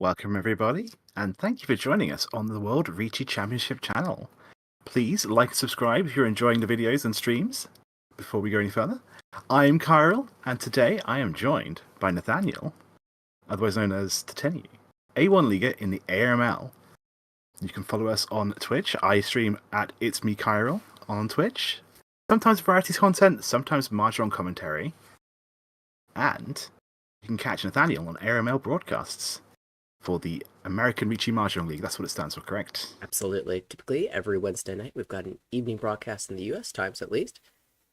Welcome, everybody, and thank you for joining us on the World Riichi Championship channel. Please like and subscribe if you're enjoying the videos and streams. Before we go any further, I'm Kyril, and today I am joined by Nathanael, otherwise known as Tateniu, A1 Leaguer in the AML. You can follow us on Twitch. I stream at It's Me Kyril on Twitch. Sometimes varieties content, sometimes Mahjong commentary. And you can catch Nathanael on AML broadcasts for the American Riichi Mahjong League. That's what it stands for, correct? Absolutely. Typically, every Wednesday night, we've got an evening broadcast in the U.S. times, at least.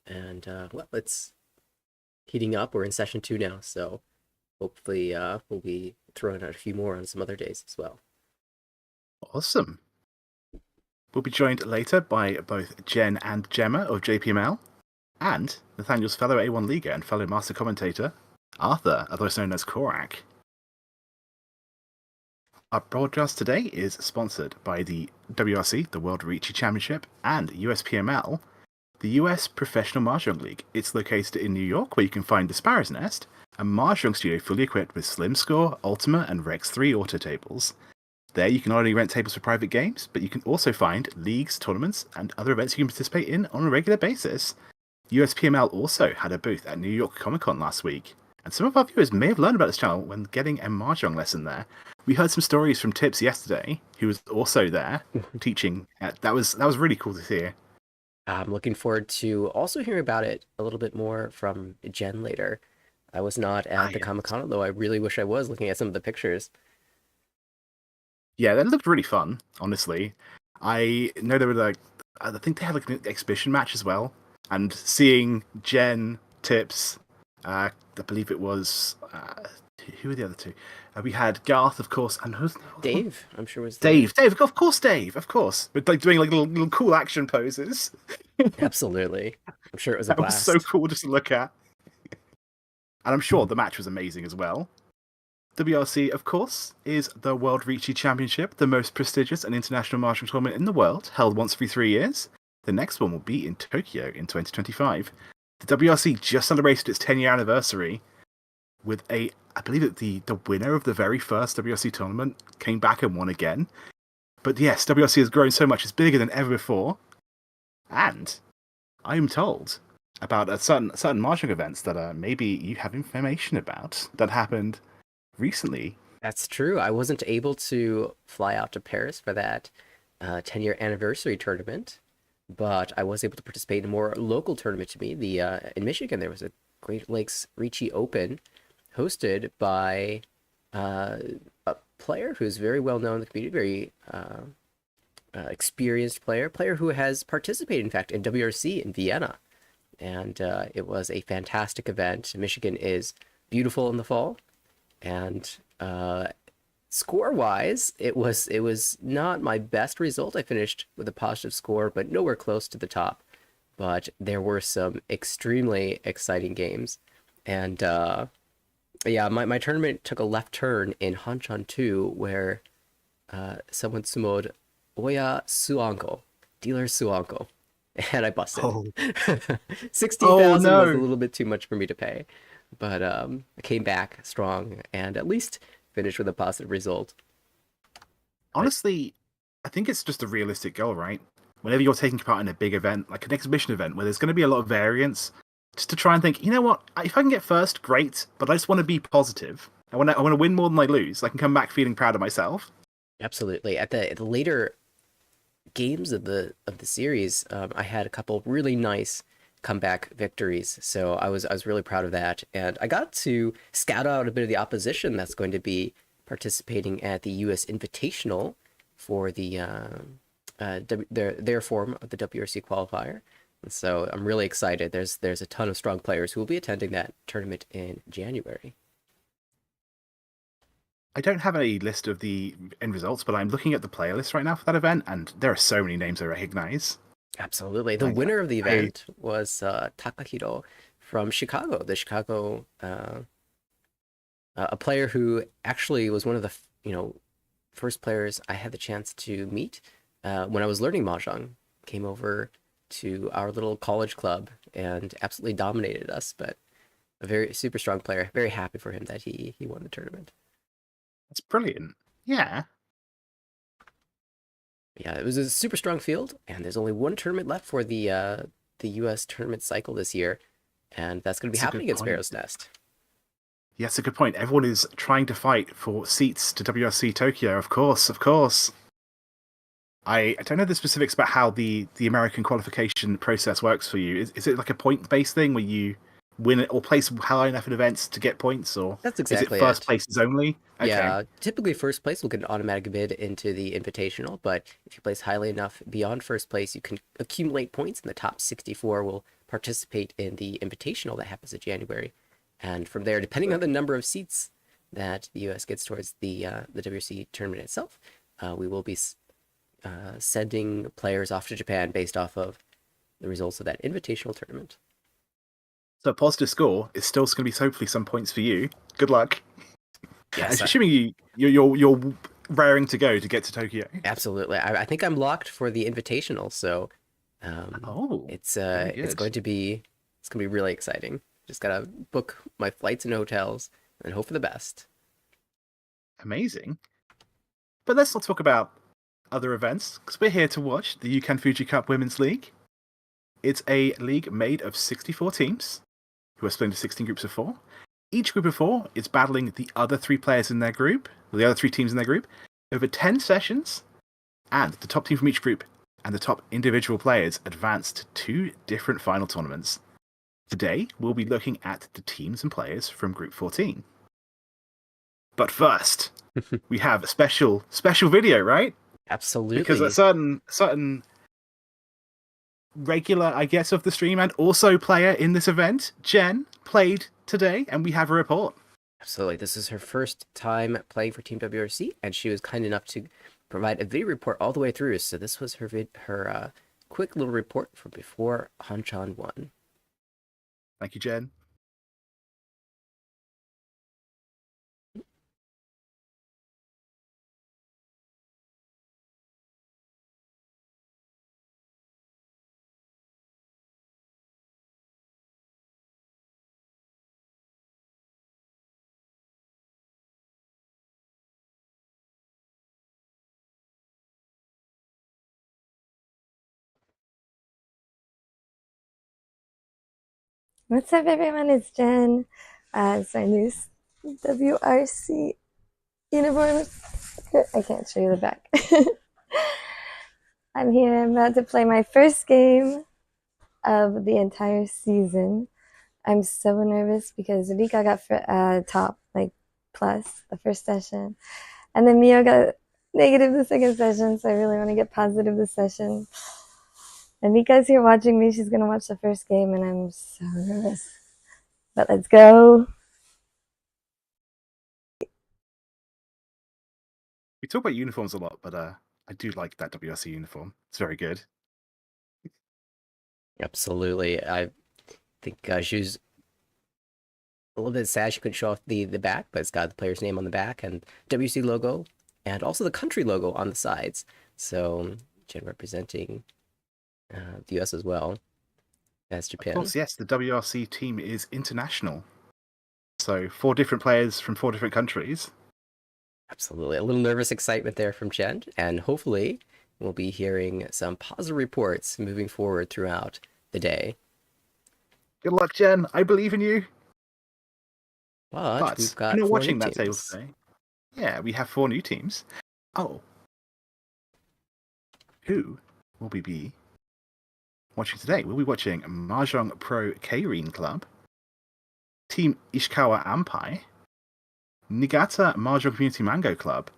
And, well, it's heating up. We're in session 2 now, so hopefully we'll be throwing out a few more on some other days as well. Awesome. We'll be joined later by both Jenn and Gemma of JPML, and Nathaniel's fellow A1 Leaguer and fellow master commentator, Arthur, otherwise known as Corak. Our broadcast today is sponsored by the WRC, the World Riichi Championship, and USPML, the US Professional Mahjong League. It's located in New York, where you can find the Sparrow's Nest, a mahjong studio fully equipped with Slim Score, Ultima, and Rex 3 auto tables. There you can not only rent tables for private games, but you can also find leagues, tournaments, and other events you can participate in on a regular basis. USPML also had a booth at New York Comic Con last week, and some of our viewers may have learned about this channel when getting a mahjong lesson there. We heard some stories from Tips yesterday, who was also there teaching. That was really cool to hear. I'm looking forward to also hearing about it a little bit more from Jenn later. I was not at the Comic Con, though I really wish I was, looking at some of the pictures. Yeah, that looked really fun, honestly. I know there were I think they had like an exhibition match as well, and seeing Jenn, Tips, I believe it was who were the other two? We had Garth, of course, and who's Dave? I'm sure was Dave. Dave, of course, but like doing like little cool action poses. Absolutely, I'm sure it was a That was blast. so cool just to look at, and I'm sure the match was amazing as well. WRC, of course, is the World Riichi Championship, the most prestigious and international mahjong tournament in the world, held once every 3 years. The next one will be in Tokyo in 2025. The WRC just celebrated its 10-year anniversary with I believe that the winner of the very first WRC tournament came back and won again. But yes, WRC has grown so much, it's bigger than ever before. And I am told about certain mahjong events that maybe you have information about that happened recently. That's true. I wasn't able to fly out to Paris for that 10-year anniversary tournament, but I was able to participate in a more local tournament to me. In Michigan, there was a Great Lakes Riichi Open hosted by a player who's very well known in the community, very experienced player who has participated, in fact, in WRC in Vienna. And it was a fantastic event. Michigan is beautiful in the fall. And score-wise, it was not my best result. I finished with a positive score, but nowhere close to the top. But there were some extremely exciting games. And yeah, my tournament took a left turn in Hanchan 2, where someone sumoed Oya Suanko, dealer Suanko, and I busted. Oh. 16,000 was a little bit too much for me to pay. But I came back strong and at least finished with a positive result. Honestly, I think it's just a realistic goal, right? Whenever you're taking part in a big event, like an exhibition event, where there's going to be a lot of variance, just to try and think, you know what, if I can get first, great, but I just want to be positive. I want to win more than I lose. I can come back feeling proud of myself. Absolutely. At the later games of the series, I had a couple really nice comeback victories, so I was really proud of that, and I got to scout out a bit of the opposition that's going to be participating at the U.S. Invitational for the their form of the WRC qualifier. And so I'm really excited. There's a ton of strong players who will be attending that tournament in January. I don't have a list of the end results, but I'm looking at the playlist right now for that event, and there are so many names I recognize. Absolutely. The winner of the event was Takahiro from Chicago, the Chicago, a player who actually was one of the first players I had the chance to meet when I was learning Mahjong. Came over to our little college club and absolutely dominated us, but a very super strong player. Very happy for him that he won the tournament. That's brilliant. Yeah. Yeah, it was a super strong field, and there's only one tournament left for the U.S. tournament cycle this year, and that's going to be That's a good happening at point. Sparrow's Nest. Yeah, that's a good point. Everyone is trying to fight for seats to WRC Tokyo, of course, of course. I don't know the specifics about how the American qualification process works for you. Is it like a point-based thing where you win it or place high enough in events to get points, or That's is it exactly first it. places only? Okay. Yeah, typically first place will get an automatic bid into the Invitational, but if you place highly enough beyond first place, you can accumulate points, and the top 64 will participate in the Invitational that happens in January. And from there, depending on the number of seats that the U.S. gets towards the WRC tournament itself, we will be sending players off to Japan based off of the results of that Invitational tournament. So a positive score is still going to be hopefully some points for you. Good luck. Yes, Assuming you're raring to go to get to Tokyo. absolutely. I think I'm locked for the Invitational, so Very it's good. going to be really exciting. Just gotta book my flights and hotels and hope for the best. Amazing. But let's not talk about other events, because we're here to watch the Yukan Fuji Cup Women's League. It's a league made of 64 teams, who are split into 16 groups of 4. Each group of 4 is battling the other 3 players in their group, the other 3 teams in their group, over 10 sessions, and the top team from each group and the top individual players advance to 2 different final tournaments. Today, we'll be looking at the teams and players from Group 14. But first, we have a special video, right? Absolutely. Because a certain regular, I guess, of the stream and also player in this event, Jenn, played today, and we have a report. Absolutely. This is her first time playing for Team WRC, and she was kind enough to provide a video report all the way through. So this was her quick little report from before Hanchan won. Thank you, Jenn. What's up, everyone? It's Jenn. It's my new WRC uniform. I can't show you the back. I'm here. I'm about to play my first game of the entire season. I'm so nervous because Rika got top, like plus, the first session. And then Mio got negative the second session, so I really want to get positive this session. And Mika's here watching me. She's going to watch the first game, and I'm so nervous. But let's go. We talk about uniforms a lot, but I do like that WRC uniform. It's very good. Absolutely. I think she was a little bit sad she couldn't show off the back, but it's got the player's name on the back and WC logo, and also the country logo on the sides. So Jenn representing the US as well as Japan. Of course, yes, the WRC team is international. So 4 different players from 4 different countries. Absolutely. A little nervous excitement there from Jenn, and hopefully we'll be hearing some positive reports moving forward throughout the day. Good luck, Jenn. I believe in you. But we've got 4 watching new that table teams. today. Yeah, we have 4 new teams. Oh. Who will we be watching today? We'll be watching Mahjong Pro Keirin Club, Team Ishikawa Ampai, Niigata Mahjong Community Mango Club,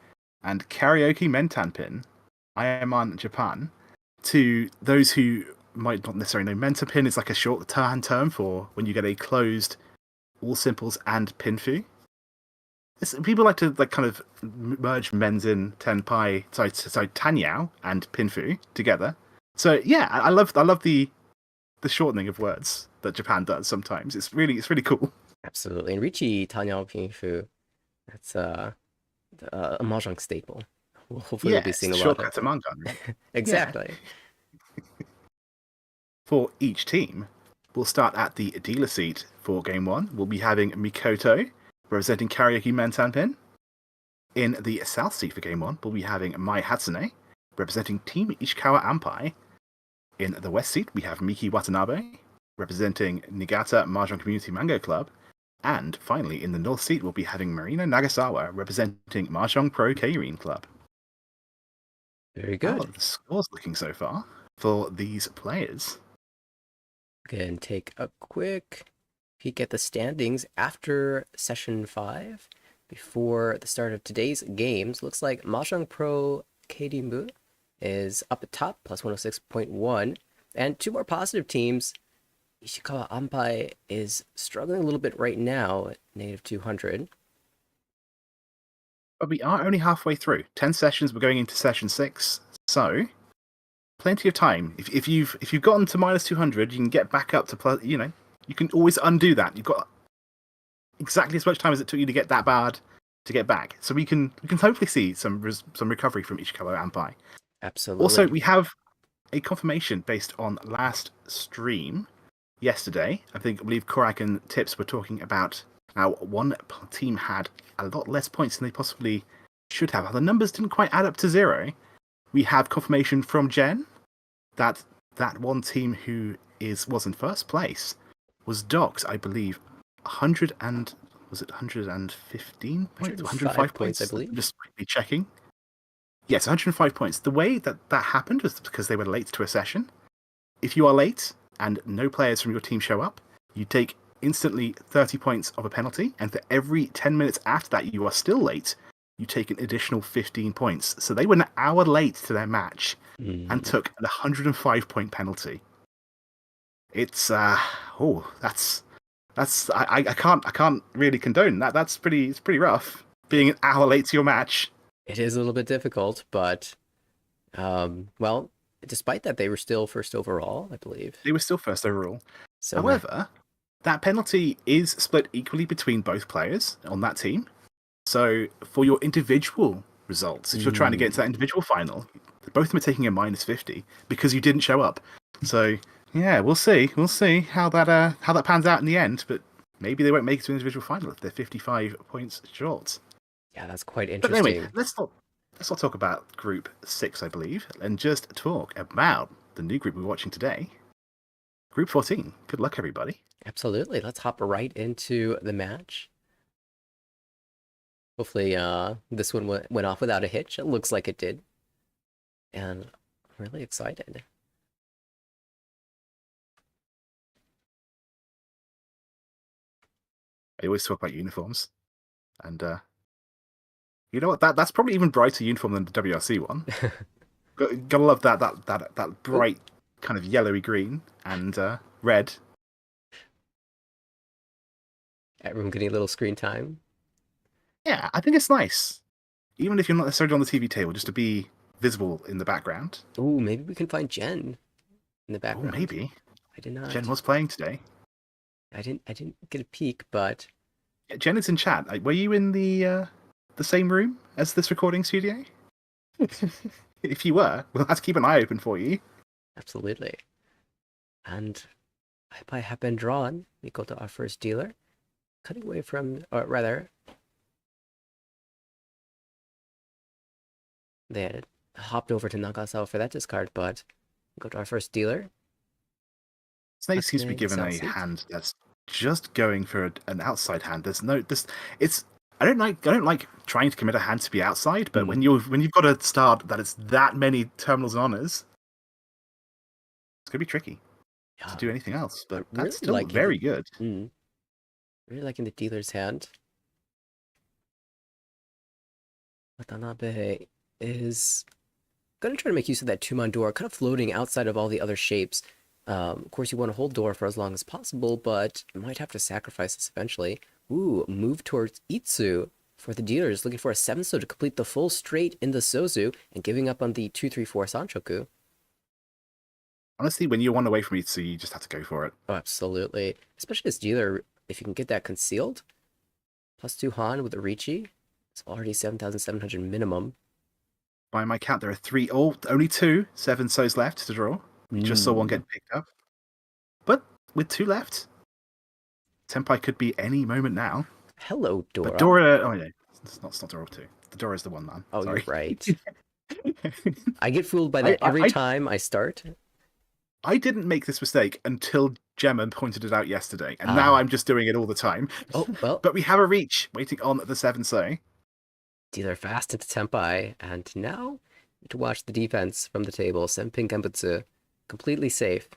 and Karaoke Mentanpin, Ayaman, Japan. To those who might not necessarily know, Mentanpin is like a short-hand term for when you get a closed all simples and pinfu. People like to kind of merge Menzin, Tateniu and pinfu together. So yeah, I love the shortening of words that Japan does sometimes. It's really cool. Absolutely. And Riichi, Tateniu, Pinfu, that's a mahjong staple. Hopefully we'll be seeing a lot of to Mangan, right? Exactly. For each team, we'll start at the dealer seat for game 1. We'll be having Mikoto representing Karaoke Mentanpin. In the South Seat for Game 1, we'll be having Mai Hatsune, representing Team Ishikawa Ampai. In the West Seat, we have Miki Watanabe, representing Niigata Mahjong Community Mango Club. And finally, in the North Seat, we'll be having Marina Nagasawa, representing Mahjong Pro Keirin Club. Very good. How are the scores looking so far for these players? Again, take a quick peek at the standings after session 5. Before the start of today's games, looks like Mahjong Pro Keirin is up at top, plus 106.1. And two more positive teams. Ishikawa Ampai is struggling a little bit right now at negative 200. But we are only halfway through. 10 sessions, we're going into session 6. So, plenty of time. If you've gotten to minus 200, you can get back up to plus, you can always undo that. You've got exactly as much time as it took you to get that bad to get back. So we can hopefully see some recovery from Ishikawa Ampai. Absolutely. Also, we have a confirmation based on last stream yesterday. I believe Corak and Tips were talking about how one team had a lot less points than they possibly should have. The numbers didn't quite add up to 0. We have confirmation from Jenn that one team who was in first place was docked, I believe, 115 points? 105 points, I believe. I'm just quickly checking. Yes, 105 points. The way that happened was because they were late to a session. If you are late and no players from your team show up, you take instantly 30 points of a penalty, and for every 10 minutes after that you are still late, you take an additional 15 points. So they were an hour late to their match and took an 105 point penalty. It's I can't really condone that. It's pretty rough being an hour late to your match. It is a little bit difficult, but well, despite that, they were still first overall, I believe. They were still first overall. So however, that penalty is split equally between both players on that team. So for your individual results, if you're trying to get into that individual final, both of them are taking a minus 50 because you didn't show up. So yeah, we'll see how that pans out in the end. But maybe they won't make it to an individual final if they're 55 points short. Yeah, that's quite interesting. But anyway, let's not talk about Group 6, I believe, and just talk about the new group we're watching today. Group 14. Good luck, everybody. Absolutely. Let's hop right into the match. Hopefully this one went off without a hitch. It looks like it did. And I'm really excited. I always talk about uniforms. And you know what? That's probably even brighter uniform than the WRC one. Gotta love that bright kind of yellowy green and red. Everyone getting a little screen time. Yeah, I think it's nice. Even if you're not necessarily on the TV table, just to be visible in the background. Ooh, maybe we can find Jenn in the background. Oh, maybe. I did not. Jenn was playing today. I didn't get a peek, but Yeah, Jenn is in chat. Were you in the same room as this recording studio? If you were, we'll have to keep an eye open for you. absolutely. And Ampai have been drawn. Mikoto, our first dealer, cutting away from, or rather, they had hopped over to Nagasawa for that discard, but Mikoto, our first dealer. Snake seems to be Hatsune, given a South Seat. hand that's just going for an outside hand. There's no it's I don't like trying to commit a hand to be outside, but when you've got a start that it's that many terminals and honors, it's gonna be tricky to do anything else. But Really that's still liking very good. Really liking the dealer's hand. Watanabe is going to try to make use of that two-man door, kind of floating outside of all the other shapes. Of course, you want to hold door for as long as possible, but you might have to sacrifice this eventually. Ooh, move towards Itsu for the dealers, looking for a 7-so to complete the full straight in the Sozu, and giving up on the 2-3-4 Sanchoku. Honestly, when you're one away from Itsu, you just have to go for it. Oh, absolutely. Especially as dealer, if you can get that concealed. +2 Han with a Riichi. It's already 7,700 minimum. By my count, there are only 2 7-sos left to draw. We just saw one get picked up. But with 2 left, Senpai could be any moment now. Hello, Dora. But Dora, oh yeah, It's not Dora 2. The Dora is the one, man. Oh, Sorry. you're right. I get fooled by that every time I start. I didn't make this mistake until Gemma pointed it out yesterday, and now I'm just doing it all the time. Oh, well. But we have a Riichi waiting on the 7-so. Dealer fast into Tenpai, and now to watch the defense from the table. Senpin Genbutsu, completely safe.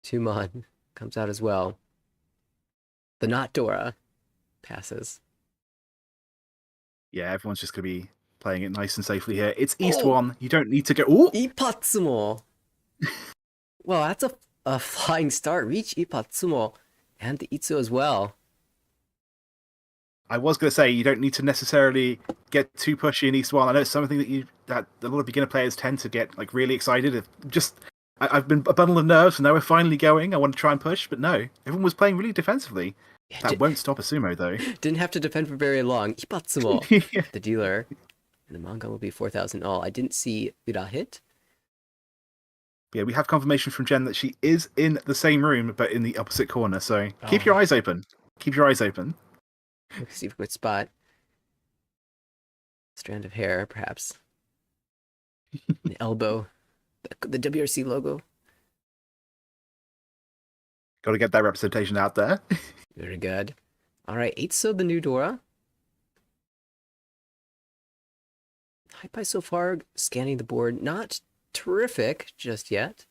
Tumon comes out as well. The not Dora passes. Yeah, everyone's just going to be playing it nice and safely here. It's East 1. You don't need to go... Ooh! Ipatsumo! Well, that's a flying start. Reach Ipatsumo. And the Itsu as well. I was going to say, you don't need to necessarily get too pushy in East 1. I know it's something that a lot of beginner players tend to get like really excited. I've been a bundle of nerves, and now we're finally going. I want to try and push, but no. Everyone was playing really defensively. Yeah, that won't stop a sumo, though. Didn't have to defend for very long. Ipatsumo, yeah. The dealer. And the manga will be 4,000 all. I didn't see Ura hit. Yeah, we have confirmation from Jenn that she is in the same room, but in the opposite corner. So keep your eyes open. Keep your eyes open. See if we could spot strand of hair, perhaps. The elbow. The WRC logo. Got to get that representation out there. Very good. All right, Eitsu, the new Dora. Ampai so far, scanning the board, not terrific just yet.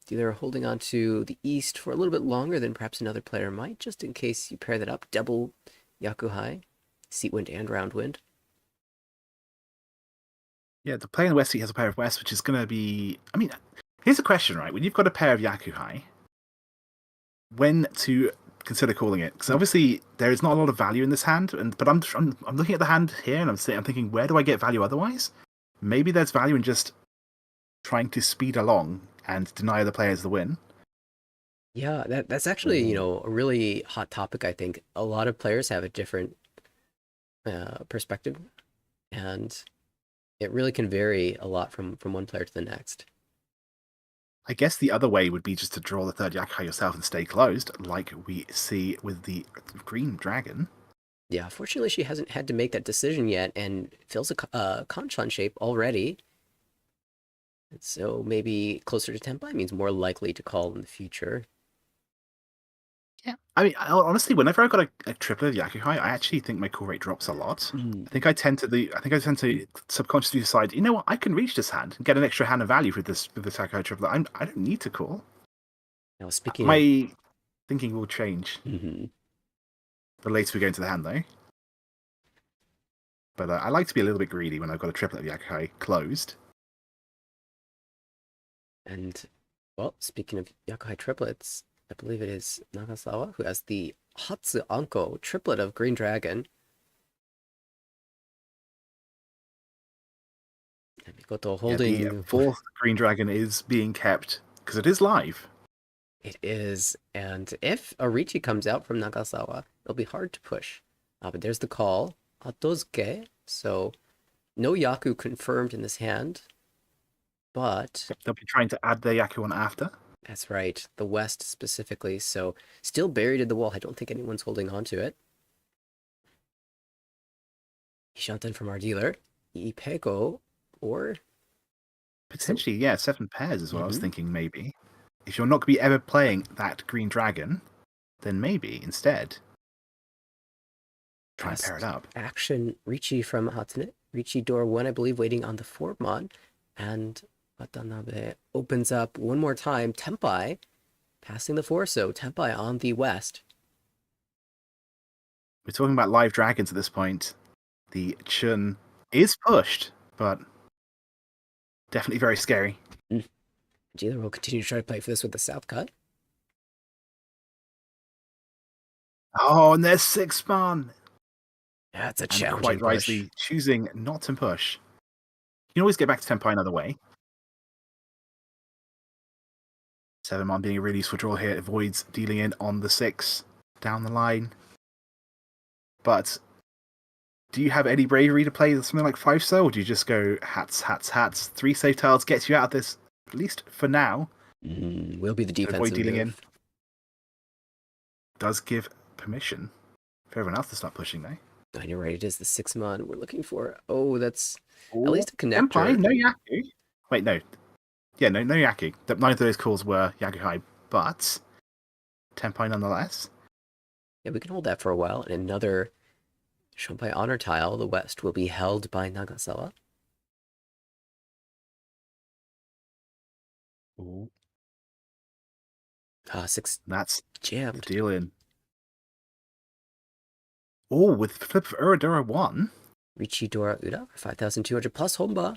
Dealer holding on to the east for a little bit longer than perhaps another player might, just in case you pair that up. Double Yakuhai, seat wind and round wind. Yeah, the player in the west seat has a pair of west, which is going to be... I mean, here's a question, right? When you've got a pair of Yakuhai, when to consider calling it? Because obviously there is not a lot of value in this hand, but I'm looking at the hand here and I'm thinking, where do I get value otherwise? Maybe there's value in just trying to speed along and deny the players the win. Yeah, that's actually, a really hot topic, I think. A lot of players have a different perspective, and it really can vary a lot from one player to the next. I guess the other way would be just to draw the third Yakuhai yourself and stay closed, like we see with the green dragon. Yeah, fortunately she hasn't had to make that decision yet, and fills a Kanchan shape already. And so maybe closer to Tenpai means more likely to call in the future. Yeah, I mean, honestly, whenever I've got a triplet of Yakuhai, I actually think my call rate drops a lot. I think I tend to subconsciously decide, you know what, I can reach this hand and get an extra hand of value with this Yakuhai triplet. I don't need to call. Now, speaking my thinking will change Mm-hmm. the later we go into the hand, though. But I like to be a little bit greedy when I've got a triplet of Yakuhai closed. And, well, speaking of Yakuhai triplets, I believe it is Nagasawa who has the Hatsu Anko triplet of Green Dragon. And Mikoto holding... Yeah, the fourth Green Dragon is being kept, because it is live. It is, and if a Riichi comes out from Nagasawa, it'll be hard to push. But there's the call, Atozuke, so no Yaku confirmed in this hand, but... They'll be trying to add their Yaku on after. That's right, the west specifically, so still buried in the wall. I don't think anyone's holding on to it. Hishanten from our dealer, Ipeko, or... Potentially, yeah, 7 pairs is what I was thinking, maybe. If you're not going to be ever playing that Green Dragon, then maybe, instead, try and pair it up. Action, Riichi from Hatsune. Riichi door 1, I believe, waiting on the 4-mon, and... Watanabe opens up one more time. Tenpai passing the 4, so Tenpai on the west. We're talking about live dragons at this point. The Chun is pushed, but definitely very scary. Dealer will continue to try to play for this with the south cut. Oh, and there's 6-mon. Yeah, it's a and challenging quite push. rightly choosing not to push. You can always get back to Tenpai another way. 7-mon being a really useful draw here. It avoids dealing in on the 6 down the line. But do you have any bravery to play something like 5-so, or do you just go hats, 3 safe tiles gets you out of this, at least for now? Will be the defensive avoid dealing move. in. Does give permission for everyone else to start pushing, though. Oh, you're right. It is the 6-mon we're looking for. Oh, that's Ooh, at least a connector. Ampai, no Yaku. Wait, no. Yeah, no Yaku. Neither of those calls were Yaku High, but Tenpai nonetheless. Yeah, we can hold that for a while. And another Shunpai honor tile, the west, will be held by Nagasawa. Ooh. 6 That's jammed. dealing. Oh, with flip of Uradura 1. Riichi Dora Uda for 5,200 plus Homba.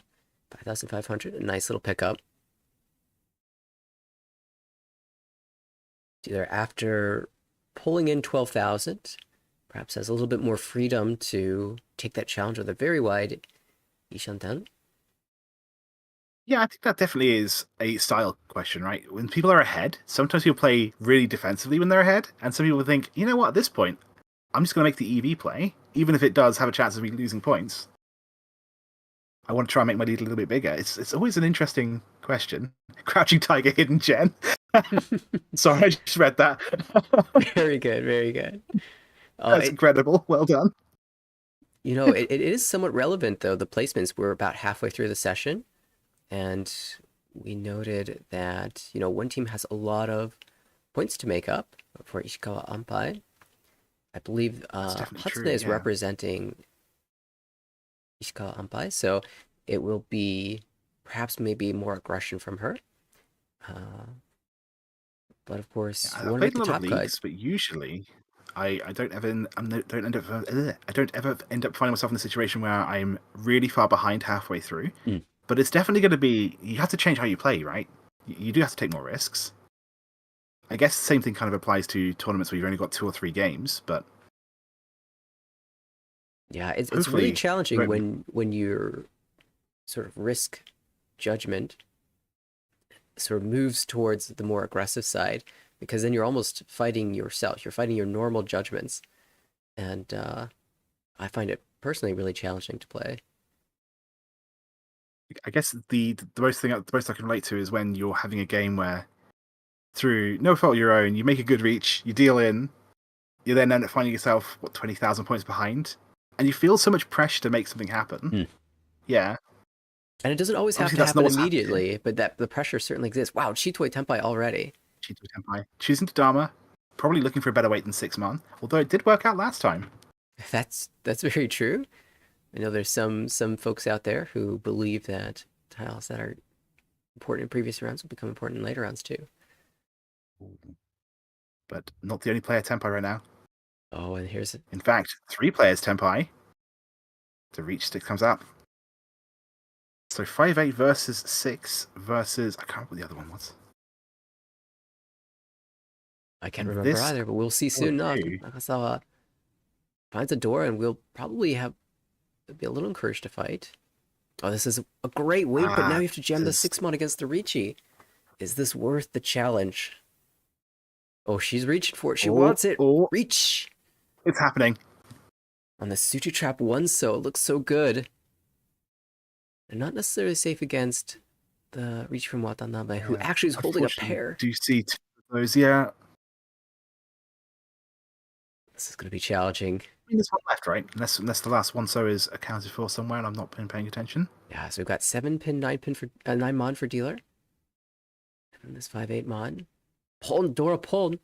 5,500. A nice little pickup. Either after pulling in 12,000, perhaps has a little bit more freedom to take that challenge with a very wide Ishanten. Yeah, I think that definitely is a style question, right? When people are ahead, sometimes people play really defensively when they're ahead, and some people think, you know what, at this point, I'm just going to make the EV play, even if it does have a chance of me losing points. I want to try and make my lead a little bit bigger. It's always an interesting question. Crouching Tiger, Hidden Jenn. Sorry, I just read that. Very good, very good. That's incredible. Well done. You know, it is somewhat relevant, though. The placements were about halfway through the session, and we noted that, you know, one team has a lot of points to make up for Ishikawa Ampai. I believe Hatsune is representing Ishikawa Ampai, so it will be perhaps maybe more aggression from her. But of course, yeah, I've played a lot of leagues, but usually I don't ever end up finding myself in a situation where I'm really far behind halfway through. But it's definitely going to be, you have to change how you play, right? You do have to take more risks. I guess the same thing kind of applies to tournaments where you've only got 2 or 3 games, but yeah, it's really challenging when your sort of risk judgment sort of moves towards the more aggressive side, because then you're almost fighting yourself. You're fighting your normal judgments, and I find it personally really challenging to play. I guess the most I can relate to is when you're having a game where, through no fault of your own, you make a good reach, you deal in, you then end up finding yourself 20,000 points behind, and you feel so much pressure to make something happen. Yeah. And it doesn't always have to happen immediately, but the pressure certainly exists. Wow, Chitoi Tenpai already. Chitoi Tenpai. Choosing to Dama, probably looking for a better weight than 6-mon, although it did work out last time. That's very true. I know there's some folks out there who believe that tiles that are important in previous rounds will become important in later rounds too. But not the only player Tenpai right now. Oh, and here's it. In fact, 3 players Tenpai. The reach stick comes up. So 5-8 versus 6 versus, I can't remember what the other one was. I can't remember either, but we'll see soon enough. Nagasawa finds a door, and we'll probably be a little encouraged to fight. Oh, this is a great weight, but now you have to jam the 6-mon against the Riichi. Is this worth the challenge? Oh, she's reaching for it. She wants it. Reach! It's happening. On the Sutu Trap 1, so it looks so good. And not necessarily safe against the Reach from Watanabe, who actually is holding a pair. Do you see 2 of those? Yeah. This is going to be challenging. I mean, there's one left, right? Unless the last one so is accounted for somewhere and I'm not been paying attention. Yeah, so we've got 7-pin, 9-pin for 9-mon for dealer. And then this 5-8-mon. Pon, Dora Pon.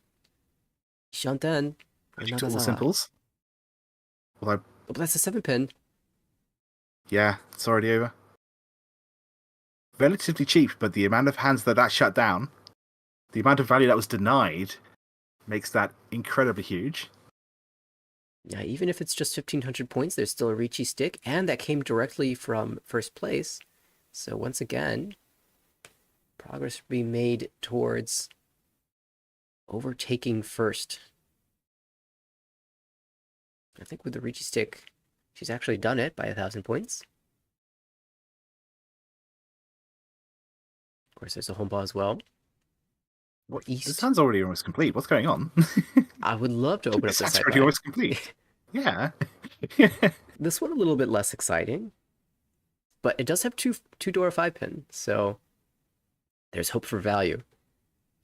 Shanten. All simples. Although, but that's a 7-pin. Yeah, it's already over. Relatively cheap, but the amount of hands that shut down, the amount of value that was denied, makes that incredibly huge. Yeah, even if it's just 1,500 points, there's still a Riichi stick, and that came directly from first place. So once again, progress will be made towards overtaking first. I think with the Riichi stick, she's actually done it by 1,000 points. Of course, there's a home ball as well. What, east? The turn's already almost complete. What's going on? I would love to open up this. It's already almost complete. Yeah. This one a little bit less exciting, but it does have two Dora 5-pin, so there's hope for value.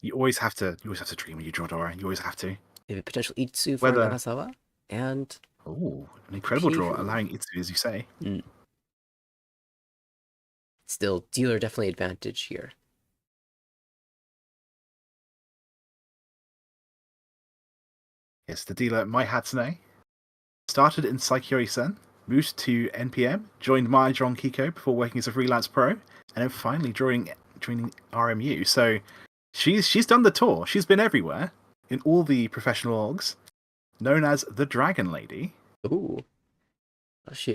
You always have to dream when you draw Dora. You always have to. If a potential Itsu for Nagasawa, and Oh, an incredible draw, Jehu. allowing Itsu, as you say. Still, dealer definitely advantage here. Yes, the dealer Mai Hatsune started in Saikyo-sen, moved to NPM, joined Mahjong Kiko before working as a freelance pro, and then finally joining RMU. So she's done the tour. She's been everywhere in all the professional orgs, known as the Dragon Lady. Ooh.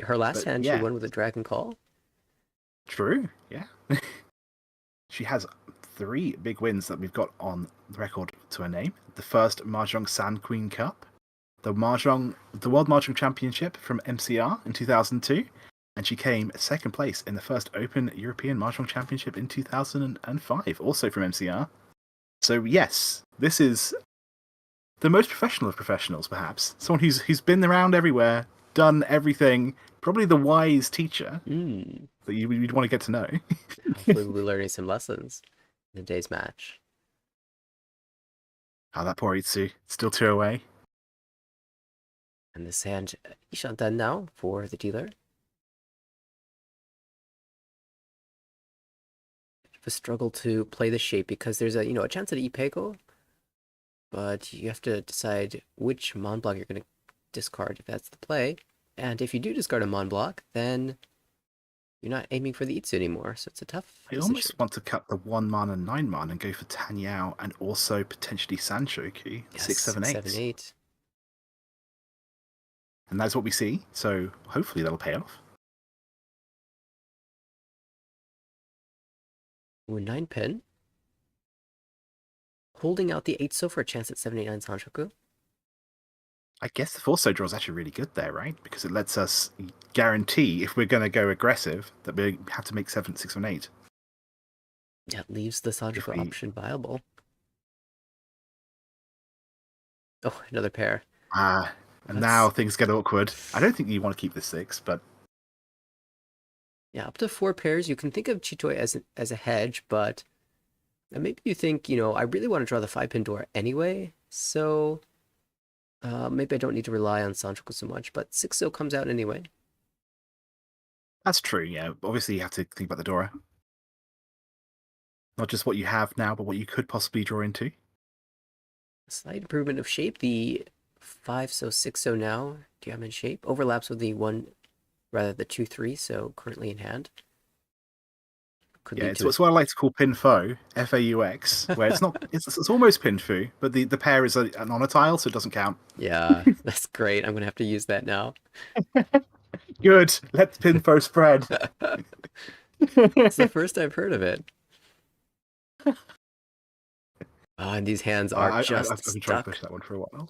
Her last But, hand, she yeah. won with a Dragon Call. True, yeah. She has 3 big wins that we've got on the record to her name. The first Mahjong Sand Queen Cup, the World Mahjong Championship from MCR in 2002, and she came second place in the first Open European Mahjong Championship in 2005, also from MCR. So yes, this is the most professional of professionals, perhaps. Someone who's been around everywhere, done everything, probably the wise teacher that you'd want to get to know. Hopefully we'll be learning some lessons in today's match. That poor Itsu, still 2 away. And this hand, Ishantan now for the dealer. A struggle to play the shape because there's a chance at Ipego, but you have to decide which Mon block you're going to discard if that's the play. And if you do discard a Mon block, then you're not aiming for the Itsu anymore, so it's a tough I decision. almost want to cut the 1 mana 9 mana and go for Tanyao and also potentially Sanshoku. Yes, 6, 7, 8. 7, 8. And that's what we see, so hopefully that'll pay off. Ooh, 9 pin. Holding out the 8 so for a chance at 789 Sanshoku. I guess the Force draw is actually really good there, right? Because it lets us guarantee, if we're going to go aggressive, that we have to make 7, 6, and 8. Yeah, it leaves the Sanshoku option viable. Oh, another pair. And now things get awkward. I don't think you want to keep the 6, but... Yeah, up to 4 pairs. You can think of Chitoi as a hedge, but maybe you think, I really want to draw the 5-pin door anyway, so maybe I don't need to rely on Sanshoku so much, but 6 still comes out anyway. That's true, yeah. Obviously, you have to think about the Dora. Not just what you have now, but what you could possibly draw into. A slight improvement of shape. The 5 so 6 so now, Diamond shape, overlaps with the 2-3, so currently in hand. It's what I like to call Pinfo, F-A-U-X, where it's not, it's almost Pinfu, but the pair is an on a tile, so it doesn't count. Yeah, that's great. I'm going to have to use that now. Good. Let the Pinfo spread. It's the first I've heard of it. And these hands are I've stuck. been trying to push that one for a while.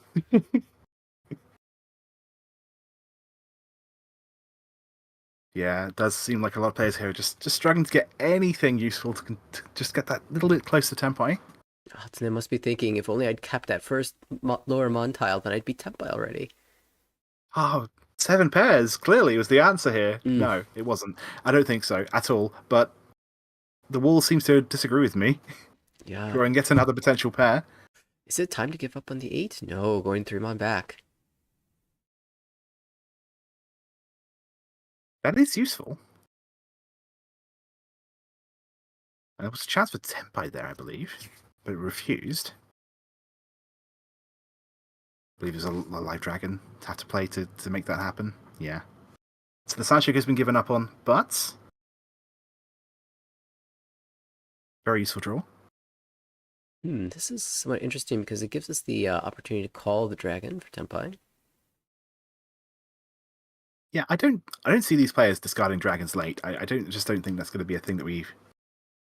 Yeah, it does seem like a lot of players here are just struggling to get anything useful to just get that little bit close to Tempai. Hatsune must be thinking, if only I'd capped that first lower Mon tile, then I'd be Tempai already. 7 pairs, clearly, was the answer here. No, it wasn't. I don't think so, at all. But the wall seems to disagree with me. Yeah. Drawing yet another potential pair. Is it time to give up on the 8? No, going 3 Mon back. That is useful. And there was a chance for Tempai there, I believe, but it refused. I believe there's a live dragon to have to play to make that happen. Yeah. So the Sanshoku has been given up on, but very useful draw. This is somewhat interesting because it gives us the opportunity to call the dragon for Tempai. Yeah, I don't see these players discarding dragons late. I just don't think that's going to be a thing that we've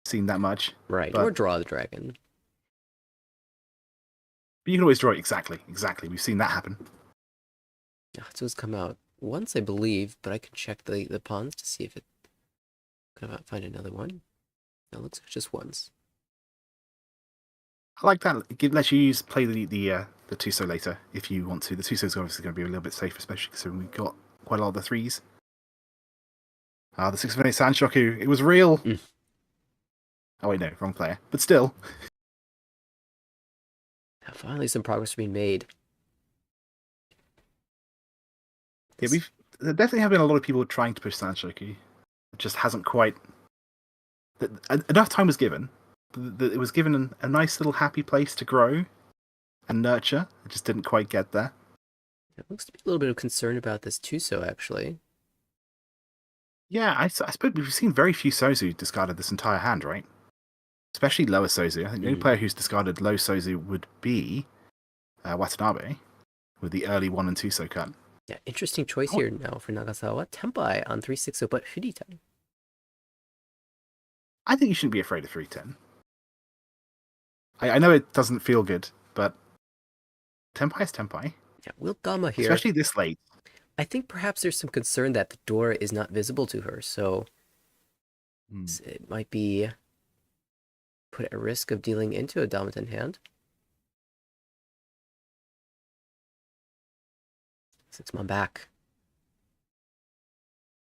seen that much. Right, or draw the dragon. But you can always draw it exactly. We've seen that happen. So it's come out once, I believe, but I can check the pawns to see if it come out. Find another one. No, it looks like just once. I like that. It lets you play the Tuso later if you want to. The Tuso is obviously going to be a little bit safer, especially considering we've got quite a lot of the 3s. The 6 of 8 Sanshoku, it was real. Oh wait, no, wrong player. But still. Finally, some progress being made. Yeah, there definitely have been a lot of people trying to push Sanshoku. It just hasn't quite. Enough time was given. It was given a nice little happy place to grow and nurture. It just didn't quite get there. It looks to be a little bit of concern about this Tuso, actually. Yeah, I suppose we've seen very few Sozu discarded this entire hand, right? Especially lower Sozu. I think the only player who's discarded low Sozu would be Watanabe, with the early 1 and 2 so cut. Yeah, interesting choice here now for Nagasawa. Tempai on 360, but Furitan. I think you shouldn't be afraid of 310. I know it doesn't feel good, but Tempai is Tempai. Yeah, Will Gamma here. Especially this late. I think perhaps there's some concern that the door is not visible to her, so it might be put at risk of dealing into a dominant hand. 6-man back.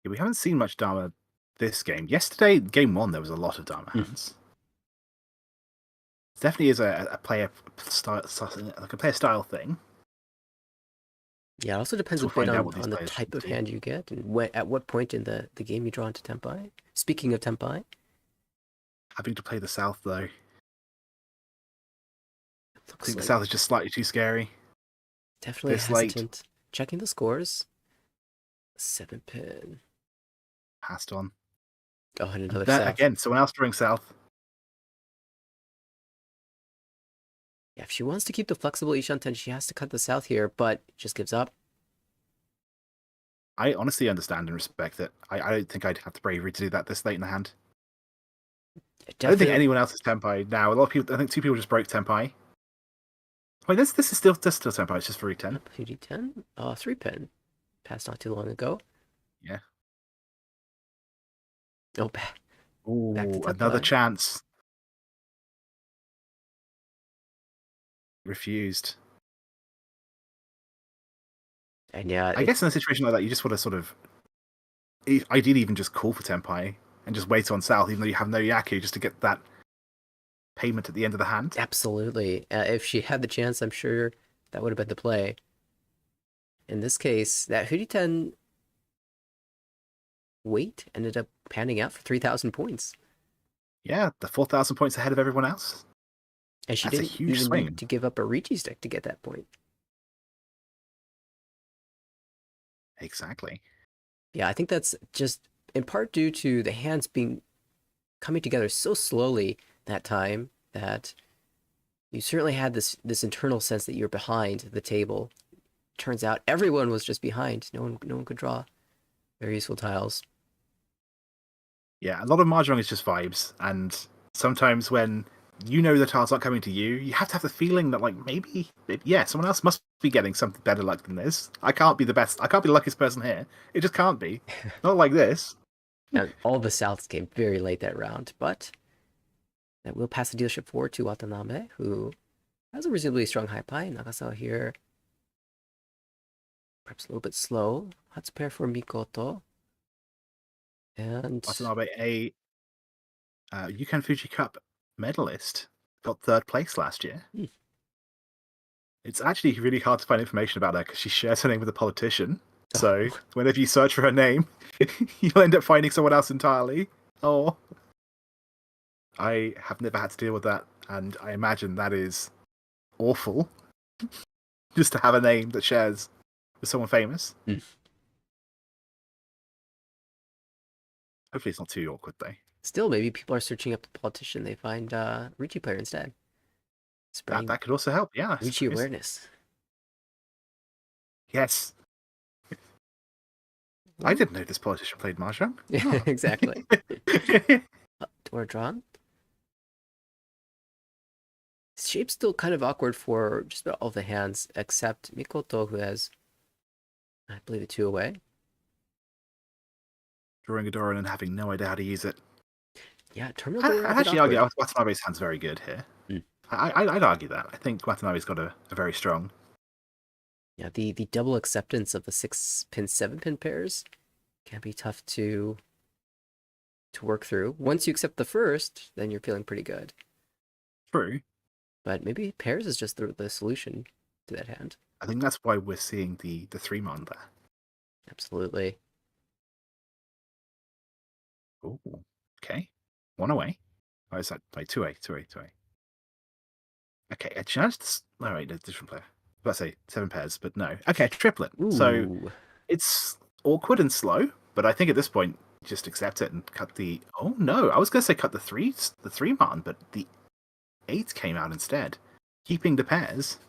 Yeah, we haven't seen much Dama this game. Yesterday, game 1, there was a lot of Dama hands. It definitely is a player style, like a player style thing. Yeah, it also depends a bit on the type of hand you get and at what point in the game you draw into Tempai. Speaking of Tempai. Having to play the South, though. I think the South is just slightly too scary. Definitely hesitant. Checking the scores. 7-pin. Passed on. Oh, and another South. Again, someone else drawing South. Yeah, if she wants to keep the flexible Ishanten, she has to cut the South here, but just gives up. I honestly understand and respect it. I don't think I'd have the bravery to do that this late in the hand. I don't think anyone else is Tempai now. A lot of people, I think 2 people just broke Tempai. Wait, this is still Tempai. It's just for 10. 10? 3-pin. Passed not too long ago. Yeah. Oh, back to another chance. Refused. And yeah, I guess in a situation like that, you just want to sort of, ideally, even just call for Tempai and just wait on South, even though you have no Yaku, just to get that payment at the end of the hand. Absolutely. If she had the chance, I'm sure that would have been the play. In this case, that Huriten wait ended up panning out for 3,000 points. Yeah, the 4,000 points ahead of everyone else. And she didn't even need to give up a Riichi stick to get that point. Exactly. Yeah, I think that's just in part due to the hands coming together so slowly that time that you certainly had this internal sense that you're behind the table. Turns out everyone was just behind. No one could draw very useful tiles. Yeah, a lot of Mahjong is just vibes, and sometimes when you know the tiles aren't coming to you, you have to have the feeling that, like, maybe someone else must be getting something better luck than this. I can't be the best. I can't be the luckiest person here. It just can't be. Not like this. Now, all the Souths came very late that round, but that will pass the dealership forward to Watanabe, who has a reasonably strong high pie. Nagasawa here, perhaps a little bit slow. Hatsune for Mikoto. And Watanabe, a Yukan Fuji Cup medalist, got 3rd place last year. It's actually really hard to find information about her because she shares her name with a politician. So whenever you search for her name, you'll end up finding someone else entirely. Oh, I have never had to deal with that, and I imagine that is awful. Just to have a name that shares with someone famous. Hopefully it's not too awkward, though. Still, maybe people are searching up the politician. They find Riichi player instead. That could also help, yeah. Riichi awareness. Yes. I didn't know this politician played Mahjong. Yeah, exactly. Door drawn. Shape's still kind of awkward for just about all the hands, except Mikoto, who has, I believe, a 2 away. Drawing a door and having no idea how to use it. Yeah, terminal door. I'd actually argue Watanabe's hand's very good here. I'd argue that. I think Watanabe's got a very strong. Yeah, the double acceptance of the 6-pin, 7-pin pairs can be tough to work through. Once you accept the first, then you're feeling pretty good. True. But maybe pairs is just the solution to that hand. I think that's why we're seeing the 3-mon there. Absolutely. Ooh, okay. One away. Oh, is that wait, two away, two away, two away. Okay, a just no wait, no, different player. Let's say 7 pairs, but no. Okay, triplet. So Ooh. it's awkward and slow, but I think at this point just accept it and cut the. Oh no, I was gonna say cut the 3 man, but the 8 came out instead, keeping the pairs.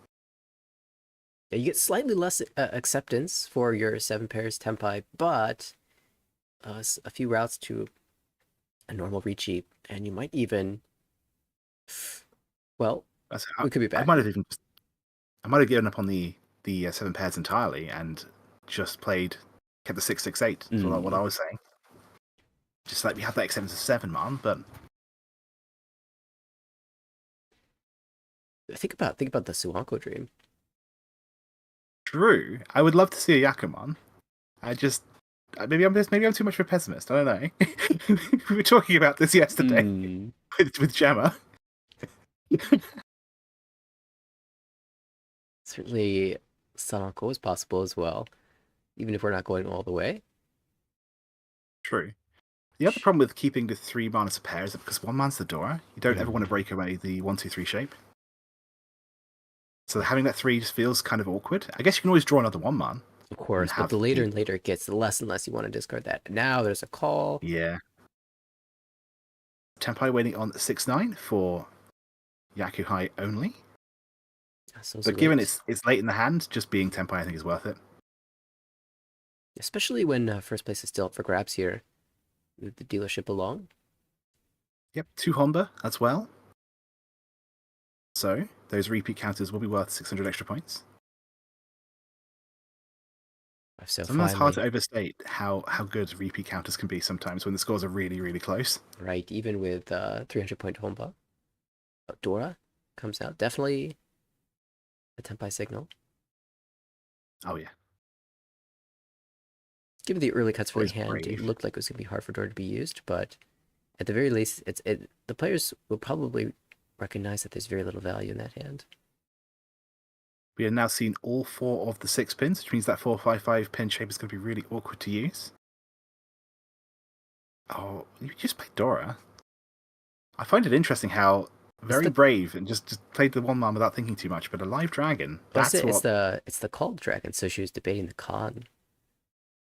Yeah, you get slightly less acceptance for your 7 pairs Tenpai, but a few routes to a normal Riichi, and you might even. Well, we could be back. I might have given up on the 7 pairs entirely and just kept the 668. That's what I was saying. Just like we have that acceptance of 7 man, but think about the Suanko dream. true. I would love to see a Yakuman. Maybe I'm too much of a pessimist. I don't know. We were talking about this yesterday with Gemma. Certainly, Satonaka is possible as well, even if we're not going all the way. True. The other problem with keeping the 3 man as a pair is that because 1 man's the door, you don't ever want to break away the 1-2-3 shape. So having that 3 just feels kind of awkward. I guess you can always draw another 1 man. Of course, but the later and later it gets, the less and less you want to discard that. Now there's a call. Yeah. Tenpai waiting on 6-9 for Yakuhai only. But given it's late in the hand, just being Tenpai I think is worth it. Especially when first place is still up for grabs here. With the dealership along. Yep, 2 Honda as well. So those repeat counters will be worth 600 extra points. So sometimes it's hard to overstate how good repeat counters can be sometimes when the scores are really, really close. Right, even with 300-point Honba. Dora comes out. Definitely a Tenpai signal. Oh, yeah. Given the early cuts for the hand, it looked like it was going to be hard for Dora to be used, but at the very least, the players will probably recognize that there's very little value in that hand. We have now seen all 4 of the 6 pins, which means that 4-5-5 pin shape is going to be really awkward to use. Oh, you just played Dora. I find it interesting how very brave and just played the 1 man without thinking too much, but a live dragon. It's the called dragon, so she was debating the con.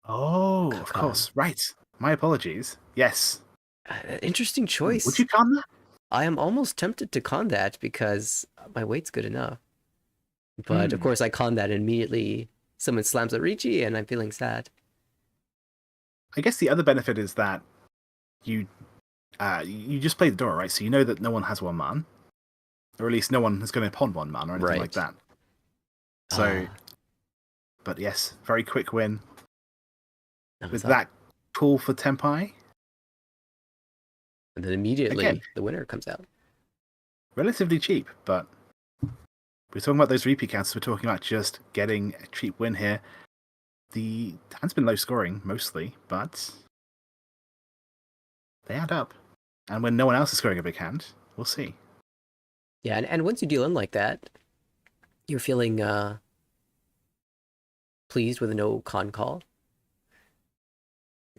Oh, of course. Right. My apologies. Yes. Interesting choice. Would you con that? I am almost tempted to con that because my weight's good enough. But of course I con that and immediately someone slams a Riichi and I'm feeling sad. I guess the other benefit is that you just play the Dora, right? So you know that no one has 1 man. Or at least no one is going to pawn 1 man or anything like that. So, but yes, very quick win. With that call for Tenpai. And then immediately again, the winner comes out. Relatively cheap, but we're talking about those repeat counts. We're talking about just getting a cheap win here. The hand's been low scoring mostly, but they add up. And when no one else is scoring a big hand, we'll see. Yeah, and once you deal in like that, you're feeling pleased with a no con call.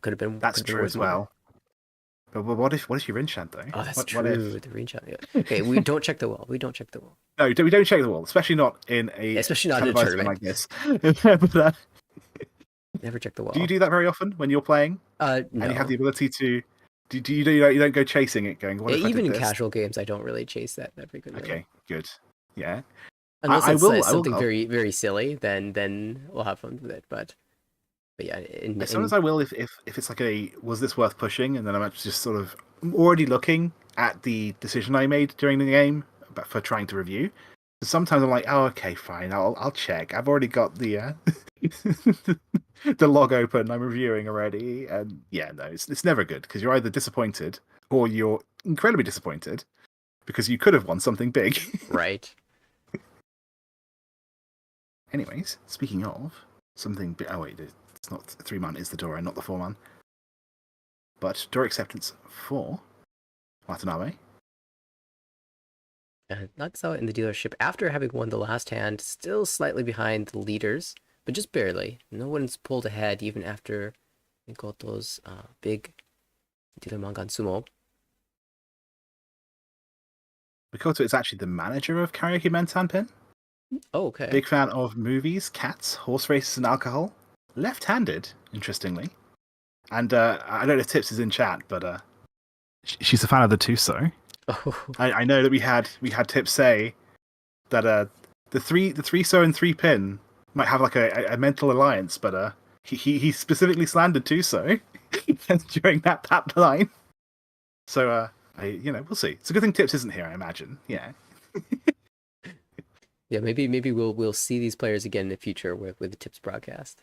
Could have been. That's true as well. But what if you're in shot though? Oh, that's true. The ring shot. Yeah. Okay, we don't check the wall. We don't check the wall. No, we don't check the wall, especially not in a tournament like this. Never check the wall. Do you do that very often when you're playing? No. And you have the ability to. You don't go chasing it, going. What if even I did in this? casual games, I don't really chase that frequently. Okay, good. Yeah. Unless it's something very, very silly, then we'll have fun with it. But yeah, sometimes I will if it's like was this worth pushing, and then I'm just sort of already looking at the decision I made during the game for trying to review. So sometimes I'm like, oh, okay, fine, I'll check. I've already got the the log open. I'm reviewing already, and yeah, no, it's never good because you're either disappointed or you're incredibly disappointed because you could have won something big. Right. Anyways, speaking of something big, oh wait, it's not 3 man, it's the Dora, not the 4 man. But Dora acceptance for Watanabe. Nagasawa in the dealership after having won the last hand, still slightly behind the leaders but just barely. No one's pulled ahead even after Mikoto's big Diremangan Sumo. Mikoto is actually the manager of Karaoke Mentanpin. Oh, okay. Big fan of movies, cats, horse races, and alcohol. Left-handed, interestingly. And I don't know if Tips is in chat, but she's a fan of the Tuso. Oh, I know that we had Tips say that the three so and three pin might have like a mental alliance, but he specifically slandered Tuso during that line. So we'll see. It's a good thing Tips isn't here, I imagine. Yeah. yeah. Maybe we'll see these players again in the future with the Tips broadcast.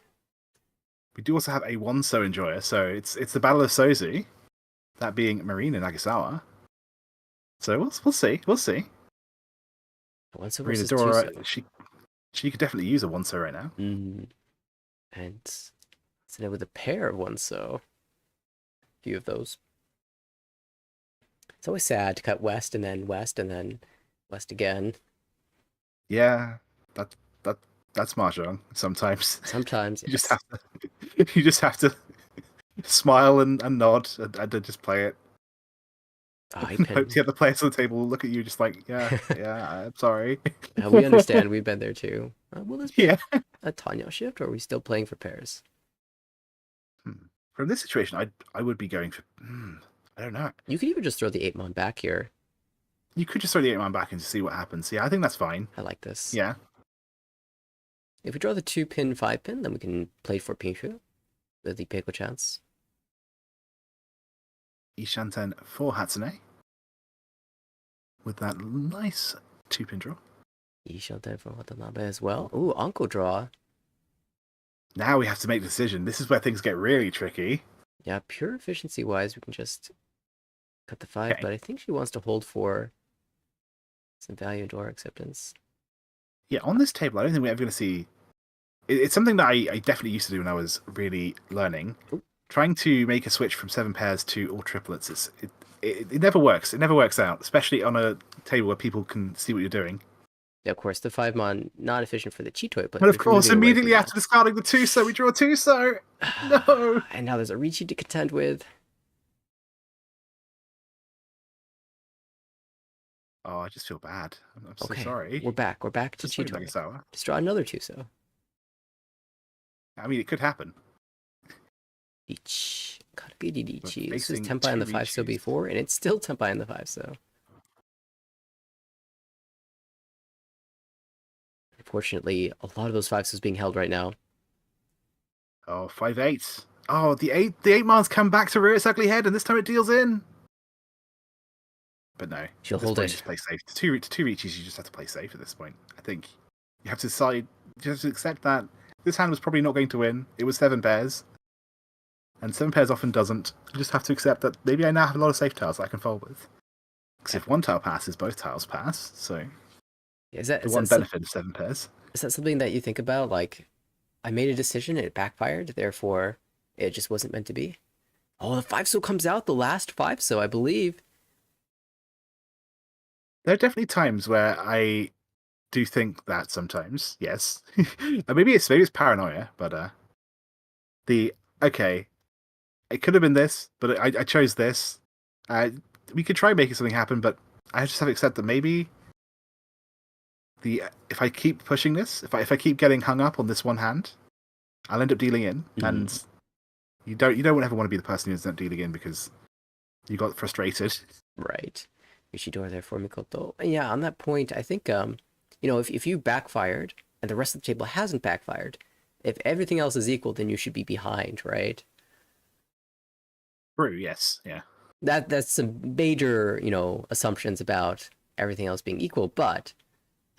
We do also have a one-so enjoyer, so it's the Battle of Sozu, that being Marina Nagasawa. So we'll see. One-so Marina versus Dora, two-so. she could definitely use a one-so right now. And Hatsune with a pair of one-so. A few of those. It's always sad to cut west and then west again. Yeah, that's mahjong. Sometimes Sometimes you yes. just have to smile and nod and then just play it. Oh, Hope the other players on the table will look at you just like, yeah, I'm sorry. we understand. We've been there too. Will this be Yeah. a Tateniu shift, or are we still playing for pairs? From this situation, I would be going for. I don't know. You could even just throw the 8-mon back here. You could just throw the 8-man back in to see what happens. Yeah, I think that's fine. I like this. Yeah. If we draw the 2-pin, 5-pin, then we can play for Pinshu with the Peiko chance. Ishanten for Hatsune. With that nice 2-pin draw. Ishanten for Watanabe as well. Ooh, Anko draw. Now we have to make a decision. This is where things get really tricky. Yeah, pure efficiency-wise, we can just cut the 5, Okay. but I think she wants to hold for some value door acceptance. Yeah, on this table, I don't think we're ever going to see. It's something that I definitely used to do when I was really learning. Ooh. Trying to make a switch from 7 pairs to all triplets, it never works. It never works out, especially on a table where people can see what you're doing. Yeah, of course, the 5-mon, not efficient for the Chitoi, but And of if you're course, moving away immediately from after discarding the Tuso, we draw a Tuso. that- No. And now there's a Riichi to contend with. Oh, I just feel bad. I'm so Okay, sorry. we're back. We're back to Sorry, Chitoi. Nagasawa. Just draw another Tuso. I mean, it could happen. Riichi. Karagiri Riichi. This was facing Tempai on the two 5-so Riichis. before, and it's still Tempai on the 5-so. Unfortunately, a lot of those 5-sos being held right now. Oh, 5-8. Oh, the 8-man's come back to rear its ugly head, and this time it deals in. But no, She'll at this hold point, it. Just play safe. Two Riichis, you just have to play safe at this point. I think you have to decide. You have to accept that this hand was probably not going to win. It was 7 pairs, and 7 pairs often doesn't. You just have to accept that maybe I now have a lot of safe tiles I can fold with. Because if one tile passes, both tiles pass. So Is that the one benefit of 7 pairs. Is that something that you think about? Like, I made a decision, it backfired, therefore it just wasn't meant to be. Oh, the 5-so comes out, the last 5-so, I believe. There are definitely times where I do think that sometimes, yes. maybe it's paranoia, but okay, it could have been this, but I chose this. We could try making something happen, but I just have to accept that maybe if I keep pushing this, if I keep getting hung up on this one hand, I'll end up dealing in, and you don't ever want to be the person who ends up dealing in because you got frustrated. Right. Yoshidora there for Mikoto. And yeah, on that point, I think, if you backfired and the rest of the table hasn't backfired, if everything else is equal, then you should be behind, right? True. Yes. Yeah. That's some major, assumptions about everything else being equal, but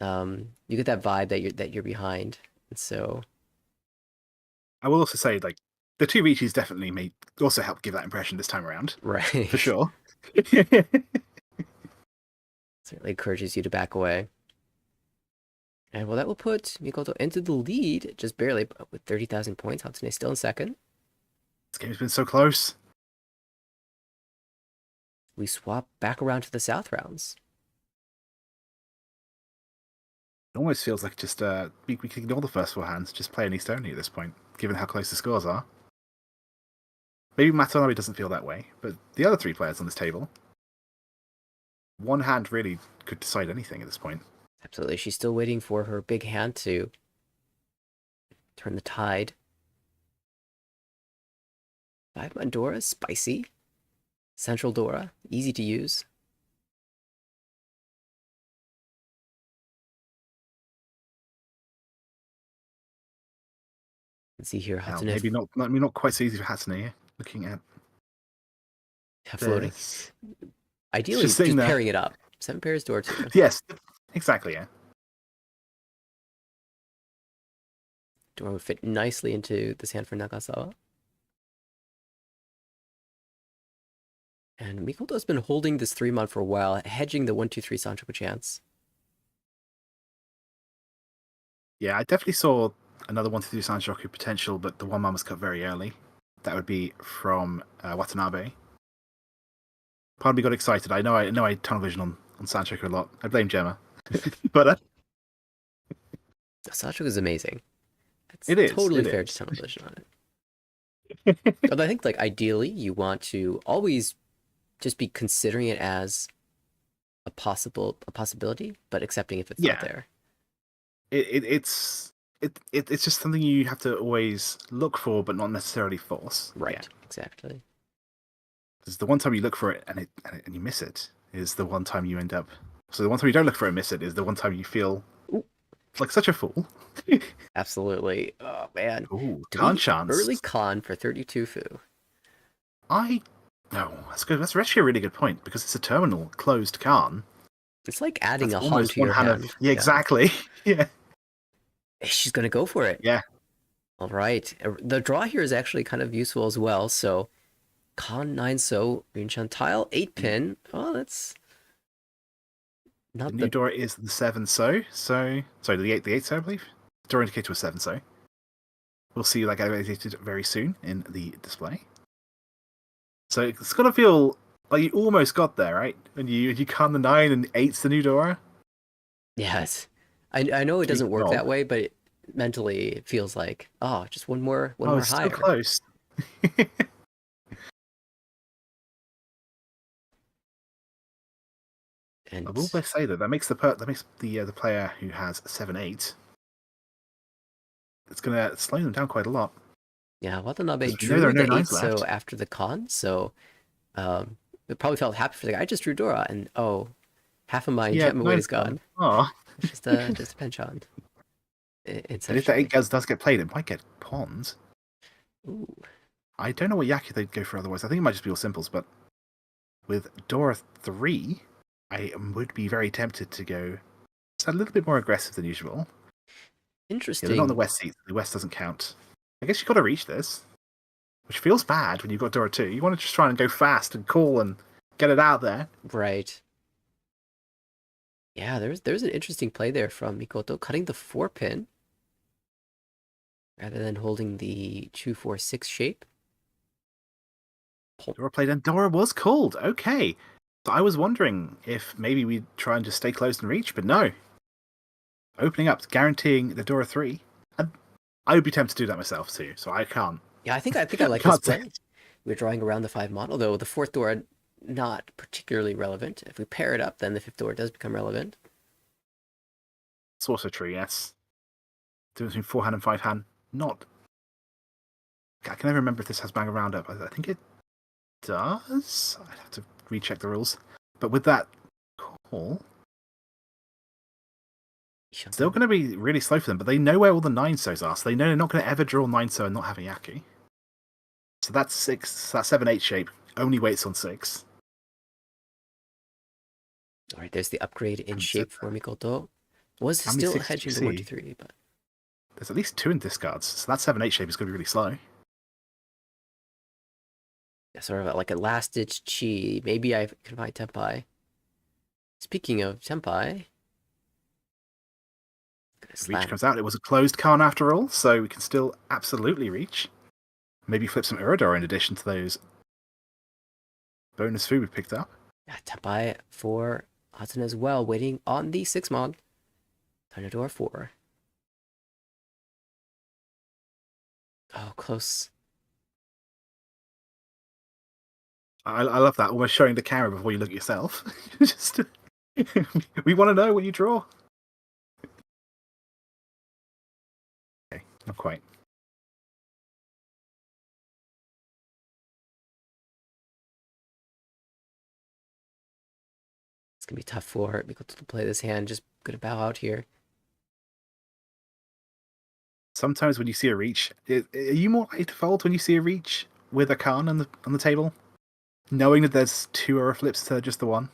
you get that vibe that you're behind, and so I will also say, like, the 2 Riichis definitely may also help give that impression this time around. right For sure. certainly encourages you to back away. And well, that will put Mikoto into the lead, just barely, with 30,000 points. Hatsune still in second. This game's been so close. We swap back around to the South rounds. It almost feels like just we can ignore the first four hands, just play an East only at this point, given how close the scores are. Maybe Watanabe doesn't feel that way, but the other three players on this table, one hand really could decide anything at this point. Absolutely. She's still waiting for her big hand to turn the tide. 5-man Dora, spicy. Central Dora, easy to use. Let's see here, Now, Hatsune. maybe not quite so easy for Hatsune. Looking at Floating. this. Ideally, Just just sitting there. pairing it up. 7 pairs, Dora 2. Yes, exactly. Yeah. Dora would fit nicely into this hand for Nagasawa. And Mikoto's been holding this 3-mon for a while, hedging the 1-2-3 Sanchoku chance. Yeah, I definitely saw another 1-2 Sanchoku potential, but the 1-man was cut very early. That would be from Watanabe. Part of me got excited. I know I tunnel vision on Sanchoku a lot. I blame Gemma. But Sanchoku is amazing. it is totally fair to tunnel vision on it. But I think, like, ideally, you want to always just be considering it as a possibility, but accepting if it's not there. It's just something you have to always look for, but not necessarily force. Right. Yeah. Exactly. Because the one time you look for it and you miss it is the one time you end up. So the one time you don't look for it and miss it is the one time you feel like such a fool. Absolutely. Oh man. Ooh, Khan chance. Early con for 32 Fu. No, that's good. That's actually a really good point because it's a terminal closed Khan. It's like adding That's a Han to your hand. Yeah, exactly. Yeah. She's gonna go for it. Yeah. All right. The draw here is actually kind of useful as well. So, Con 9 so Yunshan tile 8-pin. Oh, that's not the new Dora is the 7 so. Sorry, the 8 so I believe. Dora indicator was 7 so. We'll see that elevated very soon in the display. So it's gonna feel like you almost got there, right? When you con the 9 and 8's the new Dora. Yes. I know it doesn't work that way, but mentally it feels like, just one more higher. So close. And I will say that makes the player who has 7-8. It's gonna slow them down quite a lot. Yeah, Watanabe drew the 8 so after the con, so it probably felt happy for the guy. I just drew Dora, and half of my Gemma weight is gone. Oh, just a penchant. And if the 8 does get played, it might get pawns. Ooh. I don't know what Yaku they'd go for otherwise. I think it might just be all simples, but with Dora 3, I would be very tempted to go a little bit more aggressive than usual. Interesting. Yeah, they're not on the West seat. The West doesn't count. I guess you've got to reach this, which feels bad when you've got Dora 2. You want to just try and go fast and call and get it out there. Right. Yeah, there's an interesting play there from Mikoto, cutting the 4-pin rather than holding the 2-4-6 shape. Dora played and Dora was called. Okay. So I was wondering if maybe we'd try and just stay closed and reach, but no. Opening up, guaranteeing the Dora 3. I would be tempted to do that myself too, so I can't. Yeah, I think I like this play. We're drawing around the 5-mon, although the 4th Dora not particularly relevant. If we pair it up, then the 5th Dora does become relevant. It's also true, yes. Difference between 4-hand and 5-hand. Not. I can never remember if this has bang around up. I think it does. I'd have to recheck the rules. But with that call, still going to be really slow for them. But they know where all the 9-sos are, so they know they're not going to ever draw 9-so and not have a Yaku. So that's 6. That 7-8 shape only waits on 6. All right, there's the upgrade in shape for Mikoto. Was still hedging the 1-2-3, but there's at least 2 in discards, so that 7-8 shape is going to be really slow. Yeah, sort of like a last-ditch chi. Maybe I can find Tenpai. Speaking of Tenpai, Reach comes out. It was a closed Khan after all, so we can still absolutely reach. Maybe flip some Urador in addition to those bonus food we picked up. Yeah, Tenpai for Hatsune as well, waiting on the 6-mon. Turn to door 4. Oh, close. I love that, almost showing the camera before you look at yourself. Just we want to know what you draw. Okay, not quite. It's going to be tough for Mikoto to play this hand. Just going to bow out here. Sometimes when you see a reach, are you more likely to fold when you see a reach with a Khan on the table, knowing that there's 2 aura flips to just the one?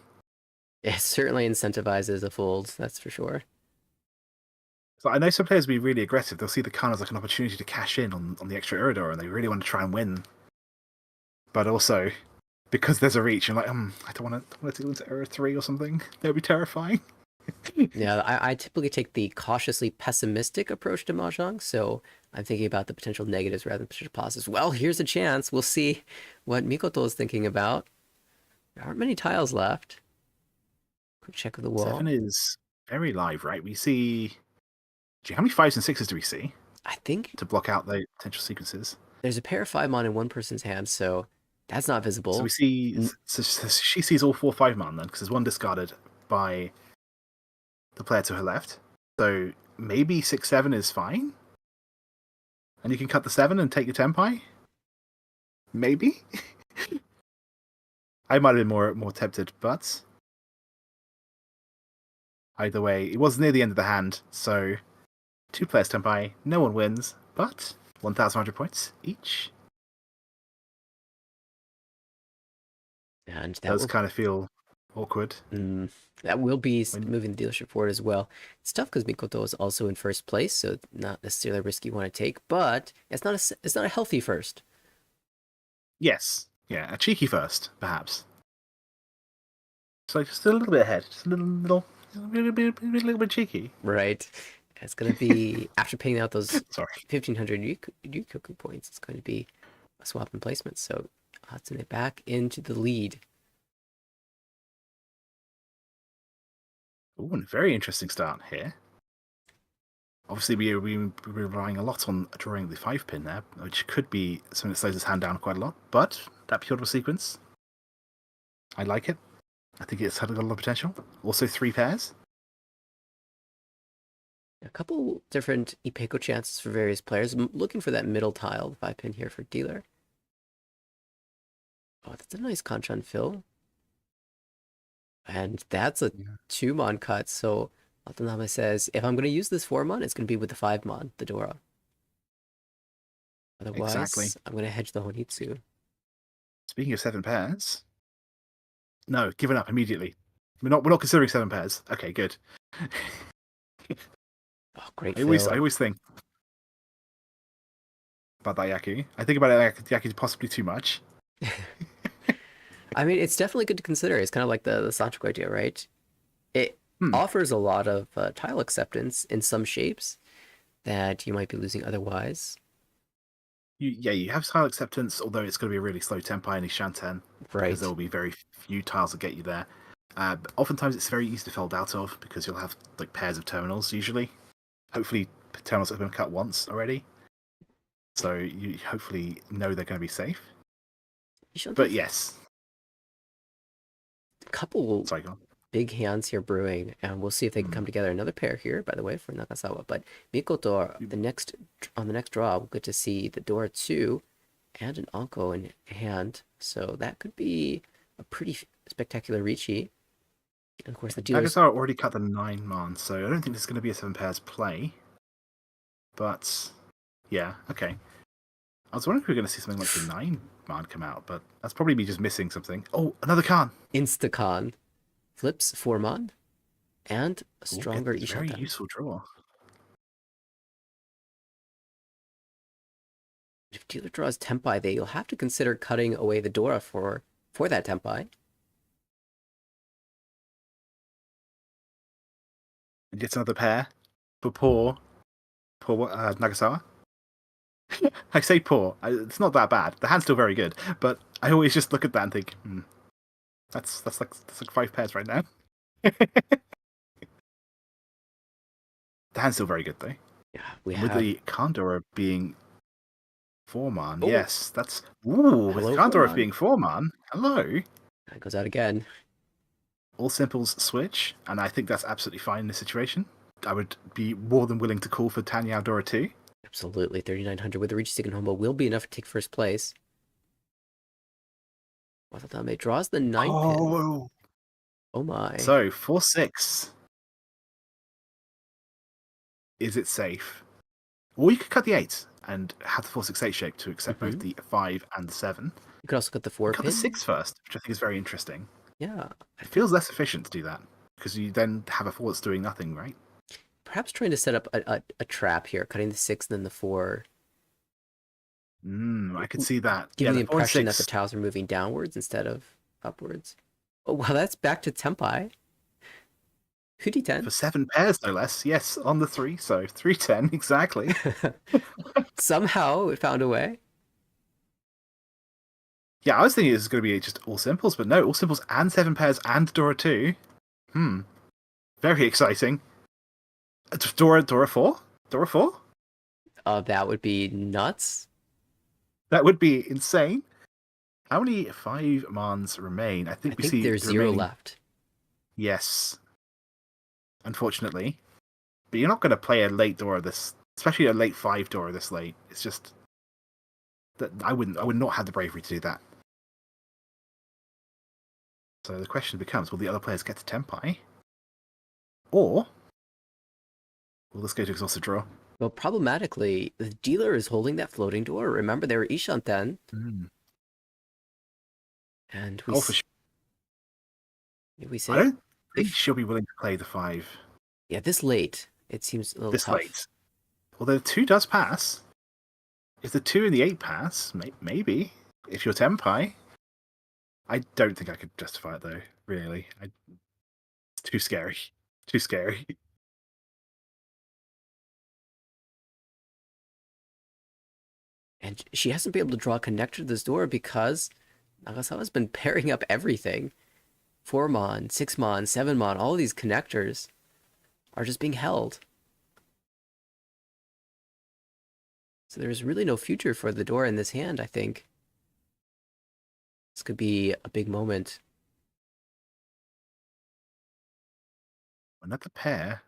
It certainly incentivizes a fold, that's for sure. So I know some players will be really aggressive. They'll see the Khan as like an opportunity to cash in on the extra Uridor, and they really want to try and win. But also, because there's a reach, you're like, I don't want to do into Ura 3 or something. That would be terrifying. Yeah, I typically take the cautiously pessimistic approach to Mahjong, so I'm thinking about the potential negatives rather than potential positives. Well, here's a chance. We'll see what Mikoto is thinking about. There aren't many tiles left. Quick check of the wall. 7 is very live, right? We see... How many 5s and 6s do we see? I think to block out the potential sequences. There's a pair of 5-mon in one person's hand, so that's not visible. So we see... So she sees all 4 5-mon then, because there's one discarded by the player to her left. So maybe 6-7 is fine? And you can cut the 7 and take your Tenpai? Maybe? I might have been more tempted, but... Either way, it was near the end of the hand, so... 2 players Tenpai, no one wins, but 1,100 points each. And that does kind of feel awkward. That will be moving the dealership forward as well. It's tough because Mikoto is also in first place, so not necessarily a risk you want to take, but it's not a healthy first. Yes, yeah, a cheeky first, perhaps. So just a little bit ahead, just a little bit cheeky. Right. It's going to be, after paying out those 1,500 Ryukoku points, it's going to be a swap in placement. So Hatsune back into the lead. Ooh, and a very interesting start here. Obviously, we're relying a lot on drawing the 5-pin there, which could be something that slows his hand down quite a lot. But that pure sequence, I like it. I think it's had a lot of potential. Also, 3 pairs. A couple different Ipeco chances for various players. I'm looking for that middle tile, 5-pin here for dealer. Oh, that's a nice Kanchan fill. And that's a 2-mon cut, so Watanabe says, if I'm going to use this 4-mon, it's going to be with the 5-mon, the Dora. Otherwise, exactly. I'm going to hedge the Honitsu. Speaking of 7 pairs... No, giving up immediately. We're not considering 7 pairs. Okay, good. Oh, great I always think about that Yaku. I think about it Yaku possibly too much. I mean, it's definitely good to consider. It's kind of like the Sanchoku idea, right? It offers a lot of tile acceptance in some shapes that you might be losing otherwise. You have tile acceptance, although it's going to be a really slow Tenpai in Shanten. Right. Because there will be very few tiles that get you there. Oftentimes it's very easy to fold out of, because you'll have like pairs of terminals, usually. Hopefully terminals have been cut once already. So you hopefully know they're going to be safe. But yes. A couple big hands here brewing, and we'll see if they can come together. Another pair here, by the way, for Nagasawa. But Mikoto, on the next draw, we'll get to see the Dora 2 and an Anko in hand. So that could be a pretty spectacular Riichi. And of course, the dealers... Nagasawa already cut the 9-mon, so I don't think there's going to be a 7 pairs play. But, yeah, okay. I was wondering if we were going to see something like the 9-mon come out, but that's probably me just missing something. Oh, another Khan! Insta-Khan. Flips 4-mon, and a stronger Ishikawa. Very useful draw. If dealer draws Tenpai, you'll have to consider cutting away the Dora for that Tenpai. And yet another pair for poor Nagasawa. I say poor. It's not that bad. The hand's still very good, but I always just look at that and think, that's like 5 pairs right now. The hand's still very good, though. Yeah, we And with have. the Kandora being 4-man, Oh, yes, that's... Ooh, with hello, Kandora Foreman. being 4-man, hello. That goes out again. All simples switch, and I think that's absolutely fine in this situation. I would be more than willing to call for Tanya Dora too. Absolutely, 3,900 with the Riichi second Hombo will be enough to take first place. Watanabe draws the 9-pin. Oh my. So, 4-6. Is it safe? Or you could cut the 8 and have the 4-6-8 shape to accept both the 5 and the 7. You could also cut the 4 Cut pin. the 6 first, which I think is very interesting. Yeah. It feels less efficient to do that, because you then have a 4 that's doing nothing, right? Perhaps trying to set up a trap here, cutting the 6 and then the 4. I could see that. Giving the the 4 and impression that 6... the tiles are moving downwards instead of upwards. Oh, well, that's back to Tempai. For 2d10. 7 pairs, no less. Yes, on the 3, so 3-10, exactly. Somehow it found a way. Yeah, I was thinking it was going to be just all simples, but no, all simples and 7 pairs and Dora 2. Very exciting. Dora 4? Dora 4? That would be nuts. That would be insane. How many 5-mans remain? I think there's 0 remaining... left. Yes. Unfortunately. But you're not going to play a late Dora this... Especially a late 5 Dora this late. It's just... that I would not have the bravery to do that. So the question becomes, will the other players get to Tempai? Or will this go to exhausted draw? Well, problematically, the dealer is holding that floating door. Remember, they were Ishanten. And we... for sure. We say... I don't think she'll be willing to play the 5. Yeah, this late. It seems a little this tough. Late. Although the 2 does pass. If the 2 and the 8 pass, maybe. If you're Tempai. I don't think I could justify it, though, really. It's too scary. Too scary. And she hasn't been able to draw a connector to this door because Nagasawa's been pairing up everything. 4-mon, 6-mon, 7-mon, all of these connectors are just being held. So there's really no future for the door in this hand, I think. This could be a big moment. Another pair.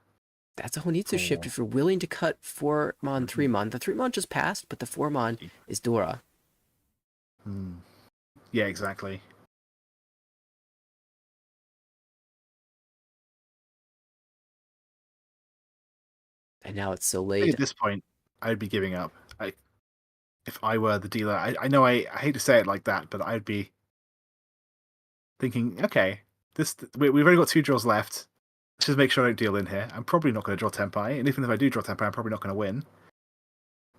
That's a Honitsu shift if you're willing to cut 4-mon, 3-mon. The 3-mon just passed, but the 4-mon is Dora. Yeah, exactly. And now it's so late. At this point, I'd be giving up. If I were the dealer, I know I hate to say it like that, but I'd be thinking, okay, we've only got 2 draws left. Let's just make sure I don't deal in here. I'm probably not going to draw Tempai, and even if I do draw Tempai, I'm probably not going to win.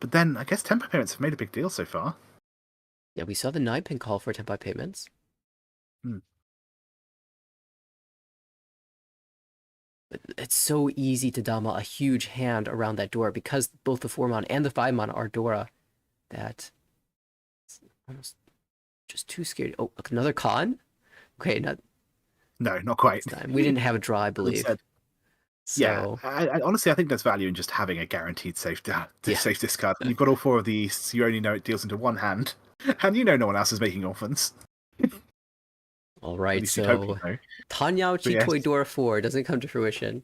But then, I guess Tempai payments have made a big deal so far. Yeah, we saw the 9-pin call for Tempai payments. But it's so easy to dama a huge hand around that door because both the 4-mon and the 5-mon are Dora. That it's almost just too scary. Oh, another con? Okay, No, not quite. We didn't have a draw, I believe. So... Yeah, I honestly, I think there's value in just having a guaranteed safe discard. You've got all 4 of these, so you only know it deals into 1 hand, and you know no one else is making orphans. All right, so Tanyao Chitoi Dora 4 doesn't come to fruition.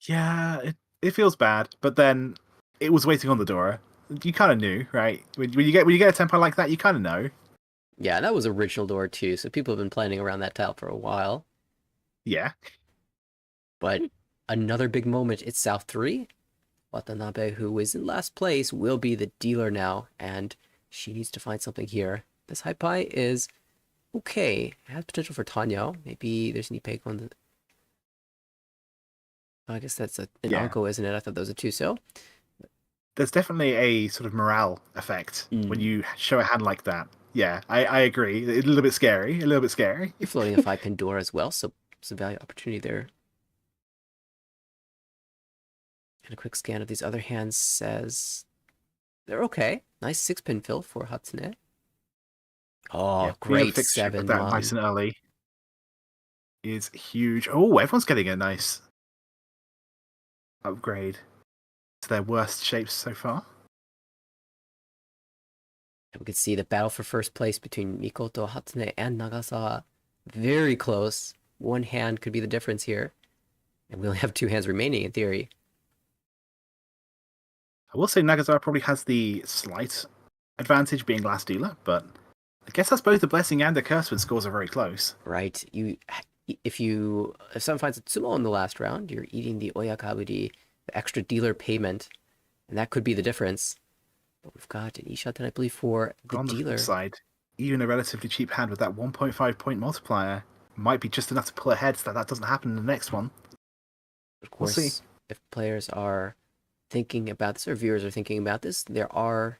Yeah, it feels bad, but then it was waiting on the Dora. You kind of knew, right? When you get a Tempai like that, you kind of know. Yeah, that was original Dora too, so people have been planning around that tile for a while. Yeah. But another big moment, it's South 3. Watanabe, who is in last place, will be the dealer now, and she needs to find something here. This high pie is okay. It has potential for Tanyo. Maybe there's an Ippei on the... I guess that's an Anko, isn't it? I thought that was a Tuso. There's definitely a sort of morale effect when you show a hand like that. Yeah, I agree. A little bit scary. You're floating a 5-pin door as well, so some value opportunity there. And a quick scan of these other hands says they're okay. Nice 6-pin fill for Hatsune. Oh, great 7-mon. That nice and early is huge. Oh, everyone's getting a nice upgrade to their worst shapes so far. And we can see the battle for first place between Mikoto, Hatsune, and Nagasawa. Very close. One hand could be the difference here. And we only have 2 hands remaining in theory. I will say Nagasawa probably has the slight advantage being last dealer, but I guess that's both a blessing and a curse when scores are very close. Right. If someone finds a Tsumo in the last round, you're eating the Oyakaburi, the extra dealer payment, and that could be the difference. But we've got an Ishaten, I believe, for the On the dealer. flip side, even a relatively cheap hand with that 1.5 point multiplier might be just enough to pull ahead so that doesn't happen in the next one. Of course, We'll see. if players are thinking about this, or viewers are thinking about this, there are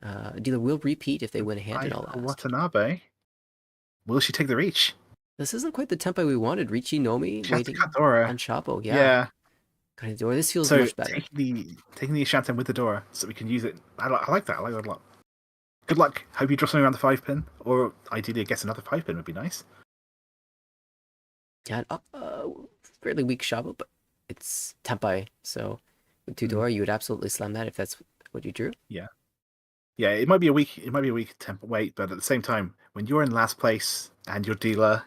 a dealer will repeat if they win a hand in all last. Watanabe. Will she take the reach? This isn't quite the tempo we wanted. Riichi Nomi She has to waiting cut Dora. on Chapo. Yeah. Kind of Dora. This feels So much better. taking the Ishaten with the Dora so we can use it. I like that. I like that a lot. Good luck. Hope you draw something around the 5 pin, or ideally, I guess another 5 pin would be nice. Yeah, fairly weak Chapo, but it's Tempai. So with 2 Dora, you would absolutely slam that if that's what you drew. Yeah, it might be a weak tempo weight, but at the same time, when you're in last place and your dealer,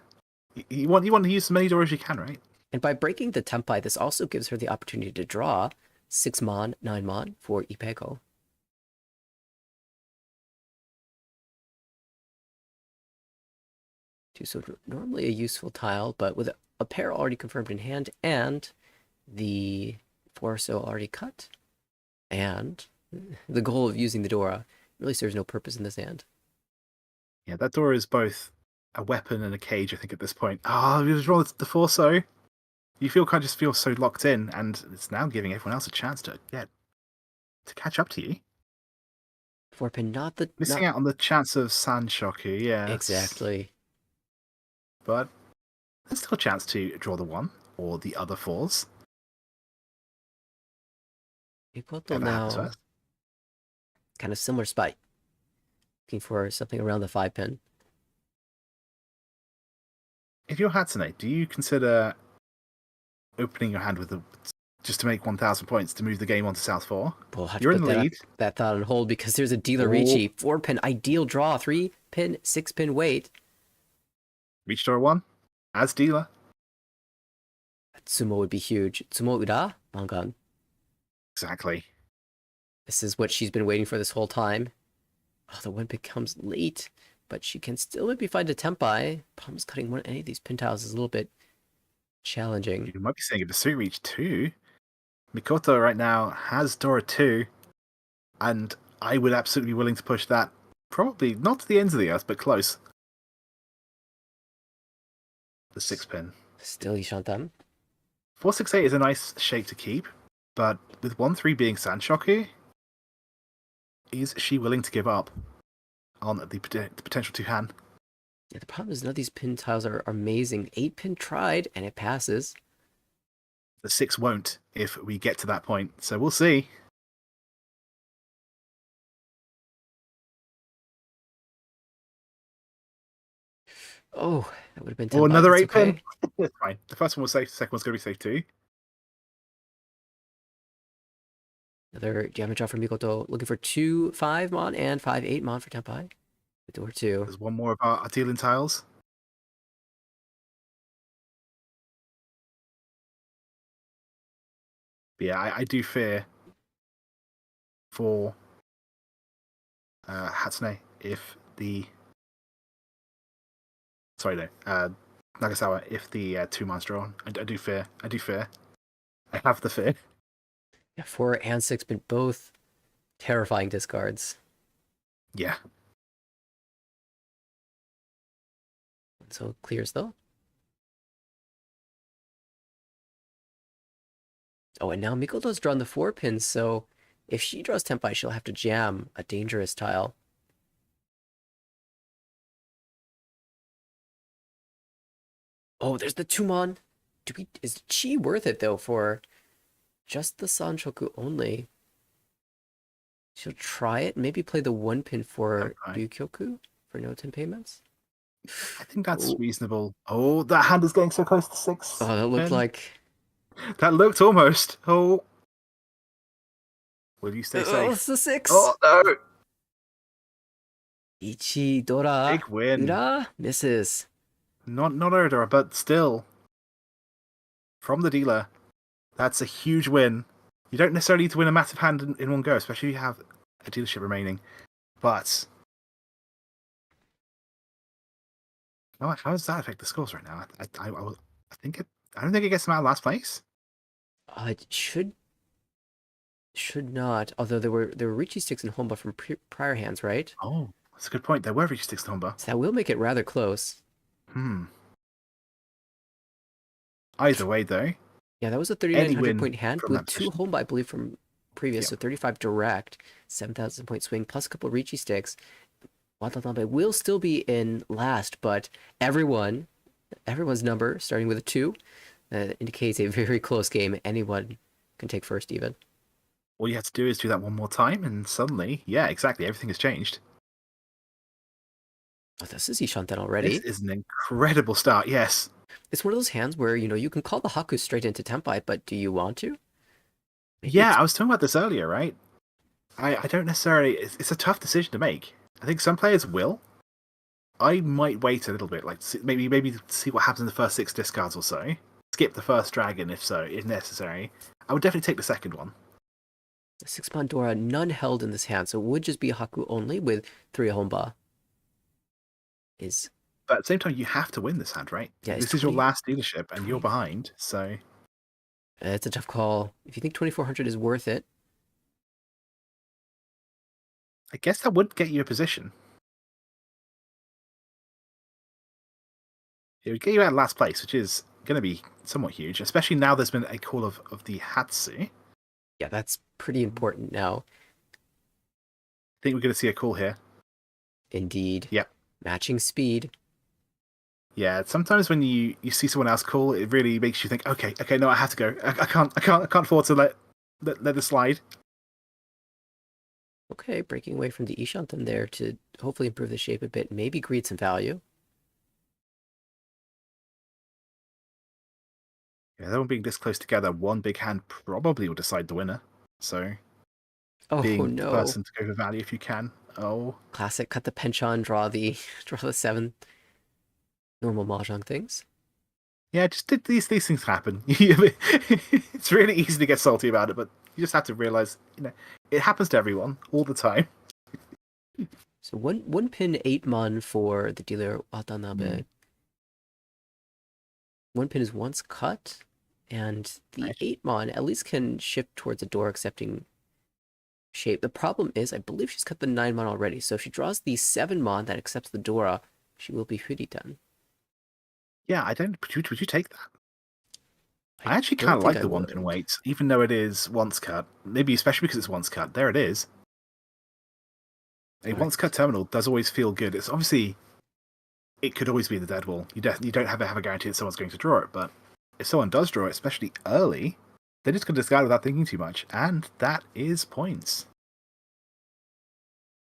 you want to use as many Doras as you can, right? And by breaking the Tempai, this also gives her the opportunity to draw 6 Mon, 9 Mon for Ipeko. So normally a useful tile, but with a pair already confirmed in hand and the Forso already cut, and the goal of using the Dora really serves no purpose in this hand. Yeah, that Dora is both a weapon and a cage, I think, at this point. You draw the Forso. You kind of just feel so locked in, and it's now giving everyone else a chance to catch up to you. 4-pin, Missing out on the chance of Sanshoku, yeah. Exactly. But there's still a chance to draw the 1 or the other 4s. Mikoto now, kind of similar spot. Looking for something around the 5-pin. If you're Hatsune, do you consider opening your hand with just to make 1,000 points to move the game on to South 4? We'll have You're to in put the lead. that thought on hold because there's a dealer Riichi. 4-pin, ideal draw. 3-pin, 6-pin wait. Reach Dora 1 as dealer. Sumo would be huge. Sumo Ura, Mangan. Exactly. This is what she's been waiting for this whole time. Oh, the 1 pin comes late, but she can still maybe find a Tempai. Palms cutting any of these pin tiles is a little bit challenging. You might be saying a Matsuri reach 2. Mikoto right now has Dora 2, and I would absolutely be willing to push that. Probably not to the ends of the earth, but close. The 6-pin. Still Ishantam. 468 is a nice shape to keep, but with 1-3 being Sanshoku, is she willing to give up on the potential 2-hand? Yeah, the problem is none of these pin tiles are amazing. 8-pin tried, and it passes. The 6 won't if we get to that point, so we'll see. Oh, that would have been 10 Or another 8-pin. Okay. It's fine. The first one was safe, the second one's going to be safe too. Another damage draw from Mikoto, looking for 2 5 Mon and 5 8 Mon for Tempai. Door 2. There's one more of our dealing tiles. But yeah, I do fear for Hatsune if the... Sorry, no. Nagasawa, if the 2 Mon's drawn. I do fear. I have the fear. Yeah, 4 and 6 been both terrifying discards. Yeah. So it clears though. Oh, and now Mikoto's drawn the 4 pins, so if she draws Tempai, she'll have to jam a dangerous tile. Oh, there's the 2 Mon. Is chi worth it though for just the Sanshoku only? She'll try it. Maybe play the 1 pin for Ryukyoku for no 10 payments. I think that's reasonable. Oh, that hand is getting so close to 6. Oh, that looked like That looked almost. Oh. Will you stay Oh, safe? it's a 6. Oh, no. Ichi, Dora, Big win. Ura, misses. Not Odora, but still. From the dealer. That's a huge win. You don't necessarily need to win a massive hand in one go, especially if you have a dealership remaining. But how does that affect the scores right now? I don't think it gets them out of last place. It should not. Although there were Riichi sticks and Honba from prior hands, right? Oh, that's a good point. There were Riichi sticks number. So that will make it rather close. Either way, though. Yeah, that was a 3,900 point hand with 2 Honba, I believe, from previous. So 35 direct, 7,000 point swing, plus a couple of Riichi sticks. Watanabe will still be in last, but everyone's number, starting with a 2, indicates a very close game. Anyone can take first, even. All you have to do is do that one more time, and suddenly, yeah, exactly, everything has changed. Oh, this is Ishanten already. This is an incredible start, yes. It's one of those hands where, you can call the Haku straight into Tenpai, but do you want to? Maybe I was talking about this earlier, right? I don't necessarily... It's a tough decision to make. I think some players will. I might wait a little bit, like maybe see what happens in the first 6 discards or so. Skip the first dragon if necessary. I would definitely take the second one. 6 Pandora, none held in this hand, so it would just be Haku only with 3 Honba. But at the same time, you have to win this hand, right? Yeah, this is your last dealership, and you're behind, so... It's a tough call. If you think 2,400 is worth it... I guess that would get you a position. It would get you out of last place, which is going to be somewhat huge, especially now there's been a call of the Hatsune. Yeah, that's pretty important now. I think we're going to see a call here. Indeed. Yep. Matching speed. Yeah, sometimes when you see someone else call, it really makes you think, okay, no, I have to go. I can't afford to let this slide. Okay, breaking away from the Ishanten there to hopefully improve the shape a bit, maybe create some value. Yeah, they won't being this close together, one big hand probably will decide the winner. So, being the person to go for value if you can. Oh, classic. Cut the penchant, draw the 7 normal mahjong things. Yeah, just these things happen. It's really easy to get salty about it, but you just have to realize, it happens to everyone all the time. So one pin 8 mon for the dealer Watanabe. One pin is once cut, and the 8 mon at least can shift towards a door accepting shape. The problem is, I believe she's cut the 9 mon already, so if she draws the 7 mon that accepts the Dora, she will be Furitan. Yeah, I don't... Would you take that? I actually kind of like the 1 pin weight, even though it is once cut. Maybe especially because it's once cut. There it is. A once cut terminal does always feel good. It's obviously... It could always be the dead wall. You don't have a guarantee that someone's going to draw it, but if someone does draw it, especially early, they're just going to discard without thinking too much, and that is points.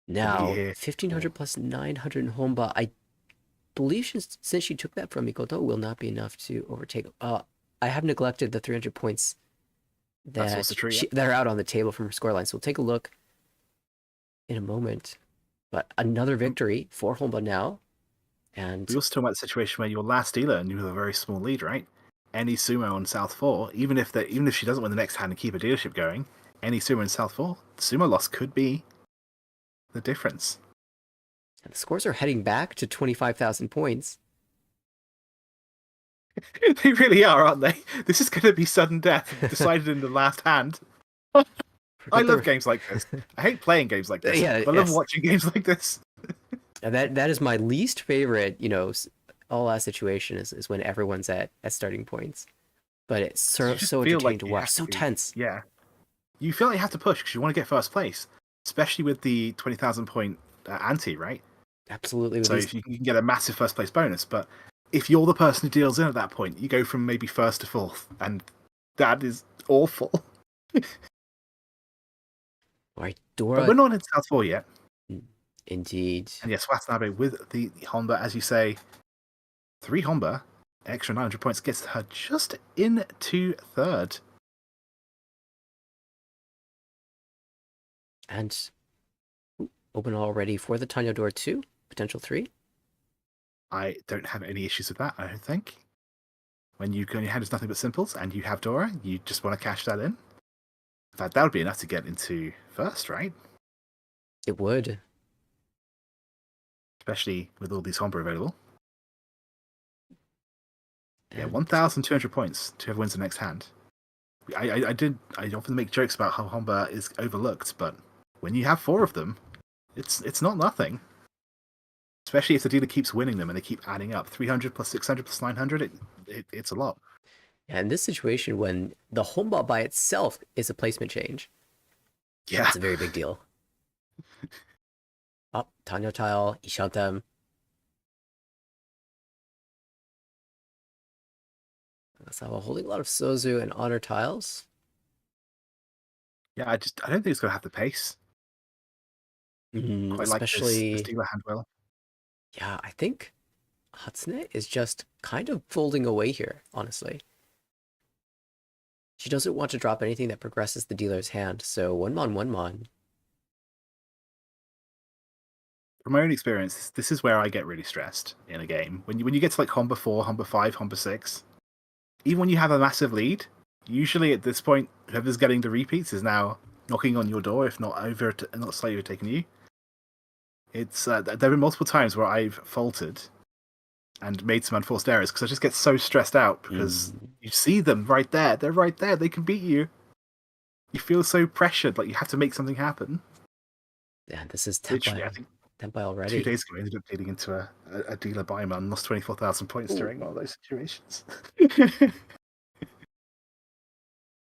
Now, 1,500 plus 900 in Honba. I believe since she took that from Mikoto, will not be enough to overtake. I have neglected the 300 points that are out on the table from her scoreline, so we'll take a look in a moment. But another victory for Honba now. And we also talk about the situation where your last dealer and you have a very small lead, right? Any sumo on South 4, even if she doesn't win the next hand and keep a dealership going, any sumo in South 4, the sumo loss could be the difference. And the scores are heading back to 25,000 points. They really are, aren't they? This is going to be sudden death decided in the last hand. I love games like this. I hate playing games like this. I love watching games like this. And that is my least favorite, all-out situation is when everyone's at starting points. But it's so entertaining to watch. So tense. Yeah. You feel like you have to push because you want to get first place, especially with the 20,000 point ante, right? Absolutely. So if you can get a massive first place bonus, but if you're the person who deals in at that point, you go from maybe first to fourth, and that is awful. Right, Dora. But we're not in South 4 yet. Indeed. And yes, Watanabe with the Honba, as you say, 3 Honba, extra 900 points gets her just into third. And open already for the Tateniu door 2, potential 3. I don't have any issues with that, I don't think. When your hand is nothing but simples and you have Dora, you just want to cash that in. In fact, that would be enough to get into first, right? It would. Especially with all these Homba available. Yeah, And 1,200 points to whoever wins the next hand. I often make jokes about how Homba is overlooked, but when you have 4 of them, it's not nothing. Especially if the dealer keeps winning them and they keep adding up. 300 plus 600 plus 900, it's a lot. Yeah, in this situation, when the Homba by itself is a placement change, Yeah. it's a very big deal. Oh, Tateniu tile, Ishantem. Nagasawa holding a lot of Sozu and honor tiles. Yeah, I don't think it's going to have the pace. Quite Especially, like this dealer hand well. Yeah, I think Hatsune is just kind of folding away here, honestly. She doesn't want to drop anything that progresses the dealer's hand, so one mon. From my own experience, this is where I get really stressed in a game. When you get to like Homba 4, Homba 5, Homba 6, even when you have a massive lead, usually at this point, whoever's getting the repeats is now knocking on your door, if not not slightly overtaking you. It's there have been multiple times where I've faltered and made some unforced errors because I just get so stressed out because you see them right there. They're right there. They can beat you. You feel so pressured, like you have to make something happen. Yeah, this is Literally, I think Tempai already. 2 days ago, I ended up leading into a dealer buy-man and lost 24,000 points during one of those situations.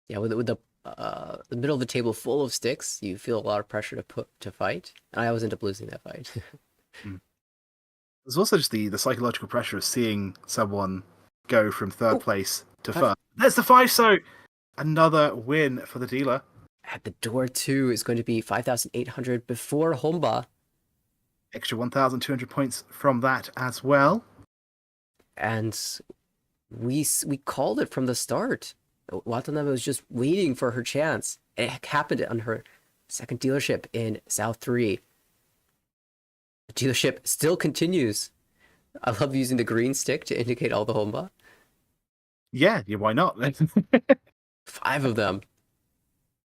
Yeah, with the middle of the table full of sticks, you feel a lot of pressure to fight. And I always end up losing that fight. There's also just the psychological pressure of seeing someone go from third place to first. There's the 5-so! Another win for the dealer. At the door 2 is going to be 5,800 before Homba. Extra 1,200 points from that as well. And we called it from the start. Watanabe was just waiting for her chance. It happened on her second dealership in South 3. The dealership still continues. I love using the green stick to indicate all the Homba. Yeah, why not? 5 of them.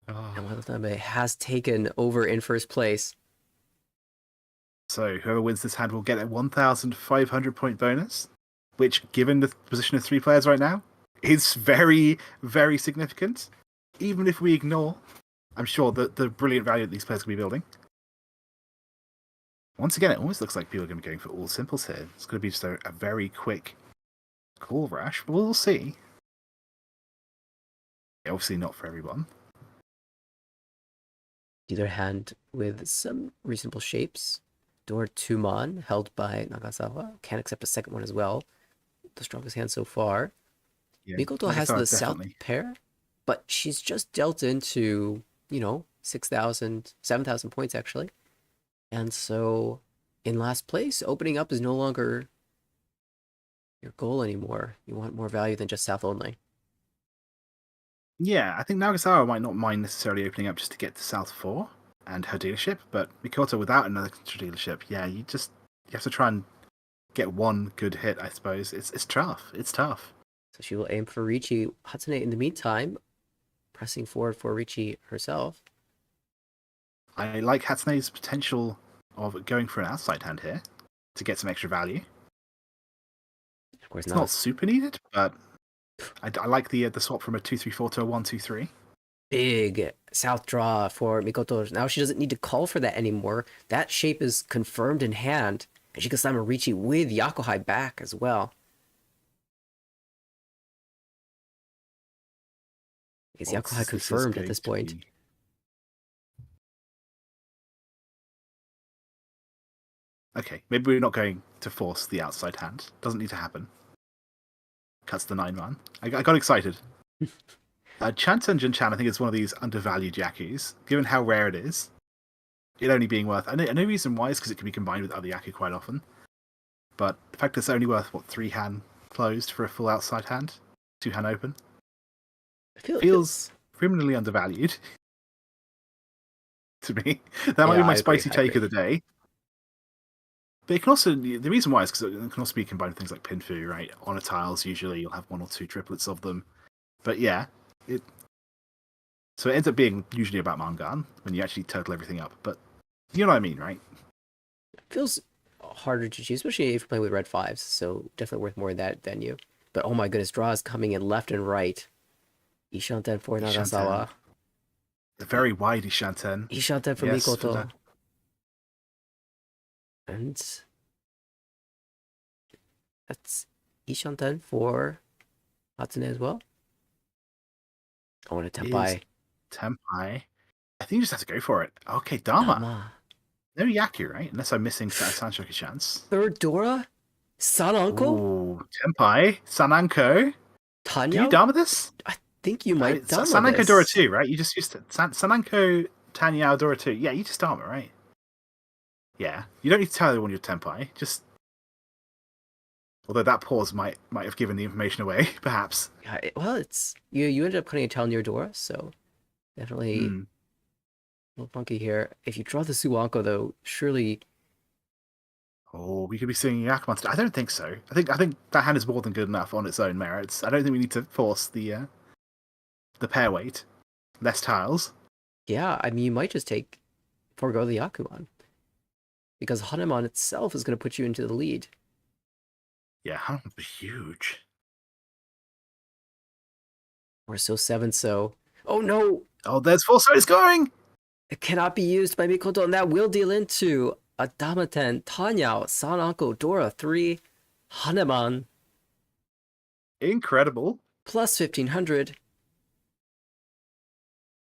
And Watanabe has taken over in first place. So whoever wins this hand will get a 1,500 point bonus, which, given the position of 3 players right now, is very, very significant. Even if we ignore, I'm sure, the brilliant value that these players can be building. Once again, it almost looks like people are going to be going for all simples here. It's going to be just a very quick call rush, but we'll see. Obviously not for everyone. Dealer hand with some reasonable shapes. Door 2 mon, held by Nagasawa. Can't accept a second one as well. The strongest hand so far. Yeah, Mikoto has the definitely. south pair, but she's just dealt into, 6,000, 7,000 points actually. And so in last place, opening up is no longer your goal anymore. You want more value than just south only. Yeah, I think Nagasawa might not mind necessarily opening up just to get to South 4 and her dealership, but Mikoto without another dealership, yeah, you have to try and get one good hit, I suppose. It's tough. It's tough. So she will aim for Riichi. Hatsune, in the meantime, pressing forward for Riichi herself. I like Hatsune's potential of going for an outside hand here to get some extra value. Of course, It's not super needed, but I like the swap from a 2-3-4 to a 1-2-3. Big south draw for Mikoto. Now she doesn't need to call for that anymore. That shape is confirmed in hand, and she can slam a Riichi with Yakuhai back as well. Is Yakuhai confirmed at this point? Okay, maybe we're not going to force the outside hand. Doesn't need to happen. Cuts the 9-man. I got excited. Chanten Jin-chan, I think, is one of these undervalued Yakus, given how rare it is. It only being worth... I know reason why is because it can be combined with other Yaku quite often. But the fact that it's only worth, 3 Han closed for a full outside hand. 2-hand open. It Feels criminally undervalued to me. That might be my I spicy agree. take of the day. But it can also, the reason why is because it can also be combined with things like Pinfu, right? On a tiles, usually you'll have 1 or 2 triplets of them. But yeah, so it ends up being usually about Mangan when you actually total everything up. But you know what I mean, right? It feels harder to choose, especially if you're playing with red 5s. So definitely worth more in that venue. But oh my goodness, draws coming in left and right. Ishanten for Nagasawa. The very wide Ishanten. Ishanten for Yes, Mikoto. And that's Ishanten for Hatsune as well. I want to Tenpai. Tenpai. I think you just have to go for it. Okay, Dama. No Yaku, right? Unless I'm missing Sanshoku chance. Third Dora? Sananko? Ooh, Tenpai. Sananko. Tanya? Do you Dama this? I think you might Dama Sananko this. Dora 2, right? You just used to... Sananko Tanya Dora 2. Yeah, you just Dama, right? Yeah. You don't need to tell everyone you're Tenpai. Just... Although that pause might have given the information away, perhaps. Yeah, well, it's... You ended up cutting a tail near Dora, so... Definitely... A little funky here. If you draw the Suwanko, though, surely... Oh, we could be seeing Yak Monster. I don't think so. I think that hand is more than good enough on its own merits. I don't think we need to force the pair weight. Less tiles. Yeah, I mean, you might just forego the Yakuman. Because Hanuman itself is going to put you into the lead. Yeah, Hanuman would be huge. We're so 7, so... Oh, no! Oh, there's full story scoring! It cannot be used by Mikoto, and that will deal into a Damaten, Tanyao, Sananko, Dora 3, Hanuman. Incredible. Plus 1500.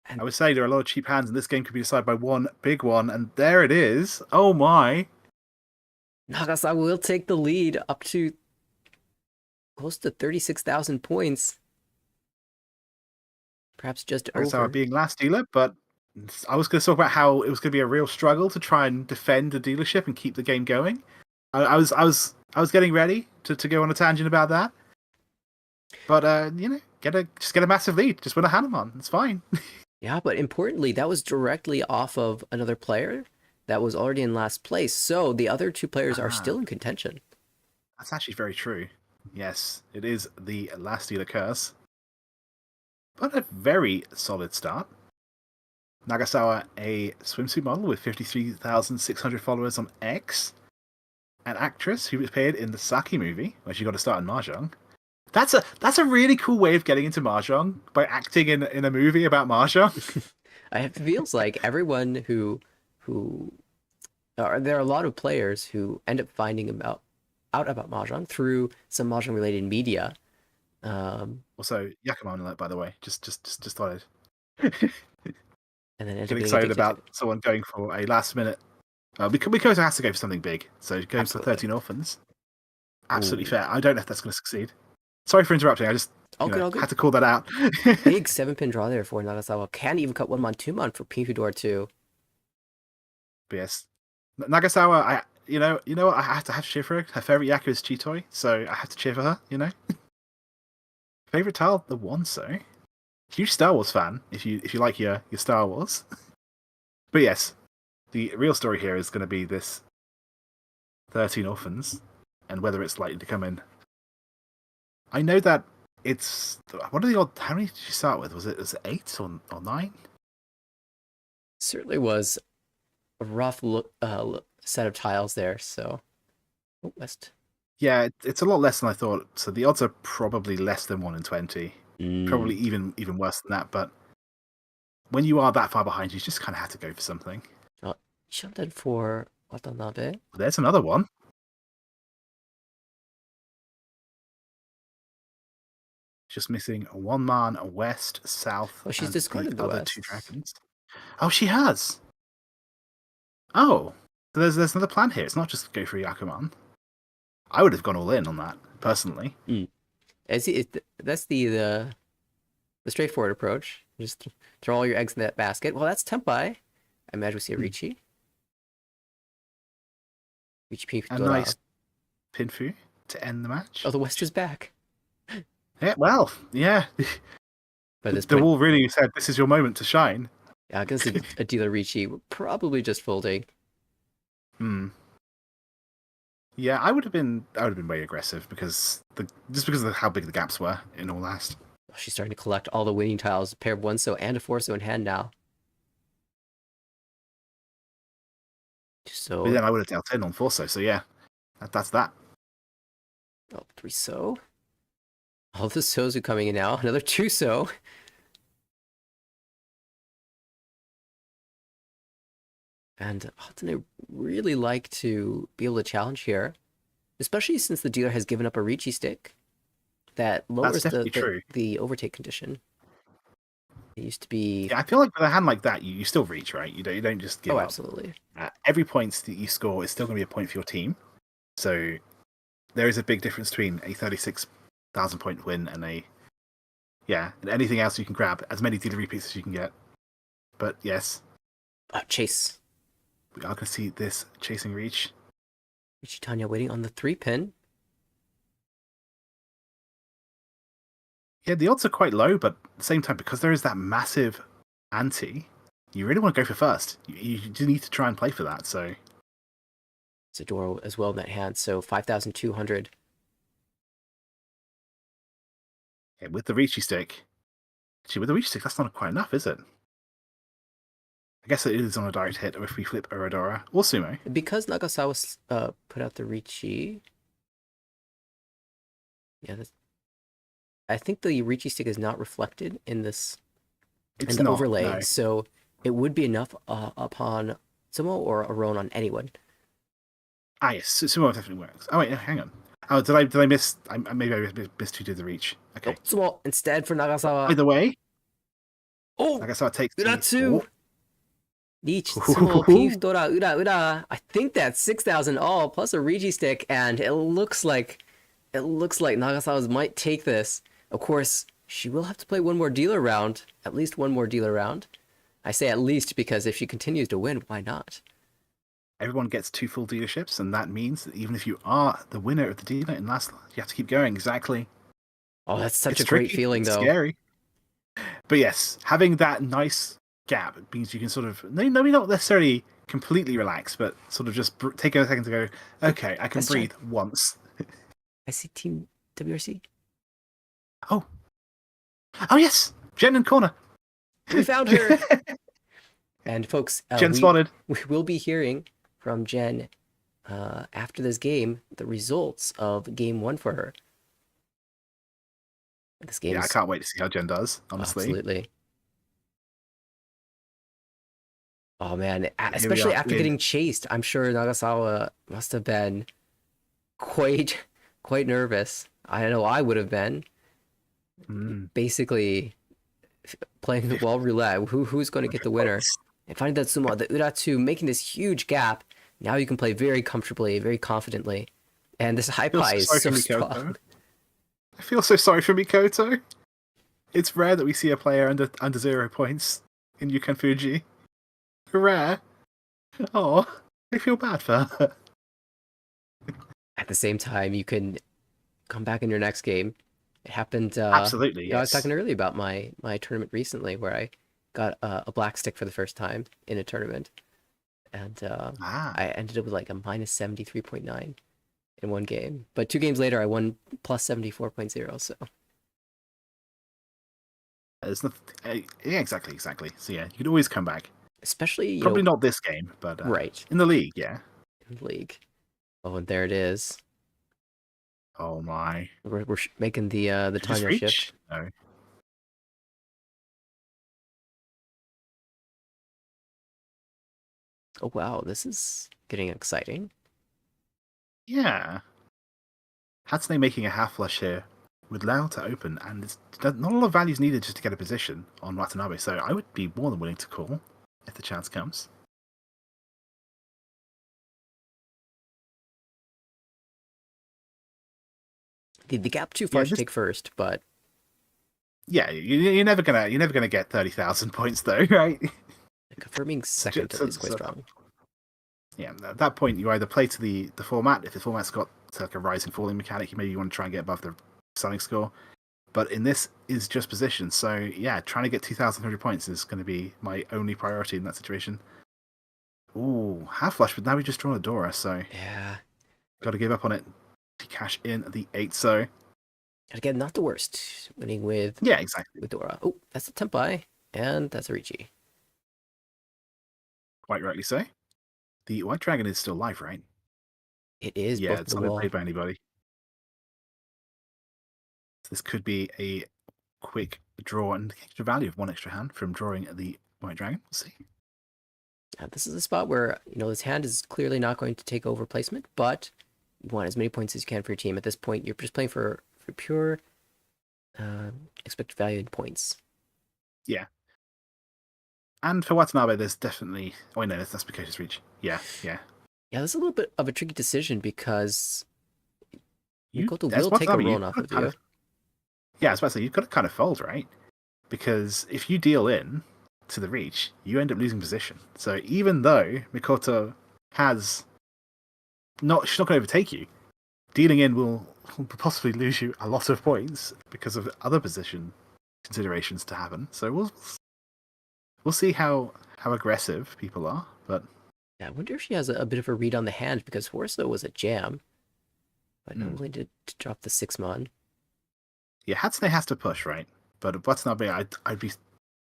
And I would say there are a lot of cheap hands, and this game could be decided by one big one, and there it is. Oh my. Nagasawa will take the lead up to close to 36,000 points. Perhaps just Nagasawa over. being last dealer, but I was going to talk about how it was going to be a real struggle to try and defend the dealership and keep the game going. I was getting ready to go on a tangent about that. But just get a massive lead. Just win a Hanuman. It's fine. Yeah, but importantly, that was directly off of another player that was already in last place. So the other 2 players are still in contention. That's actually very true. Yes, it is the last dealer curse. But a very solid start. Nagasawa, a swimsuit model with 53,600 followers on X. An actress who appeared in the Saki movie, where she got to start in Mahjong. That's a really cool way of getting into Mahjong, by acting in a movie about Mahjong. It feels like everyone who there are a lot of players who end up finding out about Mahjong through some Mahjong related media. Also, Yakuman, by the way, just thought I'd and then get excited about someone going for a last minute. Because it has to go for something big, so going for 13 orphans, absolutely fair. I don't know if that's going to succeed. Sorry for interrupting. I just had to call that out. Big 7-pin draw there for Nagasawa. Can even cut 1-mon, 2-mon for Pinfudor 2. But yes, Nagasawa. You know what? I have to cheer for her. Her favorite Yaku is Chitoi, so I have to cheer for her. You know, favorite tile, the Wanso. Huge Star Wars fan. If you like your Star Wars. But yes, the real story here is going to be this 13 orphans and whether it's likely to come in. I know that it's... What are the odd... How many did you start with? Was it 8 or 9? Certainly was a rough set of tiles there, so... Oh, West. Yeah, it's a lot less than I thought. So the odds are probably less than 1 in 20. Probably even worse than that, but when you are that far behind, you just kind of have to go for something. Shunted for Watanabe. There's another one. Just missing a 1-man, a west, south. Oh, she's discarded the other west. 2 dragons. Oh, she has. Oh, so there's another plan here. It's not just go for Yakuman. I would have gone all in on that personally. That's the straightforward approach. Just throw all your eggs in that basket. Well, that's Tenpai. I imagine we see a Riichi. A nice Pinfu. to end the match. Oh, the West is back. Yeah, well, yeah. By this The point, wall really said, "This is your moment to shine." yeah, against a dealer Riichi, we're probably just folding. Hmm. Yeah, I would have been way aggressive because of how big the gaps were in all last. Oh, she's starting to collect all the winning tiles. A pair of 1-so and a 4-so in hand now. So, But then I would have dealt in on 4-so, so yeah, that's that. oh, 3-so. All the so's are coming in now. Another 2-so. And Hatsune really like to be able to challenge here, especially since the dealer has given up a Riichi stick that lowers the overtake condition. It used to be... Yeah, I feel like with a hand like that, you still reach, right? You don't just give up. Oh, absolutely. Every point that you score is still going to be a point for your team. So there is a big difference between a 36,000 point win and and anything else you can grab, as many dealer repeats as you can get. But yes. Chase. We are going to see this chasing reach. Riichi Tanya waiting on the 3-pin. Yeah, the odds are quite low, but at the same time, because there is that massive ante, you really want to go for first. You do need to try and play for that, so... It's a door as well in that hand, so 5,200. Yeah, with the Riichi stick... Actually, with the Riichi stick, that's not quite enough, is it? I guess it is on a direct hit, or if we flip Oradora, or Sumo. Because Nagasawa put out the Riichi... Yeah, I think the Riichi stick is not reflected in this overlay, no. so it would be enough upon Sumo or Aron on anyone. Ah, yes, Sumo definitely works. Oh wait, hang on. Oh, did I miss? Maybe I missed who did the reach. Okay. Oh, Sumo instead for Nagasawa. By the way, oh, Nagasawa takes Uratsu. Riichi Sumo Piftora Ura. I think that's 6,000 all plus a Riichi stick, and it looks like Nagasawa's might take this. Of course, she will have to play one more dealer round, at least one more dealer round. I say at least because if she continues to win, why not? Everyone gets 2 full dealerships, and that means that even if you are the winner of the dealer in last, you have to keep going. Exactly. Oh, that's such a great feeling, though. Scary. But yes, having that nice gap means you can sort of maybe not necessarily completely relax, but sort of just take a second to go. Okay, I can breathe once. I see Team WRC. Oh yes, Jenn in corner. We found her. And folks, Jenn spotted. We will be hearing from Jenn after this game the results of game 1 for her. This game. Yeah, I can't wait to see how Jenn does. Honestly, absolutely. Oh man, especially after getting chased, I'm sure Nagasawa must have been quite nervous. I know I would have been. Basically, playing the wall roulette. Who's going to get the winner? And finding that Sumo, the Uratsu, making this huge gap. Now you can play very comfortably, very confidently. And this Ampai is so strong. I feel so sorry for Mikoto. It's rare that we see a player under 0 points in Yukan Fuji. Rare. Oh, I feel bad for her. At the same time, you can come back in your next game. It happened. Absolutely. Yes. I was talking earlier about my tournament recently where I got a black stick for the first time in a tournament, and I ended up with like a minus 73.9 in one game. But 2 games later, I won plus 74.0. So there's nothing. Yeah, exactly. So yeah, you can always come back. Especially probably not this game, but right in the league, yeah. In the league. Oh, and there it is. Oh my! We're making the Tateniu shift. No. Oh wow, this is getting exciting. Yeah. Hatsune making a half flush here would allow to open, and it's not a lot of values needed just to get a position on Watanabe, so I would be more than willing to call if the chance comes. The gap too far to take first, but yeah, you're never gonna get 30,000 points though, right? Confirming second is quite strong. yeah, at that point you either play to the format. If the format's got like a rising falling mechanic, maybe you want to try and get above the selling score. But in this is just position, so yeah, trying to get 2,100 points is going to be my only priority in that situation. Ooh, half flush, but now we just drawn a Dora, so Yeah. got to give up on it to cash in the 8. So Again, not the worst. Winning with yeah, exactly. Dora. Oh, that's a Tempai, and that's a Riichi. Quite rightly so. The White Dragon is still alive, right? It is Yeah, both it's the not been wall. played by anybody. So this could be a quick draw and extra value of 1 extra hand from drawing the White Dragon. We'll see. This is a spot where, this hand is clearly not going to take over placement, but you want as many points as you can for your team. At this point, you're just playing for pure expected value in points. Yeah. And for Watanabe, there's definitely... Oh, no, that's Mikoto's Reach. Yeah. Yeah, this is a little bit of a tricky decision because Mikoto There's will take a Watanabe, run off of you. Yeah, I was about to say, you've got to kind of fold, right? Because if you deal in to the Reach, you end up losing position. So even though Mikoto has... she's not going to overtake you. Dealing in will possibly lose you a lot of points because of other position considerations to happen. So we'll see how aggressive people are. But Yeah, I wonder if she has a bit of a read on the hand because Horso was a jam, but not willing to drop the 6-mon. Yeah, Hatsune has to push, right? But Watanabe, I'd be...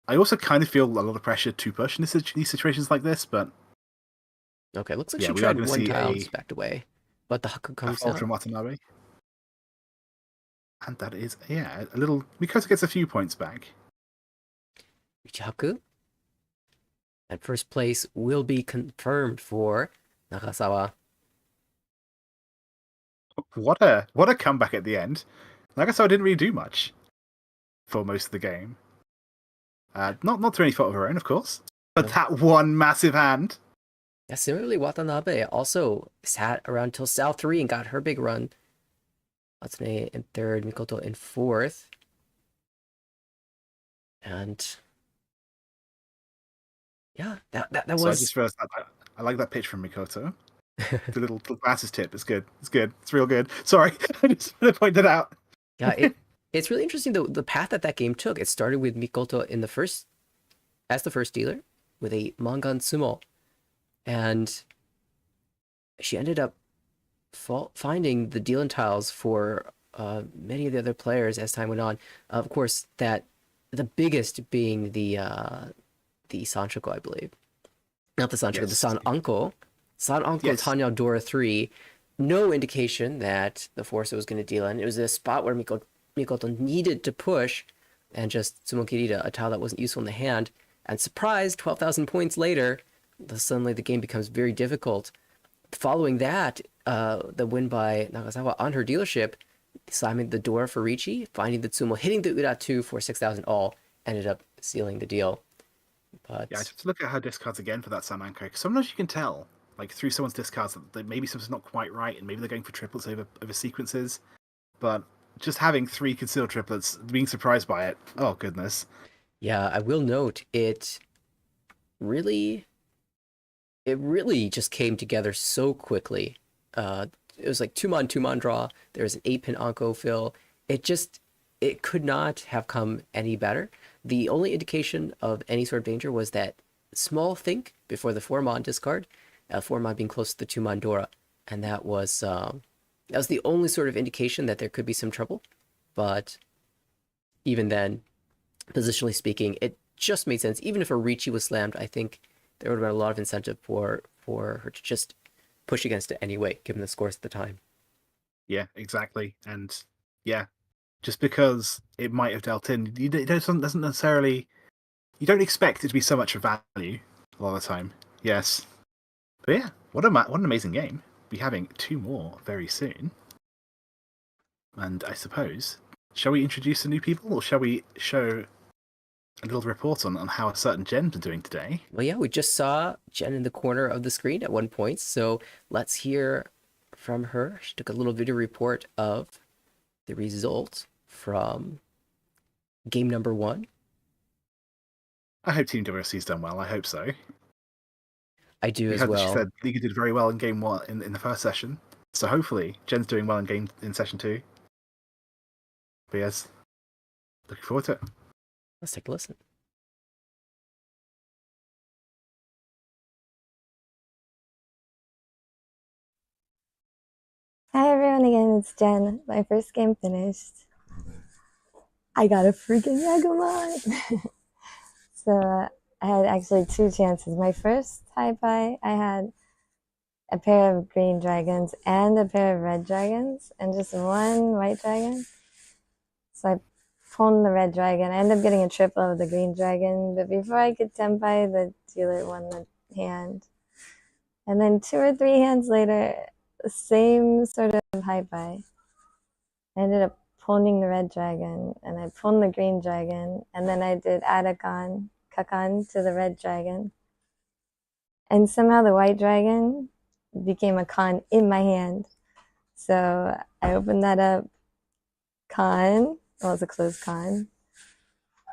I also kind of feel a lot of pressure to push in these situations like this, but... Okay, looks like Yeah, she we are tried going to one see tile and just backed away. But the Haku a comes fold out. from Watanabe. And that is, yeah, a little... Mikoto gets a few points back. Riichi Haku. And first place will be confirmed for Nagasawa. What a comeback at the end. Nagasawa didn't really do much for most of the game. Not through any fault of her own, of course. But that one massive hand. Yeah, similarly, Watanabe also sat around till Sal 3 and got her big run. Hatsune in 3rd, Mikoto in 4th. And yeah, that was... So I just realized I like that pitch from Mikoto. The little glasses tip is good. It's good. It's real good. Sorry, I just want to point that out. Yeah, it's really interesting the path that game took. It started with Mikoto as the first dealer with a Mangan Sumo, and she ended up finding the deal-in tiles for many of the other players as time went on. Of course, that the biggest being the Sanchoku, I believe. Not the Sanchoku, the San Anko. San Anko Tanya Dora 3. No indication that the Forza was going to deal in. It was a spot where Mikoto needed to push and just Sumo Kirita, a tile that wasn't useful in the hand. And surprise, 12,000 points later, suddenly the game becomes very difficult. Following that, the win by Nagasawa on her dealership, slamming the door for Riichi, finding the Tsumo, hitting the Ura 2 for 6,000 all, ended up sealing the deal. But yeah, I have to look at her discards again for that Samanko, because sometimes you can tell, like through someone's discards, that maybe something's not quite right, and maybe they're going for triplets over sequences. But just having 3 concealed triplets, being surprised by it, oh goodness. Yeah, I will note it really just came together so quickly. It was like 2-mon draw. There was an 8-pin Anko fill. It could not have come any better. The only indication of any sort of danger was that small think before the 4-mon discard, 4-mon being close to the 2-mon Dora, and that was the only sort of indication that there could be some trouble. But even then, positionally speaking, it just made sense. Even if a Riichi was slammed, I think there would have been a lot of incentive for her to just push against it anyway, given the scores at the time. Yeah, exactly. And yeah, just because it might have dealt in, it doesn't necessarily... You don't expect it to be so much of value a lot of the time. Yes. But yeah, what an amazing game. We'll be having 2 more very soon. And I suppose, shall we introduce the new people, or shall we show a little report on how a certain Jenn's doing today? Well, yeah, we just saw Jenn in the corner of the screen at one point, so let's hear from her. She took a little video report of the results from game number 1. I hope Team WRC's done well. I hope so. I do We as heard that she well. said Liga did very well in game 1 in the first session. So hopefully Jen's doing well in session 2. But yes, looking forward to it. Let's take a listen. Hi everyone again, it's Jenn. My first game finished. I got a freaking Yagamon! So I had actually 2 chances. My first Ampai, I had a pair of green dragons and a pair of red dragons and just 1 white dragon. So I pulled the red dragon. I ended up getting a triple of the green dragon, but before I could Tenpai, the dealer won the hand. And then 2 or 3 hands later, the same sort of Ampai. I ended up pulling the red dragon, and I pulled the green dragon, and then I did add a kakan to the red dragon. And somehow the white dragon became a con in my hand. So I opened that up, con, well, it was a closed con,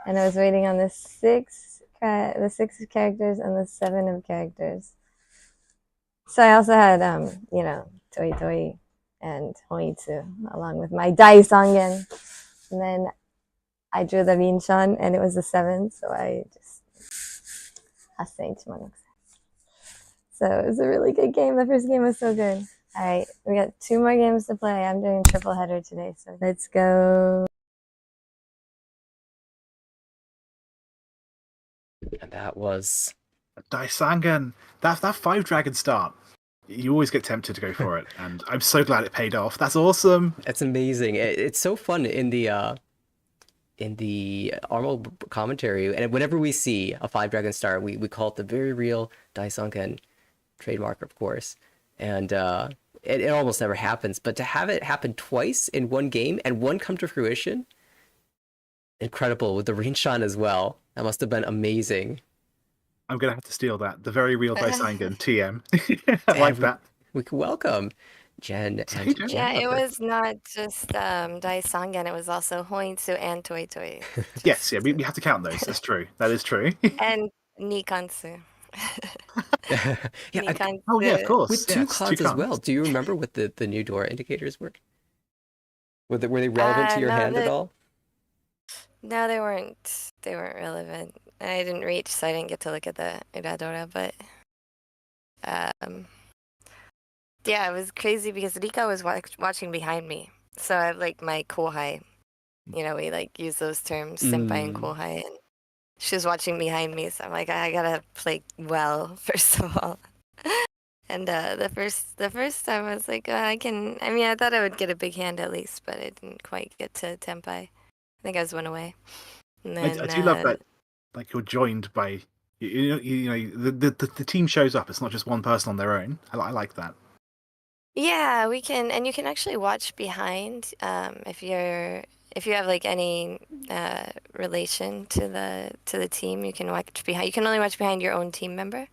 and I was waiting on the 6 characters and the 7 of characters. So I also had, Toi Toi and Hoitsu, along with my damaqueengem. And then I drew the Rinshan, and it was a 7, so I just Hatsune. So it was a really good game. The first game was so good. All right, we got 2 more games to play. I'm doing triple header today, so let's go. And that was Daisangan, that 5 dragon start. You always get tempted to go for it, and I'm so glad it paid off. That's awesome. It's amazing. It's so fun in the Armo commentary, and whenever we see a 5 dragon star, we call it the very real Daisanken trademark, of course. And it almost never happens, but to have it happen twice in one game and one come to fruition, incredible, with the Rinshan as well. That must have been amazing. I'm gonna have to steal that. The very real Daisangan TM. I like that. We can welcome Jenn and Jen. Yeah, it Jennifer. was not just Daisangan, it was also Hoitsu and Toi Toi. Yes, yeah, we have to count those. That's true. That is true. And Nikansu. Yeah, Nikansu. Oh yeah, of course. with 2 yes, cons as well. Do you remember what the new door indicators were? Were they relevant to your hand at all? No, they weren't. They weren't relevant. I didn't reach, so I didn't get to look at the Iradora, but yeah, it was crazy because Rika was watching behind me. So I have like my kohai. We like use those terms, senpai and kohai, and she was watching behind me, so I'm like, I gotta play well first of all. And the first time I was like, I thought I would get a big hand at least, but I didn't quite get to Tenpai. I think I was 1 away. And then, I do love that. Like you're joined by the team shows up. It's not just one person on their own. I like that. Yeah, we can, and you can actually watch behind if you have like any relation to the team. You can watch behind. You can only watch behind your own team member,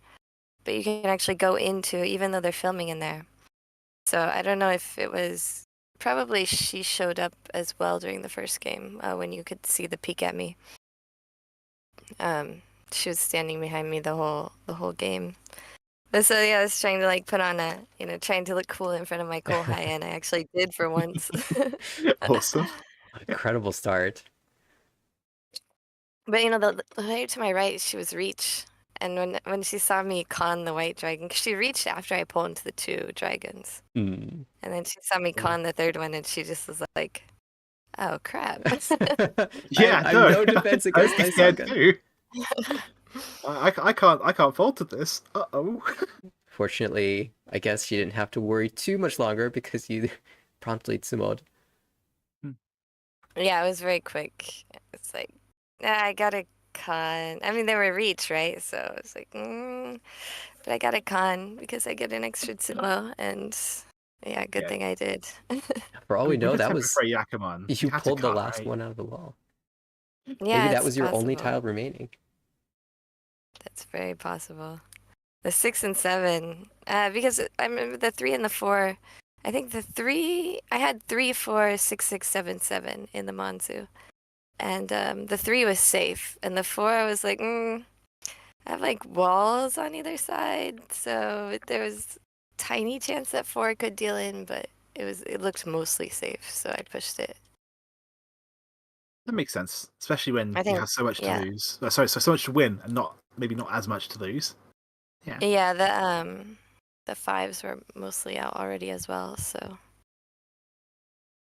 but you can actually go into, even though they're filming in there. So I don't know if it was, probably she showed up as well during the first game when you could see the peek at me. She was standing behind me the whole game. But so yeah, I was trying to like put on trying to look cool in front of my kohai, and I actually did for once. Awesome. Incredible start. But the player to my right, she was Riichi. And when she saw me con the white dragon, 'cause she reached after I pulled into the 2 dragons. And then she saw me con the 3rd one, and she just was like, oh, crap. Yeah, I'm no defense against Daisangan. I can't fault at this. Uh-oh. Fortunately, I guess she didn't have to worry too much longer because you promptly tsumoed. Yeah, it was very quick. It's like, I got a con. I mean, they were Riichi, right? So it's like, but I got a con because I get an extra tsumo, and yeah, good thing I did. For all we know, that was for Yakuman. you pulled the last one out of the wall. Yeah, maybe that was your possible. only tile remaining. That's very possible. The 6 and 7, because I remember the 3 and the 4. I think the 3, I had 3, 4, 6, 6, 7, 7 in the Manzu, and the 3 was safe, and the 4 I was like, I have like walls on either side, so there was tiny chance that 4 could deal in, but it looked mostly safe, so I pushed it. That makes sense, especially when I you think, have so much to yeah. lose. So much to win, and maybe not as much to lose. Yeah. Yeah, the 5s were mostly out already as well, so.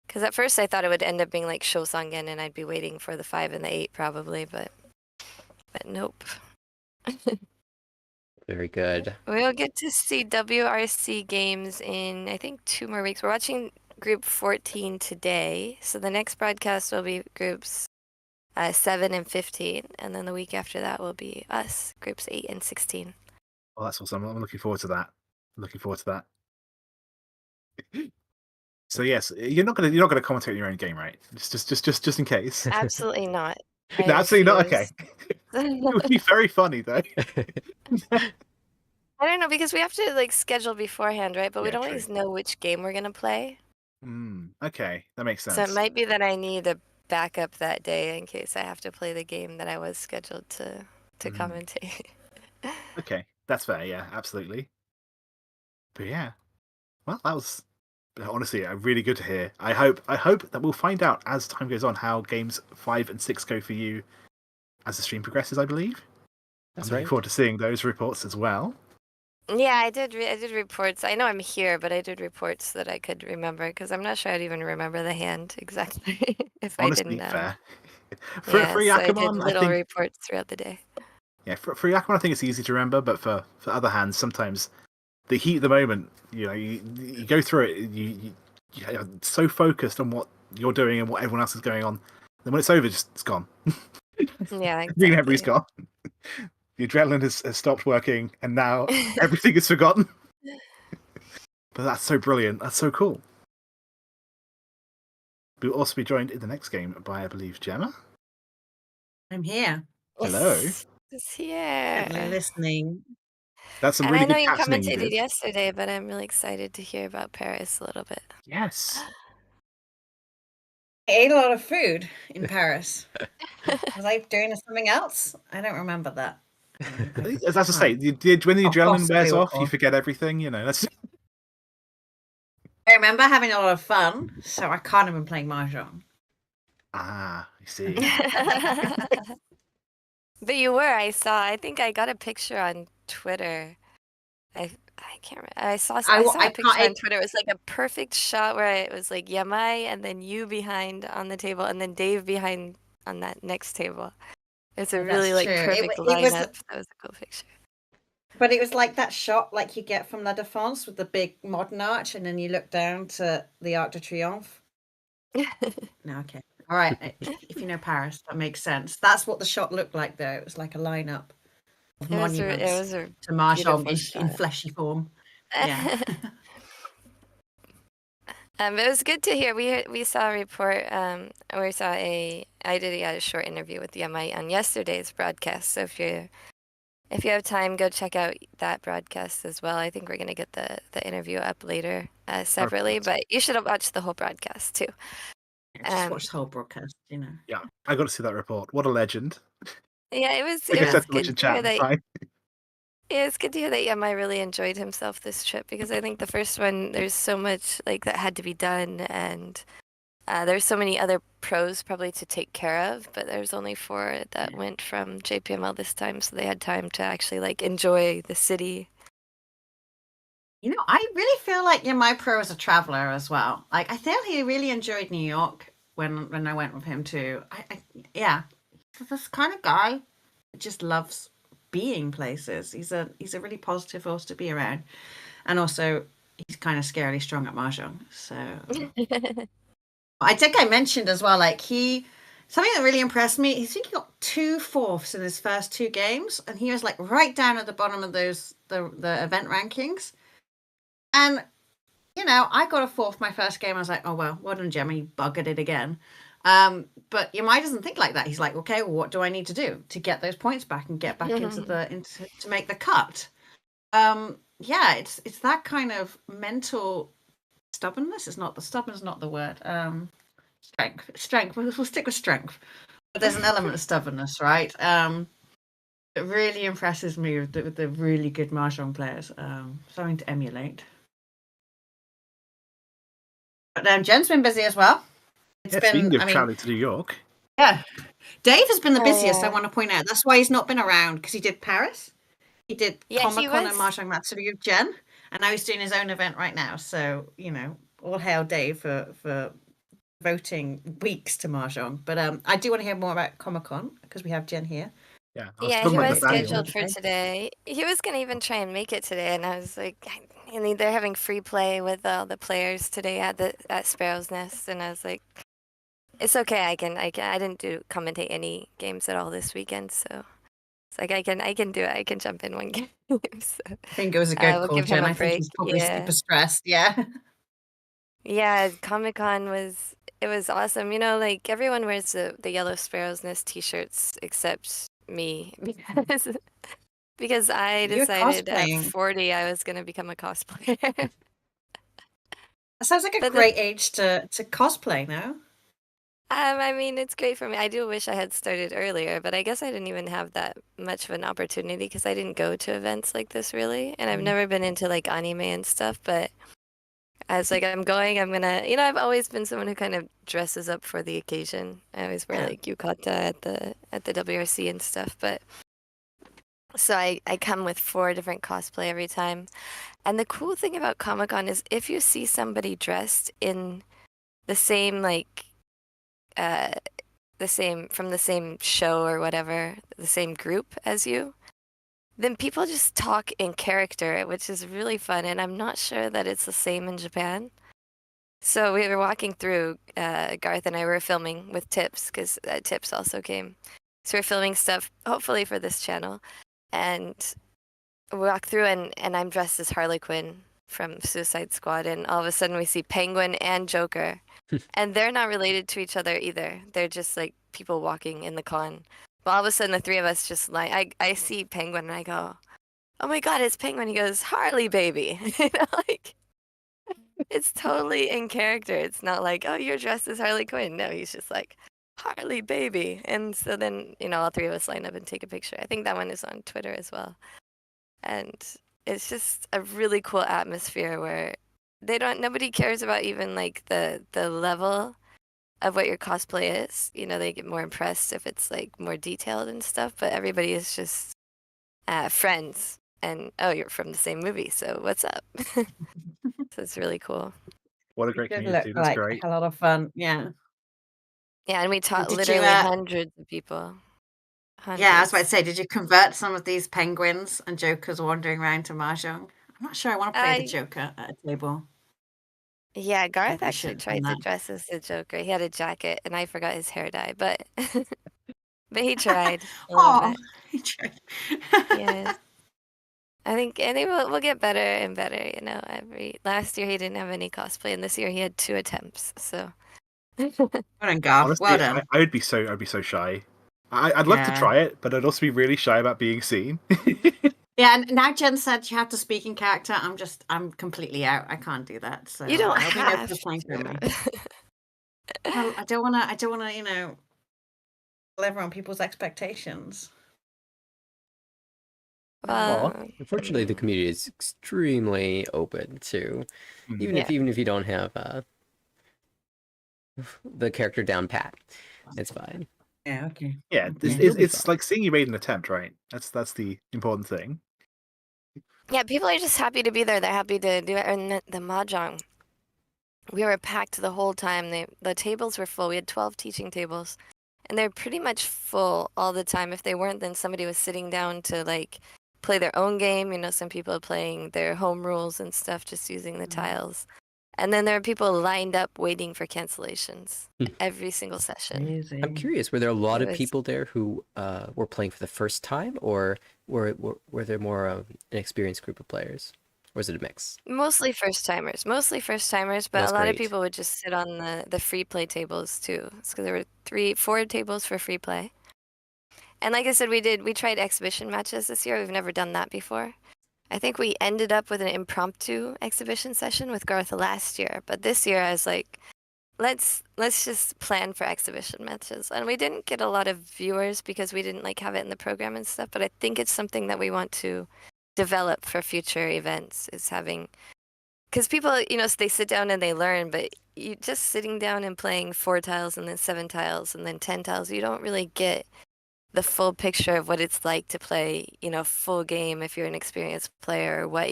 Because at first I thought it would end up being like Shosangen and I'd be waiting for the 5 and the 8 probably, but nope. Very good. We'll get to see WRC games in, I think, 2 more weeks. We're watching group 14 today, so the next broadcast will be groups 7 and 15, and then the week after that will be us, groups 8 and 16. Well, that's awesome. I'm looking forward to that. So yes, you're not gonna commentate on your own game, right? Just in case. Absolutely not. No, I absolutely not. Okay. refuse. It would be very funny though. I don't know, because we have to like schedule beforehand, right? But we Yeah, don't true. always know which game we're gonna play. Okay, that makes So it sense. might be that I need a backup that day in case I have to play the game that I was scheduled to commentate. Okay, that's fair. Yeah, absolutely. But yeah, well, that was honestly really good to hear. I hope that we'll find out as time goes on how games 5 and 6 go for you as the stream progresses. I believe. That's I'm looking right. forward to seeing those reports as well. Yeah, I did reports. I know I'm here, but I did reports that I could remember because I'm not sure I'd even remember the hand exactly if I Honestly, didn't. fair. For Yeah, so I did Yakuman, I little think reports throughout the day. yeah, for Yakuman, I think it's easy to remember, but for other hands, sometimes the heat of the moment, you go through it, you're so focused on what you're doing and what everyone else is going on, then when it's over, it's gone. Yeah, The memory's exactly. gone. The adrenaline has stopped working, and now everything is forgotten. But that's so brilliant. That's so cool. We'll also be joined in the next game by, I believe, Gemma. I'm here. Hello. It's here. Simply listening. That's some And really I know good you captioning you commentated did. yesterday, but I'm really excited to hear about Paris a little bit. Yes. I ate a lot of food in Paris. Was I doing something else? I don't remember that. As I say, when the adrenaline wears off, you forget everything. That's. I remember having a lot of fun, so I can't have been playing Mahjong. I see. But you were, I think I got a picture on Twitter. I can't remember. I saw a picture on Twitter. It was like a perfect shot where it was like Yamai and then you behind on the table and then Dave behind on that next table. It's a really like perfect lineup. That was a cool picture. But it was like that shot like you get from La Défense with the big modern arch and then you look down to the Arc de Triomphe. No, okay. All right. If you know Paris, that makes sense. That's what the shot looked like though. It was like a lineup of monuments to Mahjong in fleshy form. Yeah. It was good to hear. We saw a report. I did a short interview with Yamai on yesterday's broadcast. So if you have time, go check out that broadcast as well. I think we're gonna get the interview up later separately, but you should have watched the whole broadcast too. Just watch the whole broadcast, Yeah, I got to see that report. What a legend! Yeah, it was. Like It I said was so much good in to hear chat. that. Yeah, it's good to hear that Yamai really enjoyed himself this trip because I think the first one there's so much like that had to be done and there's so many other pros probably to take care of, but there's only 4 that went from JPML this time, so they had time to actually like enjoy the city. I really feel like Yamai Pro is a traveler as well. Like I feel he really enjoyed New York when I went with him too. Yeah, he's this kind of guy that just loves being places. He's a really positive force to be around, and also he's kind of scarily strong at Mahjong. So I think I mentioned as well, like something that really impressed me. I think he got 2 fourths in his first 2 games, and he was like right down at the bottom of the event rankings. And I got a 4th my first game. I was like, oh well, well done, Gemma, you buggered it again. But Yamai doesn't think like that. He's like, okay, well, what do I need to do to get those points back and get back to make the cut? Yeah, it's that kind of mental stubbornness. Stubbornness is not the word. Strength. We'll stick with strength. But there's an element of stubbornness, right? It really impresses me with the really good mahjong players. Something to emulate. But Jen's been busy as well. It's Yeah, been, speaking of I mean, traveling to New York, yeah. Dave has been the Oh, busiest, I yeah. want to point out. That's why he's not been around, because he did Paris. He did Yeah, he Comic-Con and was. Mahjong Matsuri with Jenn. And now he's doing his own event right now. So, all hail Dave for voting weeks to Mahjong. But I do want to hear more about Comic-Con, because we have Jenn here. yeah, I was Yeah, talking he about was Nathanael. scheduled for today. He was gonna even try and make it today, and I was like, and they're having free play with all the players today at Sparrow's Nest, and I was like, it's okay. I didn't commentate any games at all this weekend, so it's like I can do it. I can jump in one game. So, I think it was a good we'll call, give him Jenn. a I think break. he's probably Yeah. super stressed. Yeah. Yeah, Comic-Con was awesome. Like everyone wears the yellow Sparrow's Nest t-shirts except me because I You're decided at cosplaying. 40 I was gonna become a cosplayer. That sounds like a But great age to cosplay, no? I mean, it's great for me. I do wish I had started earlier, but I guess I didn't even have that much of an opportunity because I didn't go to events like this really, and I've never been into like anime and stuff, but I was like, I'm gonna, I've always been someone who kind of dresses up for the occasion. I always wear Yeah. like yukata at the WRC and stuff, but so I come with 4 different cosplay every time. And the cool thing about Comic-Con is if you see somebody dressed in the same from the same show or whatever, the same group as you, then people just talk in character, which is really fun. And I'm not sure that it's the same in Japan. So we were walking through, Garth and I were filming with Tips, because Tips also came. So we're filming stuff, hopefully for this channel. And we walk through, and I'm dressed as Harley Quinn from Suicide Squad. And all of a sudden we see Penguin and Joker. And they're not related to each other either. They're just like people walking in the con. But all of a sudden the 3 of us just like, I see Penguin and I go, oh my God, it's Penguin. He goes, Harley baby. Like, it's totally in character. It's not like, oh, you're dressed as Harley Quinn. No, he's just like, Harley baby. And so then, all 3 of us line up and take a picture. I think that one is on Twitter as well. And it's just a really cool atmosphere where nobody cares about even like the level of what your cosplay is. They get more impressed if it's like more detailed and stuff, but everybody is just friends. And oh, you're from the same movie, so what's up? So it's really cool. What a great It community. looked That's like great. a lot of fun. Yeah. Yeah, and we taught Did you, literally hundreds of people. yeah, I was about to Hundreds. say, did you convert some of these penguins and jokers wandering around to Mahjong? I'm not sure I want to play the Joker at a table. Yeah, Garth Maybe we actually shouldn't have done tried to that. dress as the Joker. He had a jacket, and I forgot his hair dye, but but he tried a little Oh, bit. he tried. Yeah. I think we'll get better and better, last year he didn't have any cosplay, and this year he had 2 attempts. So Well done, Garth. Well Honestly, done. I'd be so shy. I'd love to Yeah. try it, but I'd also be really shy about being seen. Yeah, and now Jen said you have to speak in character. I'm completely out. I can't do that. So you don't there'll be no have cosplaying for me. to. Well, I don't wanna, deliver on people's expectations. Unfortunately, the community is extremely open to, even Yeah. if you don't have the character down pat, it's fine. Yeah, okay. Yeah, Okay. it's like seeing you made an attempt, right? That's the important thing. Yeah, people are just happy to be there. They're happy to do it. And the mahjong, we were packed the whole time. The tables were full. We had 12 teaching tables, and they're pretty much full all the time. If they weren't, then somebody was sitting down to like play their own game. Some people are playing their home rules and stuff, just using the tiles. And then there are people lined up waiting for cancellations every single session. Amazing. I'm curious, were there a lot It of was- people there who were playing for the first time, or were there more of an experienced group of players? Or is it a mix? Mostly first timers, but That's a lot of great. people would just sit on the free play tables too. So there were 4 tables for free play. And like I said, we tried exhibition matches this year. We've never done that before. I think we ended up with an impromptu exhibition session with Garth last year, but this year I was like, let's just plan for exhibition matches. And we didn't get a lot of viewers because we didn't like have it in the program and stuff, but I think it's something that we want to develop for future events, is having, because people, they sit down and they learn, but you just sitting down and playing 4 tiles and then 7 tiles and then 10 tiles, you don't really get the full picture of what it's like to play, full game if you're an experienced player, or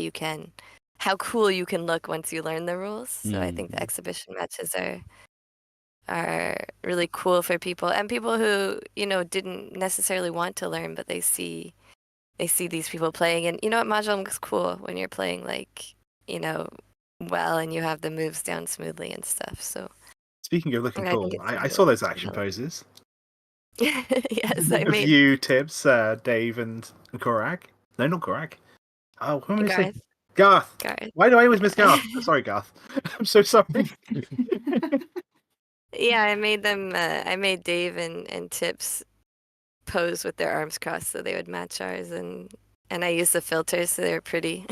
how cool you can look once you learn the rules. So I think the exhibition matches are really cool for people, and people who, didn't necessarily want to learn, but they see these people playing. And Mahjong looks cool when you're playing well, and you have the moves down smoothly and stuff. So Speaking of looking I think cool, it's I really saw those action developed. poses Yes, I of made you, Tibbs, Dave, and Corak. No, not Corak. Oh, who am I saying? Garth. Garth. Why do I always miss Garth? Sorry, Garth. I'm so sorry. Yeah, I made them. I made Dave and Tips pose with their arms crossed so they would match ours, and I used the filters so they were pretty.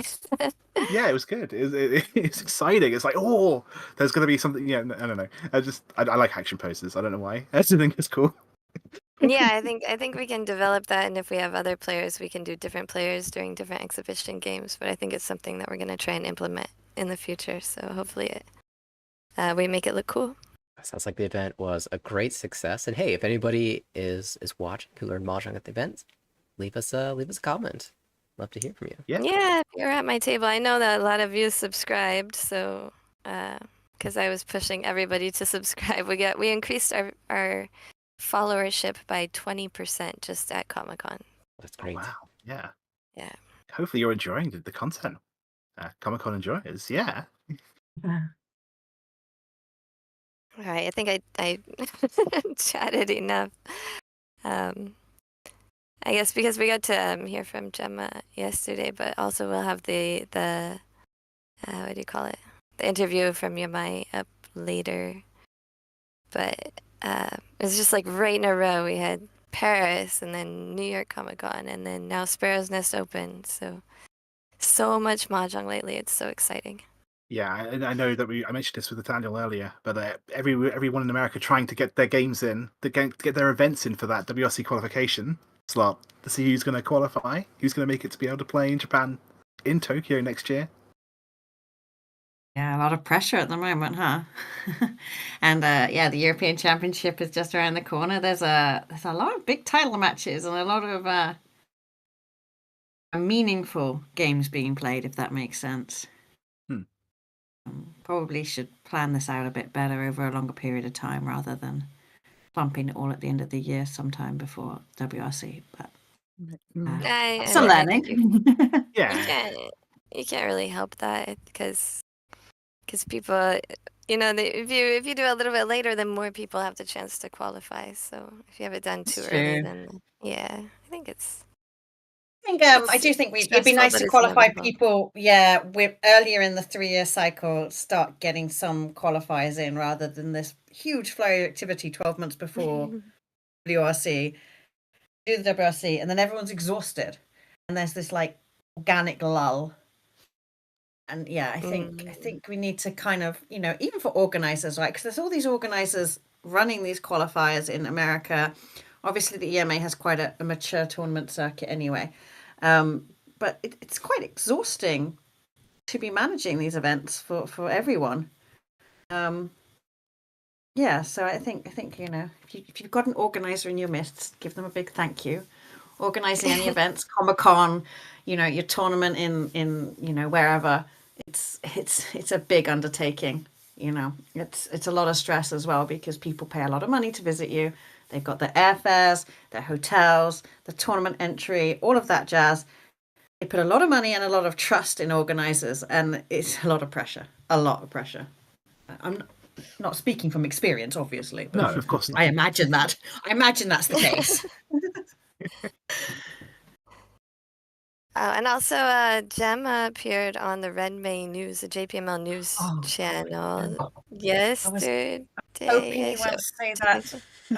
Yeah, it was good. It's exciting. It's like, oh, there's going to be something. Yeah, I don't know. I like action poses. I don't know why. I just think it's cool. Yeah, I think we can develop that, and if we have other players, we can do different players during different exhibition games. But I think it's something that we're going to try and implement in the future. So hopefully, we make it look cool. Sounds like the event was a great success. And hey, if anybody is watching who learned Mahjong at the event, leave us a comment. Love to hear from you. Yeah, if you're at my table. I know that a lot of you subscribed, so because I was pushing everybody to subscribe, we increased our followership by 20% just at Comic-Con. That's great. Oh, wow. Yeah. Yeah. Hopefully you're enjoying the content. Comic-Con enjoyers. Yeah. All right, I think I chatted enough. I guess because we got to hear from Gemma yesterday, but also we'll have the what do you call it? The interview from Yamai up later. But it's just like right in a row. We had Paris and then New York Comic Con and then now Sparrow's Nest open. So much Mahjong lately. It's so exciting. Yeah, and I know that I mentioned this with Nathanael earlier, but everyone in America trying to get their games in, to get their events in for that WRC qualification slot to see who's going to qualify, who's going to make it to be able to play in Japan in Tokyo next year. Yeah, a lot of pressure at the moment, huh? And yeah, the European Championship is just around the corner. There's a lot of big title matches and a lot of meaningful games being played, if that makes sense. Probably should plan this out a bit better over a longer period of time rather than clumping it all at the end of the year sometime before WRC. But it's a learning. Yeah, you can't really help that because people, if you do a little bit later, then more people have the chance to qualify. So if you have it done too early, then yeah, I think it's. I do think it'd be nice to qualify people, with earlier in the 3-year cycle, start getting some qualifiers in rather than this huge flurry of activity 12 months before WRC, do the WRC, and then everyone's exhausted. And there's this like organic lull. And yeah, I think we need to kind of, even for organizers, right? Because there's all these organizers running these qualifiers in America. Obviously, the EMA has quite a mature tournament circuit anyway. But it's quite exhausting to be managing these events for everyone. Yeah, so I think if you've got an organizer in your midst, give them a big thank you. Organizing any events, Comic-Con, your tournament in wherever, it's a big undertaking. It's a lot of stress as well because people pay a lot of money to visit you. They've got their airfares, their hotels, the tournament entry, all of that jazz. They put a lot of money and a lot of trust in organizers, and it's a lot of pressure. I'm not speaking from experience, obviously. But no, of course not. I imagine that's the case. And also, Gemma appeared on the Redmay News, the JPML News channel yesterday. Hoping you won't say that. No,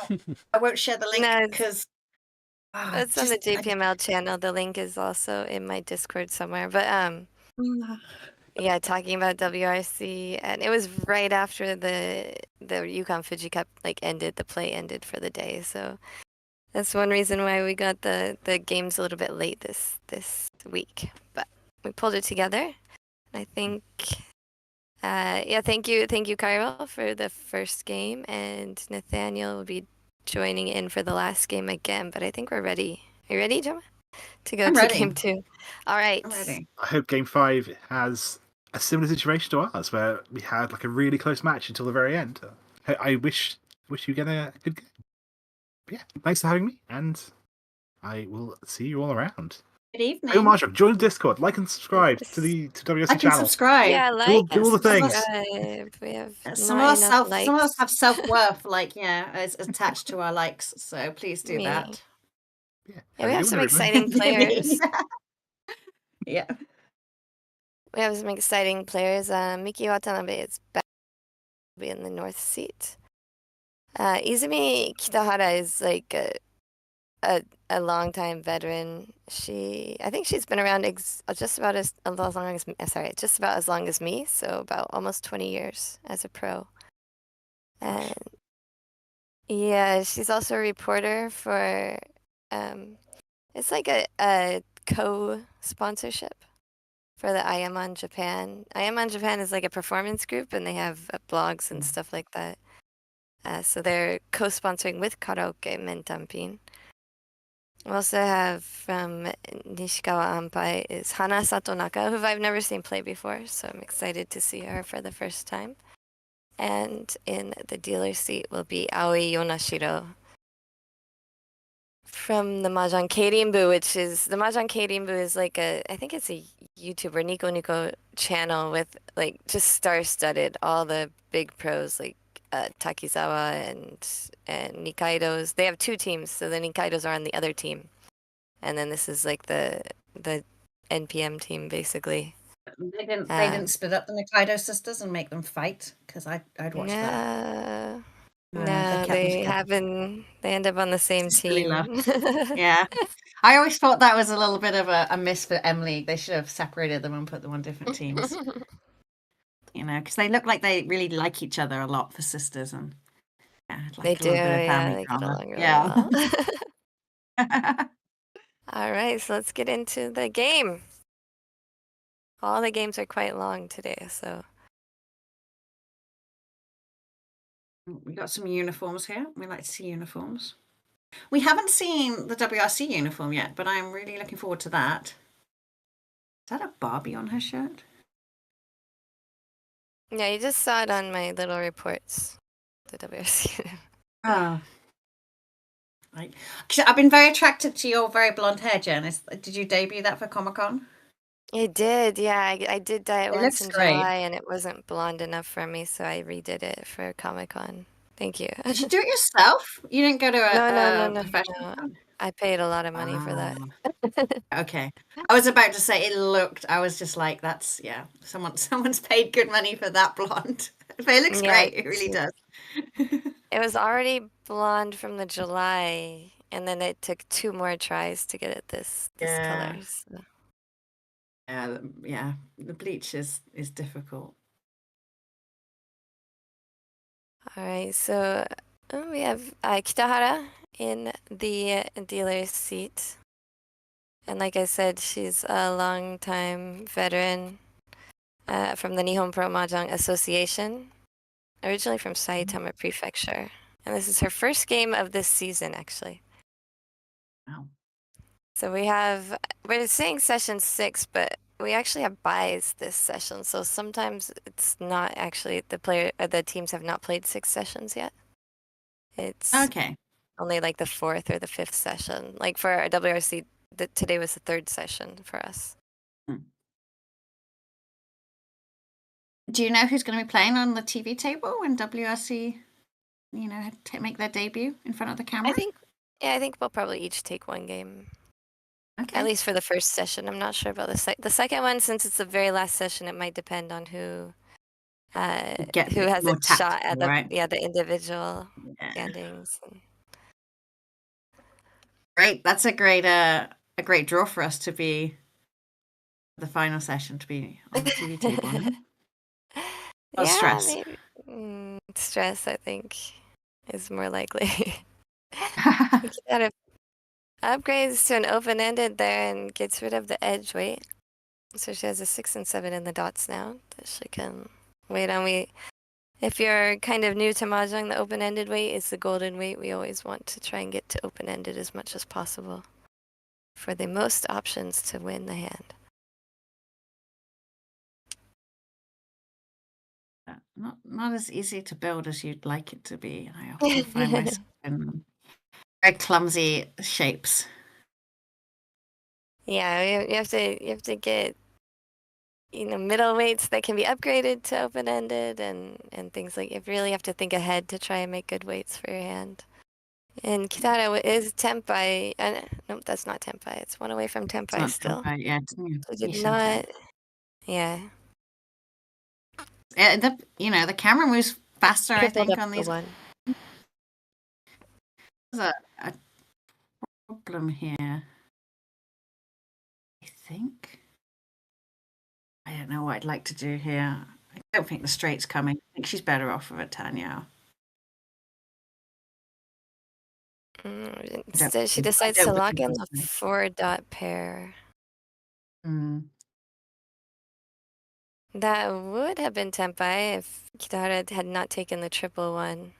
I won't share the link because it's on the JPML channel. The link is also in my Discord somewhere. But yeah, talking about WRC, and it was right after the Yukan Fuji Cup ended, the play ended for the day. So that's one reason why we got the games a little bit late this week. But we pulled it together. I think, yeah, thank you, Cairo, for the first game, and Nathaniel will be joining in for the last game again. But I think we're ready. Are you ready, Gemma, to go I'm to ready. game 2? All right. I'm ready. I hope Game 5 has a similar situation to ours, where we had a really close match until the very end. I wish you get a good game. But yeah, thanks for having me, and I will see you all around. Good evening. Hey, Mahjong, join the Discord, like and subscribe to the WRC I can channel. subscribe. Yeah, do all the things. subscribe. We have Some not of enough us have likes. self-worth, is attached to our likes. So please do Me. that. Yeah, Yeah, we have some everybody. exciting players. Yeah. We have some exciting players. Miki Watanabe is back in the north seat. Izumi Kitahara is a longtime veteran. I think she's been around just about as long as me. So about almost 20 years as a pro. And yeah, she's also a reporter for. It's like a co-sponsorship for the Ayaman Japan. Ayaman Japan is like a performance group, and they have blogs and stuff like that. So they're co-sponsoring with Karaoke Mentanpin. We also have from Ishikawa Ampai is Hana Satonaka, who I've never seen play before, so I'm excited to see her for the first time. And in the dealer seat will be Aoi Yonashiro from the Mahjong Keirin, which is the Mahjong Keirin is I think it's a YouTuber Nico channel with just star-studded all the big pros Takizawa and Nikkaidos. They have 2 teams, so the Nikkaidos are on the other team, and then this is the NPM team basically. They didn't split up the Nikaido sisters and make them fight, because I'd watch that. No, they end up on the same team. Yeah. I always thought that was a little bit of a miss for Emily. They should have separated them and put them on different teams. Because they look like they really like each other a lot for sisters, and they do, yeah, they get along really well. All right, so let's get into the game. All the games are quite long today, so. We got some uniforms here. We like to see uniforms. We haven't seen the WRC uniform yet, but I'm really looking forward to that. Is that a Barbie on her shirt? Yeah, you just saw it on my little reports. The WRC. Oh. I've been very attracted to your very blonde hair, Jenn. Did you debut that for Comic-Con? It did, yeah. I did dye it once in great. July, and it wasn't blonde enough for me, so I redid it for Comic-Con. Thank you. Did you do it yourself? You didn't go to No. professional? I paid a lot of money for that. Okay. I was about to say I was just like, that's, yeah, someone's paid good money for that blonde. But it looks great. It really does. It was already blonde from the July, and then it took 2 more tries to get it this color. So. Yeah, the bleach is difficult. All right, so we have Kitahara in the dealer's seat. And like I said, she's a long-time veteran from the Nihon Pro Mahjong Association, originally from Saitama Prefecture. And this is her first game of this season, actually. Wow. So we're saying session 6, but we actually have buys this session. So sometimes it's not actually the teams have not played 6 sessions yet. It's okay. Only the 4th or the 5th session. Like for our WRC, today was the 3rd session for us. Do you know who's going to be playing on the TV table when WRC, make their debut in front of the camera? I think we'll probably each take 1 game. Okay. At least for the first session. I'm not sure about the second one, since it's the very last session. It might depend on who has a shot at the individual standings. Great. That's a great draw for us to be the final session to be on the TV table. No? Or Yeah, stress. maybe. Stress, I think, is more likely. Kitahara upgrades to an open-ended there and gets rid of the edge weight. So she has a 6 and 7 in the dots now that she can wait on. If you're kind of new to Mahjong, the open-ended weight is the golden weight. We always want to try and get to open-ended as much as possible for the most options to win the hand. Not as easy to build as you'd like it to be. I often find myself in very clumsy shapes. Yeah, you have to get middle weights that can be upgraded to open-ended and things like. You really have to think ahead to try and make good weights for your hand. And Kitahara is Tenpai. Nope, that's not Tenpai. It's one away from Tenpai still. Tenpai, yeah, So did not. Yeah. The camera moves faster. Tripled I think up on the these. one. There's a problem here. I think. I don't know what I'd like to do here. I don't think the straight's coming. I think she's better off with a Tateniu. Instead, she decides to lock in the 4-dot pair. That would have been Tenpai if Kitahara had not taken the triple one.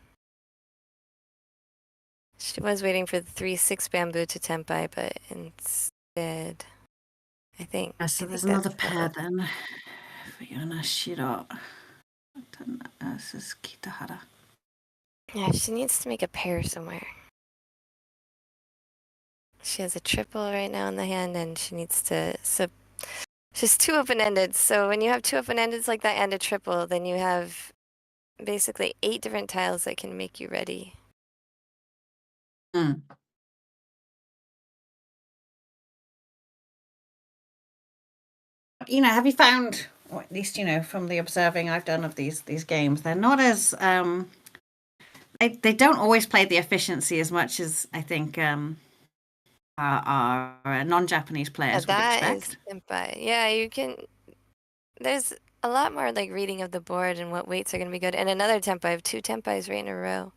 She was waiting for the 3-6 bamboo to Tenpai, but instead, I think. So there's another pair then for Yonashiro. This is Kitahara. Yeah, she needs to make a pair somewhere. She has a triple right now in the hand, and she needs to. So she's 2 open-ended. So when you have 2 open-endeds like that and a triple, then you have basically 8 different tiles that can make you ready. Have you found, or at least from the observing I've done of these games, they're not as they don't always play the efficiency as much as I think our non-Japanese players would expect. That is Ampai. Yeah, you can. There's a lot more like reading of the board and what weights are going to be good. And another Tenpai. I have 2 Tenpais right in a row.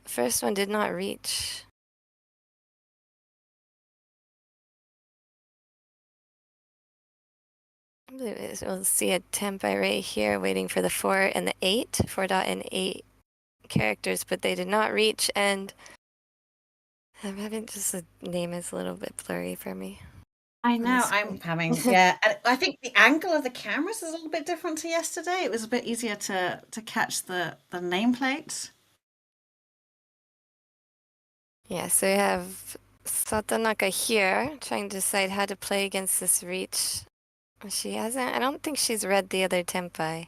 First one did not reach. We'll see a Tenpai right here waiting for the 4 and the 8. 4 dot and 8 characters, but they did not reach. And I'm having just the name is a little bit blurry for me. I know, I'm having, yeah. I think the angle of the cameras is a little bit different to yesterday. It was a bit easier to catch the nameplates. Yeah, so we have Satonaka here trying to decide how to play against this reach. She hasn't, I don't think she's read the other Tenpai.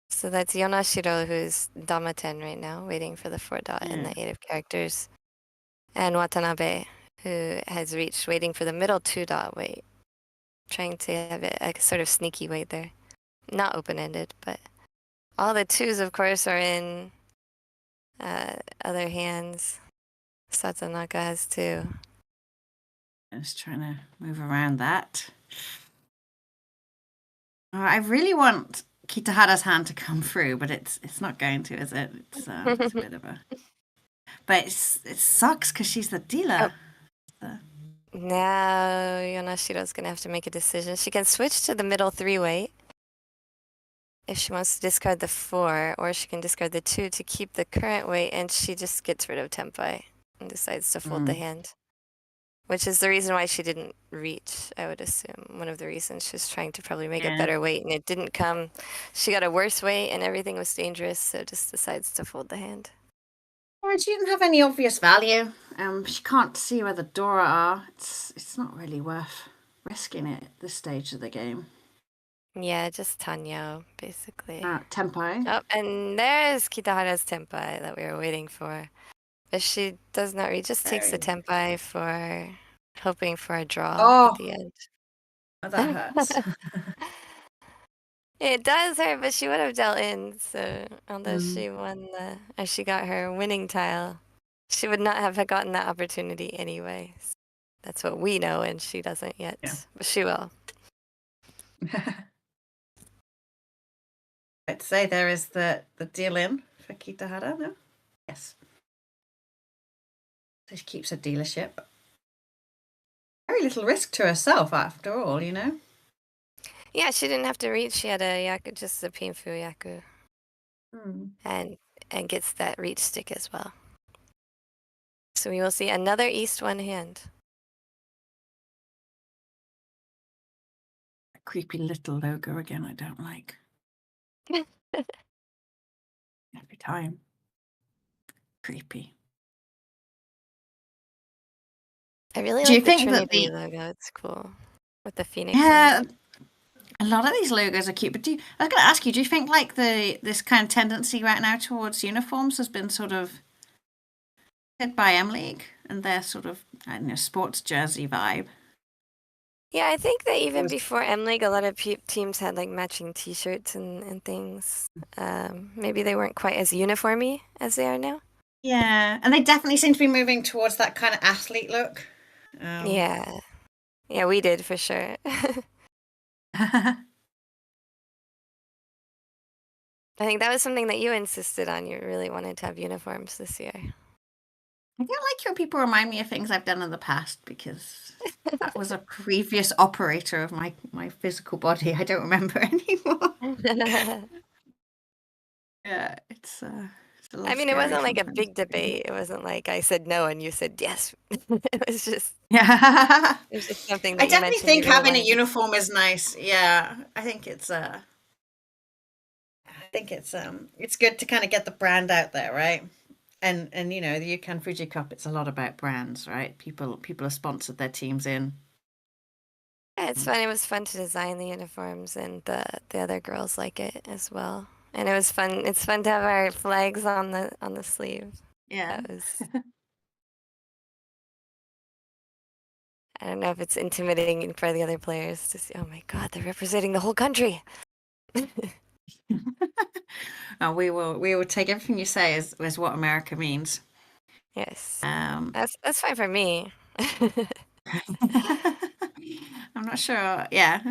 So that's Yonashiro, who's Damaten right now, waiting for the 4 dot and the 8 of characters. And Watanabe, who has reached, waiting for the middle 2 dot weight. Trying to have a sort of sneaky weight there. Not open-ended, but all the 2s, of course, are in other hands. Satonaka has 2. Just trying to move around that. I really want Kitahara's hand to come through, but it's not going to, is it? It's a bit of a. But it sucks because she's the dealer. Now Yonashiro's gonna have to make a decision. She can switch to the middle 3 weight if she wants to discard the 4, or she can discard the 2 to keep the current weight, and she just gets rid of Tenpai and decides to fold the hand. Which is the reason why she didn't reach, I would assume. One of the reasons she was trying to probably make a better weight, and it didn't come. She got a worse weight, and everything was dangerous, so just decides to fold the hand. Well, she didn't have any obvious value. She can't see where the Dora are. It's not really worth risking it at this stage of the game. Yeah, just Tateniu, basically. Tenpai. Oh, and there's Kitahara's Tenpai that we were waiting for. If she does not reach, just takes the Tenpai for hoping for a draw at the end. Oh, that hurts. It does hurt, but she would have dealt in. So although she won she got her winning tile, she would not have gotten that opportunity anyway. That's what we know, and she doesn't yet, Yeah. but she will. I'd say there is the deal in for Kitahara, no? Yes. So she keeps a dealership. Very little risk to herself, after all, you know? Yeah, she didn't have to reach. She had a yaku, just a pinfu yaku, and gets that reach stick as well. So we will see another East one hand. A creepy little logo again, I don't like. Every time. Creepy. I really Do you like the think that Trinity the logo. It's cool with the phoenix. on yeah, it. a lot of these logos are cute, but I was going to ask you, do you think like this kind of tendency right now towards uniforms has been sort of hit by M League and their sort of, I don't know, sports jersey vibe? Yeah, I think that even Was- before M League, a lot of teams had like matching T-shirts and things. Maybe they weren't quite as uniformy as they are now. Yeah, and they definitely seem to be moving towards that kind of athlete look. Yeah, we did for sure. I think that was something that you insisted on. You really wanted to have uniforms this year. I don't like when people remind me of things I've done in the past because that was a previous operator of my physical body. I don't remember anymore. Yeah, it's a little I mean, it scary wasn't like a sometimes. big debate. It wasn't like I said no and you said yes. It was just Yeah. something I that you definitely mentioned you think really having a wanted to. uniform is nice. Yeah, I think it's it's good to kind of get the brand out there, right? And you know, the Yukan Fuji Cup, it's a lot about brands, right? People have sponsored their teams in. Yeah, it's fun. It was fun to design the uniforms, and the other girls like it as well. And it was fun. It's fun to have our flags on the sleeve. Yeah. That was. I don't know if it's intimidating for the other players to see. Oh my God, they're representing the whole country. We will take everything you say as what America means. Yes, Um, that's fine for me. I'm not sure. Yeah.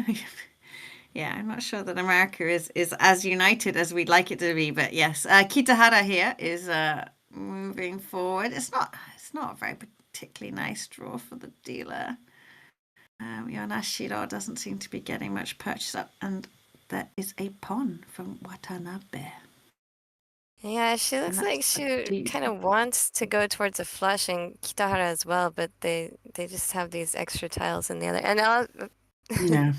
Yeah, I'm not sure that America is as united as we'd like it to be, but yes, Kitahara here is moving forward. It's not a very particularly nice draw for the dealer. Yonashiro doesn't seem to be getting much purchase up, and there is a pawn from Watanabe. Yeah, she looks like she kind of wants to go towards a flush, and Kitahara as well, but they just have these extra tiles in the other. And No.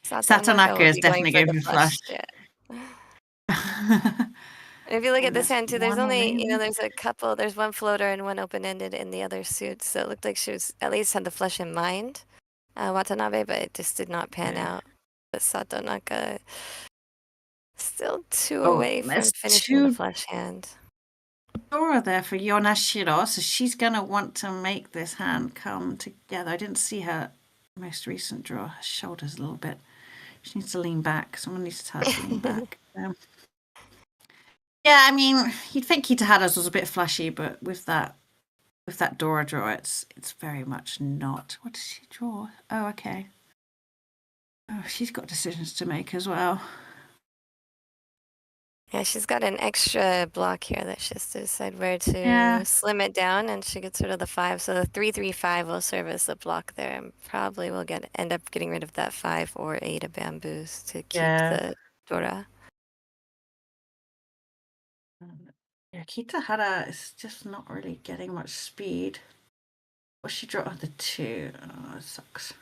Satonaka Satonaka will is be going definitely for going the for flush. flush. Yeah. And if you look at And this there's hand too, there's one only, remaining. there's one floater and one open-ended in the other suit. So it looked like she was at least had the flush in mind, Watanabe, but it just did not pan Yeah. out. But Satonaka still two Oh, away from there's finishing the two flush hand. Dora there for Yonashiro, so she's gonna want to make this hand come together. I didn't see her most recent draw. Her shoulders a little bit. She needs to lean back. Someone needs to tell her to lean back. Yeah, I mean, you'd think Kitahara's was a bit flashy, but with that Dora draw, it's very much not. What does she draw? Oh, okay. Oh, she's got decisions to make as well. Yeah, she's got an extra block here that she has to decide where to Yeah. slim it down, and she gets rid of the 5. So the 3-3-5 will serve as a block there, and probably will end up getting rid of that 5 or 8 of bamboos to keep Yeah. the Dora. Yeah, Kitahara is just not really getting much speed. What she draw? Oh, the 2. Oh, it sucks.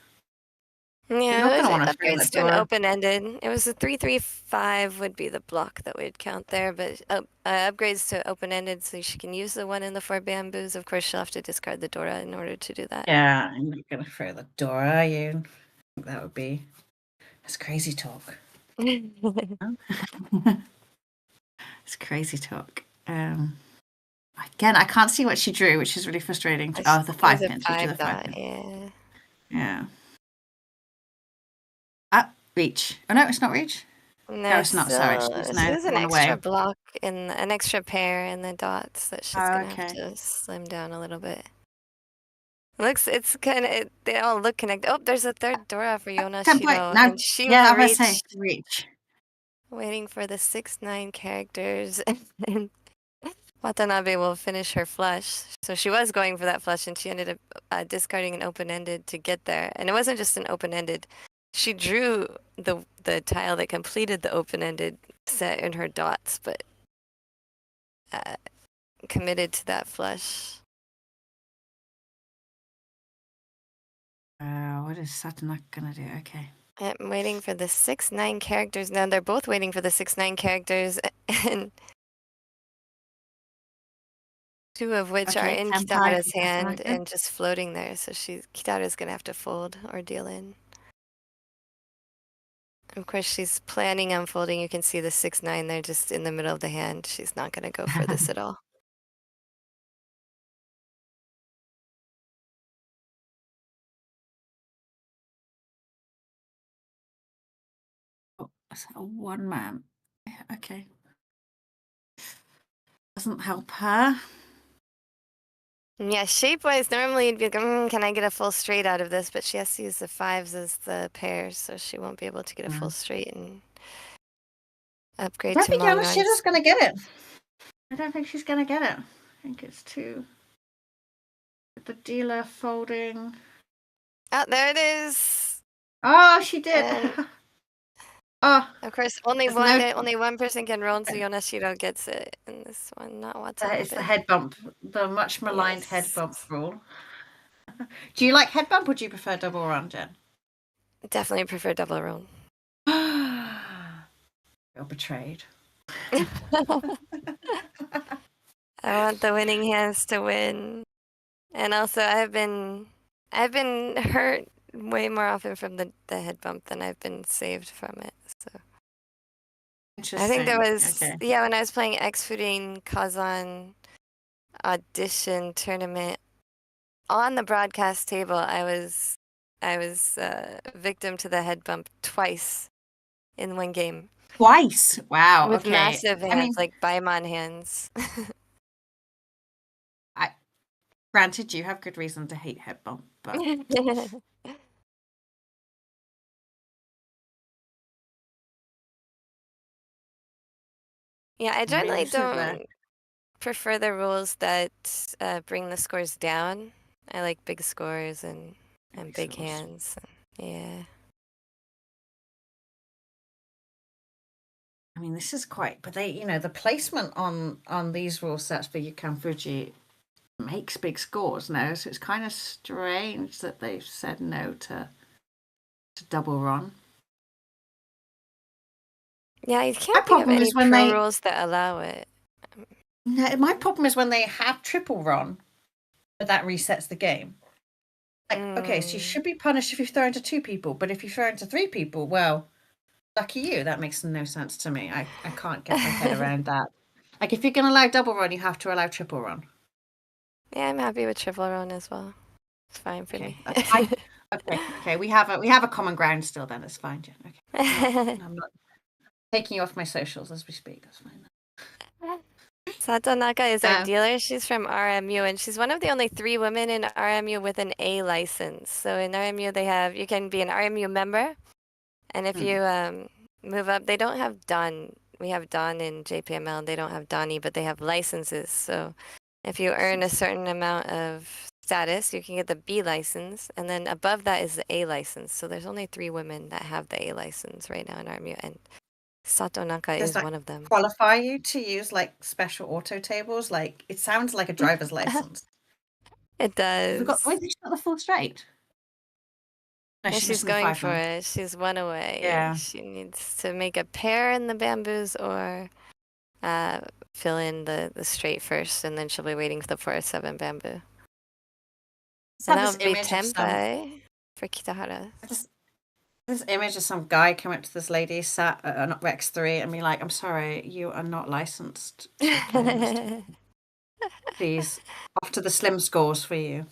Yeah, not those gonna are wanna throw upgrades that to an Dora. open-ended. It was a 3-3-5 would be the block that we'd count there, but upgrades to open-ended so she can use the 1 and the 4 bamboos. Of course, she'll have to discard the Dora in order to do that. Yeah, I'm not gonna throw the Dora, are you? That would be... That's crazy talk. It's crazy talk. Again, I can't see what she drew, which is really frustrating. Oh, the 5 pin. She drew the 5 pin. Yeah. Yeah. Reach. Oh, no, it's not reach. No, it's not. Sorry. There's an one extra away. block in an extra pair in the dots that she's gonna okay. have to slim down a little bit. It's kind of, they all look connected. Oh, there's a third Dora for 10 point. Yonashiro, Now, and she yeah, will I'm gonna say reach, reach. waiting for the 6-9 characters, and Watanabe will finish her flush. So she was going for that flush, and she ended up discarding an open-ended to get there. And it wasn't just an open-ended. She drew the tile that completed the open-ended set in her dots, but committed to that flush. What is Satonaka gonna do? Okay. I'm waiting for the 6-9 characters. Now they're both waiting for the 6-9 characters, and two of which are Okay, in 10 Kitahara's for hand Satonaka. and just floating there. So Kitahara's gonna have to fold or deal in. Of course, she's planning on folding. You can see the 6-9 there just in the middle of the hand. She's not gonna go for this at all. Oh, that's a 1-man. Okay. Doesn't help her. Yeah, shape-wise, normally you'd be like, can I get a full straight out of this? But she has to use the 5s as the pairs, so she won't be able to get a full straight and upgrade I to don't think Yanashiro's Mahjong. gonna get it. I don't think she's gonna get it. I think it's too. The dealer folding. Oh, there it is. Oh, she did. And Oh, of course, only there's one person can roll, so Yonashiro gets it in this one, not it's the Watanabe. head bump, the much maligned head Yes. bump rule. Do you like head bump or do you prefer double run, Jen? Definitely prefer double roll. You're betrayed. I want the winning hands to win. And also I've been hurt way more often from the head bump than I've been saved from it. So I think there was Okay. yeah, when I was playing X Fudin Kazan audition tournament on the broadcast table, I was victim to the head bump twice in one game. Twice. Wow. With Okay. massive hands, I mean, like Baimon hands. granted, you have good reason to hate head bump, but yeah, I I mean, generally this is don't prefer the rules that bring the scores down. I like big scores and big scores. hands. Yeah. I mean, this is quite, but they, the placement on these rule sets for Yukan Fuji makes big scores now, so it's kind of strange that they've said no to double run. Yeah, I My can't think of problem any is when pro they rules that allow it. no, my problem is when they have triple run, but that resets the game. Like, okay, so you should be punished if you throw into 2 people, but if you throw into 3 people, well, lucky you. That makes no sense to me. I can't get my head around that. Like, if you're going to allow double run, you have to allow triple run. Yeah, I'm happy with triple run as well. It's fine for Okay, me. that's fine. Okay, we have a common ground still. Then it's fine, Jen. Okay, I'm not taking you off my socials as we speak. That's fine. Satonaka is our dealer. She's from RMU, and she's one of the only 3 women in RMU with an A license. So in RMU, you can be an RMU member, and if you move up, they don't have Dan. We have Dan in JPML, and they don't have Dani, but they have licenses. So if you earn a certain amount of status, you can get the B license, and then above that is the A license. So there's only 3 women that have the A license right now in RMU, and Satonaka is one of them. Qualify you to use like special auto tables? Like, it sounds like a driver's license. It does. Wait, she's got the full straight. No, Yeah, she's going for it. She's 1 away. Yeah. She needs to make a pair in the bamboos or fill in the straight first, and then she'll be waiting for the 4-7 bamboo. And that would be Ampai for Kitahara. This image of some guy coming up to this lady sat at an X3 and be like, I'm sorry, you are not licensed. Please, off to the slim scores for you.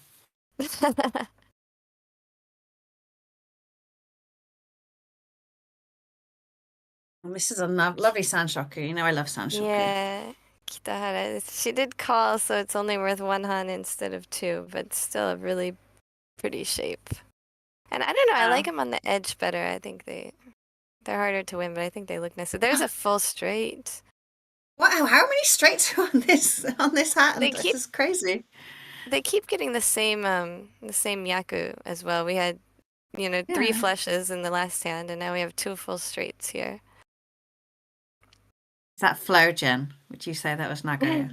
And this is a lovely Sanshoku. You know I love Sanshoku. Yeah, Kitahara. She did call, so it's only worth 1 Han instead of 2, but still a really pretty shape. And I don't know, I Yeah. like them on the edge better. I think they're harder to win, but I think they look nicer. There's a full straight. Wow, how many straights are on this hat? They This keep is crazy. they keep getting the same yaku as well. We had, 3 Yeah. flushes in the last hand, and now we have 2 full straights here. Is that flow, Jen? Would you say that was Nagoya?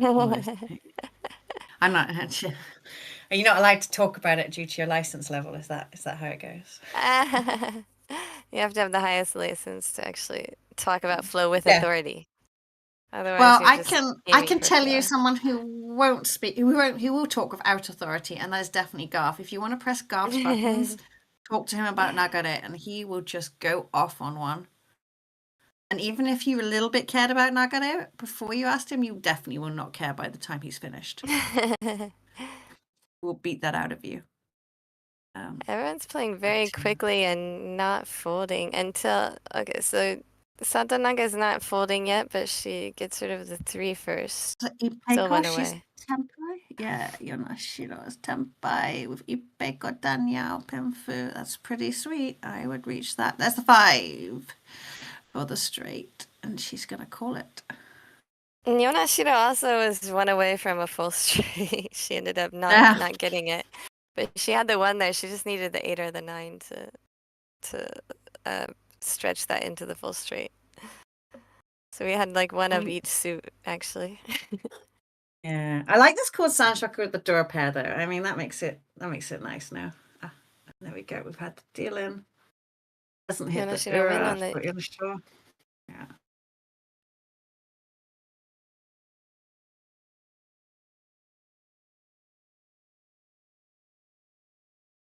I'm not. Are you not allowed to talk about it due to your license level? Is that how it goes? You have to have the highest license to actually talk about flow with Yeah. authority. Otherwise, Well, you're I just can aiming for tell you flow. someone who won't speak, who will talk without authority, and that is definitely Garth. If you want to press Garth's buttons, talk to him about Nagare, and he will just go off on one. And even if you a little bit cared about Nagare before you asked him, you definitely will not care by the time he's finished. We'll beat that out of you. Everyone's playing very quickly and not folding until... Okay, so Satonaka is not folding yet, but she gets rid of the 3 first. Still one away. Tempai? Yeah, Yonashiro's Tempai with Ipeko Danyao Penfu. That's pretty sweet. I would reach that. There's the 5 for the straight, and she's going to call it. And Yonashiro also was 1 away from a full straight. She ended up not getting it. But she had the 1 there. She just needed the 8 or the 9 to stretch that into the full straight. So we had like 1 of each suit, actually. Yeah, I like this chord Sanshoku with the door pair though. I mean, that makes it nice now. There we go. We've had the deal in. Doesn't hit the Ura, but Yonashiro. Yeah.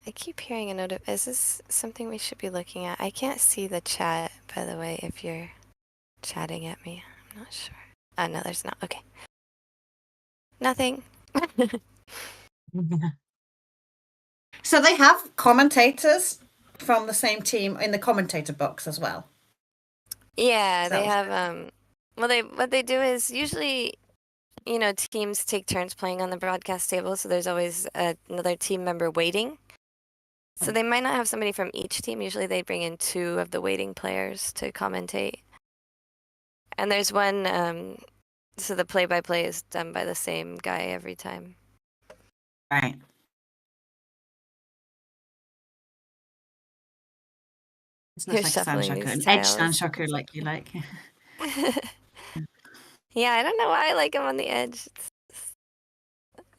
I keep hearing a note. Is this something we should be looking at? I can't see the chat, by the way, if you're chatting at me. I'm not sure. Oh, no, there's not. Okay. Nothing. So they have commentators from the same team in the commentator box as well. Yeah, they have what they do is usually, teams take turns playing on the broadcast table, so there's always another team member waiting. So they might not have somebody from each team. Usually they bring in 2 of the waiting players to commentate. And there's one so the play-by-play is done by the same guy every time. Right. It's not You're like shuffling Sanshoku, these an edge tiles. Sanshoku like you like. Yeah, I don't know why I like them on the edge.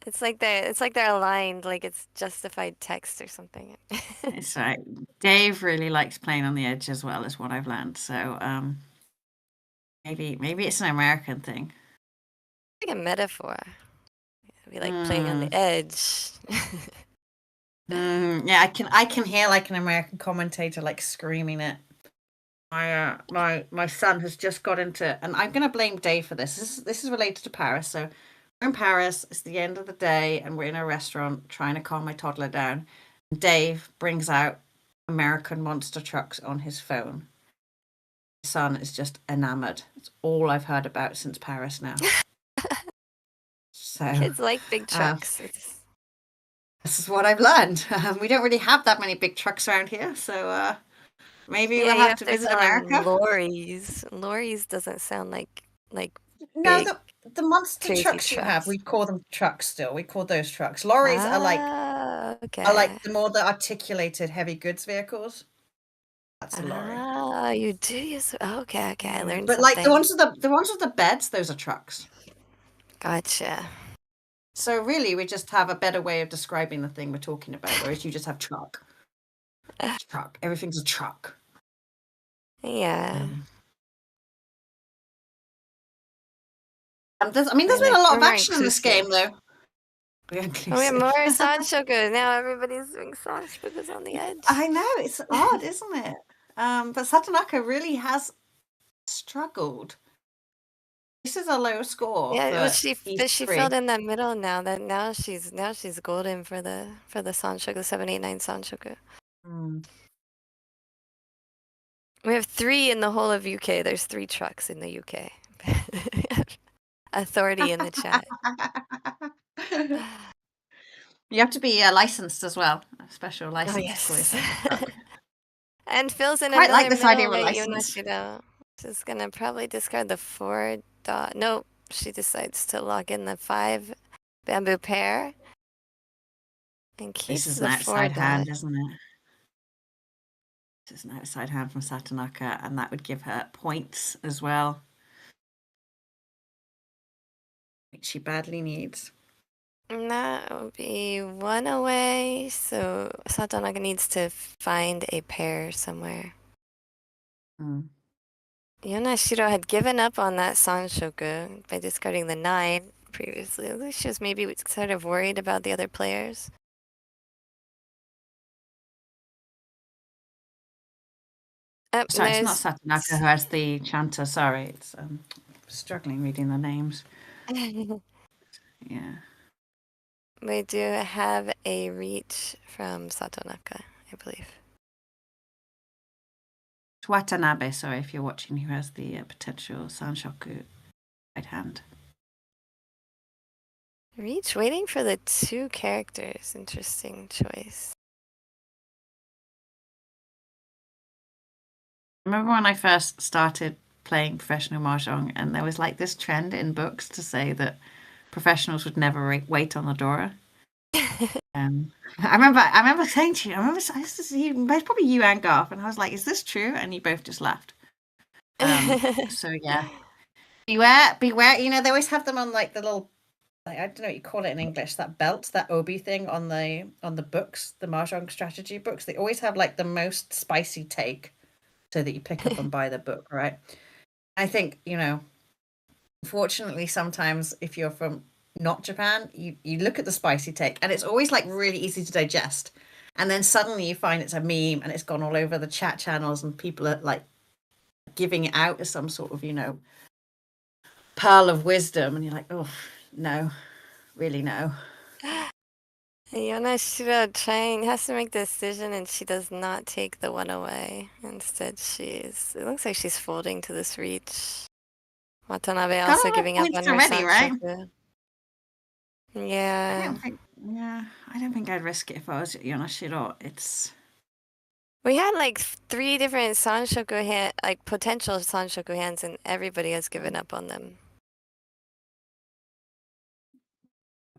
It's like they're aligned, like it's justified text or something. It's right. Dave really likes playing on the edge as well, is what I've learned. So maybe it's an American thing. Like a metaphor. We like playing on the edge. Yeah, I can hear like an American commentator like screaming it. My son has just got into, and I'm gonna blame Dave for this. This is related to Paris. So we're in Paris. It's the end of the day, and we're in a restaurant trying to calm my toddler down. Dave brings out American monster trucks on his phone. My son is just enamored. It's all I've heard about since Paris now. So Kids like big trucks. This is what I've learned. We don't really have that many big trucks around here, so maybe we'll you have to visit America. Lorries doesn't sound like no, big, the monster crazy trucks you have, we call them trucks still. We call those trucks. Lorries are like the more the articulated heavy goods vehicles. That's a lorry. You do use okay. I learned but something. Like the ones with the beds, those are trucks. Gotcha. So really, we just have a better way of describing the thing we're talking about, whereas you just have truck. Truck. Everything's a truck. Yeah. There's been a lot of action in this game, though. We have more Sanshoku. Now everybody's doing Sanshokus on the edge. I know, it's odd, isn't it? But Satonaka really has struggled. This is a low score. Yeah, she filled in that middle now. Now she's golden for the Sanshoku, 789 Sanshoku. We have 3 in the whole of UK. There's 3 trucks in the UK. Authority in the chat. You have to be licensed as well. A special Oh, license yes. for yourself. And fills in Quite another like this idea of a middleweight license. Yonashiro. She's gonna probably discard the 4 dot. Nope, she decides to lock in the 5 bamboo pair and This keeps is the an 4 outside dot. hand, isn't it? This is an outside hand from Satonaka, and that would give her points as well, which she badly needs. And that would be 1 away, so Satonaka needs to find a pair somewhere. Mm. Yonashiro had given up on that Sanshoku by discarding the 9 previously. At least she was maybe sort of worried about the other players. Sorry, it's not There's Satonaka who has the chanter. Sorry, it's struggling reading the names. Yeah. we do have a reach from Satonaka, I believe. It's Watanabe, sorry, if you're watching, who has the potential Sanshoku right hand. Reach waiting for the 2 characters. Interesting choice. Remember when I first started playing professional mahjong, and there was like this trend in books to say that professionals would never wait on the door. I remember saying to you, probably you and Garth, and I was like, "Is this true?" And you both just laughed. So yeah, beware. You know, they always have them on like the little, like, I don't know what you call it in English, that belt, that obi thing on the books, the mahjong strategy books. They always have like the most spicy take, so that you pick up and buy the book, right? I think, you know, unfortunately, sometimes if you're from not Japan, you look at the spicy take, and it's always like really easy to digest, and then suddenly you find it's a meme and it's gone all over the chat channels, and people are like giving it out as some sort of, you know, pearl of wisdom, and you're like, oh no, really no. Yonashiro has to make the decision, and she does not take the 1 away. Instead, it looks like she's folding to this reach. Watanabe Got also all her giving up points on her already, right? Sanshoku. Yeah. I don't think I'd risk it if I was Yonashiro. We had like 3 different Sanshoku like potential Sanshoku hands, and everybody has given up on them.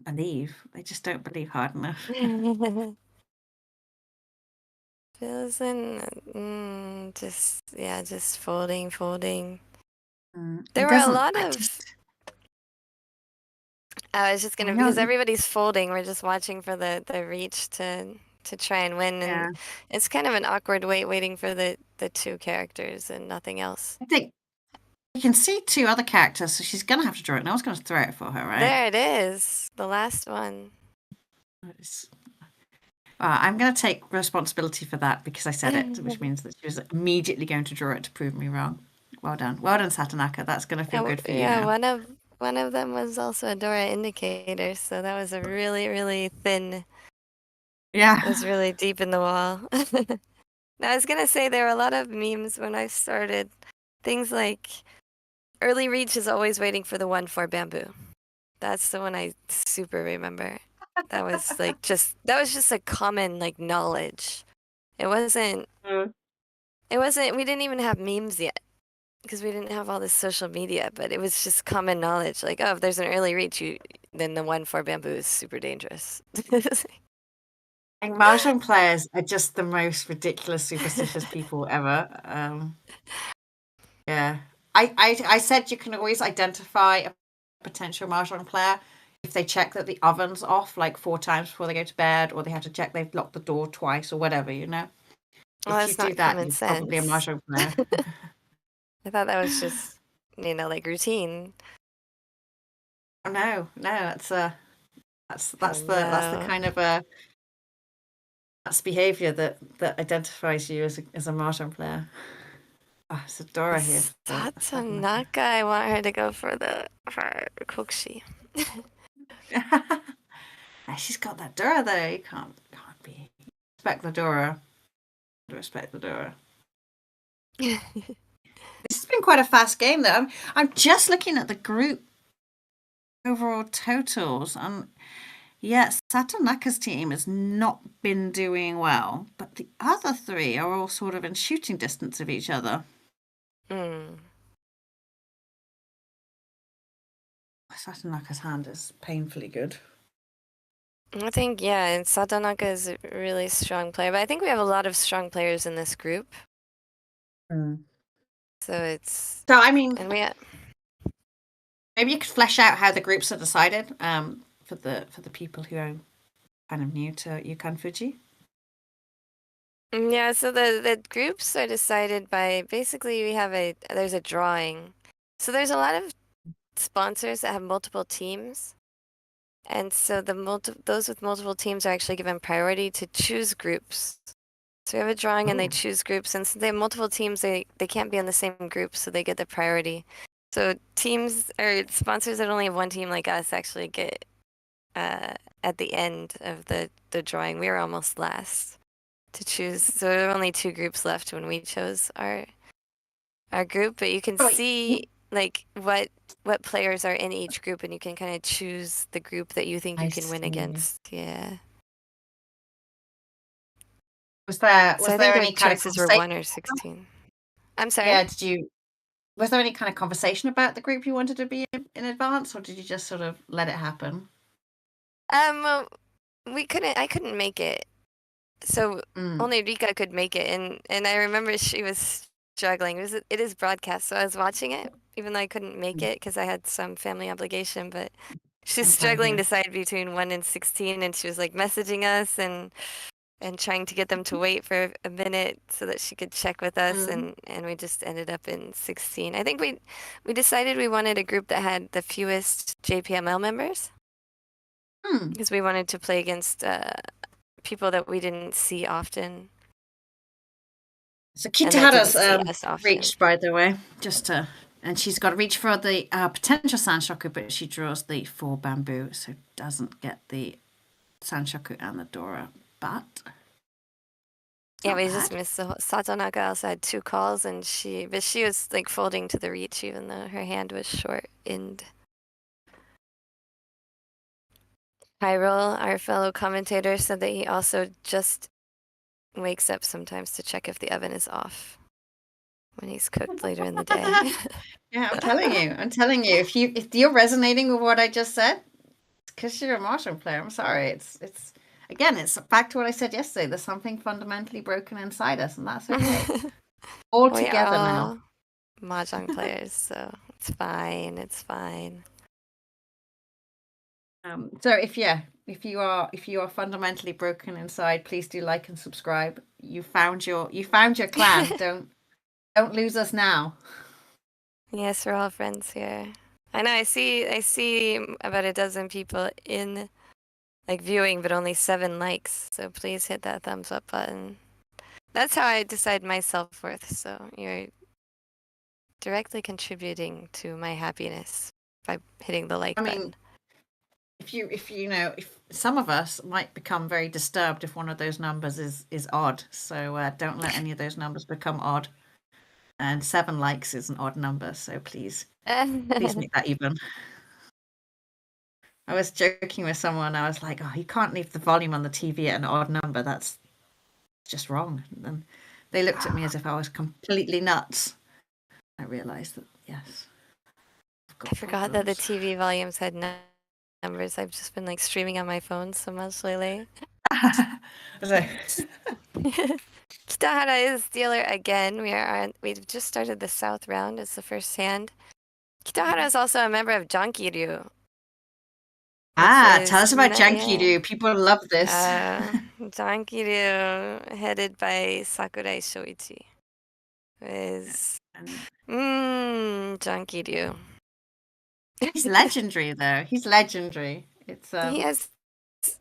They just don't believe hard enough. Feels in just folding. There were a lot of. I was just gonna, because everybody's folding. We're just watching for the reach to try and win, and it's kind of an awkward waiting for the 2 characters and nothing else. I think you can see 2 other characters, so she's gonna have to draw it. No one's gonna throw it for her, right? There it is, the last one. I'm going to take responsibility for that because I said it, which means that she was immediately going to draw it to prove me wrong. Well done, Satonaka. That's going to feel good for you. Yeah, now. one of them was also a Dora indicator, so that was a really, really thin. Yeah, it was really deep in the wall. Now, I was gonna say there were a lot of memes when I started. Things like early reach is always waiting for the 1/4 bamboo. That's the one I super remember. That was just a common like knowledge. It wasn't. We didn't even have memes yet because we didn't have all this social media. But it was just common knowledge. Like, oh, if there's an early reach, then the 1/4 bamboo is super dangerous. And mahjong players are just the most ridiculous, superstitious people ever. Yeah, I said you can always identify a potential mahjong player if they check that the oven's off like 4 times before they go to bed, or they have to check they've locked the door twice, or whatever, you know. Well, if you do that, you're probably a mahjong player. I thought that was just, like routine. Oh, no, that's the kind of that's behavior that identifies you as a mahjong player. Oh, it's Dora here. Satonaka, I want her to go for Kokshi. She's got that Dora though. You can't be. Respect the Dora. Respect the Dora. This has been quite a fast game though. I'm just looking at the group overall totals, and Yes, Satonaka's team has not been doing well, but the other three are all sort of in shooting distance of each other. Hmm. Satonaka's hand is painfully good. I think, yeah, and Satonaka is a really strong player, but I think we have a lot of strong players in this group. So it's, So, I mean, and we, maybe you could flesh out how the groups are decided for the people who are kind of new to Yukan Fuji. yeah, so the groups are decided by, basically there's a drawing. So there's a lot of sponsors that have multiple teams. And so those with multiple teams are actually given priority to choose groups. So we have a drawing and they choose groups, and since they have multiple teams, they can't be on the same group, so they get the priority. So teams or sponsors that only have one team like us actually get at the end of the drawing. We were almost last to choose. So there were only two groups left when we chose our group, but you can see like what players are in each group, and you can kind of choose the group that you think you can win against. Yeah. Was there So I there think our any kind of choices were 1 or 16. I'm sorry. Yeah, was there any kind of conversation about the group you wanted to be in advance, or did you just sort of let it happen? I couldn't make it. So only Rika could make it, and I remember she was struggling. It is broadcast, so I was watching it, even though I couldn't make it because I had some family obligation, but she's struggling to decide between 1 and 16, and she was like messaging us and trying to get them to wait for a minute so that she could check with us, and we just ended up in 16. I think we decided we wanted a group that had the fewest JPML members because we wanted to play against people that we didn't see often. So Kitahara's reached, by the way, and she's got to reach for the potential Sanshoku, but she draws the 4 bamboo, so doesn't get the Sanshoku and the Dora. But yeah, we just missed the Satonaka also had 2 calls, and she was like folding to the Riichi even though her hand was short. And Hyrule, our fellow commentator, said that he also just wakes up sometimes to check if the oven is off when he's cooked later in the day. Yeah, I'm telling you, if you're resonating with what I just said, it's because you're a Mahjong player. I'm sorry. It's again, it's back to what I said yesterday. There's something fundamentally broken inside us, and that's okay. All together now. Mahjong players, so it's fine. It's fine. So if you are fundamentally broken inside, please do like and subscribe. You found your clan. Don't lose us now. Yes, we're all friends here. I know. I see about a dozen people in like viewing, but only 7 likes. So please hit that thumbs up button. That's how I decide my self-worth. So you're directly contributing to my happiness by hitting the like button. If some of us might become very disturbed if one of those numbers is odd. So don't let any of those numbers become odd. And 7 likes is an odd number, so please make that even. I was joking with someone. I was like, "Oh, you can't leave the volume on the TV at an odd number. That's just wrong." And they looked at me as if I was completely nuts. I realized that yes, I forgot that the TV volumes had numbers. I've just been like streaming on my phone so much lately. Kitahara is dealer again. We've just started the South round. It's the first hand. Kitahara is also a member of Jankiryu. Tell us about Jankiryu. People love this. Jankiryu, headed by Sakurai Shoichi, is Jankiryu. He's legendary, though. He's legendary. It's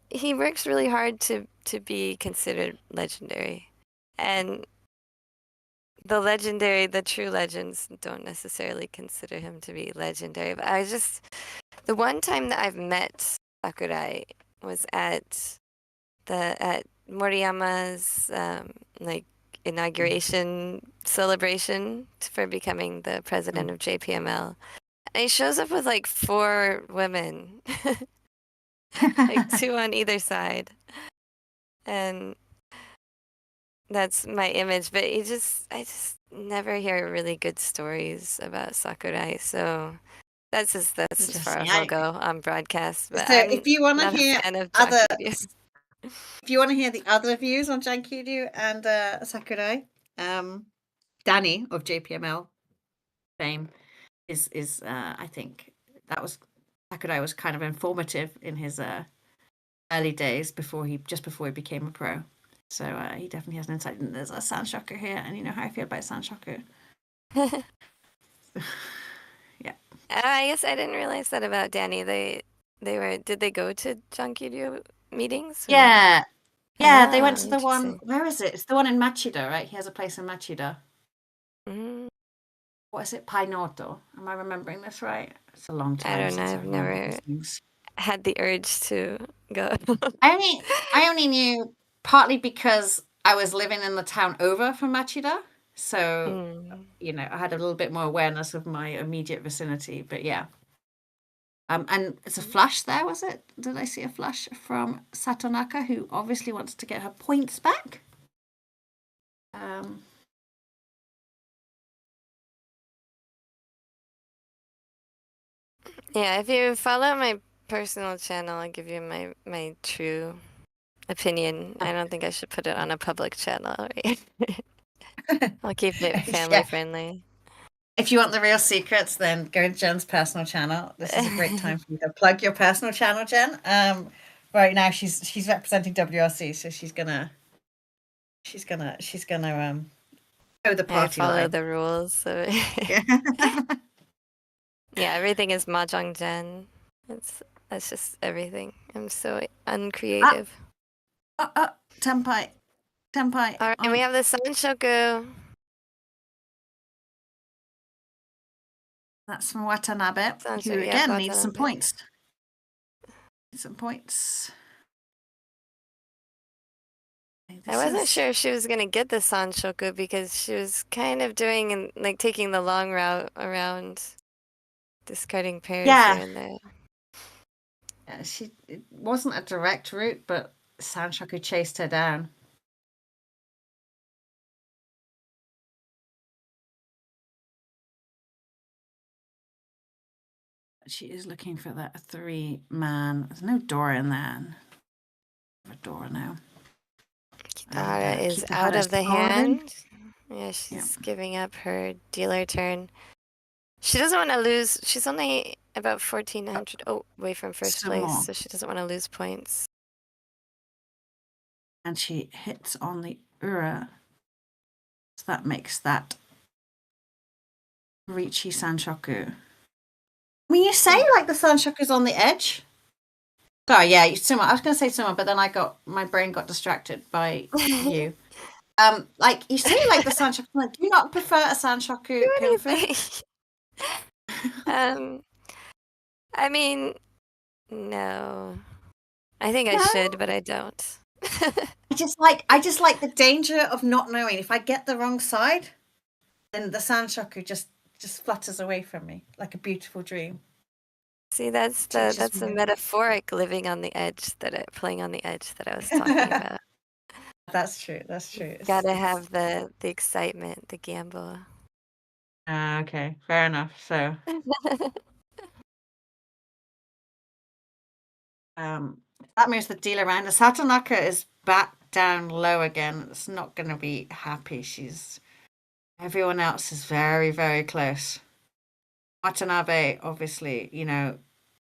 he works really hard to be considered legendary, and the true legends don't necessarily consider him to be legendary. But the one time that I've met Sakurai was at Moriyama's like inauguration celebration for becoming the president of JPML. And he shows up with like 4 women. like 2 on either side. And that's my image, but I just never hear really good stories about Sakurai, so that's as far Interesting. as I'll go on broadcast. But So I'm if you want to not a hear fan of other, Jankiryu. if you want to hear the other views on Jankiryu and Sakurai, Danny of JPML fame is I think that was Sakurai was kind of informative in his early days before he became a pro. So he definitely has an insight. And there's a Sanshoku here, and you know how I feel about Sanshoku. Yeah. I guess I didn't realize that about Danny. Did they go to Jankiryu meetings? Or? Yeah. Yeah, they went to the one. Interesting. Where is it? It's the one in Machida, right? He has a place in Machida. Mm, What is it? Painoto. Am I remembering this right? It's a long time I don't since know. I I've remember never these things. had the urge to go. I only knew partly because I was living in the town over from Machida. So, Mm. you know, I had a little bit more awareness of my immediate vicinity. But yeah. And it's a flush there, was it? Did I see a flush from Satonaka, who obviously wants to get her points back? Yeah, if you follow my personal channel, I'll give you my true opinion. I don't think I should put it on a public channel. Right? I'll keep it family Yeah. friendly. If you want the real secrets, then go to Jen's personal channel. This is a great time for you to plug your personal channel, Jen. Right now she's representing WRC, so she's gonna toe the I party follow line. the rules. So Yeah. yeah, everything is mahjongjen. That's just everything. I'm so uncreative. Tenpai. All right, and we have the Sanshoku. That's from Watanabe, who Yeah, again needs some Watanabe. points. Some points. I wasn't sure if she was gonna get the Sanshoku because she was kind of doing and like taking the long route around, discarding pairs here and there. Yeah, it wasn't a direct route, but Sanshoku chased her down. She is looking for that 3-man. There's no Dora in there. A Dora now. Kitahara is Kitahara's out of the forwarded. hand. Yeah, she's giving up her dealer turn. She doesn't want to lose. She's only about 1,400 away from first place, so she doesn't want to lose points. And she hits on the Ura. So that makes that Riichi Sanshoku. I mean, you say like the Sanshoku's on the edge. Sorry, yeah, Suma. I was going to say Suma, but then my brain got distracted by you. Like you say, like the Sanshoku. Like, do you not prefer a Sanshoku Pinfu? I mean, no. I think I should, but I don't. I just like the danger of not knowing. If I get the wrong side, then the Sanshoku just flutters away from me like a beautiful dream. See, that's the metaphoric living on the edge playing on the edge that I was talking about. That's true. That's true. Gotta have the excitement, the gamble. Okay, fair enough. So, that moves the deal around. The Satonaka is back down low again. It's not going to be happy. Everyone else is very, very close. Watanabe, obviously, you know,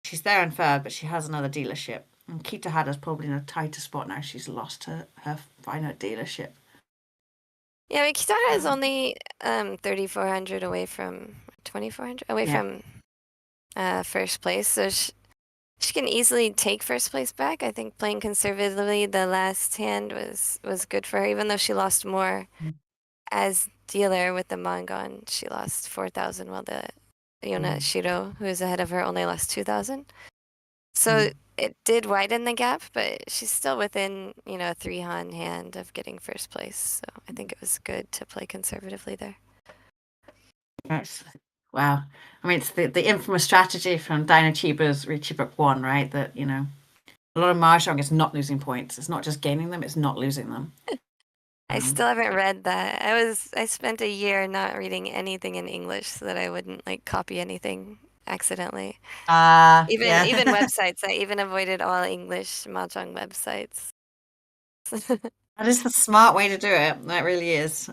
she's there in third, but she has another dealership. And Kitahara's probably in a tighter spot now. She's lost her final dealership. Yeah, I mean, Kitahara is only 3,400 away from 2,400 away from first place, so she can easily take first place back. I think playing conservatively the last hand was good for her, even though she lost more as dealer with the Mangon. She lost 4,000, while the Yonashiro, who is ahead of her, only lost 2,000. So it did widen the gap, but she's still within, a 3-han hand of getting first place. So I think it was good to play conservatively there. Yes. Wow. I mean, it's the infamous strategy from Dino Chiba's Riichi Book 1, right? That, A lot of mahjong is not losing points. It's not just gaining them; it's not losing them. I still haven't read that. I spent a year not reading anything in English so that I wouldn't like copy anything accidentally. Even Yeah. even websites. I even avoided all English mahjong websites. That is the smart way to do it. That really is.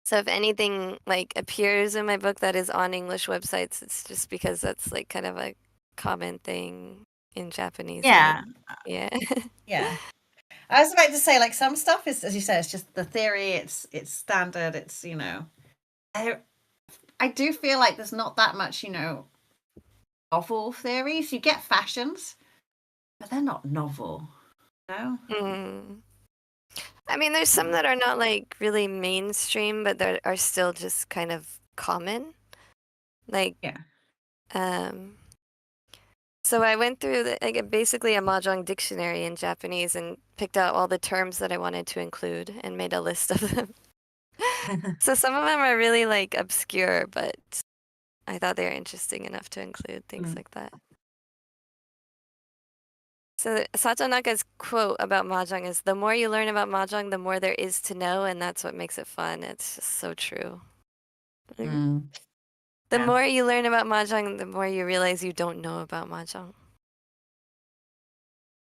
So if anything like appears in my book that is on English websites, it's just because that's like kind of a common thing in Japanese. Yeah. Yeah. Yeah. I was about to say, like, some stuff is, as you said, it's just the theory. It's standard. It's I do feel like there's not that much novel theories. You get fashions, but they're not novel. No. Mm. I mean, there's some that are not like really mainstream, but that are still just kind of common. Like, Yeah. So I went through basically a mahjong dictionary in Japanese and picked out all the terms that I wanted to include and made a list of them. So some of them are really like obscure, but I thought they were interesting enough to include things like that. So Satonaka's quote about mahjong is, "The more you learn about mahjong, the more there is to know, and that's what makes it fun." It's just so true. The Yeah. more you learn about mahjong, the more you realize you don't know about mahjong.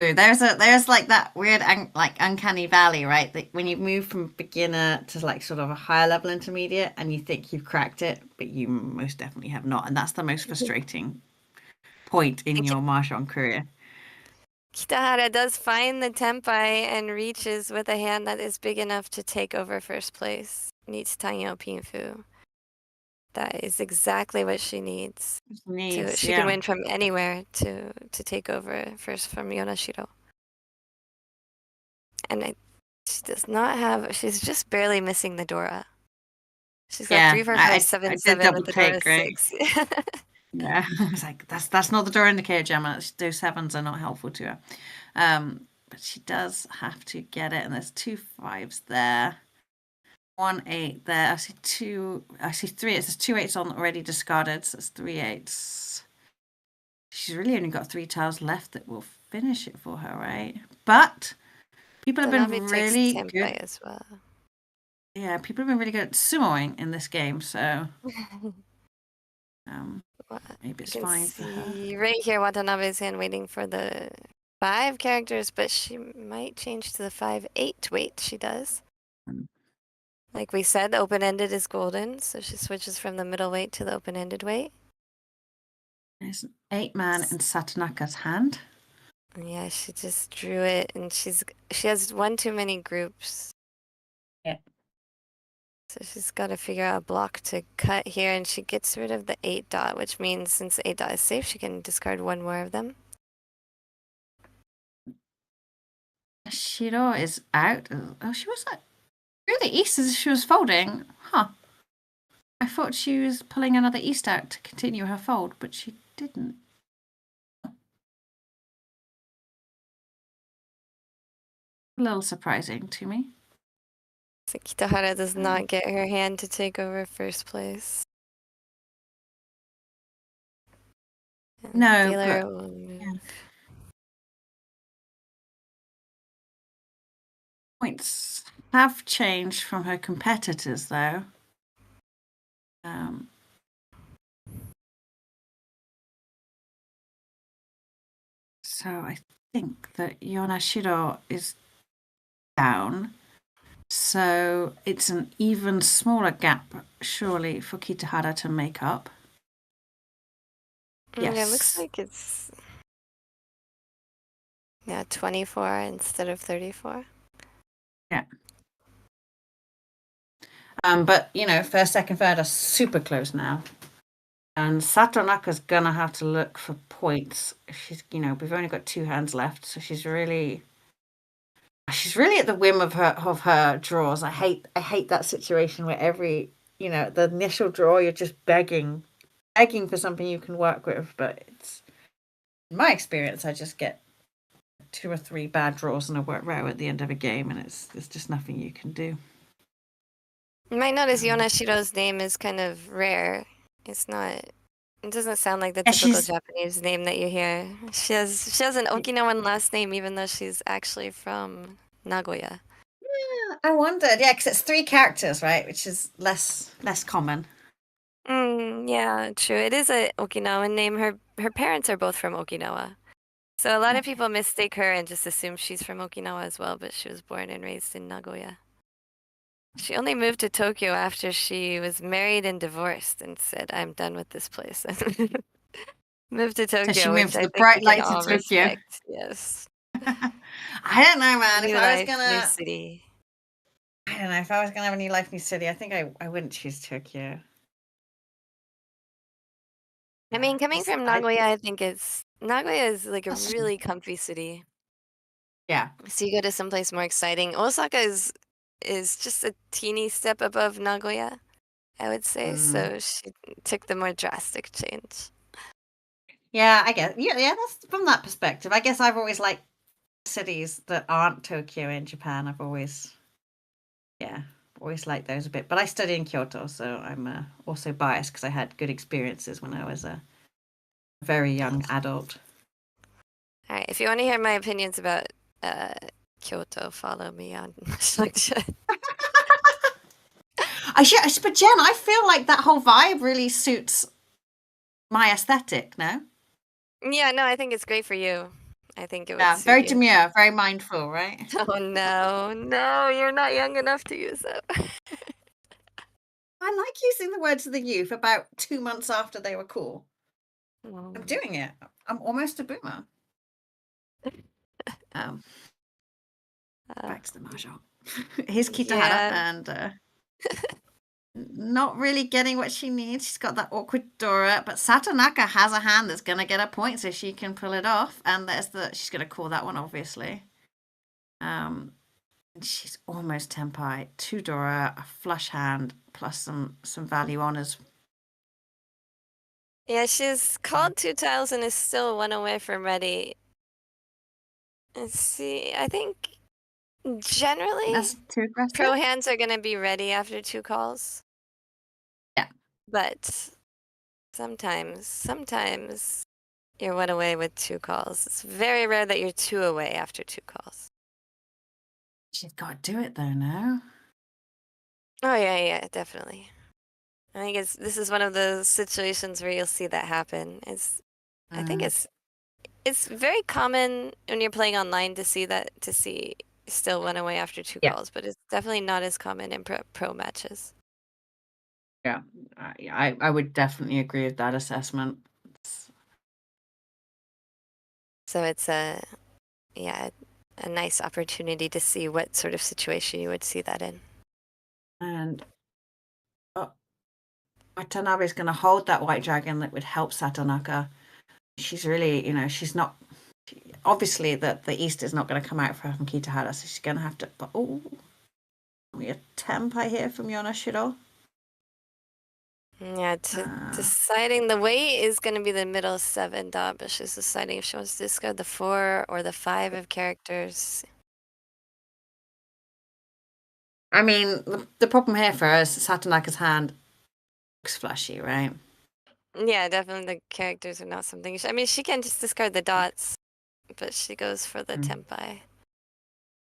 There's like that weird uncanny valley, right? That when you move from beginner to like sort of a higher level intermediate, and you think you've cracked it, but you most definitely have not, and that's the most frustrating point in your mahjong career. Kitahara does find the Tenpai and reaches with a hand that is big enough to take over first place. Needs Tanyo Pinfu. That is exactly what she needs. She can win from anywhere to take over first from Yonashiro. And she does not have. She's just barely missing the Dora. She's got 3 for her 7/7 with the Dora 6. Yeah, I was like, that's not the Dora indicator, Gemma. Those 7s are not helpful to her. But she does have to get it, and there's 2 5s there. 1 8 there. I see 2. I see 3 8s. There's 2 8s on already discarded, so it's 3 8s. She's really only got 3 tiles left that will finish it for her, right? But people have been really good as well. Yeah, people have been really good at sumoing in this game, so maybe it's fine for her. Right here, Watanabe's hand waiting for the 5 characters, but she might change to the 5/8 weight. She does. Like we said, the open-ended is golden, so she switches from the middle weight to the open-ended weight. There's an 8-man in Satonaka's hand. Yeah, she just drew it, and she has one too many groups. Yeah. So she's got to figure out a block to cut here, and she gets rid of the 8 dot, which means since the 8 dot is safe, she can discard 1 more of them. Shiro is out. Oh, she was through the east as she was folding. Huh. I thought she was pulling another east out to continue her fold, but she didn't. A little surprising to me. So Kitahara does not get her hand to take over first place. And No, but points have changed from her competitors, though. So I think that Yonashiro is down. So it's an even smaller gap, surely, for Kitahara to make up. Yes. Yeah, it looks like it's 24 instead of 34. Yeah. But first, second, third are super close now. And Satonaka's gonna have to look for points. She's, we've only got 2 hands left, so she's really at the whim of her draws. I hate that situation where every, the initial draw, you're just begging for something you can work with. But it's, in my experience, I just get 2 or 3 bad draws and a work row at the end of a game, and there's just nothing you can do. You might notice Yonashiro's name is kind of rare. It's not It doesn't sound like the Yeah, typical she's Japanese name that you hear. She has an Okinawan last name, even though she's actually from Nagoya. I wondered, yeah, because it's 3 characters, right? Which is less common. Yeah, true. It is a Okinawan name. Her parents are both from Okinawa. So a lot of people mistake her and just assume she's from Okinawa as well, but she was born and raised in Nagoya. She only moved to Tokyo after she was married and divorced and said, "I'm done with this place." Moved to So she Tokyo, moved which to I the think we bright can lights of all Tokyo. respect. Yes. I don't know, man. New If I was life, new gonna, city. I don't know, if I was gonna have a new life, new city, I think I wouldn't choose Tokyo. I mean, coming Just from Nagoya, I think Nagoya is like a really comfy city. yeah. So you go to someplace more exciting. Osaka is just a teeny step above Nagoya, I would say. So she took the more drastic change. Yeah, I guess. Yeah, that's from that perspective. I guess I've always liked cities that aren't Tokyo in Japan. I've always liked those a bit. But I study in Kyoto, so I'm also biased because I had good experiences when I was a very young adult. All right, if you want to hear my opinions about Kyoto, follow me on Mahjong. But Jen, I feel like that whole vibe really suits my aesthetic. No, Yeah, no, I think it's great for you. I think it would yeah, suit very you. demure, very mindful, right? Oh no, you're not young enough to use it. I like using the words of the youth about 2 months after they were cool. Oh. I'm doing it. I'm almost a boomer. Back to the mahjong. Here's Kitahara, Yeah. and not really getting what she needs. She's got that awkward Dora, but Satonaka has a hand that's gonna get a point, so she can pull it off. And she's gonna call that one, obviously. She's almost Tenpai. 2 Dora, a flush hand, plus some value honors. Yeah, she's called 2 tiles and is still 1 away from ready. Let's see, I think generally That's too aggressive. pro hands are going to be ready after 2 calls. Yeah. But sometimes you're 1 away with 2 calls. It's very rare that you're 2 away after 2 calls. She's got to do it though, no? Oh yeah, definitely. I think this is one of those situations where you'll see that happen. I think it's very common when you're playing online to see still 1 away after 2 calls, but it's definitely not as common in pro matches. Yeah, I would definitely agree with that assessment. So it's a nice opportunity to see what sort of situation you would see that in. And Watanabe is going to hold that white dragon that would help Satonaka. She's really, she's not. Obviously, the East is not going to come out for her from Kitahara, so she's going to have to. But we a Tenpai here from Yonashiro. Yeah, deciding the weight is going to be the middle 7 dot, but she's deciding if she wants to discard the 4 or the 5 of characters. I mean, the problem here for her is Satonaka's hand looks flashy, right? Yeah, definitely the characters are not something. I mean, she can just discard the dots, but she goes for the Tenpai.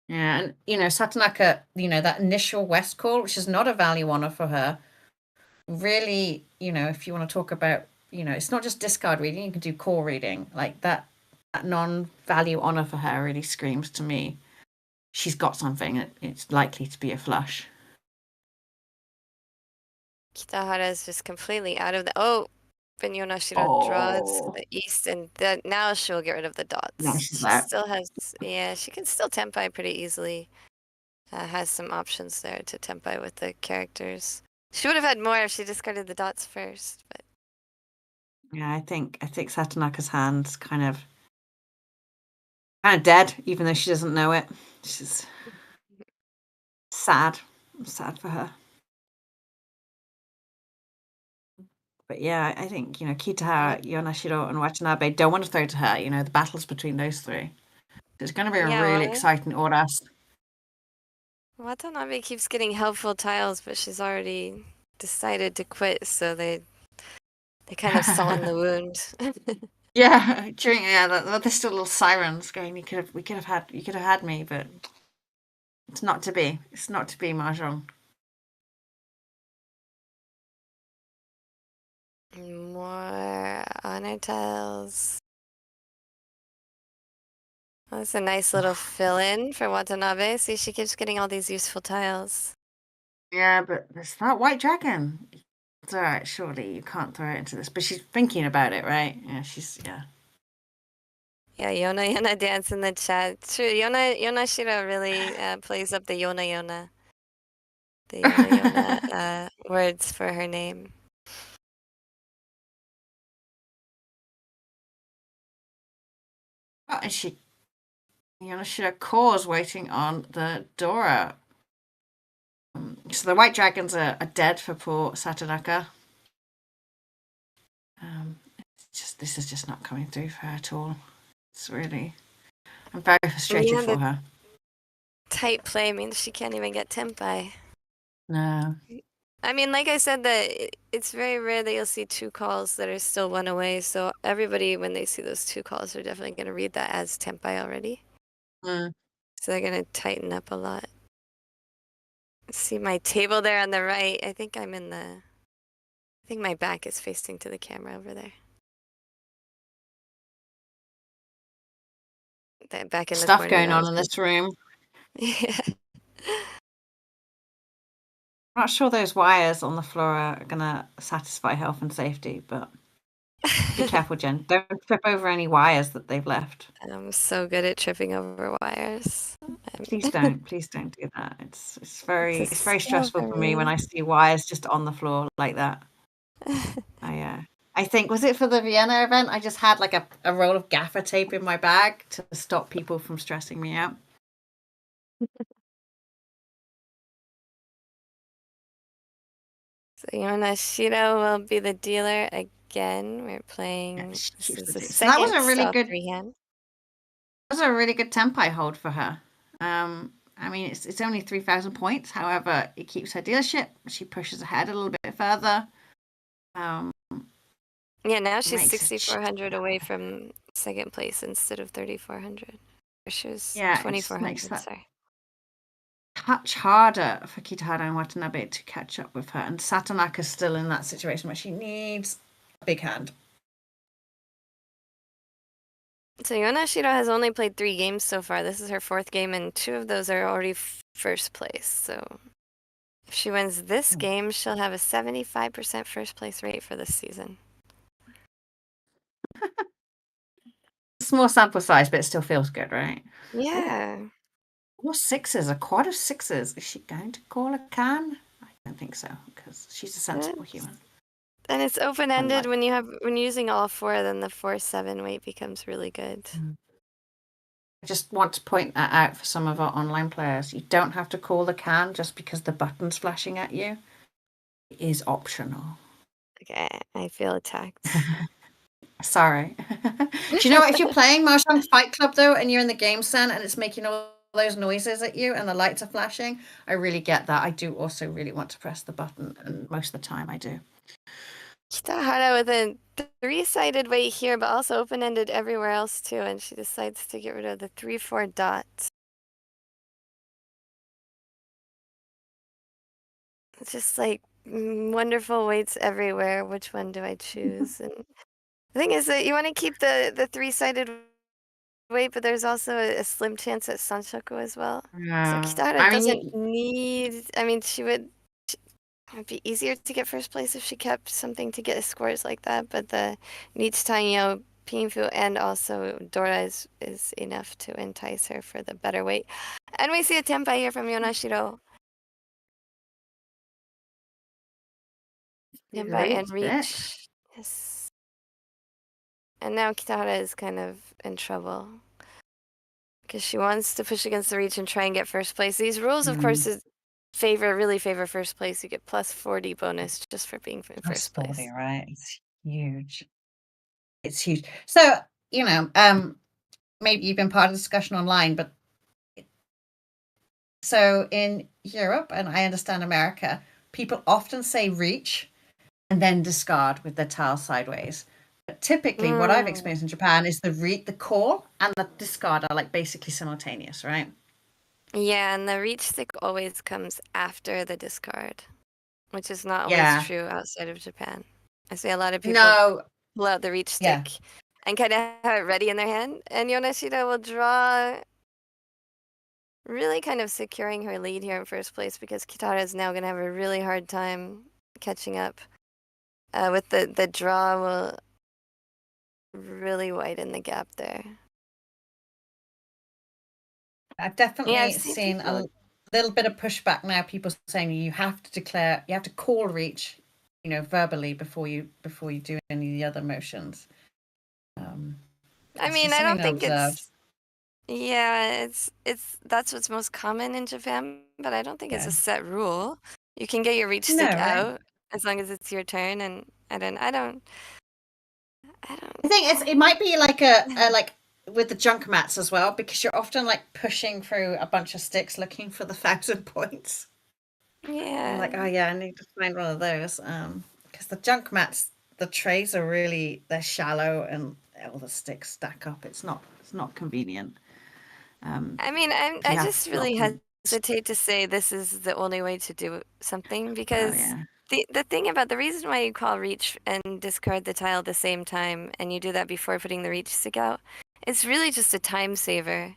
Yeah, and Satonaka, that initial West call, which is not a value honor for her. Really, if you want to talk about, it's not just discard reading, you can do core reading. Like that non-value honor for her really screams to me. She's got something. It's likely to be a flush. Kitahara is just completely out of the. Ben Yonashiro draws to the east, and now she'll get rid of the dots. No, she's out. Still has, she can still Tenpai pretty easily. Has some options there to Tenpai with the characters. She would have had more if she discarded the dots first, but. Yeah, I think Satonaka's hand's kind of dead, even though she doesn't know it. She's sad. I'm sad for her. But yeah, I think, Kitahara, Yonashiro, and Watanabe don't want to throw to her. The battle's between those 3. It's going to be a really exciting Oras. Watanabe keeps getting helpful tiles, but she's already decided to quit, so they They kind of salt in the wound. Yeah, there's still little sirens going. You could have had me, but it's not to be. It's not to be, Mahjong. More honor tiles. Well, that's a nice little fill-in for Watanabe. See, she keeps getting all these useful tiles. Yeah, but there's that white dragon. It's all right. Surely you can't throw it into this. But she's thinking about it, right? Yeah, yeah. Yeah, Yona dance in the chat. True, Yonashiro really plays up the Yona. The Yona words for her name. Oh, and Yonashiro Core's waiting on the Dora. So the white dragons are dead for poor Satonaka. This is just not coming through for her at all. I'm very frustrated for her. Tight play means she can't even get Tenpai. No. I mean, like I said, that it's very rare that you'll see 2 calls that are still 1 away. So everybody, when they see those 2 calls, are definitely going to read that as Tenpai already. Mm. So they're going to tighten up a lot. See my table there on the right. I think my back is facing to the camera over there. Back in the Stuff corner, going on in this room. Yeah. I'm not sure those wires on the floor are gonna satisfy health and safety, but be careful, Jenn. Don't trip over any wires that they've left. I'm so good at tripping over wires. Please don't do that. It's very stressful for me when I me. see wires just on the floor like that. I think, was it for the Vienna event? I just had like a roll of gaffer tape in my bag to stop people from stressing me out. So Yonashiro will be the dealer again. We're playing. Yeah, This is the so that was second a really good freehand. That was a really good Tenpai hold for her. I mean, it's only 3,000 points. However, it keeps her dealership. She pushes ahead a little bit further. Yeah, now she's 6,400 away from second place instead of 3,400. She was 2,400. Sorry. Much harder for Kitahara and Watanabe to catch up with her, and Satonaka's still in that situation where she needs a big hand. So Yonashiro has only played 3 games so far. This is her 4th game, and 2 of those are already first place. So if she wins this game, she'll have a 75% first place rate for this season. Small sample size, but it still feels good, right? Yeah. More 6s, a quad of 6s. Is she going to call a can? I don't think so, because she's a sensible human. And it's open-ended. When you're using all 4, then the 4-7 weight becomes really good. I just want to point that out for some of our online players. You don't have to call the can just because the button's flashing at you. It is optional. Okay, I feel attacked. Sorry. Do you know what? If you're playing Mahjong Fight Club, though, and you're in the game stand and it's making all those noises at you and the lights are flashing, I really get that. I do also really want to press the button, and most of the time I do. Kitahara with a 3-sided weight here, but also open-ended everywhere else too, and she decides to get rid of the 3-4 dots. It's just like wonderful weights everywhere. Which one do I choose? And the thing is that you want to keep the 3-sided weight, but there's also a slim chance at Sanshoku as well. So Kitahara doesn't need. I mean, it'd be easier to get first place if she kept something to get scores like that, but the Niigata, Pinfu, and also Dora is enough to entice her for the better weight. And we see a Tenpai here from Yonashiro. Tenpai and Riichi. Yes. And now Kitahara is kind of in trouble because she wants to push against the Riichi and try and get first place. These rules, of course, really favor first place. You get plus 40 bonus just for being in first place. 40, right? It's huge. It's huge. So, maybe you've been part of the discussion online, but so in Europe, and I understand America, people often say Riichi and then discard with their tile sideways. But typically, what I've experienced in Japan is the call and the discard are like basically simultaneous, right? Yeah, and the reach stick always comes after the discard, which is not always Yeah. true outside of Japan. I see a lot of people No. pull out the reach Yeah. stick and kind of have it ready in their hand, and Yonashiro will draw, really kind of securing her lead here in first place because Kitahara is now going to have a really hard time catching up. With the draw will really widen the gap there. I've definitely Yeah, I've seen people- a little bit of pushback now. People saying you have to call reach, verbally before you do any of the other motions. I mean, I don't think it's. Yeah, it's that's what's most common in Japan, but I don't think it's a set rule. You can get your reach stick out as long as it's your turn, and I don't. I think it might be like a like with the junk mats as well, because you're often like pushing through a bunch of sticks looking for the 1,000 points. Yeah. You're like, oh yeah, I need to find one of those. Because the junk mats, the trays are they're shallow and all the sticks stack up. It's not convenient. I mean, I just really hesitate to say this is the only way to do something because the thing about the reason why you call reach and discard the tile at the same time and you do that before putting the reach stick out, it's really just a time saver.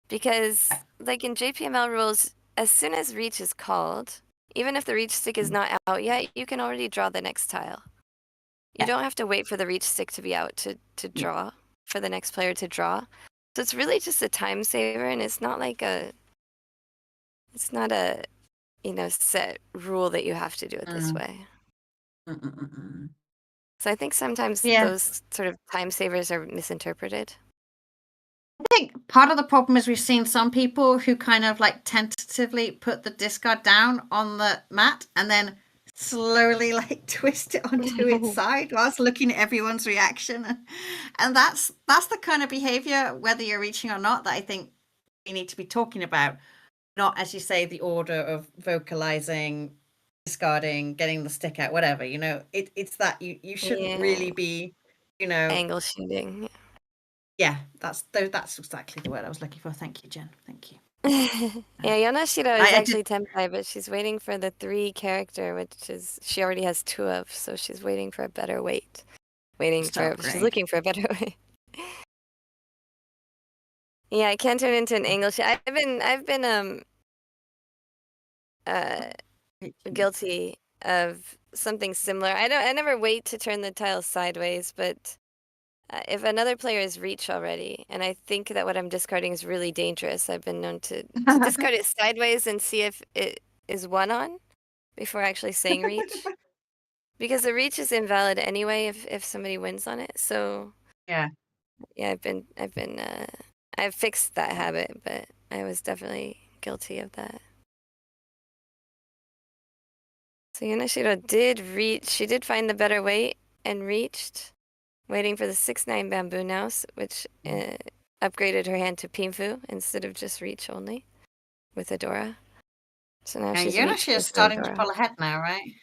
Because like in JPML rules, as soon as reach is called, even if the reach stick is not out yet, you can already draw the next tile. You don't have to wait for the reach stick to be out to draw, for the next player to draw. So it's really just a time saver, and it's not like it's not a, set rule that you have to do it this way. So I think sometimes those sort of time savers are misinterpreted. I think part of the problem is we've seen some people who kind of like tentatively put the discard down on the mat and then slowly like twist it onto its side whilst looking at everyone's reaction, and that's the kind of behavior, whether you're reaching or not, that I think we need to be talking about. Not, as you say, the order of vocalizing, discarding, getting the stick out, whatever, it's that you shouldn't really be, angle shooting. Yeah, that's exactly the word I was looking for. Thank you, Jenn. Thank you. Yeah, Yonashiro is actually Tenpai, but she's waiting for the 3 character, which is she already has 2 of, so she's waiting for a better weight. She's looking for a better weight. Yeah, I can't turn into an angle shot. I've been guilty of something similar. I never wait to turn the tiles sideways, but if another player is reach already, and I think that what I'm discarding is really dangerous, I've been known to discard it sideways and see if it is one on before actually saying reach. Because the reach is invalid anyway if somebody wins on it. So yeah, I've fixed that habit, but I was definitely guilty of that. So Yonashiro did reach. She did find the better weight and reached. Waiting for the 6/9 bamboo now, which upgraded her hand to Pinfu instead of just reach only with Adora. So now she's starting to pull ahead now, right?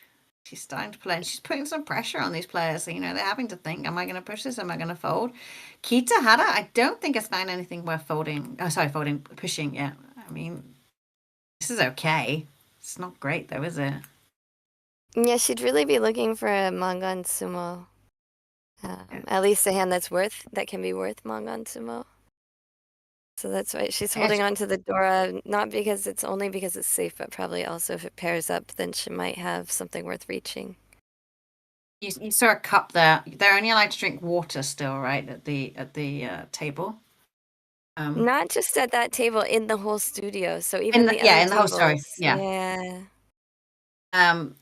She's starting to play. She's putting some pressure on these players. They're having to think, am I going to push this? Am I going to fold? Kitahara, I don't think it's found anything worth folding. Oh, sorry, pushing. Yeah. I mean, this is okay. It's not great though, is it? Yeah, she'd really be looking for a Mangan Sumo. At least a hand that can be worth Mangan Sumo. So that's why she's holding on to the Dora, not because it's safe, but probably also if it pairs up, then she might have something worth reaching. You saw a cup there. They're only allowed to drink water still, right? At the table. Not just at that table, in the whole studio. So even in the whole story. Yeah. And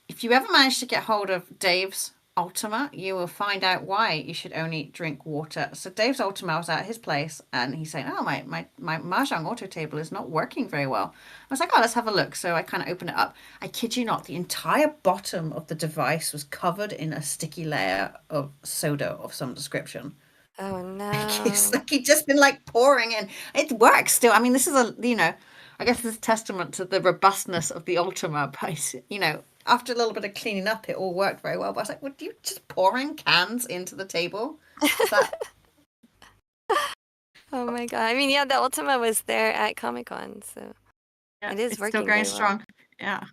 if you ever manage to get hold of Dave's Ultima, you will find out why you should only drink water. So Dave's Ultima was at his place and he's saying, oh, my Mahjong auto table is not working very well. I was like, oh, let's have a look. So I kind of opened it up. I kid you not, the entire bottom of the device was covered in a sticky layer of soda of some description. Oh no. It's like he'd just been like pouring in. It works still. I mean, this is I guess this is a testament to the robustness of the Ultima, but after a little bit of cleaning up, it all worked very well. But I was like, "Would you just pouring cans into the table?" Is that Oh my god. I mean, yeah, the Ultima was there at Comic-Con, so yeah, it is it's working still going very well. strong. Yeah,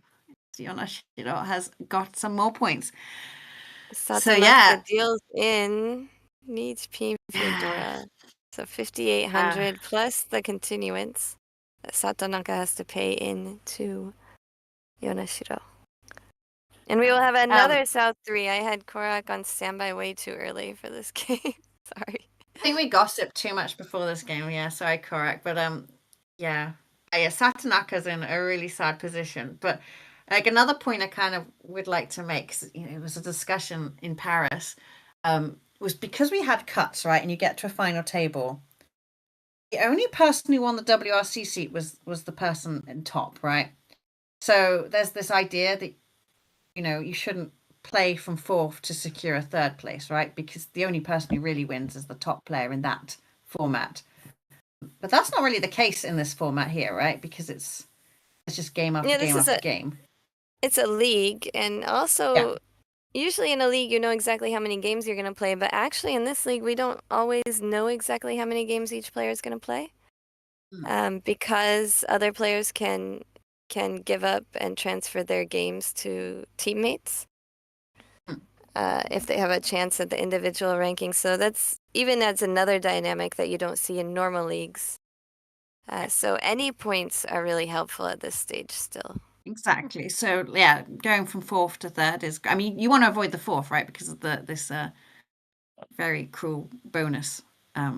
Yonashiro has got some more points. Satonaka yeah. deals in needs P Fedora. So 5,800 plus the continuance that Satonaka has to pay in to Yonashiro. And we will have another South 3. I had Corak on standby way too early for this game. Sorry. I think we gossiped too much before this game. Yeah, sorry, correct. But yeah, Satonaka's in a really sad position. But like another point I kind of would like to make, 'cause, it was a discussion in Paris, was because we had cuts, right, and you get to a final table. The only person who won the WRC seat was the person in top, right? So there's this idea that you shouldn't play from fourth to secure a third place, right? Because the only person who really wins is the top player in that format. But that's not really the case in this format here, right? Because it's just game after game after game. It's a league, and also usually in a league you know exactly how many games you're going to play, but actually in this league we don't always know exactly how many games each player is going to play. Because other players can give up and transfer their games to teammates if they have a chance at the individual ranking. So that's another dynamic that you don't see in normal leagues. So any points are really helpful at this stage still. Exactly. So yeah, going from fourth to third is, I mean, you want to avoid the fourth, right? Because of this very cruel bonus. I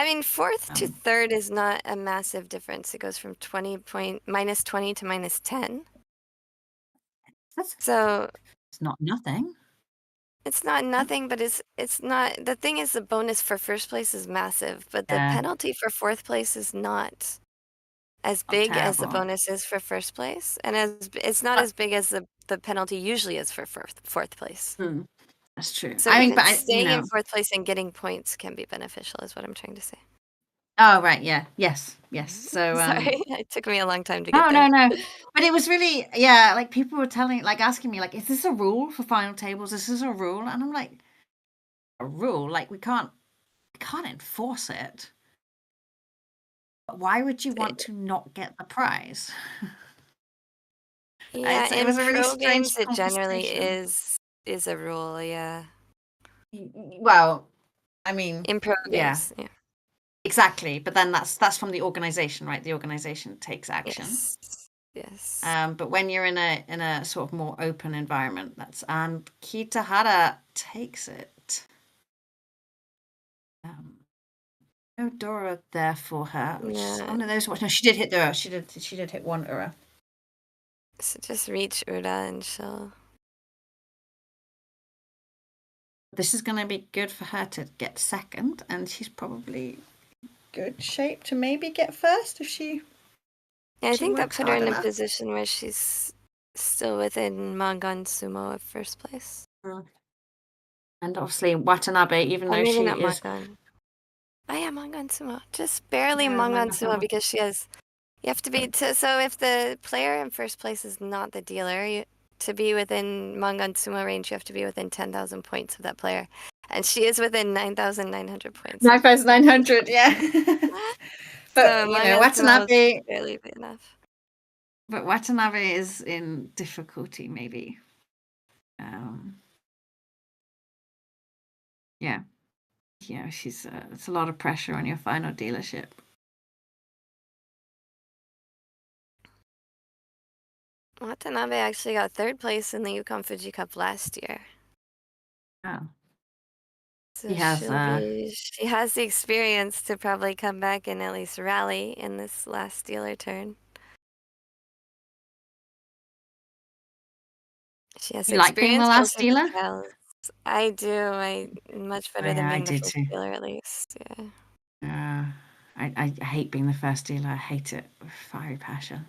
mean, fourth to third is not a massive difference. It goes from minus 20 to minus 10. So it's not nothing. It's not nothing, but it's not. The thing is, the bonus for first place is massive, but the penalty for fourth place is not as big as the bonus is for first place, and it's not as big as the penalty usually is for fourth place. That's true. So even staying in fourth place and getting points can be beneficial, is what I'm trying to say. Oh right, yeah, yes. So sorry, it took me a long time to get there. No. But it was really, like people were asking me, like, is this a rule for final tables? Is this a rule? And I'm like, a rule? Like we can't enforce it. But why would you want to not get the prize? Yeah, it was a really strange games, it generally is a rule. Yeah. Well, I mean, in pro games, yeah. Exactly, but then that's from the organization, right? The organization takes action. Yes. But when you're in a sort of more open environment, and Kitahara takes it. No Dora there for her. Oh no, no, she did hit Dora. She did hit one Ura. So just reach Ura and she'll. This is going to be good for her to get second, and she's probably good shape to maybe get first if she. Yeah, I think that put her in a position where she's still within Mangan Sumo at first place. And obviously Watanabe, even though she not is. Mangan. Oh yeah, Mangan Sumo. Just barely Mangan Sumo because she has. You have to be so if the player in first place is not the dealer, to be within Mangan Sumo range, you have to be within 10,000 points of that player. And she is within 9,900 points. 9,900, yeah. But, so Watanabe... barely big enough. But Watanabe is in difficulty, maybe. Yeah. She's... it's a lot of pressure on your final dealership. Watanabe actually got third place in the Yukan Fuji Cup last year. Oh. So she has the experience to probably come back and at least rally in this last dealer turn. She has experience. Like being the last dealer? I do. Much better than being the first dealer, at least. Yeah. I hate being the first dealer. I hate it with fiery passion.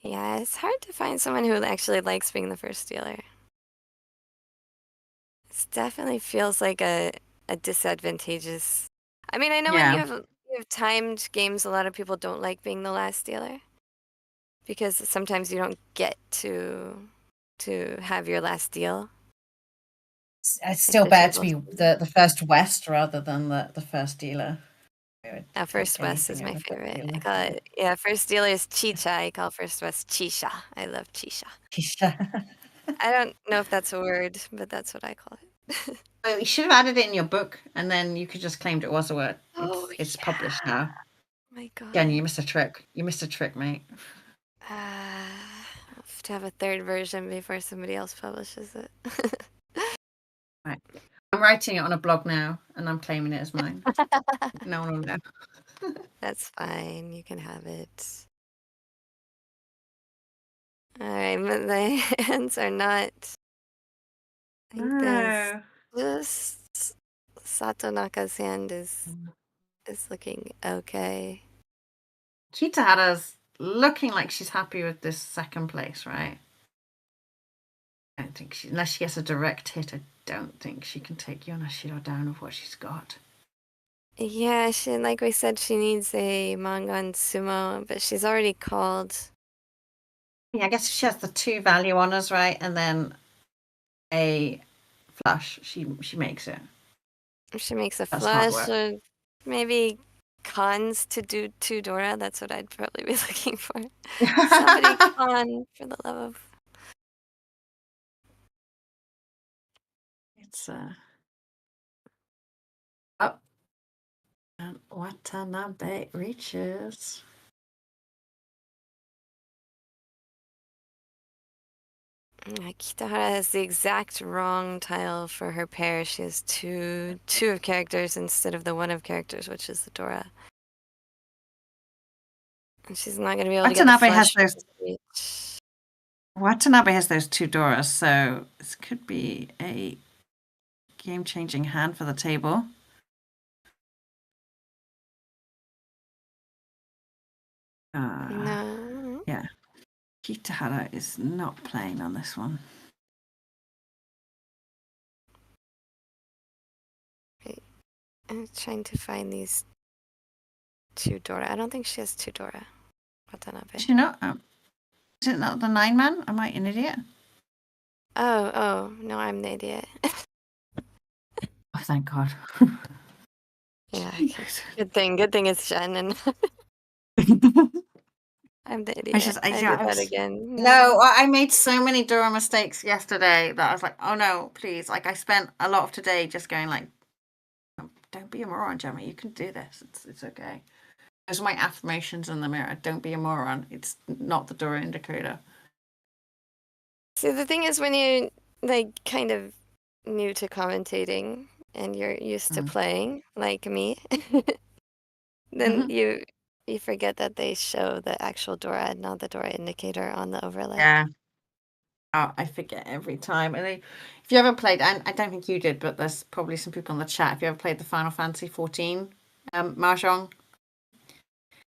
Yeah, it's hard to find someone who actually likes being the first dealer. It definitely feels like a disadvantageous. I mean, I know when you have timed games, a lot of people don't like being the last dealer because sometimes you don't get to have your last deal. It's still for better to be tables. the first West rather than the first dealer. I would First take West is anything my over first favorite. I dealer. call it, yeah, first dealer is Chicha. I call first West Chisha. I love Chisha. I don't know if that's a word, but that's what I call it. Oh, you should have added it in your book, and then you could just claimed it was a word. It's yeah. published now. My God. Jenn, you missed a trick. You missed a trick, mate. I'll have to have a third version before somebody else publishes it. Right. I'm writing it on a blog now, and I'm claiming it as mine. No one will know. That's fine. You can have it. All right, but the hands are not. I think there's just Satonaka's hand is looking okay. Kitahara's looking like she's happy with this second place, right? I don't think unless she gets a direct hit, I don't think she can take Yonashiro down with what she's got. Yeah, like we said, she needs a manga and sumo, but she's already called. Yeah, I guess if she has the 2 value honors, right, and then a flush, she makes it. If she makes a That's hard flush, work. or maybe cons to do 2 Dora, that's what I'd probably be looking for. Somebody con, for the love of. It's up. And Watanabe reaches. Kitahara has the exact wrong tile for her pair. She has two of characters instead of the 1 of characters, which is the Dora. And she's not going to be able to get the Watanabe has flush. those. Watanabe has those 2 Doras, so this could be a game-changing hand for the table. No. Yeah. Kitahara is not playing on this one. Wait, I'm trying to find these 2 Dora. I don't think she has 2 Dora. Watanabe. Is she not? Is it not the 9-man? Am I an idiot? Oh, no, I'm the idiot. Oh, thank God. Yeah, good thing it's Jenn and I'm the idiot. I did that again. No, I made so many Dora mistakes yesterday that I was like, oh no, please. Like I spent a lot of today just going like, don't be a moron, Gemma. You can do this. It's okay. Those are my affirmations in the mirror. Don't be a moron. It's not the Dora indicator. See, the thing is when you're like kind of new to commentating and you're used to playing like me, then you forget that they show the actual Dora and not the Dora indicator on the overlay. Yeah. Oh, I forget every time. And if you ever played, and I don't think you did, but there's probably some people in the chat. If you ever played the Final Fantasy 14 Mahjong,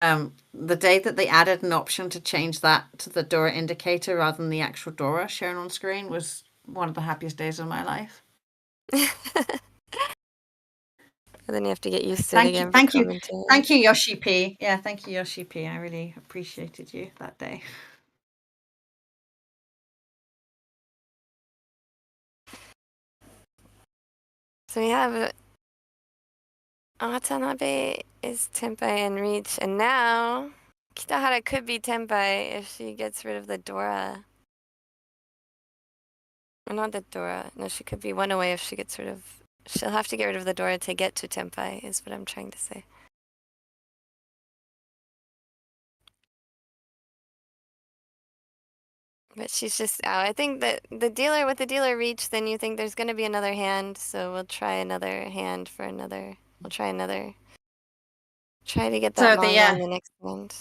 the day that they added an option to change that to the Dora indicator rather than the actual Dora shown on screen was one of the happiest days of my life. And then you have to get used to it again. Thank you, Yoshi P. Yeah, thank you, Yoshi P. I really appreciated you that day. So we have Watanabe is Tenpai and Riichi, and now Kitahara could be Tenpai if she gets rid of the Dora. Or not the Dora. No, she could be 1 away if she gets rid of. She'll have to get rid of the Dora to get to Tenpai, is what I'm trying to say. But she's just out. I think that with the dealer reach, then you think there's going to be another hand, so we'll try another hand for another. We'll try another. Try to get that manga on the next hand.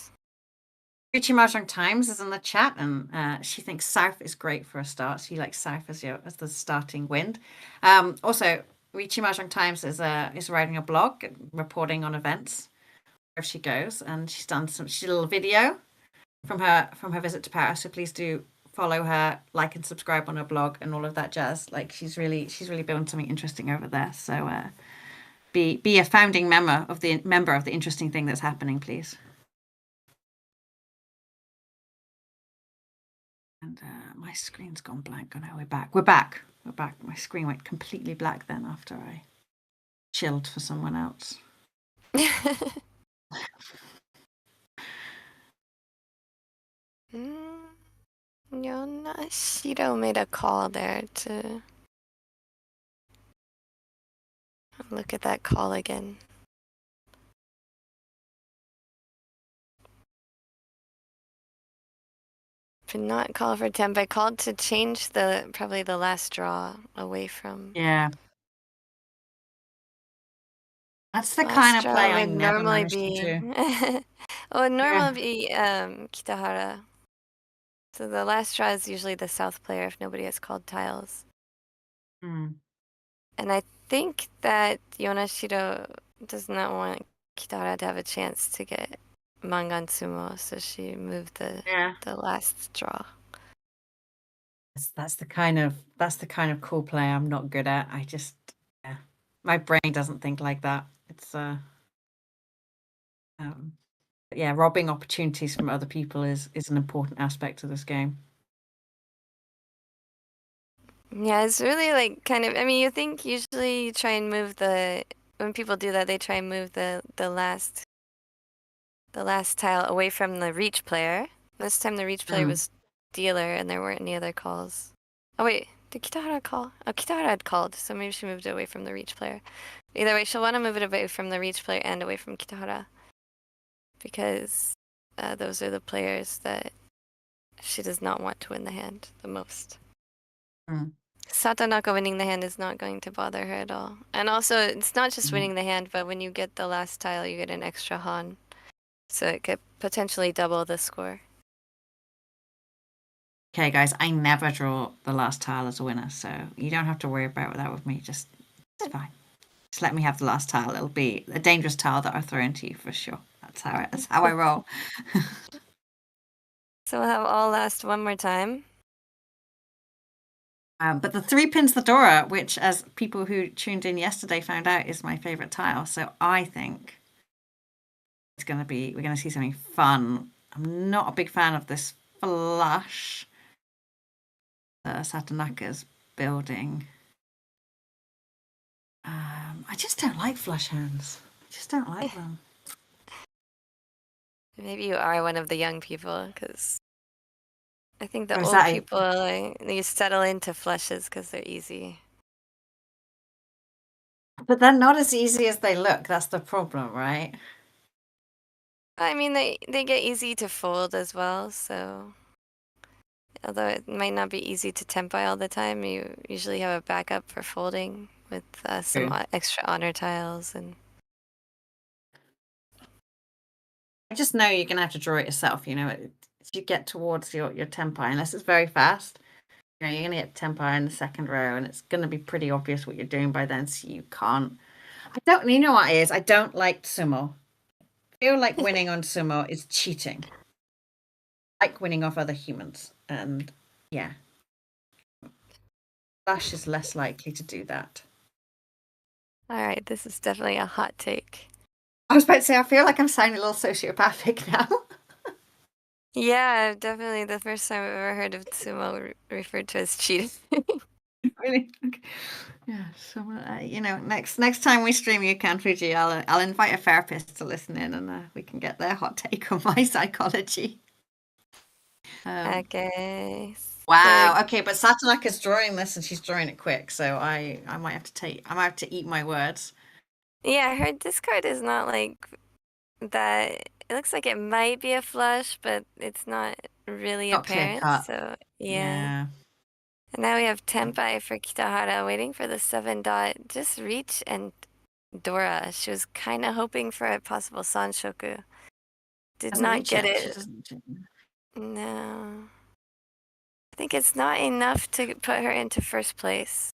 Riichi Mahjong Times is in the chat, and she thinks South is great for a start. She likes South as the starting wind. Also, Riichi Mahjong Times is writing a blog, reporting on events wherever she goes, and she's done she did a little video from her visit to Paris. So please do follow her, like and subscribe on her blog, and all of that jazz. Like she's really building something interesting over there. So be a founding member of the interesting thing that's happening, please. my screen's gone blank. Oh no, we're back. We're back. We're back. My screen went completely black then after I chilled for someone else. Yonashiro made a call there to look at that call again. Did not call for 10, but called to change probably the last draw away from. Yeah. That's the Last kind of draw play I would never normally managed to be. do. It would normally be Kitahara. So the last draw is usually the south player if nobody has called tiles. Hmm. And I think that Yonashiro does not want Kitahara to have a chance to get Mangan Sumo, so she moved the last draw. That's the kind of cool play I'm not good at. I just my brain doesn't think like that. It's robbing opportunities from other people is an important aspect of this game. Yeah, it's really like kind of. I mean, you think usually you try and move when people do that, they try and move the last tile away from the reach player. This time the reach player was dealer, and there weren't any other calls. Oh wait, did Kitahara call? Oh, Kitahara had called, so maybe she moved it away from the reach player. Either way, she'll want to move it away from the reach player and away from Kitahara, because those are the players that she does not want to win the hand the most. Satonaka winning the hand is not going to bother her at all. And also, it's not just winning the hand, but when you get the last tile, you get an extra Han. So it could potentially double the score. Okay, guys, I never draw the last tile as a winner, so you don't have to worry about that with me. It's fine. Just let me have the last tile. It'll be a dangerous tile that I'll throw into you for sure. That's how I roll. So we'll have all last one more time. But the 3 pins the Dora, which, as people who tuned in yesterday found out, is my favorite tile. So I think we're going to see something fun. I'm not a big fan of this flush that Satonaka's building. I just don't like flush hands. I just don't like them. Maybe you are one of the young people, because I think the old people, you settle into flushes because they're easy. But they're not as easy as they look. That's the problem, right? I mean, they get easy to fold as well, so although it might not be easy to tempai all the time, you usually have a backup for folding with some extra honor tiles. And I just know you're going to have to draw it yourself, as you get towards your tempai, unless it's very fast. You're going to get tempai in the second row, and it's going to be pretty obvious what you're doing by then, so you can't. You know what it is? I don't like sumo. I feel like winning on sumo is cheating. I like winning off other humans, and yeah. Flash is less likely to do that. All right, this is definitely a hot take. I was about to say, I feel like I'm sounding a little sociopathic now. Yeah, definitely the first time I've ever heard of sumo referred to as cheating. Really? Yeah. So next time we stream Yukan Fuji, I'll invite a therapist to listen in, and we can get their hot take on my psychology. Okay. Wow. Okay, but Satonaka's drawing this, and she's drawing it quick, so I might have to eat my words. Yeah, her discard is not like that. It looks like it might be a flush, but it's not really apparent. Clear-cut. So yeah. And now we have Tempai for Kitahara, waiting for the 7 dot. Just reach and Dora. She was kind of hoping for a possible Sanshoku. Did not get it. No. I think it's not enough to put her into first place.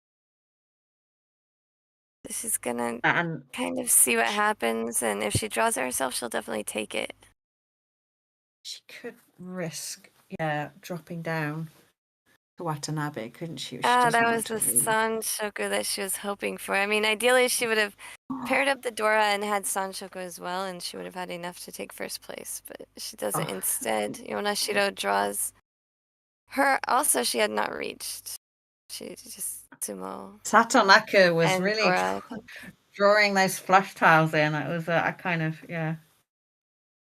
She's gonna kind of see what happens, and if she draws it herself, she'll definitely take it. She could risk, dropping down to Watanabe, couldn't she? That was the Sanshoku that she was hoping for. I mean, ideally, she would have paired up the Dora and had Sanshoku as well, and she would have had enough to take first place. But she doesn't. Instead, Yonashiro draws Her also, she had not reached. She just sumo Satonaka was and really Corak. drawing those flush tiles in. It was I kind of It's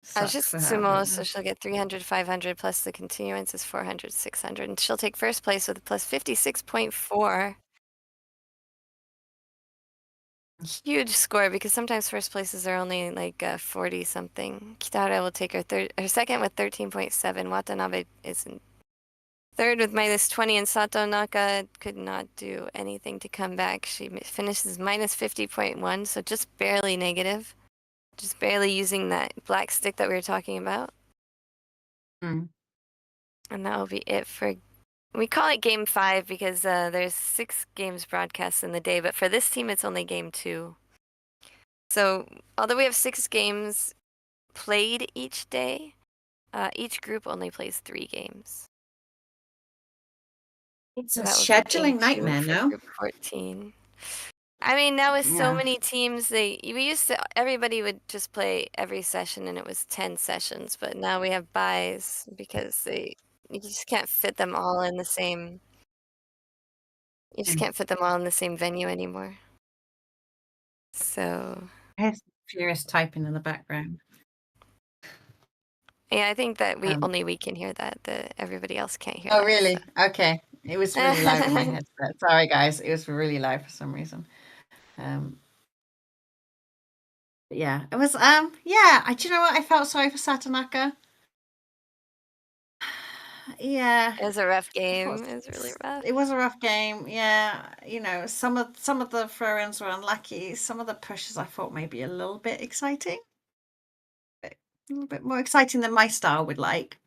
sucks just for her. sumo, But, so she'll get 300, 500 plus the continuance is 400, 600, and she'll take first place with a plus 56.4. Huge score because sometimes first places are only like 40 something. Kitahara will take her second with 13.7. Watanabe is in third with minus 20, and Satonaka could not do anything to come back. She finishes minus 50.1, so just barely negative. Just barely using that black stick that we were talking about. Mm. And that will be it for. We call it game 5 because there's 6 games broadcast in the day, but for this team it's only game 2. So although we have 6 games played each day, each group only plays 3 games. It's So a that would be game scheduling 2 nightmare, for no? group 14. I mean, now with so Yeah. many teams, everybody would just play every session and it was 10 sessions, but now we have buys because you just can't fit them all in the same. You just can't fit them all in the same venue anymore. So There's furious typing in the background. yeah, I think that Um, only we can hear that. Everybody else can't hear Oh, that. really? So. Okay. It was really loud in my headset. Sorry, guys. It was really loud for some reason. But yeah, it was. Yeah. Do you know what? I felt sorry for Satonaka. Yeah. It was a rough I game. thought It was really rough. It was a rough game. Yeah. Some of the throw-ins were unlucky. Some of the pushes I thought maybe a little bit exciting. A little bit more exciting than my style would like.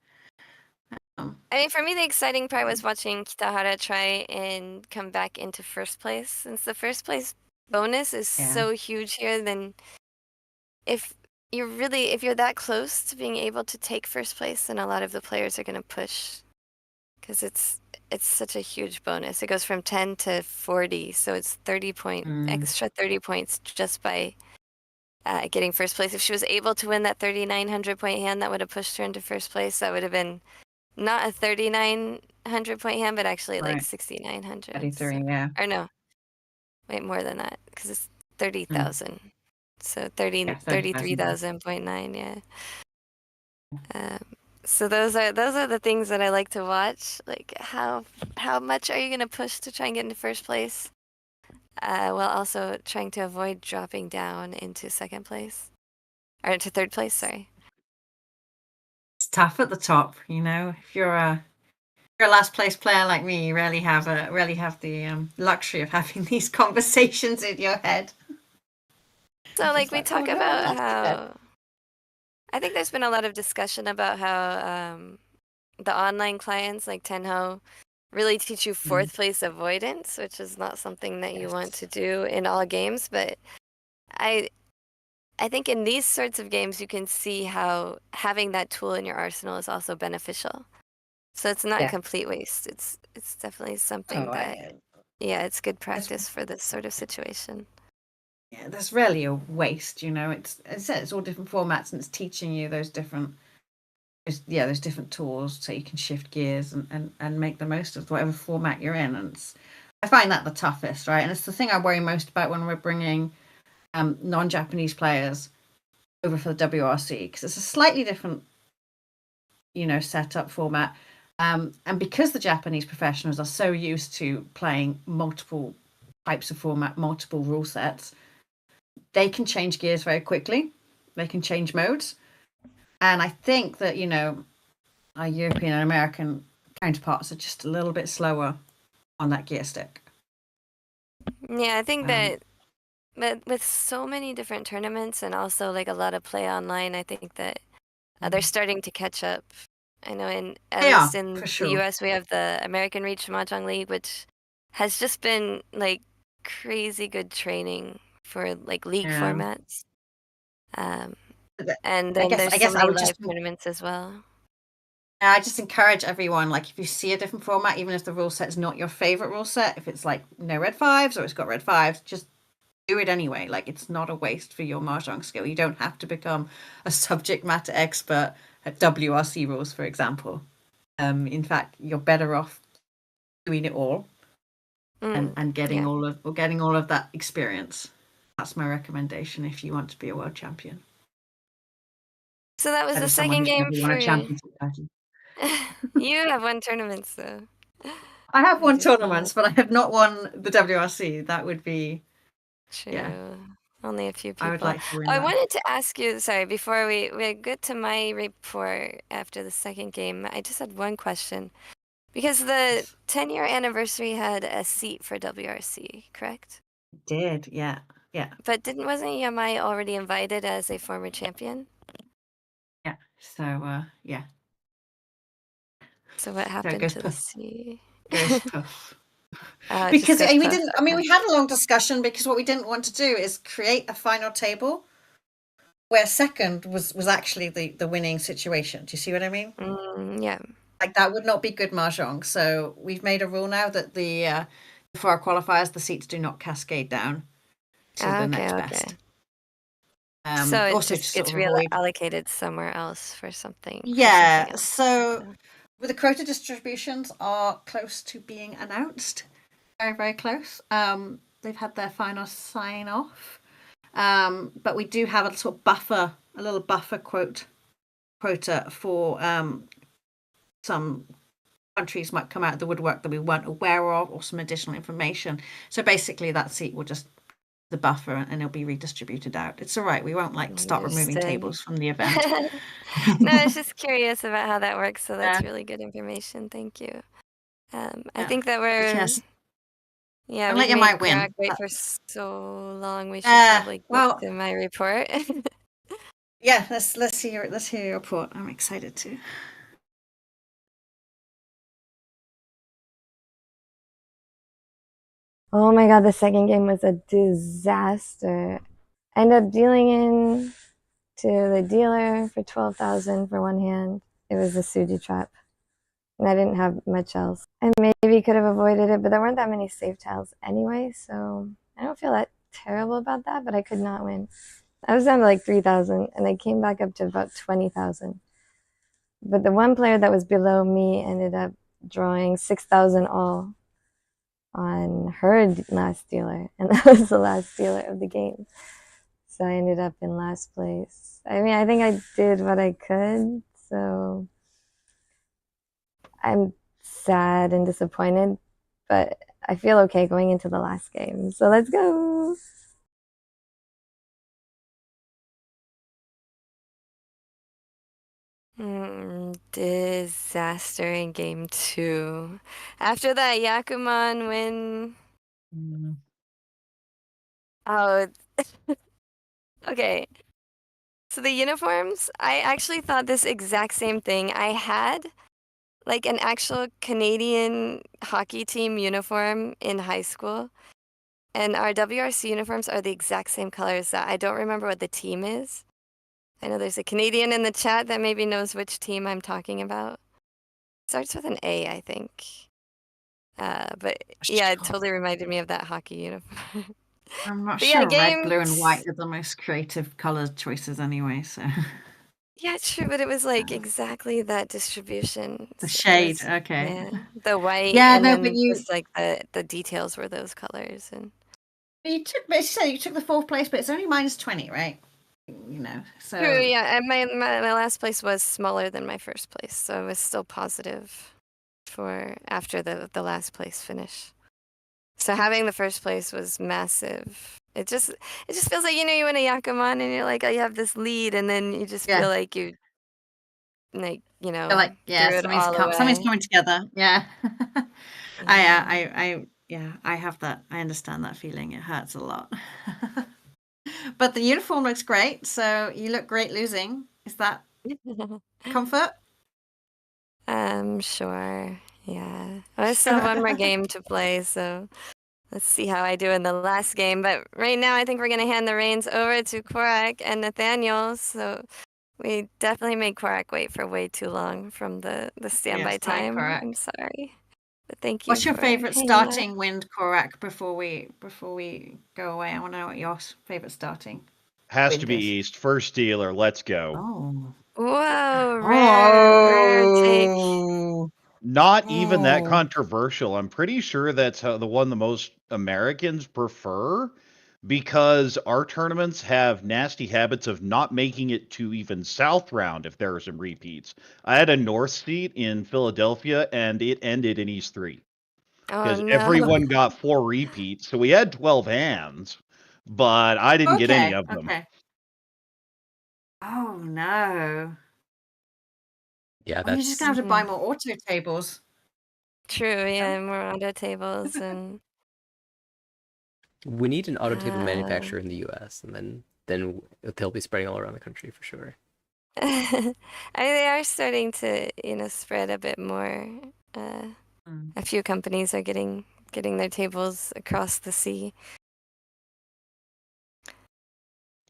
I mean, for me, the exciting part was watching Kitahara try and come back into first place. Since the first place bonus is so huge here, then if you're that close to being able to take first place, then a lot of the players are going to push because it's such a huge bonus. It goes from 10 to 40, so it's extra 30 points just by getting first place. If she was able to win that 3,900 point hand, that would have pushed her into first place. That would have been not a 3,900 point hand, but actually like 6,900. 33, yeah. Or no, wait, more than that because it's 30,000. So 33,000.9, yeah. So those are the things that I like to watch. Like how much are you gonna push to try and get into first place, while also trying to avoid dropping down into second place or into third place. Sorry. It's tough at the top, If you're a last place player like me, you really have the luxury of having these conversations in your head. So like we talk about how I think there's been a lot of discussion about how the online clients like Tenho really teach you fourth place avoidance, which is not something that you want to do in all games. But I think in these sorts of games, you can see how having that tool in your arsenal is also beneficial. So it's not a complete waste. It's definitely something it's good practice for this sort of situation. Yeah, there's rarely a waste, it's all different formats and it's teaching you those different tools so you can shift gears and make the most of whatever format you're in. And I find that the toughest, right? And it's the thing I worry most about when we're bringing non-Japanese players over for the WRC, because it's a slightly different setup format, and because the Japanese professionals are so used to playing multiple types of format, multiple rule sets, they can change gears very quickly. They can change modes. And I think that, our European and American counterparts are just a little bit slower on that gear stick. Yeah, I think that with so many different tournaments and also like a lot of play online, I think that they're starting to catch up. I know at least in the US, we have the American Riichi Mahjong League, which has just been like crazy good training for like league formats. And then there's so many live tournaments as well. I just encourage everyone, like if you see a different format, even if the rule set's not your favorite rule set, if it's like no red fives or it's got red fives, just do it anyway. Like it's not a waste for your mahjong skill. You don't have to become a subject matter expert at WRC rules, for example. In fact, you're better off doing it all and getting yeah. all of that experience. That's my recommendation if you want to be a world champion. So that was That the is someone second who's game never won a for championship title. you. Have won tournaments though. I have I won do tournaments, but I have not won the WRC. That would be True. Yeah. Only a few people. I would like to win I that. wanted to ask you, sorry, before we get to my report after the second game, I just had one question. Because the 10-year anniversary had a seat for WRC, correct? Did, yeah. But wasn't Yamai already invited as a former champion? Yeah. So yeah. So what happened goes to the poof. seat? Goes poof. It just Because goes we poof, didn't. I mean, we had a long discussion because what we didn't want to do is create a final table where second was actually the winning situation. Do you see what I mean? Yeah. Like that would not be good mahjong. So we've made a rule now that for our qualifiers, the seats do not cascade down to the next best. So it also just to gets sort of avoid... reallocated somewhere else for something. Yeah. For something so with the quota distributions are close to being announced. Very, very close. They've had their final sign off. But we do have a sort of a little buffer quota for some countries might come out of the woodwork that we weren't aware of, or some additional information. So basically that seat will just the buffer and it'll be redistributed out. It's all right. We won't start removing tables from the event. No, I was just curious about how that works. So that's really good information. Thank you. I think that we're... Yes. Yeah, we might win. Wait for so long. We should probably get to my report. Yeah, let's hear it. Let's hear your report. I'm excited too. Oh my god, the second game was a disaster. I ended up dealing in to the dealer for 12,000 for one hand. It was a Suji trap. And I didn't have much else. I maybe could have avoided it, but there weren't that many safe tiles anyway, so I don't feel that terrible about that, but I could not win. I was down to like 3,000, and I came back up to about 20,000. But the one player that was below me ended up drawing 6,000 all on her last dealer, and that was the last dealer of the game. So I ended up in last place. I mean, I think I did what I could, so I'm sad and disappointed, but I feel okay going into the last game. So let's go. Disaster in game 2. After that Yakuman win. Oh, okay. So the uniforms, I actually thought this exact same thing. I had like an actual Canadian hockey team uniform in high school. And our WRC uniforms are the exact same colors. That I don't remember what the team is. I know there's a Canadian in the chat that maybe knows which team I'm talking about. Starts with an A, I think. But yeah, it totally reminded me of that hockey uniform. I'm not sure. Red, blue, and white are the most creative color choices anyway. So yeah, true, but it was like exactly that distribution. The shade, okay. Yeah, the white. Yeah, and no, then but you just like the details were those colors. And you took the 4th place, but it's only -20, right? You know, so true, yeah. And my last place was smaller than my first place, so it was still positive for after the last place finish. So having the first place was massive. It just feels like, you win a Yakuman and you're like, oh, you have this lead, and then you just feel like you, like, threw it all away. Something's coming together. Yeah. I have that. I understand that feeling. It hurts a lot. But the uniform looks great, so you look great losing. Is that comfort? Sure. Yeah. I still have one more game to play, so let's see how I do in the last game. But right now, I think we're going to hand the reins over to Corak and Nathanael. So we definitely made Corak wait for way too long from the standby time. Corak. I'm sorry. But thank you. What's your favorite starting wind, Corak, before we go away? I want to know what your favorite starting Has to be East. First dealer. Let's go. Oh, Whoa, rare take. Oh. Not even that Oh. controversial. I'm pretty sure that's how the one the most Americans prefer because our tournaments have nasty habits of not making it to even South round if there are some repeats. I had a North seat in Philadelphia and it ended in East 3 Oh because no. everyone got 4 repeats. So we had 12 hands, but I didn't get any Okay. of them. Okay. Oh no. Yeah, Oh, you're just that's gonna have to buy more auto tables. True, yeah, more auto tables and we need an auto table manufacturer in the U.S. and then they'll be spreading all around the country for sure. they are starting to, spread a bit more. A few companies are getting their tables across the sea.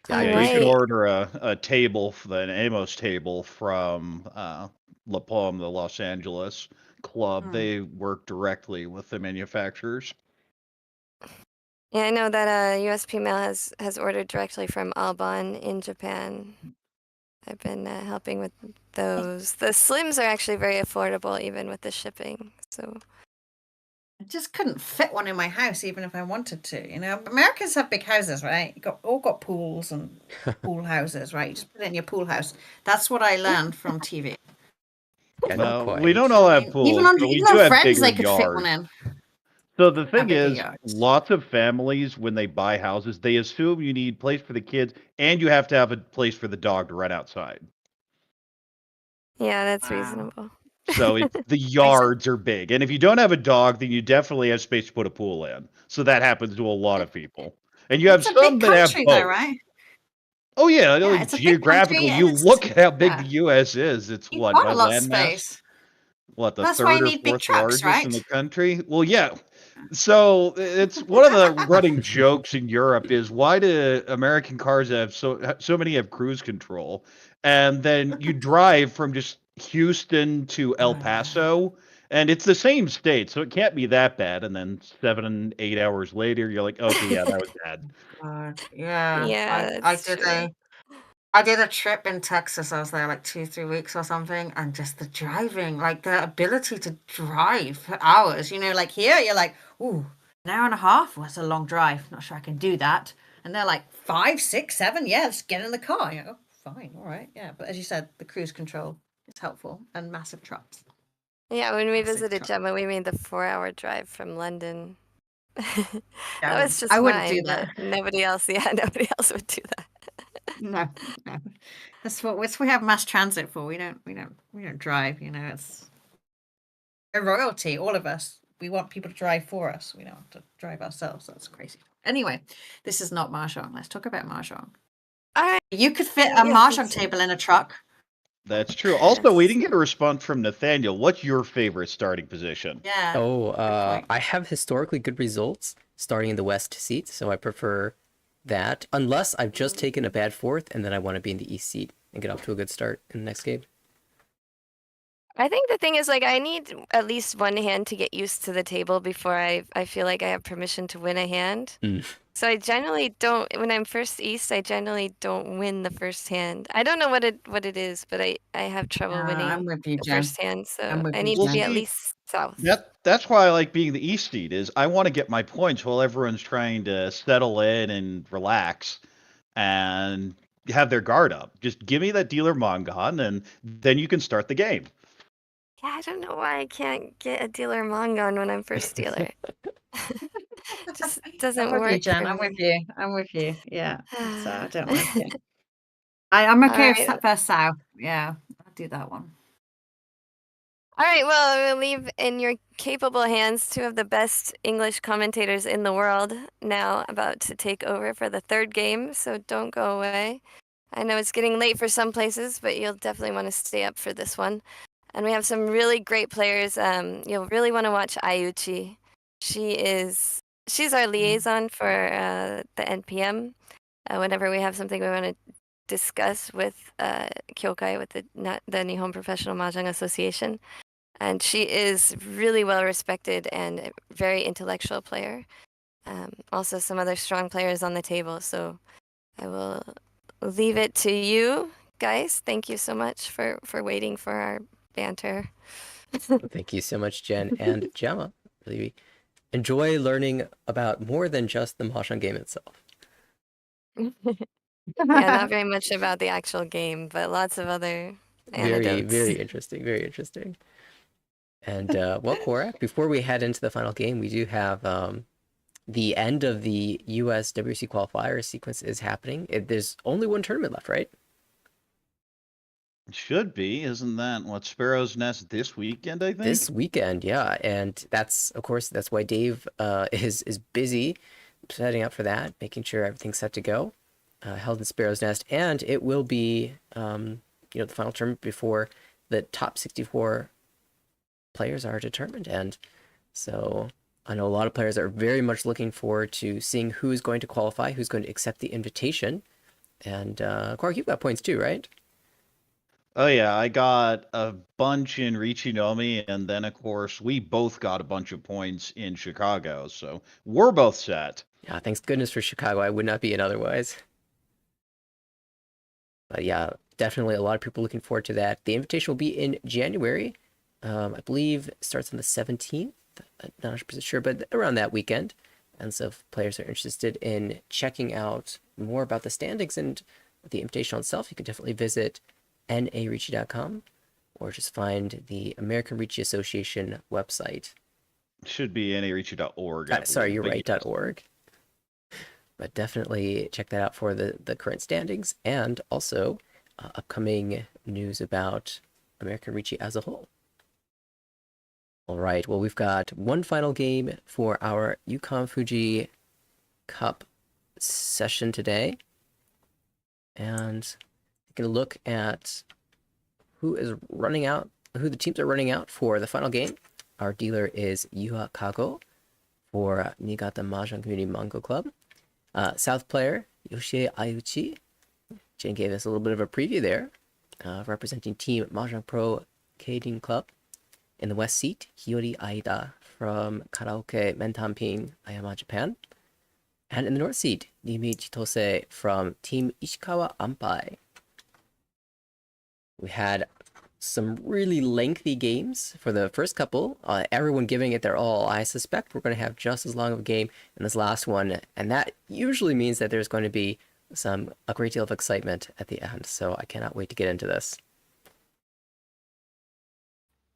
Yeah, Yeah, you can Alright. order a table, an Amos table from La Palma, the Los Angeles club. They work directly with the manufacturers. Yeah, I know that USP Mail has ordered directly from Alban in Japan. I've been helping with those. The slims are actually very affordable, even with the shipping. So I just couldn't fit one in my house, even if I wanted to. Americans have big houses, right? All got pools and pool houses, right? You just put it in your pool house. That's what I learned from TV. Yeah, not No, we don't quite. all I have mean, pools, but we even do on have Friends, bigger they could fit one yards. in. So the thing bigger is, yards. lots of families, when they buy houses, they assume you need place for the kids and you have to have a place for the dog to run outside. yeah, that's Wow. reasonable. So the yards are big. And if you don't have a dog, then you definitely have space to put a pool in. So that happens to a lot of people. And you have It's a some big that have country, though, both. right? Oh yeah, Yeah, like it's a big country, geographically, and you it's look at how big yeah, the U.S. is. It's you've what got by a lot of landmass, space. what the That's why you third or need big fourth trucks, largest in right? the country. Well, yeah. So it's one of the running jokes in Europe is why do American cars have so many have cruise control, and then you drive from just Houston to El Paso, and it's the same state, so it can't be that bad. And then 7 8 hours later, you're like, okay, yeah, that was bad. God, yeah. Yeah, I that's did true. I did a trip in Texas. I was there like 2 3 weeks or something, and just the driving, like the ability to drive for hours. Like here, you're like, ooh, an hour and a half. Well, that's a long drive. Not sure I can do that. And they're like 5 6 7. Yeah, let's get in the car. Fine, all right, yeah. But as you said, the cruise control is helpful, and massive trucks. Yeah, when we Massive visited truck. Gemma, we made the 4-hour drive from London. Yeah, That was just I wouldn't do fine, that. but nobody else would do that. No, no. That's what we have mass transit for. We don't drive. It's a royalty. All of us. We want people to drive for us. We don't have to drive ourselves. That's crazy. Anyway, this is not mahjong. Let's talk about mahjong. All right. You could fit a Yes, mahjong let's- table in a truck. That's true. Also, we Yes. didn't get a response from Nathaniel. What's your favorite starting position? Yeah. Oh, point. I have historically good results starting in the west seat, so I prefer that. Unless I've just taken a bad fourth and then I want to be in the east seat and get off to a good start in the next game. I think the thing is, like, I need at least one hand to get used to the table before I feel like I have permission to win a hand. So I generally don't, when I'm first east, I generally don't win the first hand. I don't know what it is, but I have trouble I'm winning with you, the Jen. first hand, so I'm with I you, need Well, to be Jen. at see, least south. that's why I like being the East seed is I want to get my points while everyone's trying to settle in and relax and have their guard up. Just give me that dealer Mongon and then you can start the game. Yeah, I don't know why I can't get a dealer Mongon when I'm first dealer. Just doesn't I'm with work you, Jen. for I'm me. with you. I'm with you. Yeah. I don't like it. I'm okay with Alright. first south. Yeah, I'll do that one. All right, well, we'll leave in your capable hands two of the best English commentators in the world now about to take over for the third game, so don't go away. I know it's getting late for some places, but you'll definitely want to stay up for this one. And we have some really great players. You'll really want to watch Ayuchi. She's our liaison for the NPM. Whenever we have something we want to discuss with Kyokai, with the Nihon Professional Mahjong Association. And she is really well respected and a very intellectual player. Also, some other strong players on the table. So I will leave it to you, guys. Thank you so much for waiting for our banter. Thank you so much, Jen and Gemma. Really enjoy learning about more than just the Mahjong game itself. Yeah, not very much about the actual game, but lots of other Very, anecdotes. very interesting. Very interesting. And well, Corak, before we head into the final game, we do have the end of the US WC qualifier sequence is happening. There's only one tournament left, right? It should be. Isn't that what Sparrow's Nest this weekend, I think? This weekend, yeah. And that's, of course, that's why Dave is busy setting up for that, making sure everything's set to go. Held in Sparrow's Nest. And it will be, the final tournament before the top 64 players are determined. And so I know a lot of players are very much looking forward to seeing who's going to qualify, who's going to accept the invitation. And Corak, you've got points too, right? Oh yeah, I got a bunch in Riichi Nomi, and then of course we both got a bunch of points in Chicago, so we're both set. Yeah, thanks goodness for Chicago. I would not be in otherwise. But yeah, definitely a lot of people looking forward to that. The invitation will be in January. I believe it starts on the 17th. I'm not 100% sure, but around that weekend. And so if players are interested in checking out more about the standings and the invitation itself, you can definitely visit nariichi.com or just find the American Riichi Association website. Should be nariichi.org. Sorry, you're right, .org. But definitely check that out for the current standings and also upcoming news about American Riichi as a whole. All right, well, we've got one final game for our Yukan Fuji Cup session today. And going to look at who the teams are running out for the final game. Our dealer is Yuha Kago for Niigata Mahjong Community Mango Club. South player, Yoshie Ayuchi. Jenn gave us a little bit of a preview there, representing Team Mahjong Pro Keirin Club. In the west seat, Hiyori Aida from Karaoke Mentanpin, Ayaman, Japan. And in the north seat, Nimi Chitose from Team Ishikawa Ampai. We had some really lengthy games for the first couple, everyone giving it their all. I suspect we're going to have just as long of a game in this last one, and that usually means that there's going to be a great deal of excitement at the end, so I cannot wait to get into this.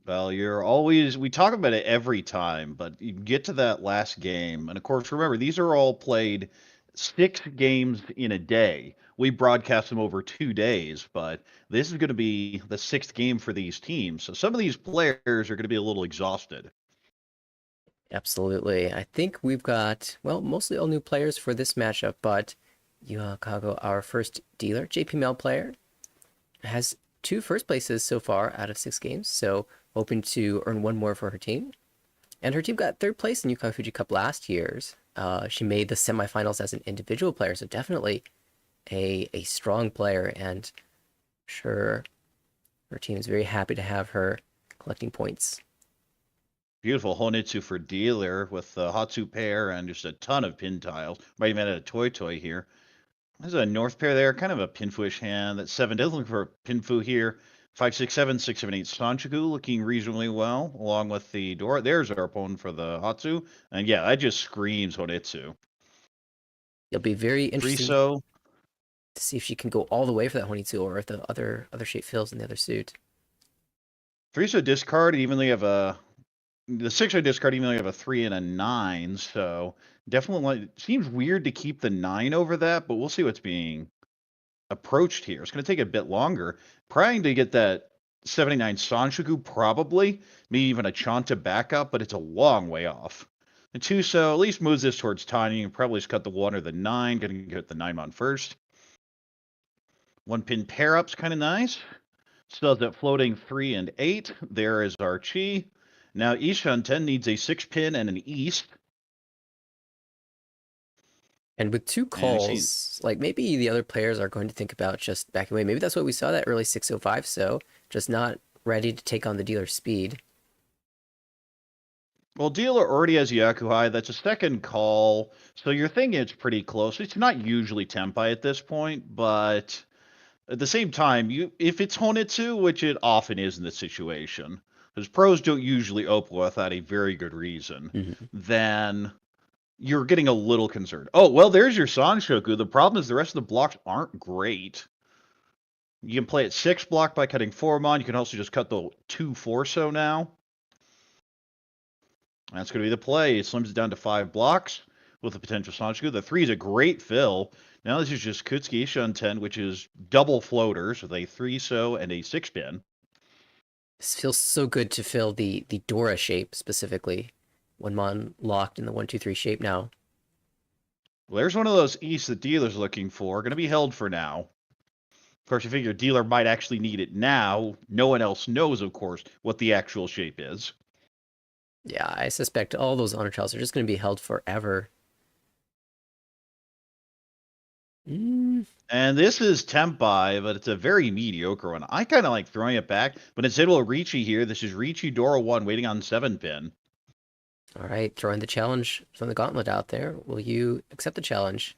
Well, we talk about it every time, but you get to that last game, and of course, remember, these are all played 6 games in a day. We broadcast them over 2 days, but this is going to be the 6th game for these teams. So some of these players are going to be a little exhausted. Absolutely. I think we've got, well, mostly all new players for this matchup, but Yuha Kago, our first dealer, JPML player, has 2 first places so far out of 6 games, so hoping to earn 1 more for her team. And her team got 3rd place in Yukan Fuji Cup last year's. She made the semifinals as an individual player, so definitely a strong player, and I'm sure her team is very happy to have her collecting points. Beautiful Honitsu for dealer with the Hatsu pair and just a ton of pin tiles. Might even add a toy here. There's a north pair there, kind of a pinfu-ish hand. That's 7. Does look for a pinfu here. 5, 6, 7, 6, 7, 8. Sanchoku looking reasonably well, along with the door. There's our opponent for the Hatsu. And yeah, that just screams Honitsu. It'll be very interesting to see if she can go all the way for that Honitsu or if the other shape fails in the other suit. 3-so discard, even though you have the 6-so discard, even though you have a 3 and a 9. So definitely seems weird to keep the 9 over that, but we'll see what's being approached here. It's going to take a bit longer. Trying to get that 79 Sanshoku, probably, maybe even a Chanta backup, but it's a long way off. The 2-so at least moves this towards Tateniu. You can probably just cut the 1 or the 9, going to get the 9 on first. 1 pin pair up's kind of nice. Still has that floating 3 and 8. There is our Chi. Now Ishanten needs a 6 pin and an East. And with 2 calls, like maybe the other players are going to think about just backing away. Maybe that's what we saw that early 605, so just not ready to take on the dealer's speed. Well, dealer already has Yakuhai. That's a second call. So you're thinking it's pretty close. It's not usually Tempai at this point, but At the same time, if it's Honitsu, which it often is in this situation, because pros don't usually open without a very good reason, then you're getting a little concerned. Oh, well, there's your Sanshoku. The problem is the rest of the blocks aren't great. You can play at 6 block by cutting 4 mon. You can also just cut the 2 Forso now. That's going to be the play. It slims it down to 5 blocks with a potential Sanshoku. The 3 is a great fill. Now this is just Kutsuki Shunten, which is double floaters with a 3-so and a 6-pin. This feels so good to fill the Dora shape specifically. 1 mon locked in the 1-2-3 shape now. Well, there's one of those East the dealer's looking for. Going to be held for now. Of course, you figure dealer might actually need it now. No one else knows, of course, what the actual shape is. Yeah, I suspect all those honor trials are just going to be held forever. And this is Tempai, but it's a very mediocre one. I kind of like throwing it back, but instead of Riichi here, this is Riichi Dora 1 waiting on 7-pin. All right, throwing the challenge from the gauntlet out there. Will you accept the challenge?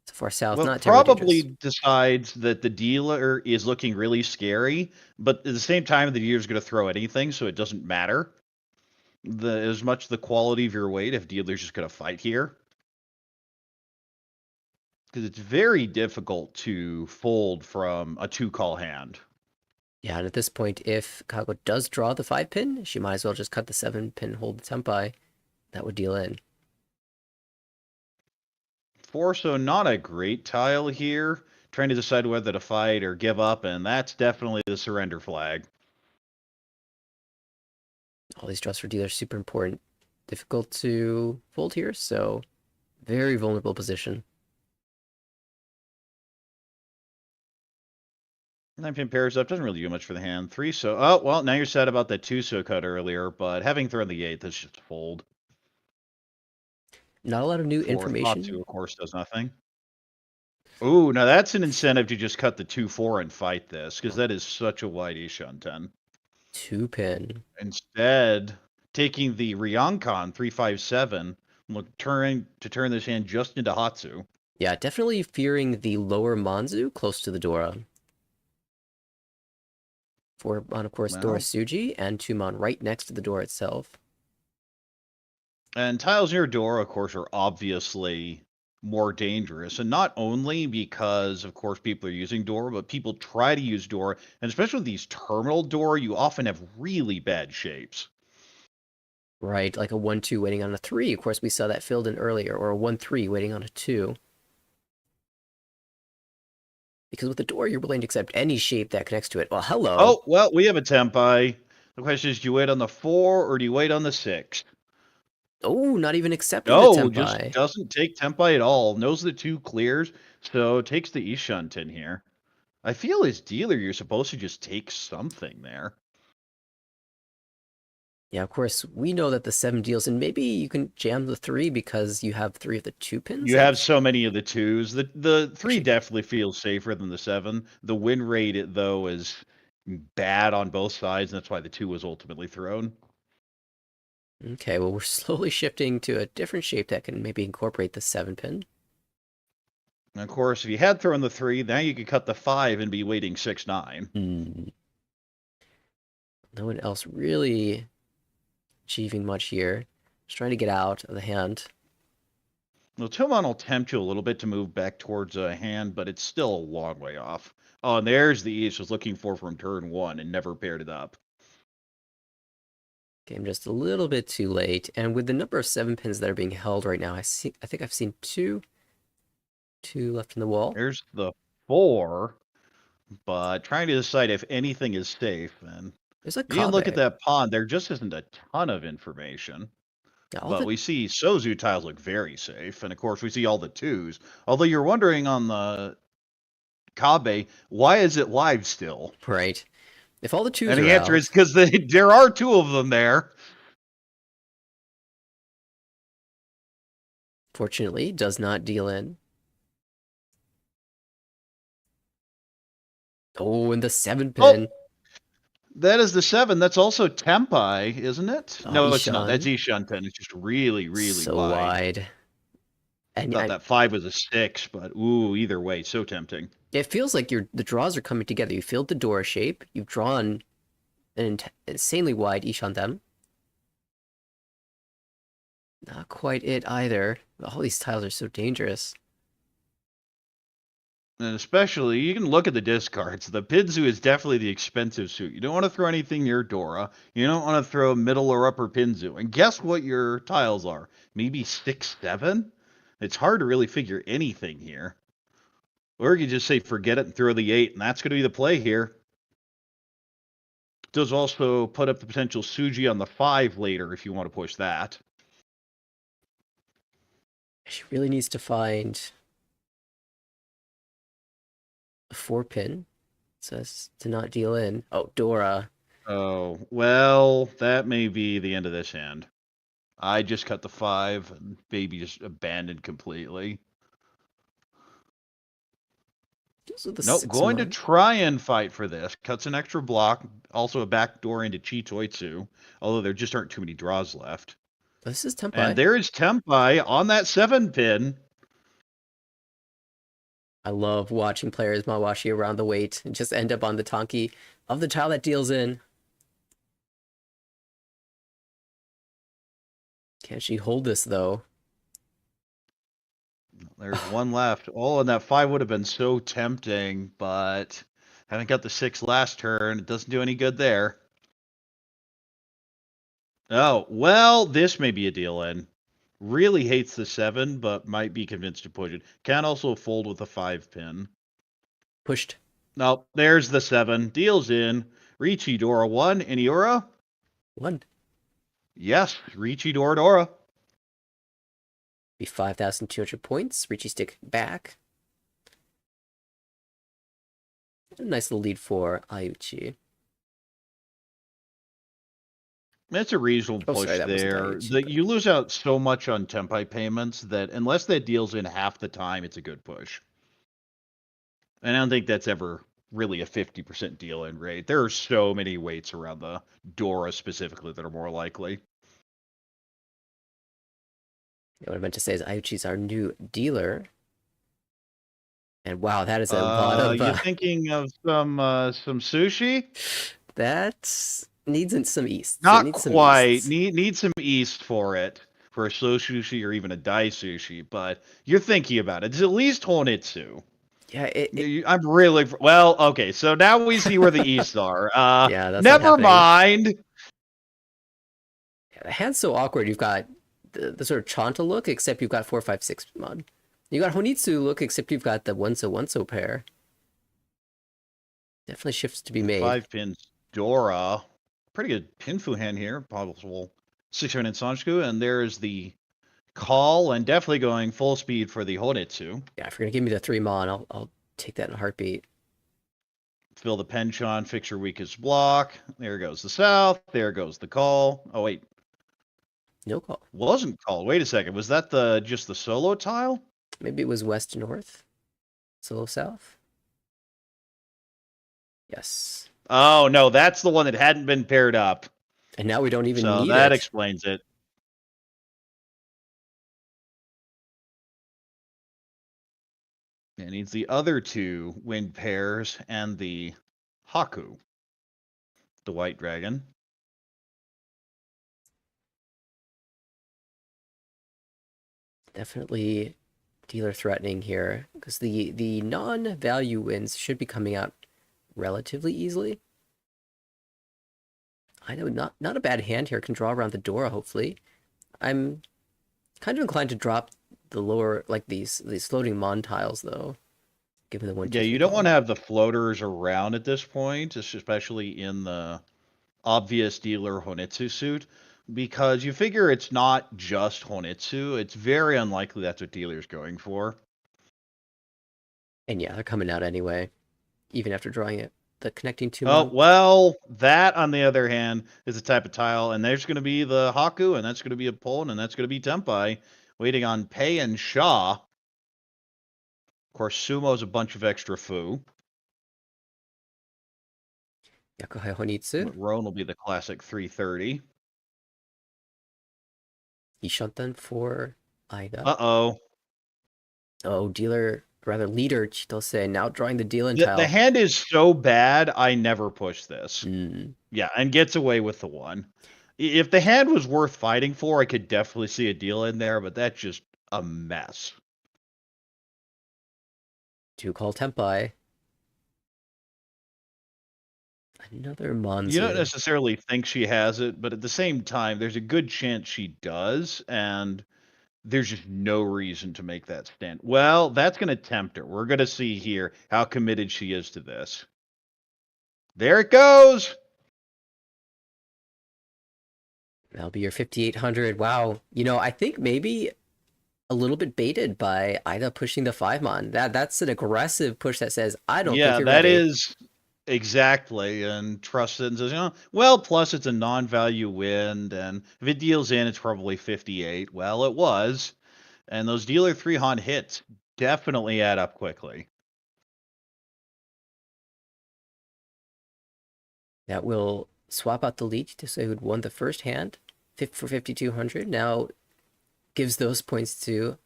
So far south, well, not terribly probably dangerous. decides that the dealer is looking really scary, but at the same time, the dealer's going to throw anything, so it doesn't matter as much the quality of your weight if dealer's just going to fight here. Because it's very difficult to fold from a 2-call hand. Yeah, and at this point, if Kago does draw the 5-pin, she might as well just cut the 7-pin, hold the Tempai. That would deal in. Forso, not a great tile here. Trying to decide whether to fight or give up, and that's definitely the surrender flag. All these draws for dealers super important. Difficult to fold here, so very vulnerable position. 9-pin pairs up, doesn't really do much for the hand. 3-so, oh, well, now you're sad about that 2-so cut earlier, but having thrown the 8th, that's just fold. Not a lot of new 4th, information. Matsu, of course, does nothing. Ooh, now that's an incentive to just cut the 2-4 and fight this, because that is such a wide Ishunten. 2-pin. Instead, taking the Ryankan 3-5-7, trying to turn this hand just into Hatsu. Yeah, definitely fearing the lower Manzu close to the Dora. 4-mon, of course, Dora Suji, and 2-mon right next to the Dora itself. And tiles near Dora, of course, are obviously more dangerous. And not only because, of course, people are using Dora, but people try to use Dora. And especially with these terminal Dora, you often have really bad shapes. Right, like a 1-2 waiting on a 3. Of course, we saw that filled in earlier, or a 1-3 waiting on a 2. Because with the Dora, you're willing to accept any shape that connects to it. Well, hello. Oh, well, we have a Tempai. The question is, do you wait on the 4 or do you wait on the 6? Oh, not even accepting No, the Tempai. just doesn't take Tempai at all. Knows the 2 clears, so takes the Ishunten here. I feel as dealer, you're supposed to just take something there. Yeah, of course, we know that the 7 deals, and maybe you can jam the 3 because you have 3 of the 2 pins. You have so many of the 2s. The 3 definitely feels safer than the 7. The win rate, though, is bad on both sides, and that's why the 2 was ultimately thrown. Okay, well, we're slowly shifting to a different shape that can maybe incorporate the 7-pin. And of course, if you had thrown the 3, now you could cut the 5 and be waiting 6-9. No one else really achieving much here. Just trying to get out of the hand. Well, Tomon will tempt you a little bit to move back towards a hand, but it's still a long way off. Oh, and there's the East was looking for from turn 1 and never paired it up. Game just a little bit too late, and with the number of 7-pins that are being held right now, I think I've seen two left in the wall. There's the 4, but trying to decide if anything is safe. And there's a you can look at that pawn. There just isn't a ton of information. Yeah, but we see Sozu tiles look very safe, and of course we see all the 2s. Although you're wondering on the Kabe, why is it live still? Right. If all the 2s and are the answer out, is because there are 2 of them there. Fortunately, does not deal in. Oh, and the 7-pin. Oh, that is the 7. That's also Tempai, isn't it? No, it's not. That's Ishunten. It's just really, really so wide. And Thought that 5 was a 6, but ooh, either way, so tempting. it feels like the draws are coming together. You filled the Dora shape. You've drawn an insanely wide Ishandem. Not quite it either. All these tiles are so dangerous. And especially, you can look at the discards. The Pinzu is definitely the expensive suit. You don't want to throw anything near Dora. You don't want to throw middle or upper Pinzu. And guess what your tiles are? Maybe 6, 7? It's hard to really figure anything here. Or you just say forget it and throw the 8, and that's going to be the play here. It does also put up the potential Suji on the 5 later if you want to push that. She really needs to find a 4-pin so as to not deal in. Oh, Dora. Oh, well, that may be the end of this hand. I just cut the 5, and baby just abandoned completely. Nope, going to try and fight for this. Cuts an extra block, also a back door into Chitoitsu, although there just aren't too many draws left. This is Tempai. And there is Tempai on that 7-pin. I love watching players Mawashi around the weight and just end up on the Tonki of the tile that deals in. Can she hold this, though? There's one left. Oh, and that 5 would have been so tempting, but haven't got the 6 last turn. It doesn't do any good there. Oh, well, this may be a deal in. Really hates the 7, but might be convinced to push it. Can also fold with a 5-pin. Pushed. No, there's the 7. Deals in. Riichi Dora 1. Iniora? 1. Yes, Riichi Dora Dora. Be 5,200 points. Riichi stick back. A nice little lead for Ayuchi. It's a reasonable push there. You lose out so much on Tempai payments that unless that deals in half the time, it's a good push. And I don't think that's ever really a 50% deal in rate. There are so many weights around the Dora specifically that are more likely. What I meant to say is Ayuchi's our new dealer. And wow, that is a lot of... You thinking of some sushi? That needs some east. Not quite. Need some east for it. For a slow sushi or even a dai sushi. But you're thinking about it. It's at least Honitsu. Yeah, I'm really... Well, okay. So now we see where the easts are. Yeah, that's never mind. Yeah, the hand's so awkward. You've got the sort of Chanta look, except you've got 4, 5, 6 mod. You got Honitsu look, except you've got the one-so pair. Definitely shifts to be made. 5 pins Dora. Pretty good Pinfu hand here. Possible 6-pin Sanshu. And there's the call, and definitely going full speed for the Honitsu. Yeah, if you're going to give me the 3 mon, I'll take that in a heartbeat. Fill the penchant, fix your weakest block. There goes the south. There goes the call. Oh, wait. No call. Wasn't called. Wait a second. Was that just the solo tile? Maybe it was west to north. Solo south. Yes. Oh, no. That's the one that hadn't been paired up. And now we don't even need it. So that explains it. It needs the other 2 wind pairs and the Haku. The white dragon. Definitely dealer threatening here, because the non-value wins should be coming out relatively easily. I know, not a bad hand here. Can draw around the Dora, hopefully. I'm kind of inclined to drop the lower, like these floating mon tiles, though. Given the 1, 2, yeah, you don't want to have the floaters around at this point, especially in the obvious dealer Honitsu suit, because you figure it's not just Honitsu. It's very unlikely that's what dealer's going for. And yeah, they're coming out anyway, even after drawing it. The connecting 2 Oh, well, that, on the other hand, is a type of tile, and there's going to be the Haku, and that's going to be a Pon, and that's going to be Tempai, waiting on Pei and Sha. Of course, Sumo's a bunch of extra Fu. Yakuhai Honitsu. Roan will be the classic 330. Ishantan for Aida. Uh-oh. Oh, leader Chitose now drawing the deal in The tile. hand is so bad, I never push this. Mm. Yeah, and gets away with the one. If the hand was worth fighting for, I could definitely see a deal in there, but that's just a mess. To call Tempai. Another You don't Manzu. necessarily think she has it, but at the same time, there's a good chance she does, and there's just no reason to make that stand. Well, that's going to tempt her. We're going to see here how committed she is to this. There it goes! That'll be your 5,800. Wow. I think maybe a little bit baited by Ida pushing the 5-mon. That's an aggressive push that says, I don't think Yeah, you're that ready. is exactly. And Trustin says, well, plus it's a non-value wind, and if it deals in, it's probably 58. Well, it was. And those dealer 3-hon hits definitely add up quickly. That will swap out the lead to say who'd won the first hand for 5,200. Now gives those points to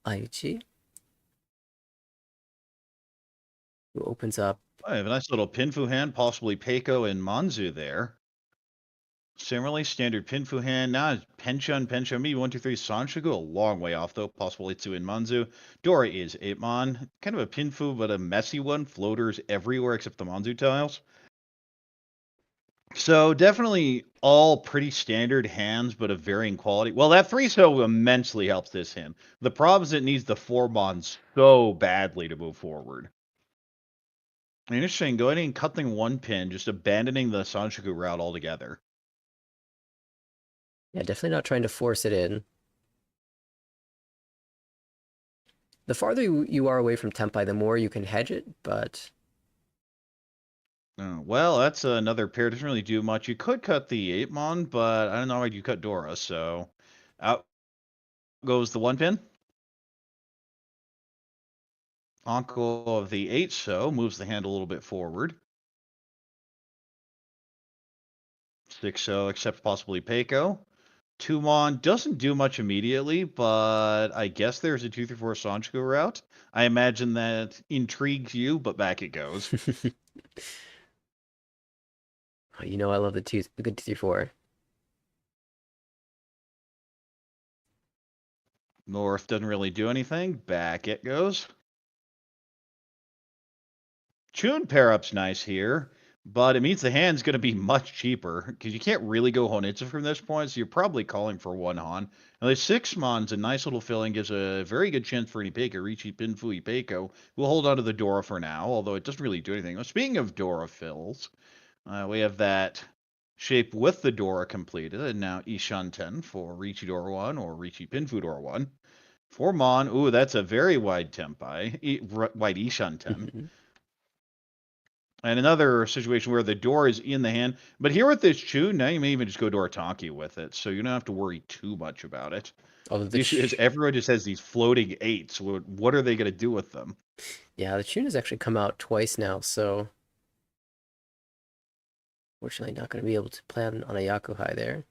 Aichi, who opens up. I have a nice little Pinfu hand, possibly Peiko and Manzu there. Similarly, standard Pinfu hand. Now it's Penchun, maybe 1, 2, 3. Sanshigu, a long way off though. Possible Itsu and Manzu. Dora is 8-mon. Kind of a Pinfu, but a messy one. Floaters everywhere except the Manzu tiles. So definitely all pretty standard hands, but of varying quality. Well, that 3-so immensely helps this hand. The problem is it needs the 4-mon so badly to move forward. Interesting. Go ahead and cut the 1 pin, just abandoning the Sanshigu route altogether. Yeah, definitely not trying to force it in. The farther you are away from Tempai, the more you can hedge it, but... Well, that's another pair. Doesn't really do much. You could cut the 8-mon, but I don't know why you cut Dora, so... Out goes the 1 pin. Uncle of the 8-so moves the hand a little bit forward. 6-so, except possibly Peiko. 2-mon doesn't do much immediately, but I guess there's a 2, 3, 4 Sanchiku route. I imagine that intrigues you, but back it goes. I love the good 2, 3, 4. North doesn't really do anything. Back it goes. Chun pair-up's nice here, but it means the hand's going to be much cheaper, because you can't really go Honitsu from this point, so you're probably calling for 1 Hon. Now, the 6-mon's a nice little filling, gives a very good chance for any Peiko, Riichi, Pinfui, Peiko. We'll hold on to the Dora for now, although it doesn't really do anything. Well, speaking of Dora fills, we have that shape with the Dora completed, and now Ishanten for Riichi Dora 1 or Riichi Pinfu Dora 1. For Mon, ooh, that's a very wide Tempai, wide Ishanten. And another situation where the door is in the hand. But here with this Chun, now you may even just go Doratanki with it. So you don't have to worry too much about it. The issue is everyone just has these floating 8s. What are they going to do with them? Yeah, the Chun has actually come out twice now, so... Fortunately, not going to be able to plan on a Yakuhai there.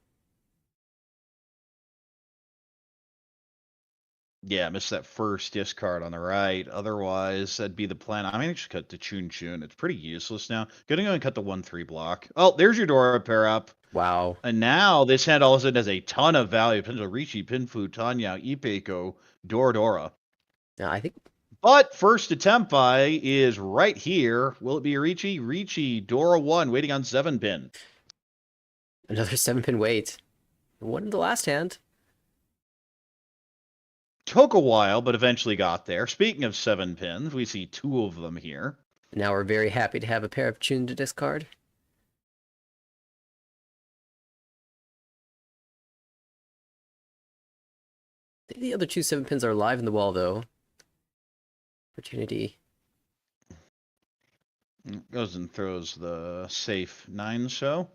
Yeah, missed that first discard on the right. Otherwise, that'd be the plan. I mean, just cut the Chun. It's pretty useless now. Gonna go and cut the 1-3 block. Oh, there's your Dora pair up. Wow. And now this hand all of a sudden has a ton of value. Riichi, Pinfu, Tanya, Ipeiko, Dora. Now, I think... But first attempt by is right here. Will it be Riichi? Riichi, Dora 1, waiting on 7-pin. Another 7-pin wait. One in the last hand. Took a while, but eventually got there. Speaking of 7-pins, we see 2 of them here. Now we're very happy to have a pair of Chun to discard. I think the other 2 7-pins are live in the wall, though. Opportunity. Goes and throws the safe 9-so.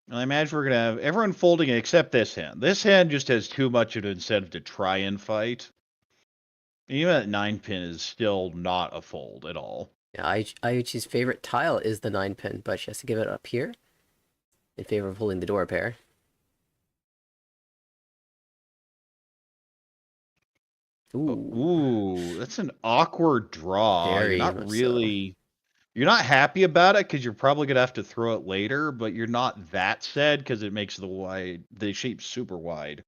And I imagine we're going to have everyone folding except this hand. This hand just has too much of an incentive to try and fight. Even that 9-pin is still not a fold at all. Yeah, Ayuchi's favorite tile is the 9-pin, but she has to give it up here in favor of holding the Dora pair. Ooh, That's an awkward draw. very much so. You're not happy about it because you're probably gonna have to throw it later, but you're not that sad because it makes the shape super wide.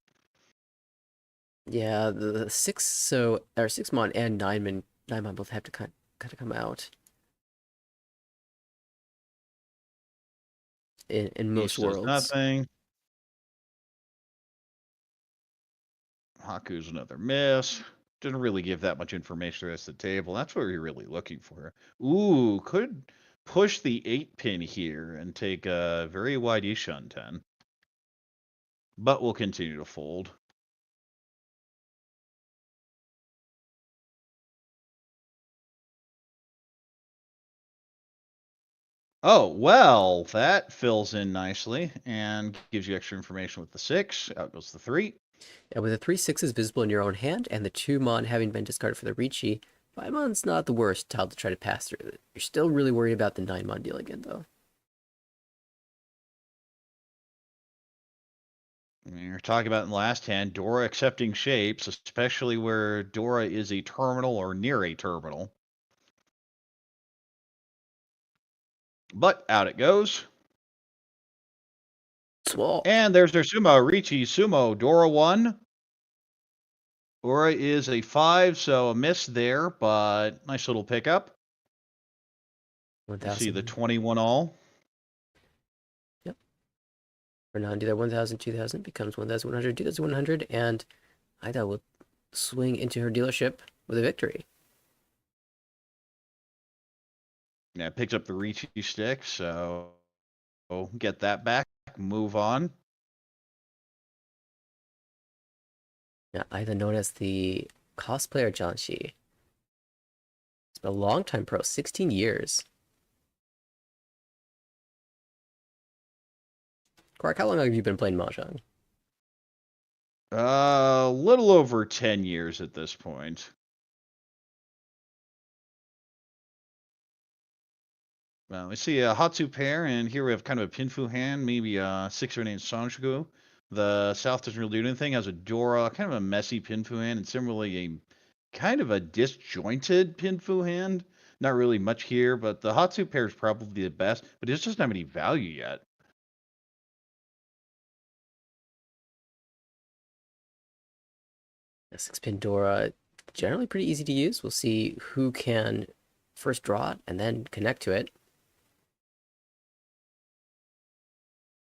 Yeah, the 6-mon and 9-mon both have to kind of come out in most East does worlds. nothing. Haku's another miss. Didn't really give that much information to the rest of the table. That's what we're really looking for. Ooh, could push the 8-pin here and take a very wide Ishan 10. But we'll continue to fold. Oh, well, that fills in nicely and gives you extra information with the 6. Out goes the 3. Yeah, with the 3 6s visible in your own hand and the 2-mon having been discarded for the Riichi, 5-mon's not the worst tile to try to pass through. You're still really worried about the 9-mon deal again, though. You're talking about in the last hand, Dora accepting shapes, especially where Dora is a terminal or near a terminal. But out it goes. Swap. And there's their sumo. Riichi, sumo, Dora 1. Dora is a 5, so a miss there, but nice little pickup. You see the 21 all. Yep. For non-dealer 1,000, 2,000 becomes 1,100, 2,100, and Ida will swing into her dealership with a victory. Yeah, picks up the Riichi stick, so get that back, move on. Yeah, Ida known as the cosplayer Janshi. It's been a long time pro, 16 years. Corak, how long have you been playing Mahjong? A little over 10 years at this point. Well, we see a Hatsu pair, and here we have kind of a Pinfu hand, maybe a 6 or an 8 Sanjuku. The South doesn't really do anything, has a Dora, kind of a messy Pinfu hand, and similarly a kind of a disjointed Pinfu hand. Not really much here, but the Hatsu pair is probably the best, but it just doesn't have any value yet. A 6-pin Dora, generally pretty easy to use. We'll see who can first draw it and then connect to it.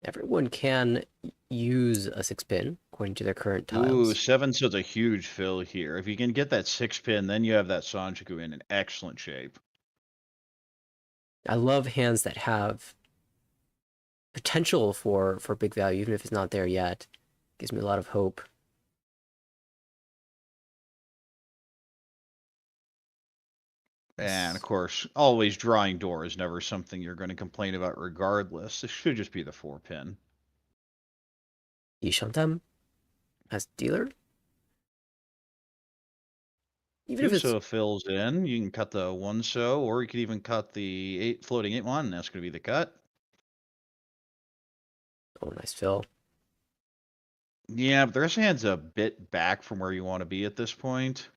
Everyone can use a 6-pin according to their current tiles. Ooh, 7 is a huge fill here. If you can get that 6-pin, then you have that Sanjuku in an excellent shape. I love hands that have potential for big value, even if it's not there yet. Gives me a lot of hope. And of course, always drawing Dora is never something you're going to complain about regardless. This should just be the 4-pin. Ishantam as dealer. Even if it's Fuso fills in. You can cut the 1 so, or you could even cut the 8 floating 8-1, and that's going to be the cut. oh, nice fill. Yeah, but the rest of the hand's a bit back from where you want to be at this point.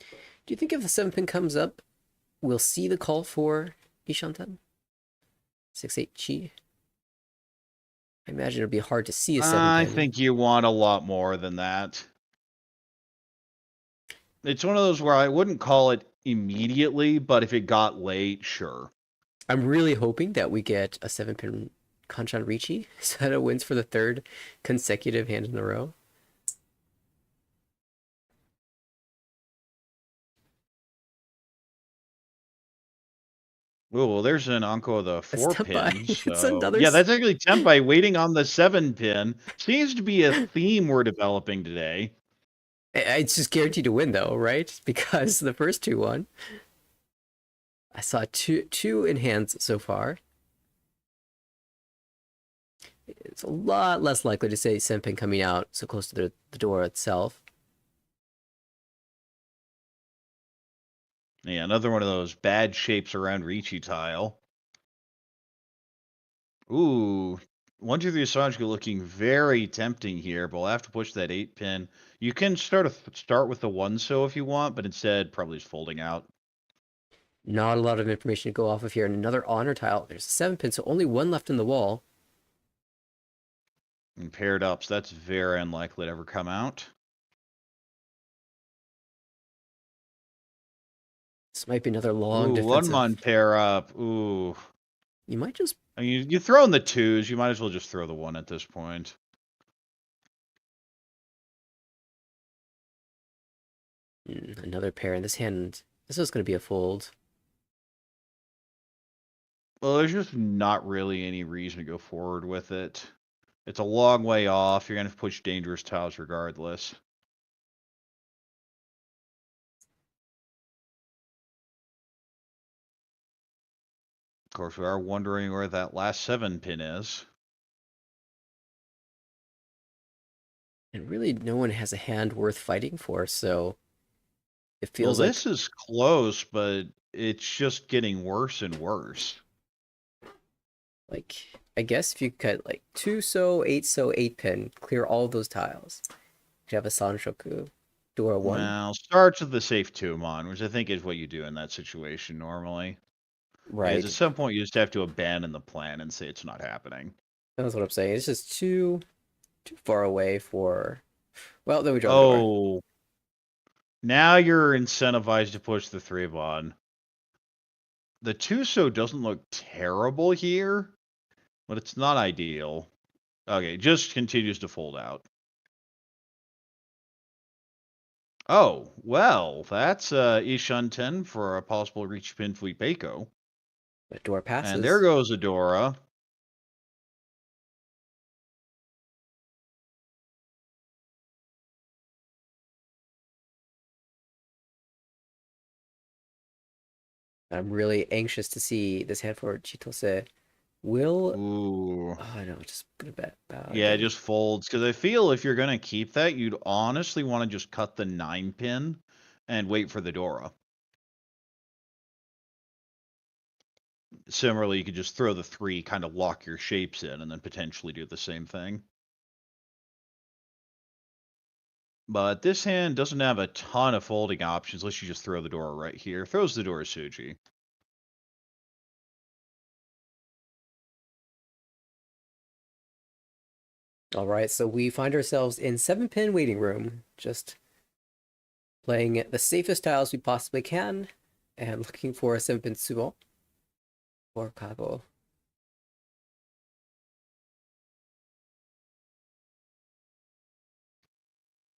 Do you think if the 7-pin comes up, we'll see the call for Ishantam? 6-8 chi. I imagine it'd be hard to see a 7-pin. I think you want a lot more than that. It's one of those where I wouldn't call it immediately, but if it got late, sure. I'm really hoping that we get a 7-pin Kanchan Riichi so that it wins for the 3rd consecutive hand in a row. Oh, well, there's an Anko of the 4-pin. It's So. another Yeah, that's actually Tenpai waiting on the 7-pin. Seems to be a theme we're developing today. It's just guaranteed to win, though, right? Because the first 2 won. I saw two in hands so far. It's a lot less likely to say Senpin coming out so close to the door itself. Yeah, another one of those bad shapes around Riichi tile. Ooh, 1, 2, 3 Sanjika looking very tempting here, but we'll have to push that 8 pin. You can start with the 1 so if you want, but instead probably just folding out. Not a lot of information to go off of here. And another honor tile. There's a 7 pin, so only 1 left in the wall. And paired up, so that's very unlikely to ever come out. This might be another long Ooh, defensive. 1-mon pair up. Ooh. You might just... I mean, you throw in the 2s, you might as well just throw the 1 at this point. Another pair in this hand. This is going to be a fold. Well, there's just not really any reason to go forward with it. It's a long way off. You're going to push dangerous tiles regardless. Of course, we are wondering where that last 7 pin is. And really, no one has a hand worth fighting for, so it Well, feels like... this is close, but it's just getting worse and worse. Like, I guess if you cut like 2 so, 8 pin, clear all of those tiles. You have a Sanshoku, Dora 1. Well, starts with the safe 2-mon, which I think is what you do in that situation normally. Right. Because at some point you just have to abandon the plan and say it's not happening. That's what I'm saying. It's just too far away for... Well, then we draw the door. Oh. Now you're incentivized to push the 3-mon. The 2 so doesn't look terrible here, but it's not ideal. Okay, just continues to fold out. Oh, well, that's Ishanten for a possible Riichi pin Flipeco. The door passes. And there goes Adora. I'm really anxious to see this hand for Chitose. Will... Ooh. Oh, no, just gonna bet. Yeah, it just folds. Because I feel if you're going to keep that, you'd honestly want to just cut the 9 pin and wait for the Dora. Similarly, you could just throw the 3, kind of lock your shapes in, and then potentially do the same thing. But this hand doesn't have a ton of folding options unless you just throw the Dora right here. Throws the Dora Suji. All right, so we find ourselves in 7 pin waiting room, just playing the safest tiles we possibly can, and looking for a 7 pin Sumo or Kago.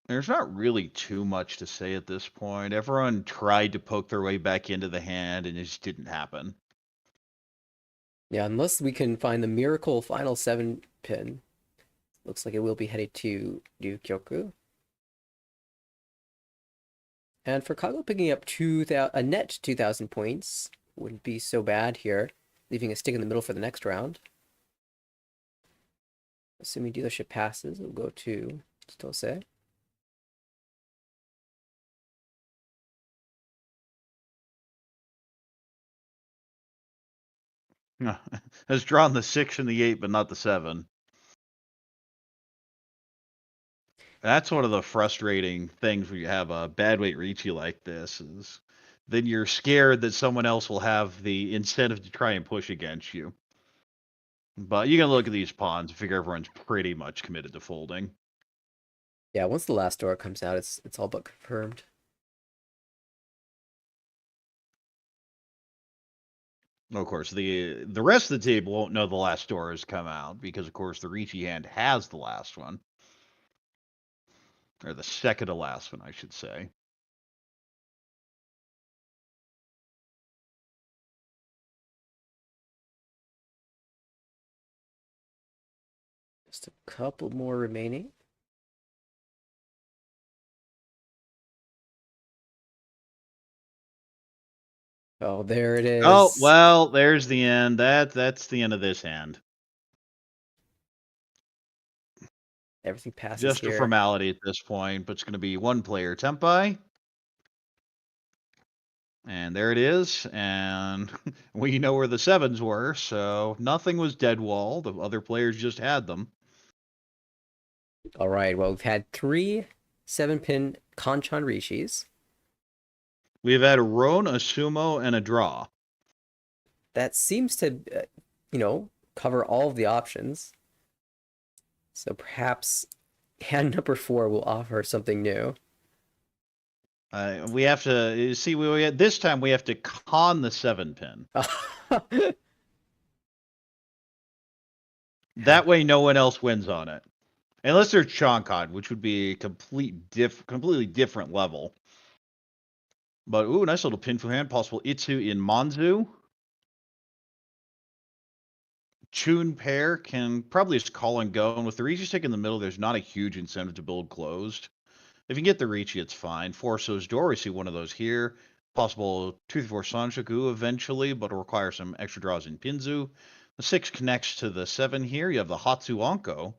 There's not really too much to say at this point. Everyone tried to poke their way back into the hand, and it just didn't happen. Yeah, unless we can find the miracle final 7 pin. Looks like it will be headed to Ryukyoku. And for Kago picking up a net 2,000 points wouldn't be so bad here, leaving a stick in the middle for the next round. Assuming dealership passes, we'll go to Chitose. Has drawn the 6 and the 8, but not the 7. That's one of the frustrating things when you have a bad weight Riichi like this, is then you're scared that someone else will have the incentive to try and push against you. But you can look at these pawns and figure everyone's pretty much committed to folding. Yeah, once the last door comes out, it's all but confirmed. Of course, the rest of the table won't know the last door has come out because, of course, the Riichi hand has the last one. Or the second to last one, I should say. Just a couple more remaining. Oh, there it is. Oh, well, there's the end. That's the end of this hand. Everything passes Just here. a formality at this point, but it's going to be one player Tempai. And there it is, and we know where the 7s were, so nothing was dead wall. The other players just had them. All right, well, we've had 3 7-pin Kanchan Riishis. We've had a roan, a sumo, and a draw. That seems to, cover all of the options. So perhaps hand number 4 will offer something new. We have to see. This time we have to con the 7-pin. That way, no one else wins on it, unless there's Chonkon, which would be a completely different level. But ooh, nice little pinfu hand. Possible Itsu in Manzu. Chun pair can probably just call and go, and with the Riichi stick in the middle, there's not a huge incentive to build closed. If you get the Riichi, it's fine. 4 So's Door, we see one of those here. Possible 2-4 Sanshoku eventually, but it'll require some extra draws in Pinzu. The 6 connects to the 7 here. You have the Hatsu Anko.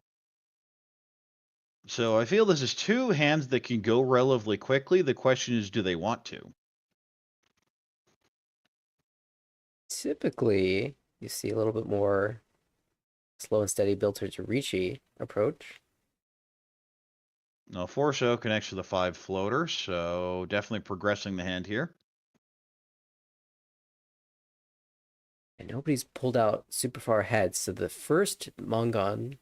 So I feel this is 2 hands that can go relatively quickly. The question is, do they want to? Typically, you see a little bit more slow and steady build towards a Riichi approach. No, 4 So connects to the 5 floater, so definitely progressing the hand here. And nobody's pulled out super far ahead, so the first Mongon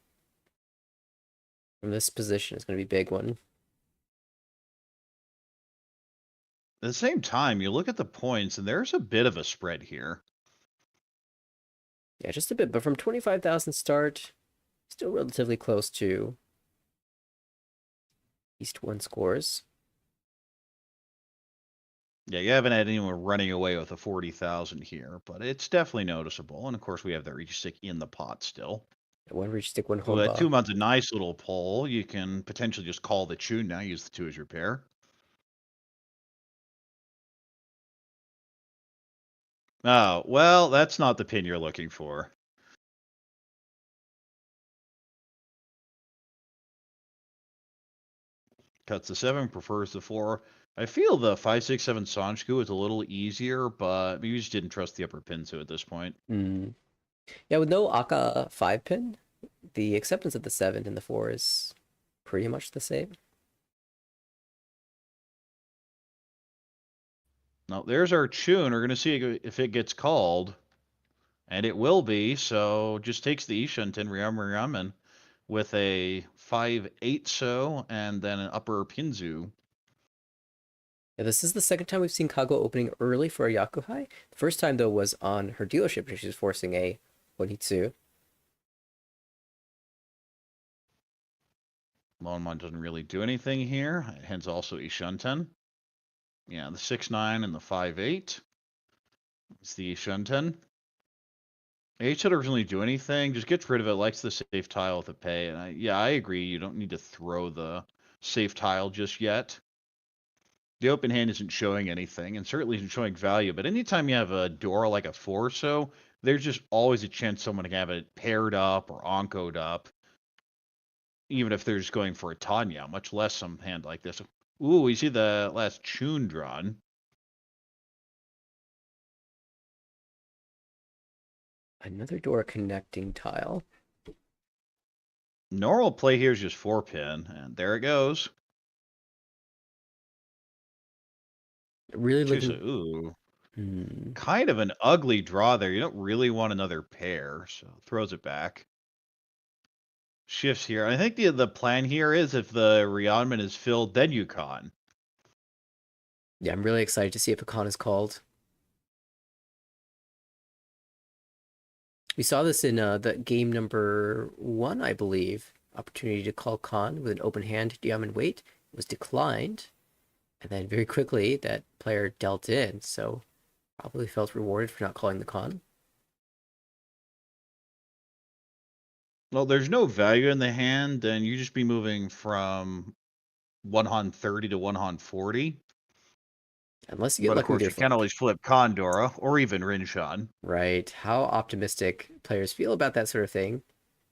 from this position is going to be a big one. At the same time, you look at the points, and there's a bit of a spread here. Yeah, just a bit, but from 25,000 start, still relatively close to East 1 scores. Yeah, you haven't had anyone running away with a 40,000 here, but it's definitely noticeable. And of course, we have that Riichi stick in the pot still. 1 Riichi stick, 1 So at Honba. 2 months, a nice little pull. You can potentially just call the Chun now, use the 2 as your pair. Oh, well, that's not the pin you're looking for. Cuts the 7, prefers the 4. I feel the 5, 6, 7 Sanshku is a little easier, but maybe you just didn't trust the upper pin at this point. Yeah, with no Aka 5-pin, the acceptance of the 7 and the 4 is pretty much the same. Now, there's our Chun. We're going to see if it gets called. And it will be, so just takes the Ishunten Ryamamen with a 5-8 So, and then an upper Pinzu. Yeah, this is the second time we've seen Kago opening early for a Yakuhai. The first time, though, was on her dealership, where she was forcing a Onitsu. Monmon doesn't really do anything here, hence also Ishunten. Yeah, the 6-9 and the 5-8. It's the Ishunten. H doesn't really do anything, just gets rid of it, likes the safe tile with the pay. And I agree, you don't need to throw the safe tile just yet. The open hand isn't showing anything, and certainly isn't showing value, but anytime you have a Dora like a 4 So, there's just always a chance someone can have it paired up or oncoed up, even if they're just going for a Tanya, much less some hand like this. Ooh, we see the last Chun drawn. Another door connecting tile. Normal play here is just 4-pin, and there it goes. Really looking... Ooh. Kind of an ugly draw there. You don't really want another pair, so throws it back. Shifts here. I think the plan here is if the Rionman is filled, then you con. Yeah, I'm really excited to see if a con is called. We saw this in the game number 1, I believe. Opportunity to call con with an open hand, diamond weight. It was declined. And then very quickly, that player dealt in. So probably felt rewarded for not calling the con. Well, there's no value in the hand, then you just be moving from 130 to 140. Unless you get But of lucky with course, your you can't always flip Condora or even Rinshan. Right. How optimistic players feel about that sort of thing.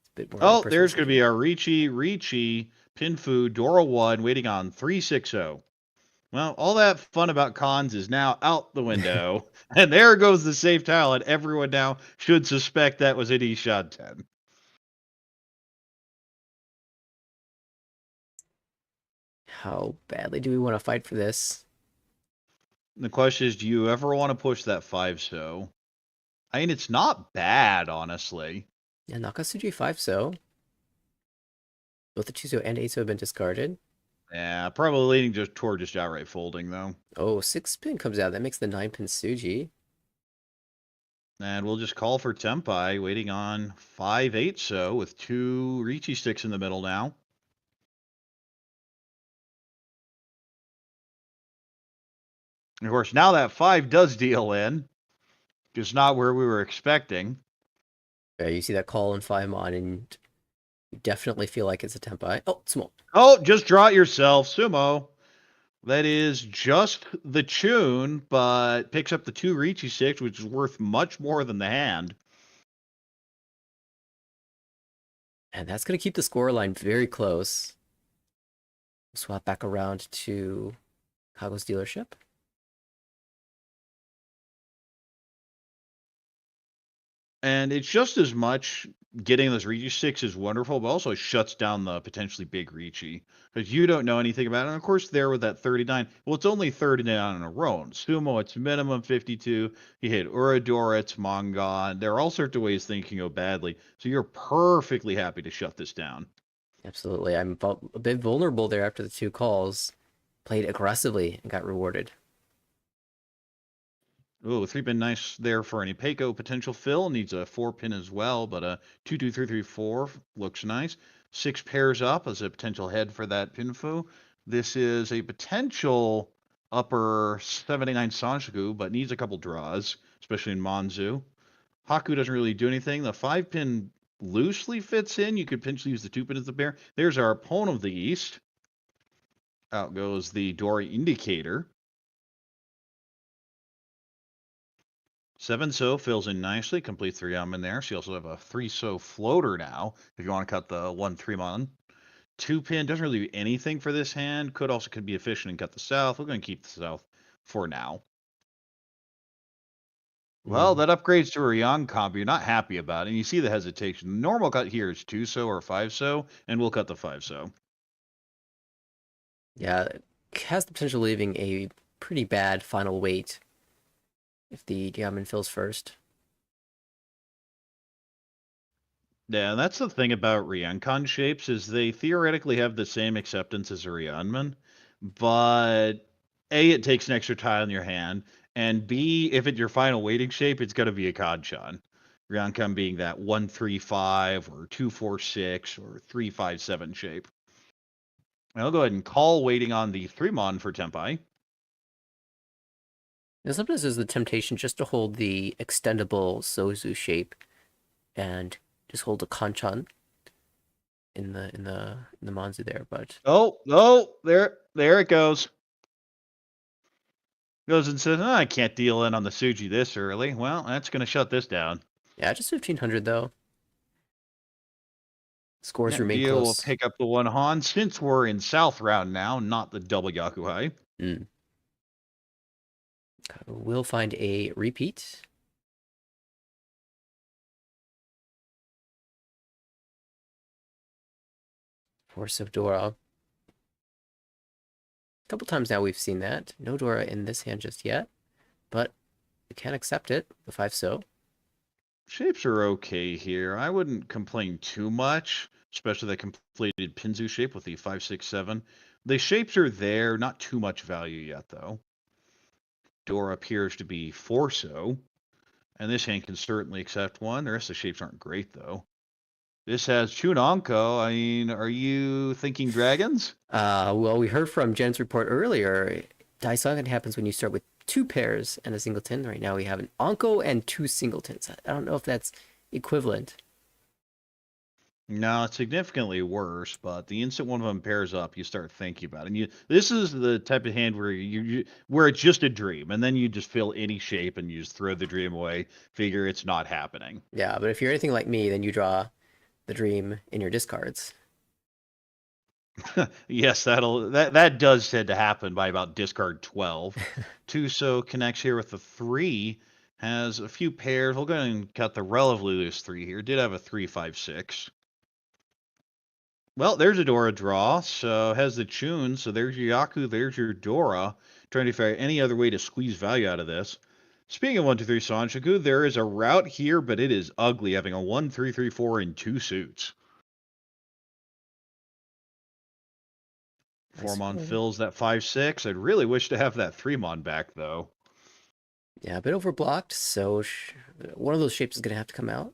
It's a bit more Oh, there's going to be our Riichi, Pinfu, Dora 1 waiting on 360. Well, all that fun about cons is now out the window, and there goes the safe tile, and everyone now should suspect that was an Ishad 10. How badly do we want to fight for this? The question is, do you ever want to push that 5-so? I mean, it's not bad, honestly. Yeah, Nakasuji 5-so. Both the 2-so and 8-so have been discarded. Yeah, probably leaning just toward just outright folding, though. Oh, 6-pin comes out. That makes the 9-pin Suji. And we'll just call for Tempai, waiting on 5-8-so with 2 Riichi sticks in the middle now. And of course, now that 5 does deal in. Just not where we were expecting. Yeah, you see that call in 5-mon, and you definitely feel like it's a Tempai. Oh, small. Oh, just draw it yourself, Sumo. That is just the tune, but picks up the 2 Riichi sticks, which is worth much more than the hand. And that's going to keep the scoreline very close. Swap back around to Kago's dealership. And it's just as much getting those Riichi sticks is wonderful, but also shuts down the potentially big Riichi. Because you don't know anything about it. And of course, there with that 39, well, it's only 39 in a row. In Sumo, it's minimum 52. You hit Uradora, it's Manga. There are all sorts of ways things can go badly. So you're perfectly happy to shut this down. Absolutely. I'm a bit vulnerable there after the 2 calls. Played aggressively and got rewarded. Oh, 3-pin nice there for an Ipeco potential fill. Needs a 4-pin as well, but a 2-2-3-3-4 looks nice. 6 pairs up as a potential head for that Pinfu. This is a potential upper 79 Sanshiku, but needs a couple draws, especially in Manzu. Haku doesn't really do anything. The 5-pin loosely fits in. You could potentially use the 2-pin as the pair. There's our opponent of the East. Out goes the Dory Indicator. 7-so fills in nicely, completes 3 in there. So you also have a 3-so floater now, if you want to cut the 1-3-mon. 2-pin doesn't really do anything for this hand. Could be efficient and cut the south. We're going to keep the south for now. Well, that upgrades to a Rion combo. You're not happy about it. And you see the hesitation. The normal cut here is 2-so or 5-so, and we'll cut the 5-so. Yeah, it has the potential of leaving a pretty bad final weight if the Diamond fills first. Yeah, and that's the thing about Ryankon shapes is they theoretically have the same acceptance as a Ryanman, but A, it takes an extra tile in your hand, and B, if it's your final weighting shape, it's going to be a Kanchan. Ryankon being that 1-3-5 or 2-4-6 or 3-5-7 shape. I'll go ahead and call waiting on the 3-mon for Tempai. Now, sometimes there's the temptation just to hold the extendable Sozu shape and just hold a Kanchan in the Manzu there, but There it goes. Goes and says, I can't deal in on the Suji this early. Well, that's going to shut this down. yeah, just 1500 though. Scores Yeah, remain Dio will close. pick up the 1 Han since we're in South round now, not the double Yakuhai. We'll find a repeat. Force of Dora. A couple times now we've seen that. No Dora in this hand just yet, but we can accept it. The 5-so. Shapes are okay here. I wouldn't complain too much, especially the completed Pinzu shape with the 5-6-7. The shapes are there, not too much value yet, though. Dora appears to be 4-so, and this hand can certainly accept one. The rest of the shapes aren't great, though. This has Chunonko. I mean, are you thinking dragons? Well, we heard from Jen's report earlier. Daisagan happens when you start with 2 pairs and a singleton. Right now we have an Anko and 2 singletons. I don't know if that's equivalent. No, it's significantly worse, but the instant one of them pairs up, you start thinking about it. And this is the type of hand where where it's just a dream, and then you just fill any shape and you just throw the dream away, figure it's not happening. Yeah, but if you're anything like me, then you draw the dream in your discards. Yes, that does tend to happen by about discard 12. Tuso connects here with the 3, has a few pairs. We'll go ahead and cut the relatively loose 3 here. Did have a 3, 5, 6. Well, there's a Dora draw, so has the Chun, so there's your Yaku, there's your Dora. Trying to figure out any other way to squeeze value out of this. Speaking of 1, 2, 3 Sanjaku, there is a route here, but it is ugly, having a 1, 3, 3, 4 in 2 suits. Nice 4-mon roll. fills that 5, 6. I'd really wish to have that 3-mon back, though. Yeah, a bit overblocked, so one of those shapes is going to have to come out.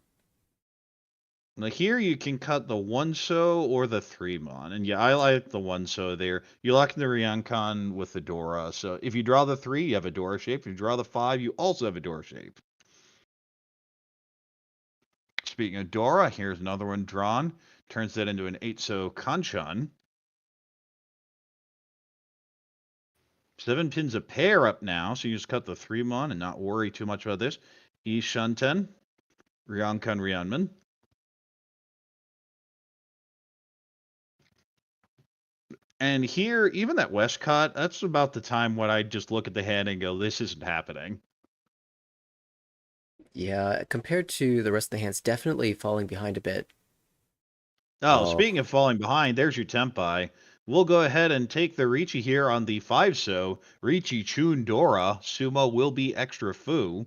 Now here you can cut the 1-so or the 3-mon. And yeah, I like the 1-so there. You lock in the Ryankan with the Dora. So if you draw the 3, you have a Dora shape. If you draw the 5, you also have a Dora shape. Speaking of Dora, here's another one drawn. Turns that into an 8-so Kanchan. 7 pins a pair up now, so you just cut the 3-mon and not worry too much about this. Ishanten, Ryankan Ryanman. And here, even that Westcott, that's about the time when I just look at the hand and go, this isn't happening. Yeah, compared to the rest of the hands, definitely falling behind a bit. Oh, speaking of falling behind, there's your Tempai. We'll go ahead and take the Riichi here on the 5-so. Riichi Chun Dora. Sumo will be extra fu.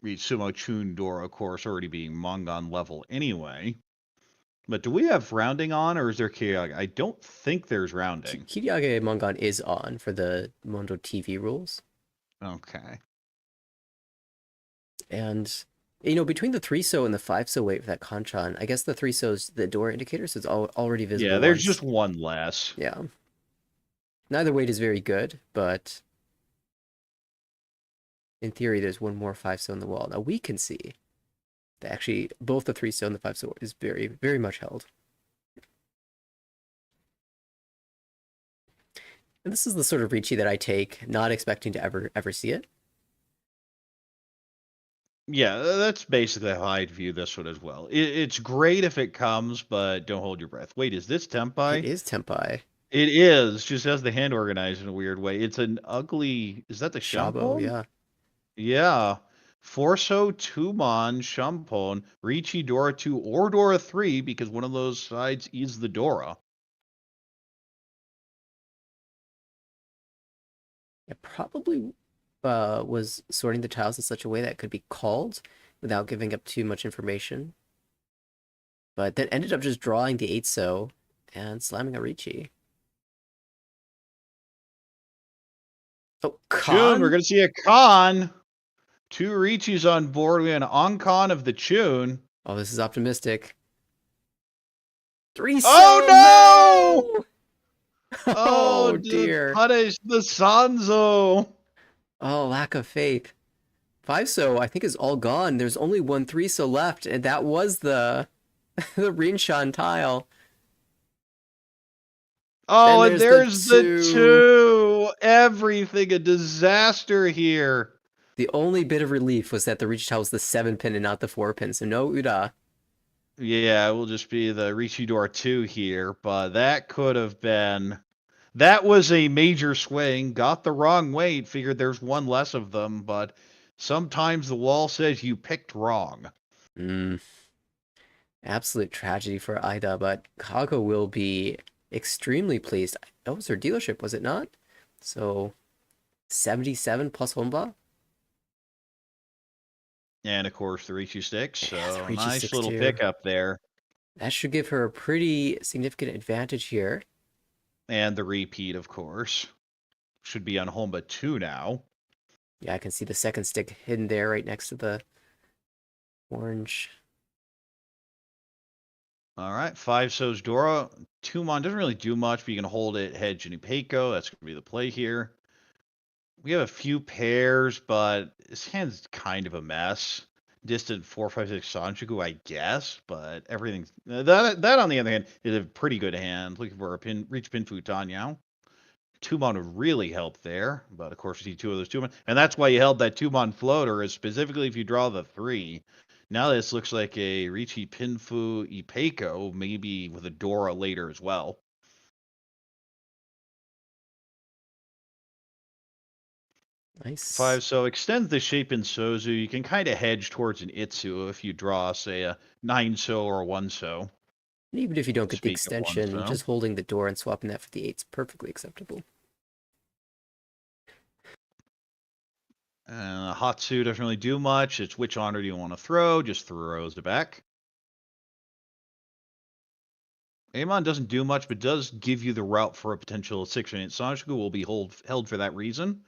Sumo Chun Dora, of course, already being Mongon level anyway. But do we have rounding on, or is there Keirin? I don't think there's rounding. Keirin Mongon is on for the Mondo TV rules. Okay. And, between the 3-so and the 5-so weight for that Kanchan, I guess the 3-so's the Dora indicator, so it's already visible. Yeah, there's just one less. Yeah. Neither weight is very good, but in theory, there's one more 5-so in the wall. Now we can see that actually both the 3-so and the 5-so is very, very much held. And this is the sort of Riichi that I take, not expecting to ever see it. Yeah, that's basically how I'd view this one as well. It's great if it comes, but don't hold your breath. Wait, is this Tempai? It is Tempai. It is, just has the hand organized in a weird way. It's an ugly... Is that the Shabo, Shampon? yeah. Yeah. 4-so 2-mon Shampon, Riichi Dora 2 or Dora 3, because one of those sides is the Dora. It probably was sorting the tiles in such a way that it could be called without giving up too much information. But then ended up just drawing the 8-so and slamming a Riichi. Oh, Chun, we're going to see a Con. 2 Riichis on board. We have an on-con of the Chun. Oh, this is optimistic. 3-so! Oh, no! Oh, dear. Punish the Sanzo. Oh, lack of faith. 5-so, I think, is all gone. There's only one 3-so left, and that was the the Rinshan tile. Oh, and there's the 2. Everything a disaster here. The only bit of relief was that the Riichi tile was the 7-pin and not the 4-pin, so no Uda. Yeah, it will just be the Riichi Dora 2 here, but that could have been... That was a major swing. Got the wrong weight. Figured there's one less of them, but sometimes the wall says you picked wrong. Absolute tragedy for Ida, but Kago will be extremely pleased. That was her dealership, was it not? So 77 plus Honba. And of course the Riichi sticks. So the Riichi nice sticks little too. pickup there. That should give her a pretty significant advantage here. And the repeat, of course. Should be on Honba 2 now. Yeah, I can see the second stick hidden there right next to the orange. All right, 5-so's Dora. 2-mon doesn't really do much, but you can hold it, head Junipeko. That's going to be the play here. We have a few pairs, but this hand's kind of a mess. Distant 4, 5, 6 Sanjuku, I guess, but everything's... That on the other hand, is a pretty good hand. Looking for a reach pin Futan now. 2-mon would really help there, but of course you see 2 of those 2-mon. And that's why you held that 2-mon floater, is specifically if you draw the 3. Now this looks like a Riichi Pinfu Ipeiko, maybe with a Dora later as well. Nice. 5, so extend the shape in Sozu. You can kind of hedge towards an Itsu if you draw, say, a 9-so or a 1-so. And even if you don't get the Speaking of extension, 1-so. just holding the door and swapping that for the 8's perfectly acceptable. Hatsu doesn't really do much. It's which honor do you want to throw? Just throws it back. Ayaman doesn't do much, but does give you the route for a potential 6-8. Sanjiku will be held for that reason.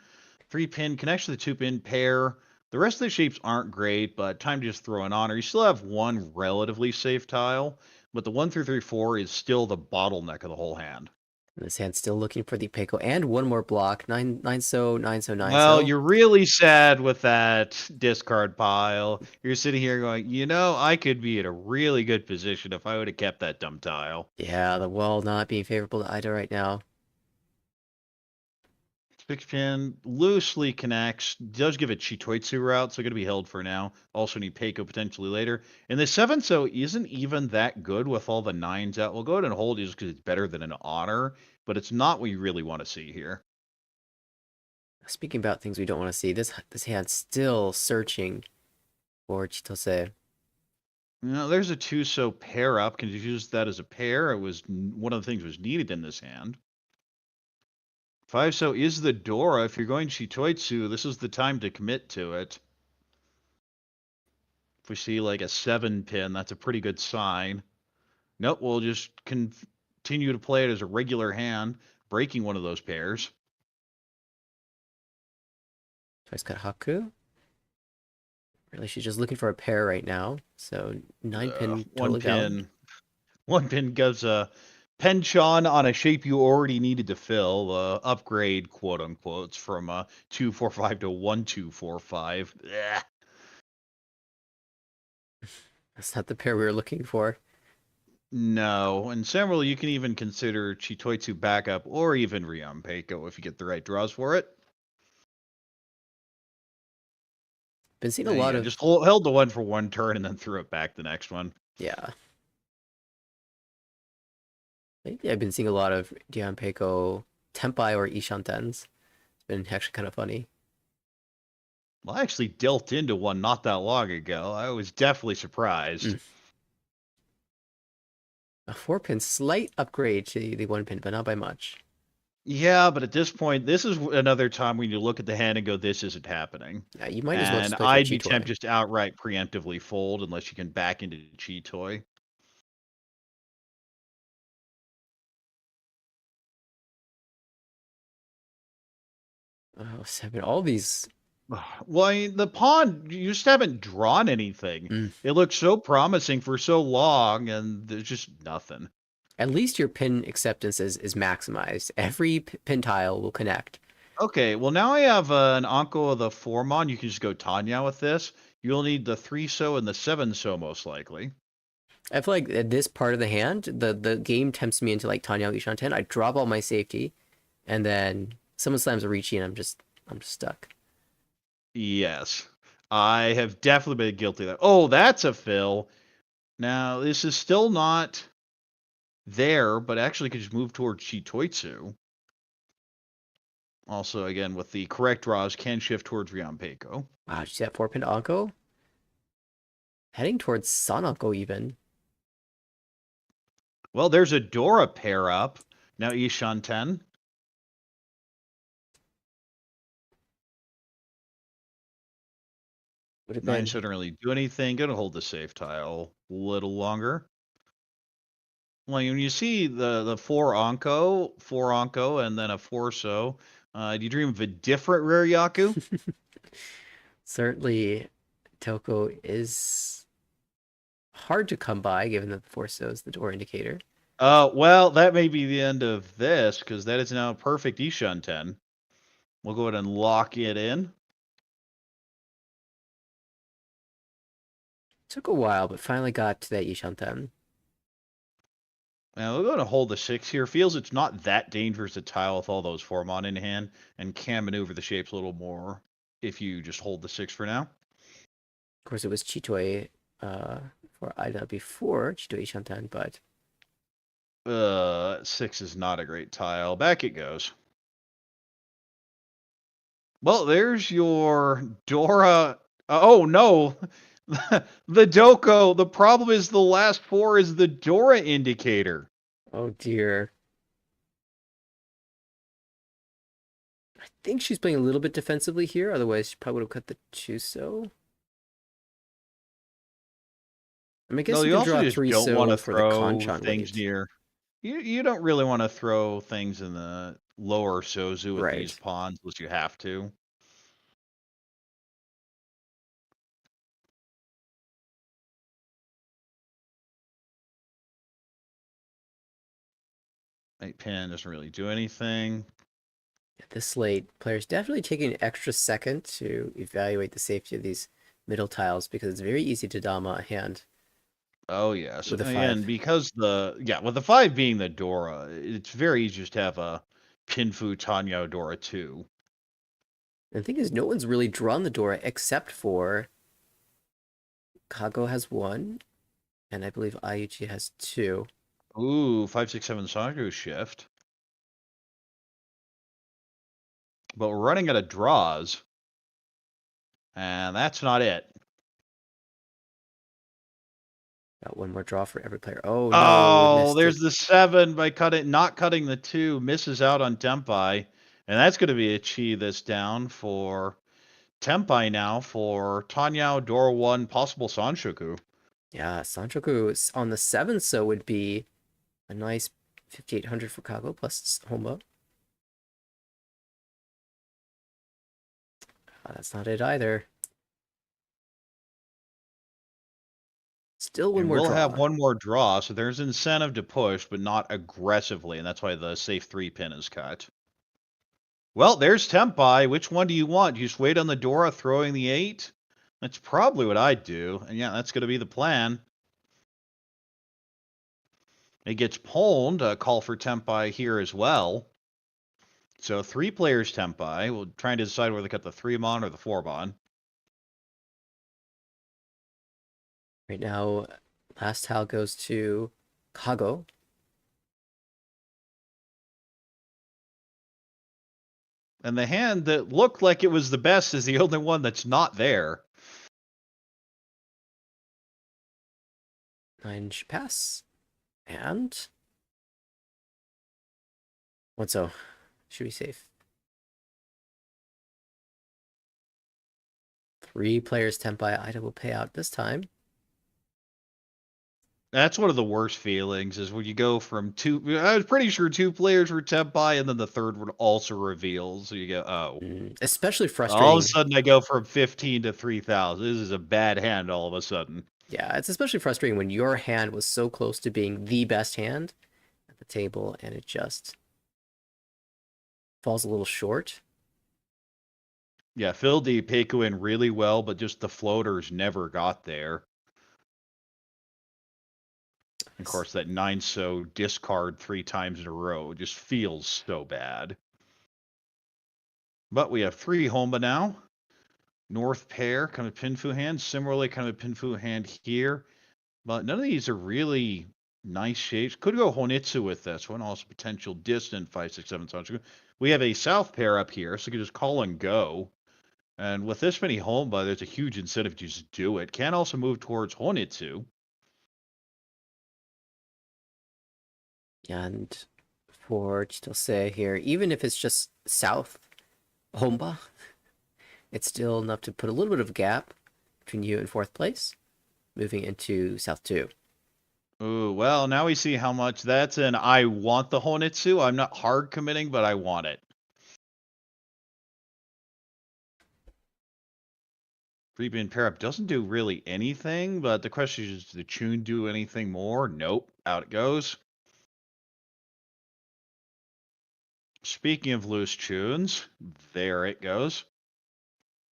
3-pin connects to the 2-pin pair. The rest of the shapes aren't great, but time to just throw an honor. You still have one relatively safe tile, but the 1 through 3, 4 is still the bottleneck of the whole hand. And this hand's still looking for the Peiko and one more block. 9-so, 9-so, 9-so. Well, you're really sad with that discard pile. You're sitting here going, you know, I could be in a really good position if I would have kept that dumb tile. Yeah, the wall not being favorable to Ida right now. 6-pin loosely connects, does give a Chitoitsu route, so going to be held for now. Also need Peiko potentially later. And the 7-so isn't even that good with all the 9s out. We'll go ahead and hold it just because it's better than an honor, but it's not what you really want to see here. Speaking about things we don't want to see, this hand's still searching for Chitose. No, there's a 2-so pair up. Can you use that as a pair? It was one of the things was needed in this hand. 5-so is the Dora. If you're going Chitoitsu, this is the time to commit to it. If we see like a 7-pin, that's a pretty good sign. Nope, we'll just continue to play it as a regular hand, breaking one of those pairs. Twice cut Haku. Really, she's just looking for a pair right now. So 9-pin, totally valid. 1-pin gives a penchant on a shape you already needed to fill. Upgrade, quote unquote, from 2-4-5 to 1-2-4-5. Ugh. That's not the pair we were looking for. No, and several you can even consider Chitoitsu backup or even Rion Peiko if you get the right draws for it. Been seeing a lot of just held the one for one turn and then threw it back the next one. Yeah. Lately, I've been seeing a lot of Rion Peiko Tenpai or Ishantens. It's been actually kind of funny. Well, I actually dealt into one not that long ago. I was definitely surprised. A 4-pin slight upgrade to the 1-pin, but not by much. Yeah, but at this point, this is another time when you look at the hand and go, this isn't happening. Yeah, you might as well just And play I'd for be Chitoy. tempted just to outright preemptively fold unless you can back into Chitoy. Oh, 7. All these. Well, I mean, the pawn, you just haven't drawn anything. It looked so promising for so long, and there's just nothing. At least your pin acceptance is maximized. Every pin tile will connect. Okay, well, now I have an Anko of the Formon. You can just go Tanya with this. You'll need the 3-so and the 7-so most likely. I feel like at this part of the hand, the game tempts me into like Tanya Ishanten. I drop all my safety, and then someone slams a Riichi, and I'm just stuck. Yes, I have definitely been guilty of that. Oh, that's a fill. Now, this is still not there, but actually could just move towards Chitoitsu. Also, again, with the correct draws, can shift towards Rion Peiko. Wow, did you see that 4-pin Anko? Heading towards Sanako even. Well, there's a Dora pair up. Now Ishanten. Would have 9 been. shouldn't really do anything. Gonna hold the safe tile a little longer. Well, when you see the 4 Anko, and then a 4-so, do you dream of a different rare Yaku? Certainly, Toko is hard to come by, given that the 4-so is the door indicator. Well, that may be the end of this, because that is now a perfect Ishanten. We'll go ahead and lock it in. Took a while, but finally got to that Ishanten. Now, we're going to hold the 6 here. Feels it's not that dangerous a tile with all those Formon in hand, and can maneuver the shapes a little more if you just hold the 6 for now. Of course, it was Chitoy for Ida before Chito Ishantan, but 6 is not a great tile. Back it goes. Well, there's your Dora. Oh no, the Doko. The problem is the last 4 is the Dora indicator. oh dear. I think she's playing a little bit defensively here, otherwise she probably would have cut the Chuso. I mean, I guess No, you you can also draw just three don't want so to for the throw Kanchan things weight. near. You don't really want to throw things in the lower Sozu with these Right. pawns unless you have to. Night pin doesn't really do anything. At this late, players definitely taking an extra second to evaluate the safety of these middle tiles because it's very easy to Dama a hand Oh yeah. So with a again, 5. because with the 5 being the Dora, it's very easy just to have a Pinfu Tanyo Dora 2. And the thing is, no one's really drawn the Dora except for Kago has 1, and I believe Ayuchi has 2. Ooh, 5, 6, 7 Sanju shift. But we're running out of draws. And that's not it. Got 1 more draw for every player. Oh no, we Oh, missed there's it. the 7 by not cutting the 2, misses out on Tempai. And that's going to be a chi that's down for Tempai now for Tanyao, Dora 1, possible Sanshoku. Yeah, Sanchoku on the 7, so would be a nice 5,800 for Kago plus Homba. That's not it either. Still one And more we'll draw. have one more draw, so there's incentive to push, but not aggressively, and that's why the safe 3 pin is cut. Well, there's Tempai. Which one do you want? Do you just wait on the Dora throwing the 8? That's probably what I'd do. And yeah, that's going to be the plan. It gets pwned, a call for Tempai here as well. So 3 players Tempai. We're trying to decide whether to cut the 3 mon or the 4 mon. Right now, last tile goes to Kago. And the hand that looked like it was the best is the only one that's not there. 9 should pass. And... What's so? Should be safe. 3 players Tempai. Ida will pay out this time. That's one of the worst feelings is when you go from 2. I was pretty sure 2 players were Tempai, and then the third one also reveals. So you go, oh. Especially frustrating. All of a sudden, I go from 15 to 3,000. This is a bad hand all of a sudden. Yeah, it's especially frustrating when your hand was so close to being the best hand at the table, and it just falls a little short. Yeah, Phil D. Peku in really well, but just the floaters never got there. Of course, that 9-so discard 3 times in a row just feels so bad. But we have 3 Homba now. North pair, kind of Pinfu hand. Similarly, kind of a Pinfu hand here. But none of these are really nice shapes. Could go Honitsu with this one. Also potential distant 5, 6, 7 Sanchoku. We have a south pair up here, so you can just call and go. And with this many Homba, there's a huge incentive to just do it. Can also move towards Honitsu. And for Chitose here, even if it's just south Homba, it's still enough to put a little bit of a gap between you and 4th place, moving into South 2. Ooh, well, now we see how much that's an I want the Honitsu. I'm not hard committing, but I want it. 3-pin pair up doesn't do really anything, but the question is, does the Chun do anything more? Nope. Out it goes. Speaking of loose Chuns, there it goes.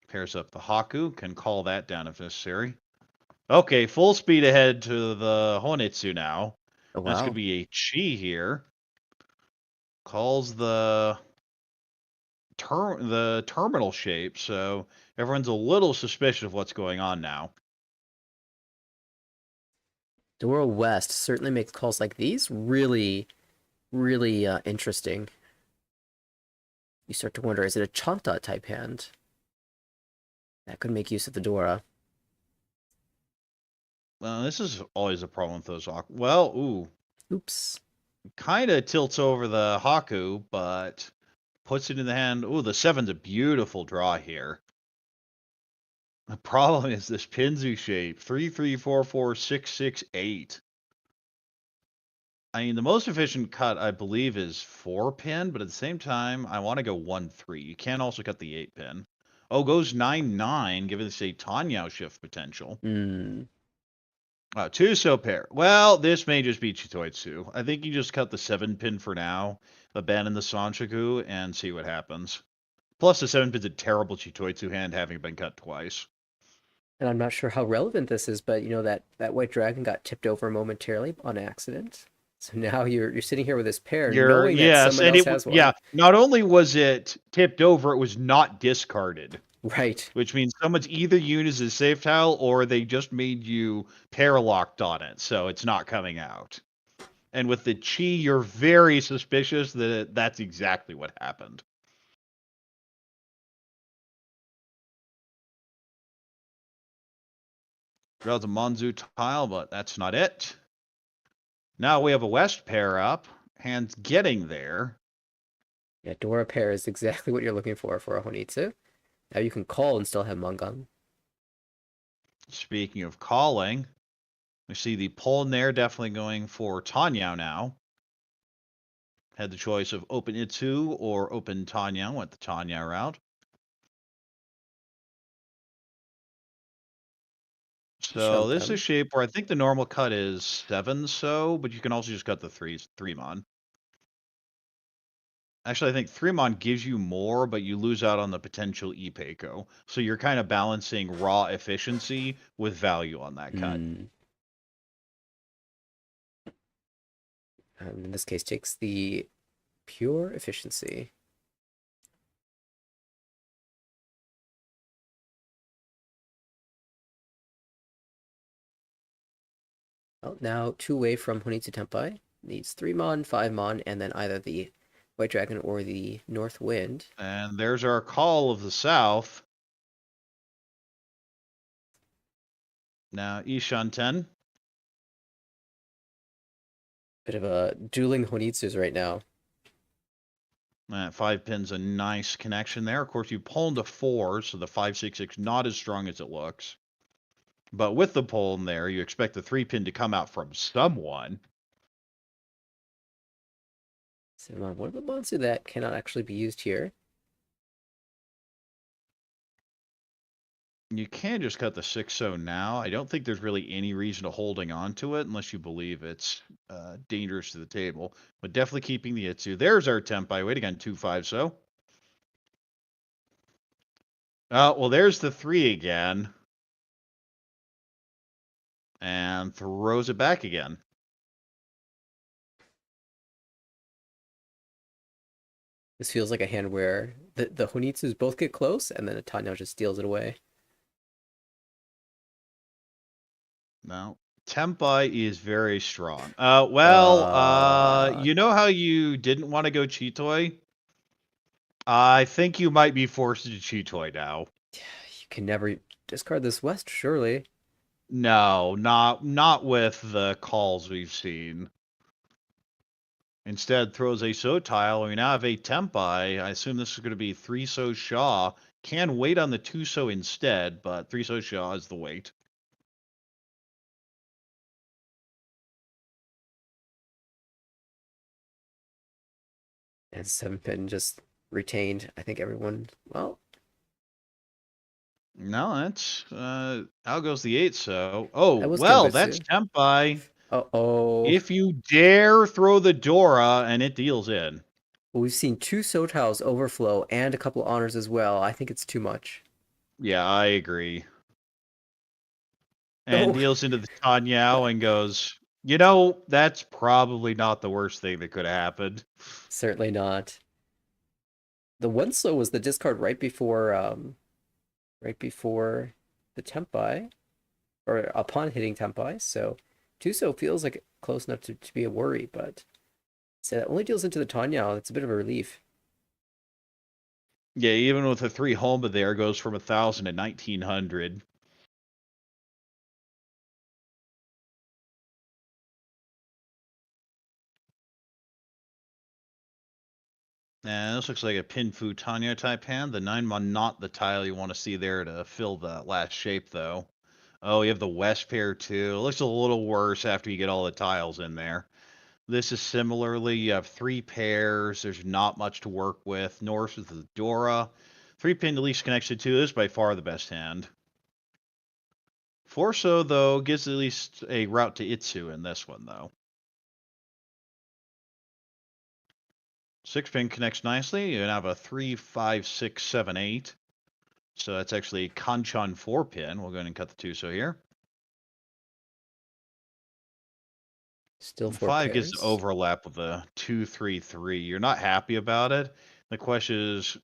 Pairs up the Haku, can call that down if necessary. Okay, full speed ahead to the Honitsu now. Oh, That's going wow. to be a Chi here. Calls the terminal shape, so everyone's a little suspicious of what's going on now. Dora West certainly makes calls like these really, really interesting. You start to wonder, is it a Chanta type hand? That could make use of the Dora. Well, this is always a problem with those. Well, ooh, Oops. kind of tilts over the Haku, but puts it in the hand. Ooh, the 7's a beautiful draw here. The problem is this Pinzu shape. 3, 3, 4, 4, 6, 6, 8. I mean, the most efficient cut, I believe, is 4 pin, but at the same time, I want to go 1, 3. You can also cut the 8 pin. Oh, goes 9, 9, giving this a Tanyao shift potential. Hmm. Two-so pair. Well, this may just be Chitoitsu. I think you just cut the 7 pin for now, abandon the Sanchaku, and see what happens. Plus, the 7 pin's a terrible Chitoitsu hand, having been cut twice. And I'm not sure how relevant this is, but you know that white dragon got tipped over momentarily on accident. So now you're sitting here with this pair, knowing that Yes, someone and else has one. yeah. Not only was it tipped over, it was not discarded. Right. Which means someone's either used as a safe tile or they just made you paralocked on it, so it's not coming out. And with the chi, you're very suspicious that that's exactly what happened. Draws a Monzu tile, but that's not it. Now we have a West pair up. Hand's getting there. Yeah, Dora pair is exactly what you're looking for a Honitsu. Now you can call and still have Mangan. Speaking of calling, we see the pull in there definitely going for Tanyao now. Had the choice of open Itsu or open Tanyao. Went the Tanyao route. So this is a shape where I think the normal cut is 7 so, but you can also just cut the 3 mon. Actually, I think 3 mon gives you more, but you lose out on the potential Ipeiko. So you're kind of balancing raw efficiency with value on that cut. In this case, takes the pure efficiency. Well, now 2 away from Honitsu Tenpai. Needs 3 mon, 5 mon, and then either the White Dragon or the North Wind. And there's our call of the South. Now Ishanten. Bit of a dueling Honitsus right now. 5 pin's a nice connection there. Of course, you pull into 4, so the 5-6-6 not as strong as it looks. But with the pull in there, you expect the 3 pin to come out from someone. So what about Monsu that cannot actually be used here? You can just cut the 6-0 now. I don't think there's really any reason to holding on to it unless you believe it's dangerous to the table. But definitely keeping the Itsu. There's our Tenpai. Wait again, 2-5-so. Well, there's the 3 again. And throws it back again. This feels like a hand where the Honitsus both get close, and then Tateniu just steals it away. No. Tenpai is very strong. You know how you didn't want to go Chitoi? I think you might be forced to Chitoi now. You can never discard this West, surely. No, not with the calls we've seen. Instead, throws a So tile. We now have a Tenpai. I assume this is going to be 3 So Shaw. Can wait on the 2 So instead, but 3 So Shaw is the wait. And 7 pin just retained. I think everyone, well. No, that's how goes the 8 So. Oh, That was well, Genbutsu. that's Tenpai. Uh-oh. If you dare throw the Dora and it deals in. Well, we've seen 2 So tiles overflow and a couple honors as well. I think it's too much. Yeah, I agree. And deals into the Tanyao and goes, you know, that's probably not the worst thing that could have happened. Certainly not. The 1 So was the discard right before the Tenpai, or upon hitting Tenpai, so Tuso feels like close enough to be a worry, but so that only deals into the Tanya. It's a bit of a relief. Yeah, even with a 3 Homa there, goes from 1,000 to 1,900. And this looks like a Pinfu Tanya type hand. The 9-1, not the tile you want to see there to fill the last shape, though. Oh, you have the West pair, too. It looks a little worse after you get all the tiles in there. This is similarly, you have 3 pairs. There's not much to work with. North is the Dora. 3-pin, at least connection to, is by far the best hand. Forso, though, gives at least a route to Itsu in this one, though. 6-pin connects nicely. You have a 3, 5, 6, 7, 8. So that's actually Kanchan 4-pin. We'll go ahead and cut the Tuso here. Still 4 5 pairs. gets the overlap with the 2, 3, 3. You're not happy about it. The question is,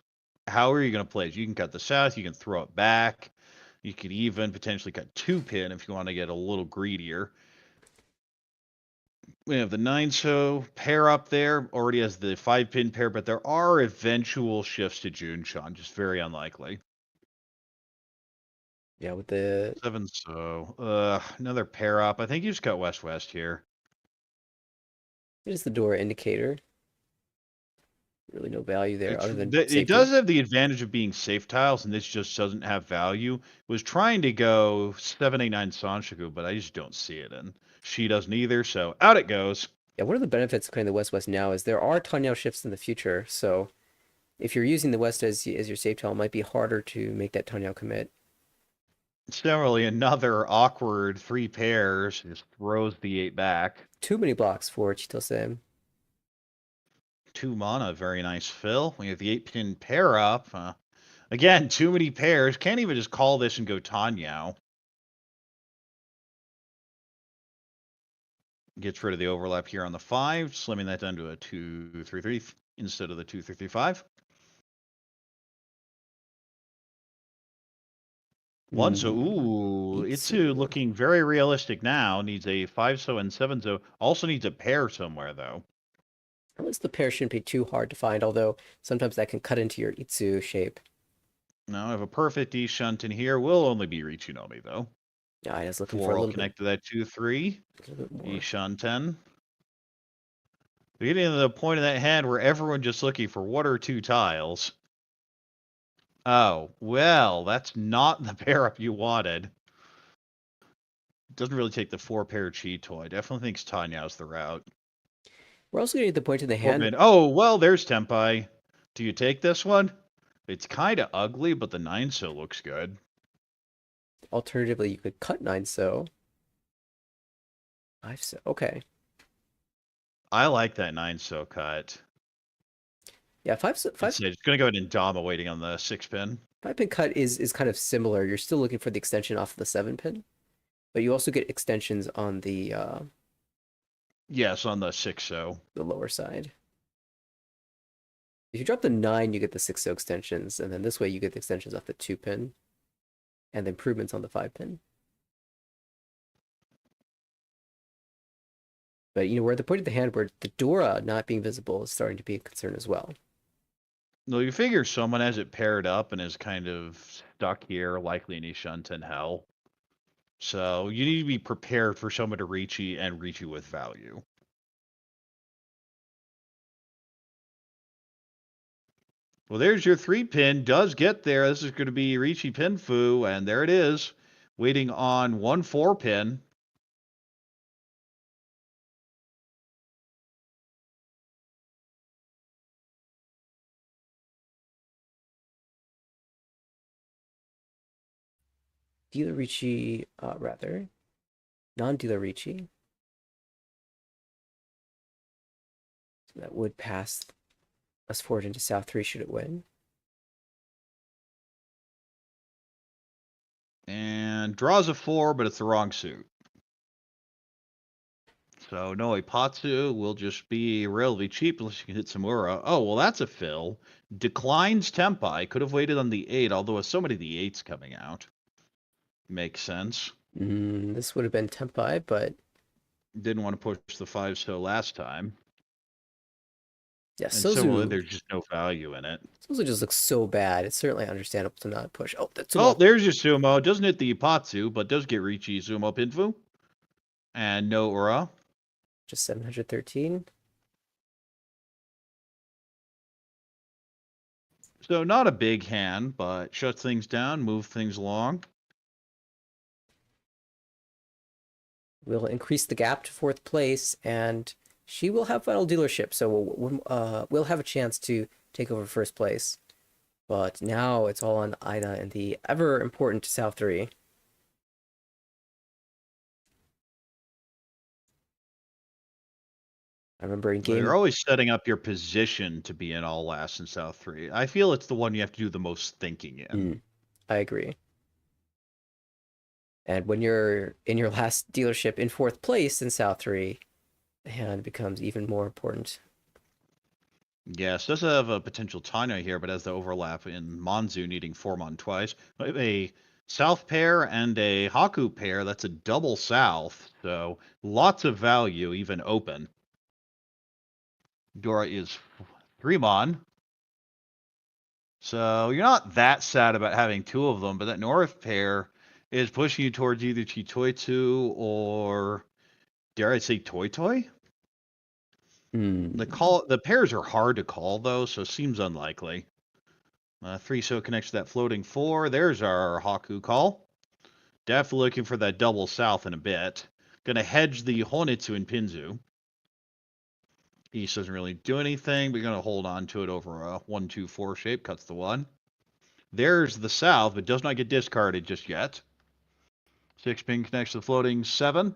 how are you going to play it? You can cut the south. You can throw it back. You could even potentially cut 2-pin if you want to get a little greedier. We have the 9-so pair up there. Already has the 5-pin pair, but there are eventual shifts to Junshan. Just very unlikely. Yeah, with the 7-so. Another pair up. I think you just got West-West here. it is the Dora indicator. Really no value there other than It safety. does have the advantage of being safe tiles, and this just doesn't have value. Was trying to go 7, 8, 9 Sanshoku, but I just don't see it, and she doesn't either, so out it goes. Yeah, one of the benefits of playing the West-West now is there are Tanya shifts in the future, so if you're using the West as your safe tile, it might be harder to make that Tanya commit. Similarly, another awkward 3 pairs just throws the 8 back. Too many blocks for Chitose. 2 mana, very nice fill. We have the 8-pin pair up. Again, too many pairs. Can't even just call this and go Tanyao. Gets rid of the overlap here on the 5, slimming that down to a 2, 3, 3 instead of the 2, 3, 3, 5. 1-so, ooh, Itsu looking very realistic now. Needs a 5-so and 7-so. Also needs a pair somewhere, though. At least the pair shouldn't be too hard to find, although sometimes that can cut into your Itsu shape. Now I have a perfect E-shunt in here. Will only be Riichi though. Yeah, I was looking 4 for a will little connect to that 2, 3. bit more. E-shunten. We're getting to the point of that hand where everyone's just looking for 1 or 2 tiles. Oh, well, that's not the pair up you wanted. Doesn't really take the 4-pair cheat toy. Definitely thinks Tanya's the route. We're also getting to the point in the hand. Oh, well, there's Tempai. Do you take this one? It's kind of ugly, but the 9-so looks good. Alternatively, you could cut 9-so. 5-so, okay. I like that 9-so cut. Yeah, 5-so. It's going to go ahead and Dama waiting on the 6-pin. 5-pin cut is kind of similar. You're still looking for the extension off of the 7-pin, but you also get extensions on the yes, on the 6-so. The lower side. If you drop the 9, you get the 6-so extensions, and then this way you get the extensions off the 2-pin, and the improvements on the 5-pin. But you know, we're at the point of the hand where the Dora not being visible is starting to be a concern as well. No, you figure someone has it paired up and is kind of stuck here, likely in Ishunten hell. So you need to be prepared for someone to Riichi and Riichi with value. Well, there's your 3-pin. Does get there. This is going to be Riichi Pinfu, and there it is. Waiting on 1 4-pin. Dealer Riichi, rather. Non-dealer Riichi. So that would pass us forward into South 3 should it win. And draws a 4, but it's the wrong suit. So no Ipatsu will just be relatively cheap unless you can hit Samura. Oh, well, that's a fill. Declines Tempai. Could have waited on the 8, although with so many of the 8s coming out. Makes sense. This would have been Tempai, but Didn't want to push the 5-so last time. Yeah, And similarly, Sozu there's just no value in it. just looks so bad. It's certainly understandable to not push. Oh, that's Oh, there's your sumo. Doesn't hit the Ipatsu, but does get Riichi sumo pinfu. And no aura. Just 713. So not a big hand, but shuts things down, move things along. Will increase the gap to 4th place, and she will have final dealership, so we'll have a chance to take over 1st place. But now it's all on Ida and the ever important South 3. I remember in game. You're always setting up your position to be in all last in South 3. I feel it's the one you have to do the most thinking in. I agree. And when you're in your last dealership in 4th place in South 3, the hand becomes even more important. Yes, does have a potential Tanya here, but has the overlap in Monzu needing 4-mon twice. We have a South pair and a Haku pair. That's a double South, so lots of value, even open. Dora is 3-mon. So you're not that sad about having 2 of them, but that North pair is pushing you towards either Chitoitsu or, dare I say, Toy Toy? The pairs are hard to call, though, so seems unlikely. 3-so connects to that floating 4. There's our Haku call. Definitely looking for that double South in a bit. Gonna hedge the Honitsu and Pinzu. East doesn't really do anything, but you're going to hold on to it over a 1-2-4 shape. Cuts the 1. There's the South, but does not get discarded just yet. 6-pin connects to the floating 7.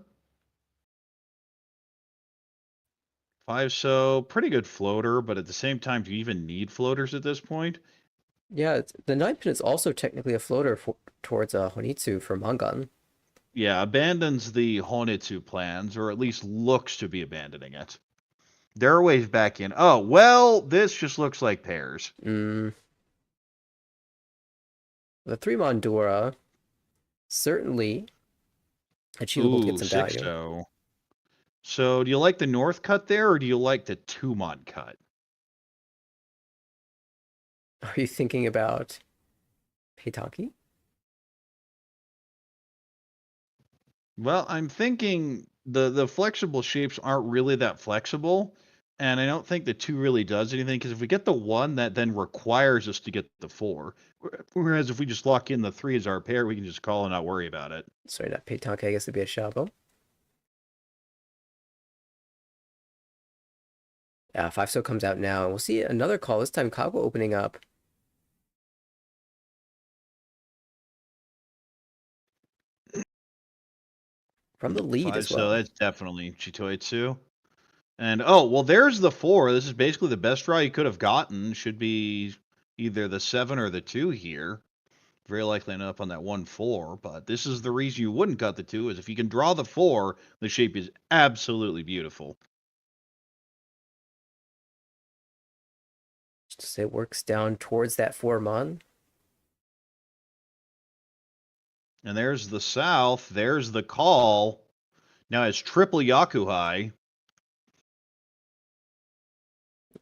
5-so, pretty good floater, but at the same time, do you even need floaters at this point? Yeah, the 9-pin is also technically a floater towards Honitsu for Mangan. Yeah, abandons the Honitsu plans, or at least looks to be abandoning it. There are ways back in. Oh, well, this just looks like pairs. The 3-mon Dora, certainly achievable to get some value. 6-so. So do you like the North cut there, or do you like the 2-mon cut? Are you thinking about Peitaki? Well, I'm thinking the flexible shapes aren't really that flexible, and I don't think the 2 really does anything, because if we get the 1, that then requires us to get the 4. Whereas if we just lock in the 3 as our pair, we can just call and not worry about it. Sorry, not Peitaki, I guess it'd be a Shabo. 5-so comes out now, and we'll see another call, this time Kago opening up. From the lead as well. So that's definitely Chitoitsu. And, oh, well, there's the 4. This is basically the best draw you could have gotten. Should be either the 7 or the 2 here. Very likely end up on that 1-4. But this is the reason you wouldn't cut the 2, is if you can draw the 4, the shape is absolutely beautiful. Just it works down towards that 4-mon. And there's the South. There's the call. Now it's triple Yakuhai.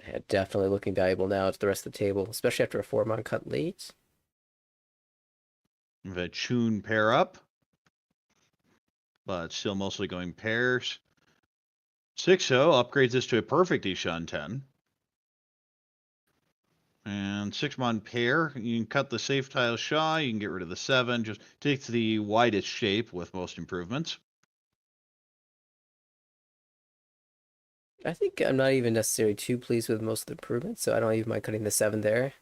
Yeah, definitely looking valuable now to the rest of the table, especially after a 4-mon cut late. The Chun pair up. But still mostly going pairs. 6-0 upgrades this to a perfect Ishan 10. And 6-mon pair, you can cut the safe tile Sha, you can get rid of the 7, just takes the widest shape with most improvements. I think I'm not even necessarily too pleased with most of the improvements, so I don't even mind cutting the 7 there.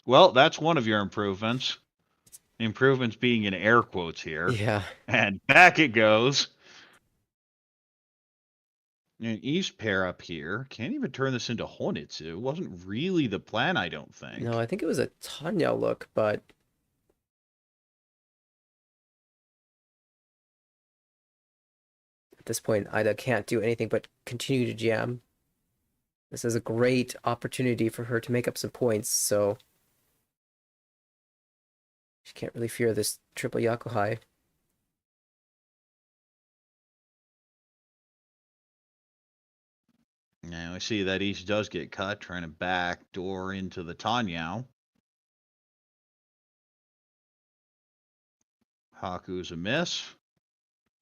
Well, that's one of your improvements. Improvements being in air quotes here. Yeah. And back it goes. An East pair up here. Can't even turn this into Honitsu. Wasn't really the plan, I don't think. No, I think it was a Tanya look, but at this point, Ida can't do anything but continue to jam. This is a great opportunity for her to make up some points, so She can't really fear this triple Yakuhai. Now we see that Ishi does get cut, trying to backdoor into the Tanyao. Haku's a miss.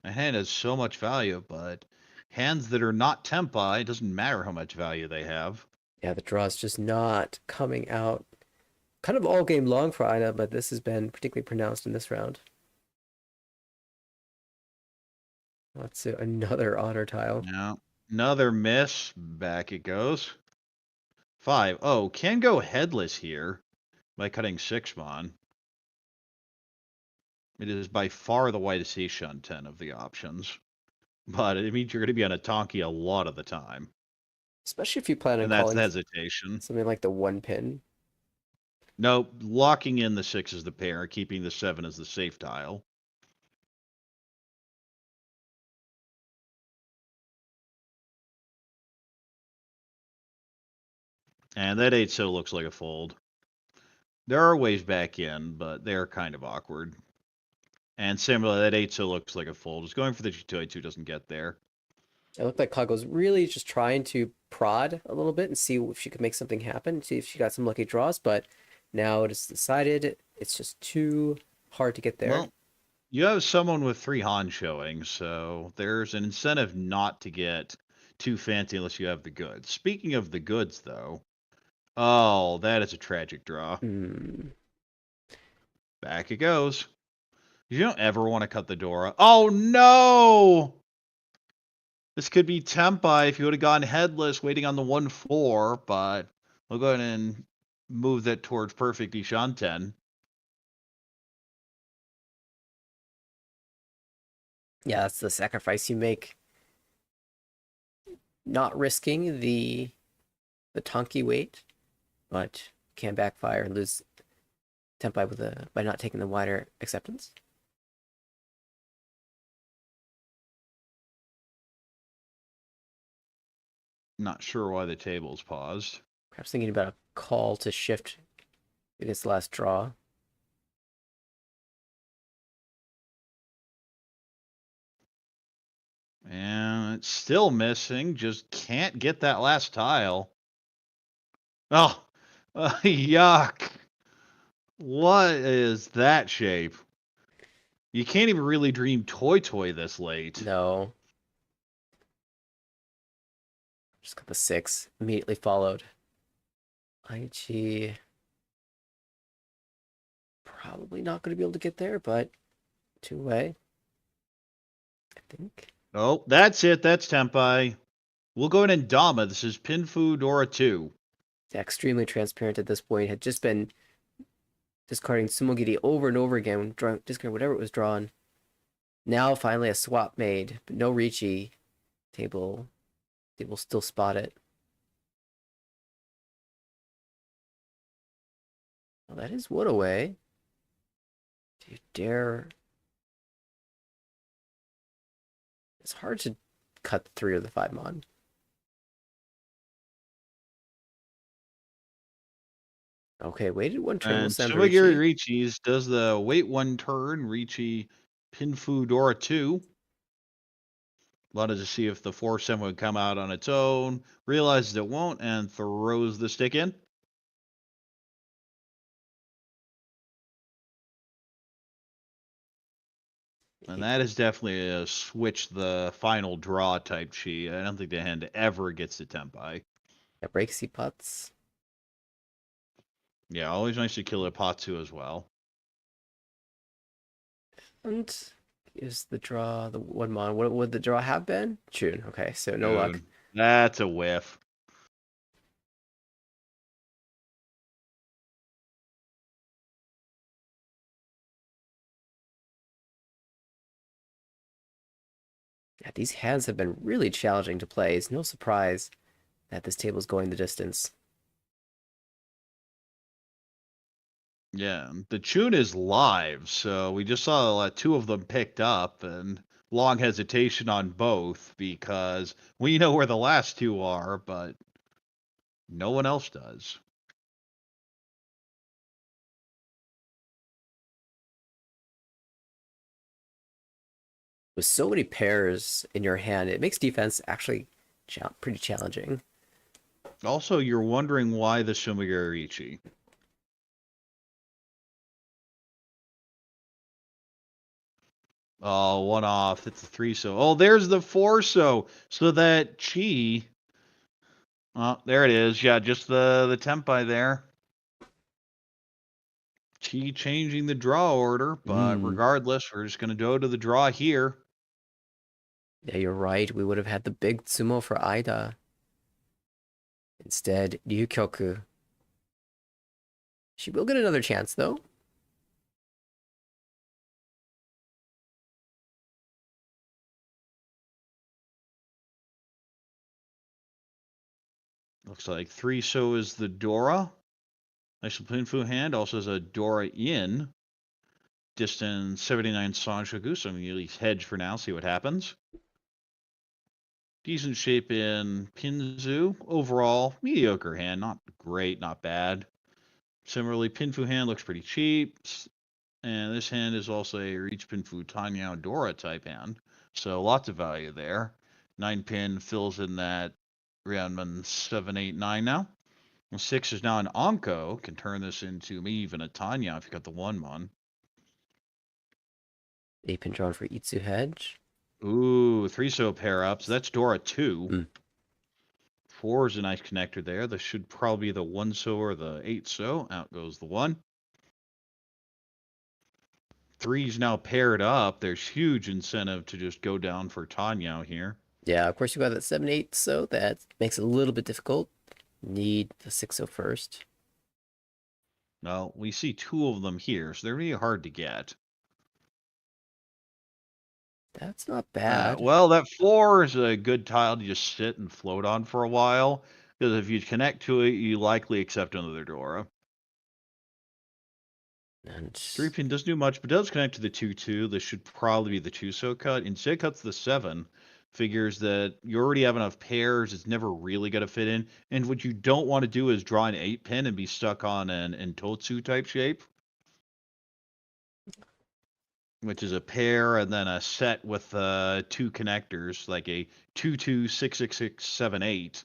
A hand has so much value, but hands that are not Tempai, it doesn't matter how much value they have. Yeah, the draw's just not coming out. Kind of all game long for Aina, but this has been particularly pronounced in this round. Let's see, another honor tile. Now, another miss. Back it goes. 5. Oh, can go headless here by cutting 6-mon. It is by far the widest Seishun 10 of the options. But it means you're going to be on a Tonki a lot of the time. Especially if you plan on And that's calling the hesitation. something like the 1 pin. No, locking in the 6 as the pair, keeping the 7 as the safe tile. And that 8-so looks like a fold. There are ways back in, but they're kind of awkward. And similarly, that 8-so looks like a fold. Just going for the G2A2 doesn't get there. It looked like Kago's really just trying to prod a little bit and see if she could make something happen, see if she got some lucky draws, but now it is decided it's just too hard to get there. Well, you have someone with 3 Han showing, so there's an incentive not to get too fancy unless you have the goods. Speaking of the goods, though, oh, that is a tragic draw. Back it goes. You don't ever want to cut the Dora. Oh, no! This could be Tempai if you would have gone headless waiting on the 1-4, but we'll go ahead and move that towards perfect Ishanten. Yeah, that's the sacrifice you make. Not risking the Tonki weight, but can backfire and lose Tempai by not taking the wider acceptance. Not sure why the table's paused. Perhaps thinking about a call to shift against the last draw. And it's still missing. Just can't get that last tile. Oh, yuck. What is that shape? You can't even really dream Toy this late. No. Just got the 6 immediately followed. Riichi probably not going to be able to get there, but 2-way, I think. Oh, that's it. That's Tempai. We'll go in and Dama. This is Pinfu Dora 2. Yeah, extremely transparent at this point. Had just been discarding Sumogiri over and over again, discarding whatever it was drawn. Now finally a swap made, but no Riichi. Table still spot it. Well, that is wood away. Do you dare? It's hard to cut 3 of the 5-mon. Okay, waited 1 turn. And Sumagiri Riichi's does the wait 1 turn. Riichi Pinfu Dora 2. Wanted to see if the 4-7 would come out on its own. Realizes it won't and throws the stick in. And that is definitely a switch the final draw type chi. I don't think the hand ever gets to Tempai. Yeah, breaks the putts. Yeah, always nice to kill a Patsu as well. And is the draw the 1-mon? What would the draw have been? June. Okay, so no luck. That's a whiff. Yeah, these hands have been really challenging to play. It's no surprise that this table is going the distance. Yeah, the tune is live, so we just saw 2 of them picked up, and long hesitation on both because we know where the last 2 are, but no one else does. With so many pairs in your hand, it makes defense actually pretty challenging. Also, you're wondering why the Shumigari Riichi. Oh, one off. It's a 3-so. Oh, there's the 4-so. So that chi. Oh, there it is. Yeah, just the Tempai there. Chi changing the draw order, but regardless, we're just going to go to the draw here. Yeah, you're right. We would have had the big sumo for Ida. Instead, Ryukyoku. She will get another chance, though. Looks like 3-so is the Dora. Nice Pinfu hand. Also has a Dora in. Distance 79 Sanshoku, so I'm going to at least hedge for now, see what happens. Decent shape in Pinzu. Overall, mediocre hand. Not great, not bad. Similarly, Pinfu hand looks pretty cheap. And this hand is also a Reach Pinfu Tanyao Dora type hand. So lots of value there. 9-pin fills in that Roundman 7, 8, 9 now. 6 is now an Anko. Can turn this into maybe even a Tanya if you got the 1-mon. 8-pin drawn for Itsu hedge. Ooh, 3-so pair up. So that's Dora 2. 4 is a nice connector there. This should probably be the 1-so or the 8-so. Out goes the 1. 3 is now paired up. There's huge incentive to just go down for Tanyao here. Yeah, of course you got that 7-8, so that makes it a little bit difficult. Need the 6-0 first. Well, we see 2 of them here, so they're really hard to get. That's not bad. Well, that 4 is a good tile to just sit and float on for a while. Because if you connect to it, you likely accept another Dora. And 3-pin doesn't do much, but does connect to the 2-2. This should probably be the 2-so cut. Instead, cuts the 7. Figures that you already have enough pairs. It's never really going to fit in. And what you don't want to do is draw an 8-pin and be stuck on an Intotsu type shape. Which is a pair and then a set with 2 connectors, like a 2-2, 6-6-6, 7-8.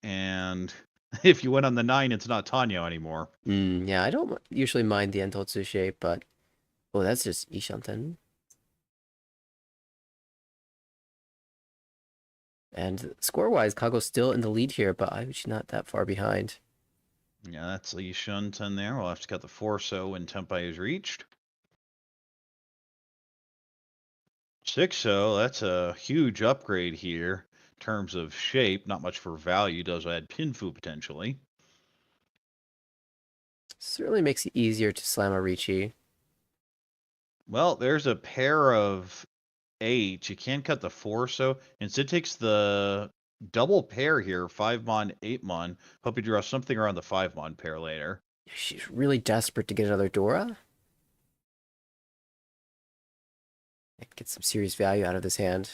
And if you went on the 9, it's not Tanyo anymore. yeah, I don't usually mind the Entotsu shape, but oh, that's just Ishanten. And score-wise, Kago's still in the lead here, but Ayuchi not that far behind. Yeah, that's Lee Shunten there. We'll have to cut the 4-so when Tempai is reached. 6-so, that's a huge upgrade here in terms of shape. Not much for value. Does add Pinfu potentially. Certainly makes it easier to slam a Riichi. Well, there's a pair of 8. You can't cut the 4-so. Instead takes the double pair here, 5-mon, 8-mon. Hope you draw something around the 5-mon pair later. She's really desperate to get another Dora. Get some serious value out of this hand.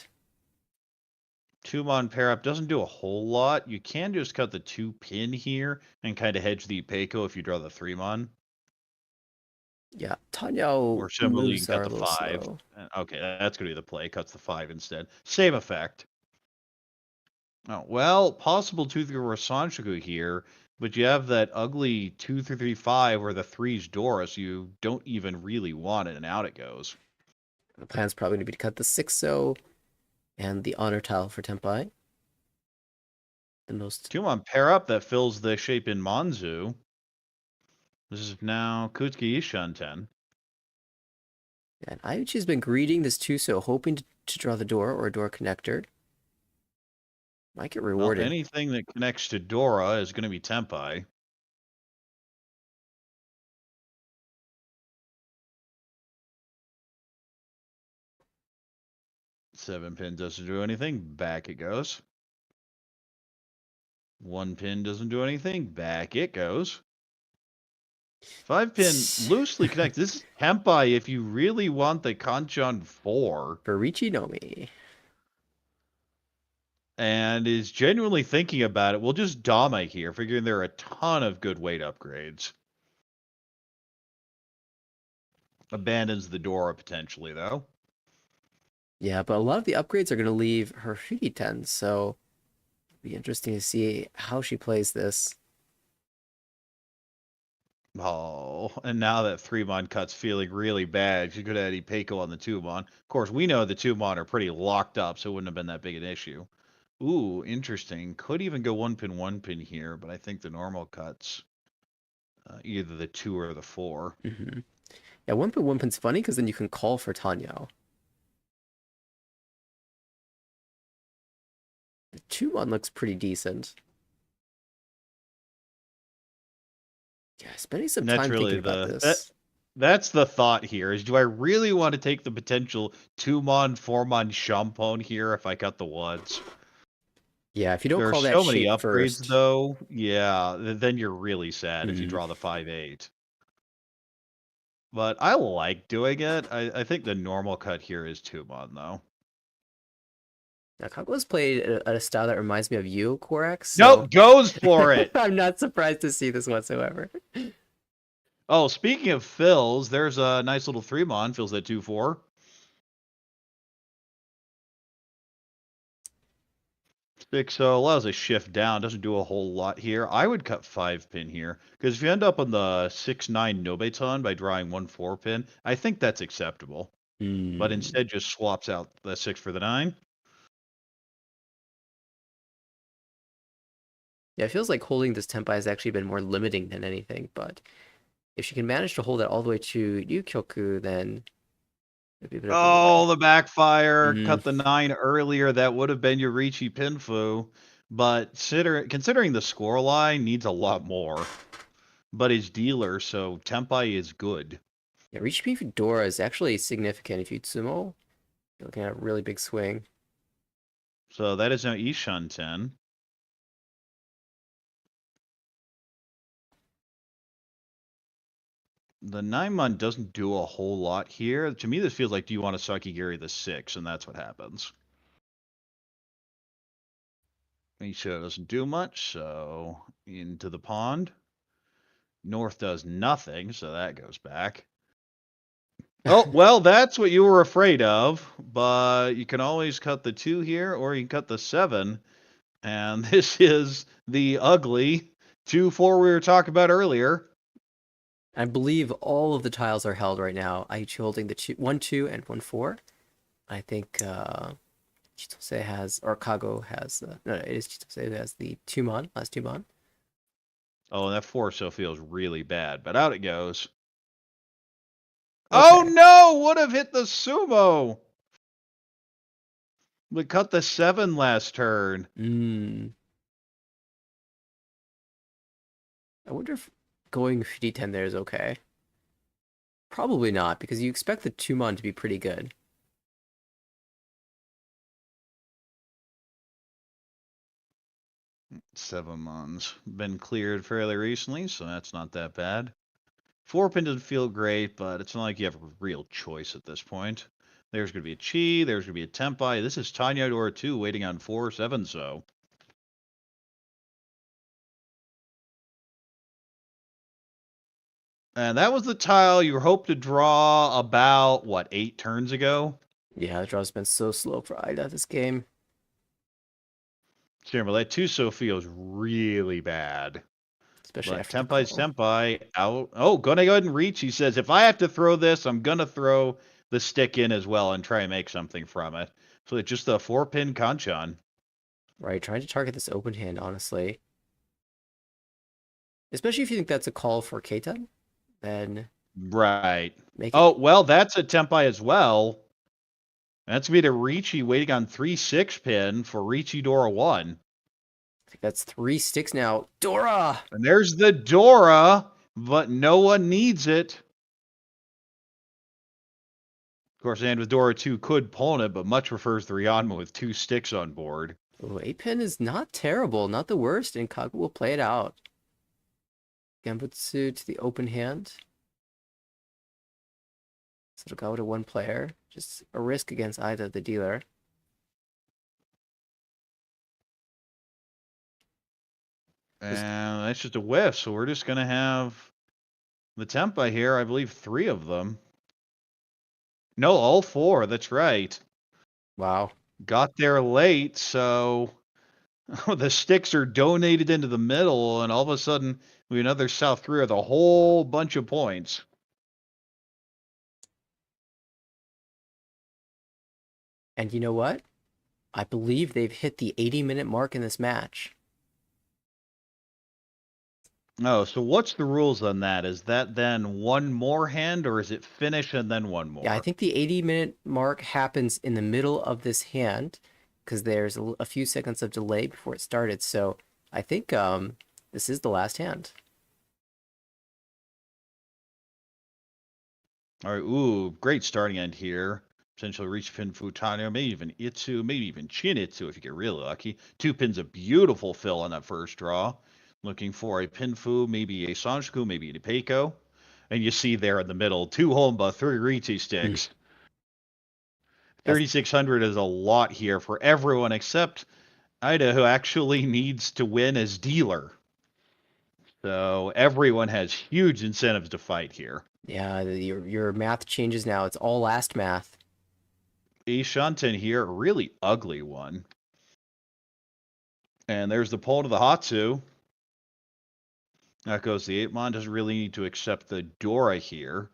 2-mon pair up doesn't do a whole lot. You can just cut the 2-pin here and kind of hedge the Ipeiko if you draw the 3-mon. Yeah, Tanyao Or similarly, you moves can are cut a the little 5. slow. Okay, that's going to be the play. Cuts the 5 instead. Same effect. Oh, well, possible 2-3 Rasanshiku here, but you have that ugly 2-3-5 where the 3's Dora, so you don't even really want it, and out it goes. The plan's probably going to be to cut the 6-so and the honor tile for Tempai. The most 2-mon pair up that fills the shape in Manzu. This is now Kutsuki Ishanten. And Ayuchi's been greeting this 2-so, hoping to draw the door or a door connector. Might get rewarded. Well, anything that connects to Dora is going to be Tempai. Seven pin doesn't do anything. Back it goes. 1 pin doesn't do anything. Back it goes. 5 pin loosely connected. This is Tempai if you really want the Kanchan 4. For Riichi Nomi. And is genuinely thinking about it. We'll just Dama here, figuring there are a ton of good weight upgrades. Abandons the Dora potentially, though. Yeah, but a lot of the upgrades are going to leave her Shuri-ten, so it'll be interesting to see how she plays this. Oh, and now that 3-mon cut's feeling really bad, she could have had Ipeko on the 2-mon. Of course, we know the 2-mon are pretty locked up, so it wouldn't have been that big an issue. Ooh, interesting. Could even go 1-pin here, but I think the normal cuts either the 2 or the 4. Mm-hmm. Yeah, 1-pin's funny because then you can call for Tateniu. The 2-mon looks pretty decent. Yeah, spending some And that's time really thinking about this. that's the thought here is, do I really want to take the potential 2-mon, 4-mon Shampone here if I cut the Woods? Yeah, if you don't There are call that so many shape upgrades, first. though. Yeah, then you're really sad if you Mhm. draw the 5-8. But I like doing it. I think the normal cut here is 2-mon, though. Now, Kagua's played at a style that reminds me of you, Corak, so Nope, goes for it. I'm not surprised to see this whatsoever. Oh, speaking of fills, there's a nice little 3-mon, fills that 2-4. So allows a shift down, doesn't do a whole lot here. I would cut 5-pin here, because if you end up on the 6-9 Nobeton by drawing 1 4-pin, I think that's acceptable. But instead just swaps out the 6 for the 9. Yeah, it feels like holding this Tenpai has actually been more limiting than anything, but if she can manage to hold it all the way to Ryukyoku, then it'd be a bit of a Oh, win. the backfire. Mm. Cut the 9 earlier. That would have been your Riichi Pinfu. But considering the score line needs a lot more. But his dealer, so Tenpai is good. Yeah, Riichi Fedora is actually significant if you Tsumo. You're looking at a really big swing. So that is now Ishan-ten. The 9-mon doesn't do a whole lot here. To me, this feels like, do you want to Sakigiri the 6? And that's what happens. Isha doesn't do much, so into the pond. North does nothing, so that goes back. Oh, well, that's what you were afraid of, but you can always cut the 2 here, or you can cut the 7. And this is the ugly 2-4 we were talking about earlier. I believe all of the tiles are held right now. Aichi holding the 1, 2, and 1, 4. I think Chitose has, or Kago has, no, it is Chitose who has the 2-mon, last 2-mon. Oh, and that 4 so feels really bad, but out it goes. Okay. Oh no! Would have hit the sumo! We cut the 7 last turn. I wonder if going D10 there is okay. Probably not, because you expect the 2-mon to be pretty good. Seven months. Been cleared fairly recently, so that's not that bad. 4-pin doesn't feel great, but it's not like you have a real choice at this point. There's going to be a Chi, there's going to be a Tenpai. This is Tateniu Dora 2 waiting on 4-7, so. And that was the tile you hoped to draw about, what, 8 turns ago? Yeah, the draw's been so slow for Ida this game. Remember, that 2 so feels really bad. Especially But after the Tenpai's call. Tenpai out. Oh, gonna go ahead and reach. He says, if I have to throw this, I'm gonna throw the stick in as well and try and make something from it. So it's just a 4-pin Kanchan. Right, trying to target this open hand, honestly. Especially if you think that's a call for Keitan, then Right. make it. Oh, well, that's a Tenpai as well. That's gonna be to Riichi waiting on 3-6-pin for Riichi Dora 1. I think that's 3 sticks now. Dora! And there's the Dora, but no one needs it. Of course, and with Dora 2 could pawn it, but much prefers the Ryanma with 2 sticks on board. Oh, 8-pin is not terrible, not the worst, and Kagu will play it out. Genbutsu to the open hand. So it'll go to 1 player. Just a risk against Ida, the dealer. And that's just a whiff, so we're just going to have the Tenpai here, I believe 3 of them. No, all 4, that's right. Wow. Got there late, so the sticks are donated into the middle, and all of a sudden we have another South Korea with a whole bunch of points. And you know what? I believe they've hit the 80-minute mark in this match. Oh, so what's the rules on that? Is that then one more hand, or is it finish and then one more? Yeah, I think the 80-minute mark happens in the middle of this hand because there's a few seconds of delay before it started. So I think this is the last hand. All right, ooh, great starting end here. Potentially reach pin Futano, maybe even Itsu, maybe even Chinitsu if you get really lucky. 2 pins, a beautiful fill on that first draw. Looking for a Pinfu, maybe a Sanjiku, maybe a Peiko. And you see there in the middle, 2 Honba, 3 Riichi sticks. 3,600 is a lot here for everyone except Ida, who actually needs to win as dealer. So everyone has huge incentives to fight here. Yeah, your math changes now. It's all last math. A Shanten here, a really ugly one. And there's the pull to the Hatsu. That goes the 8-mon. Doesn't really need to accept the Dora here.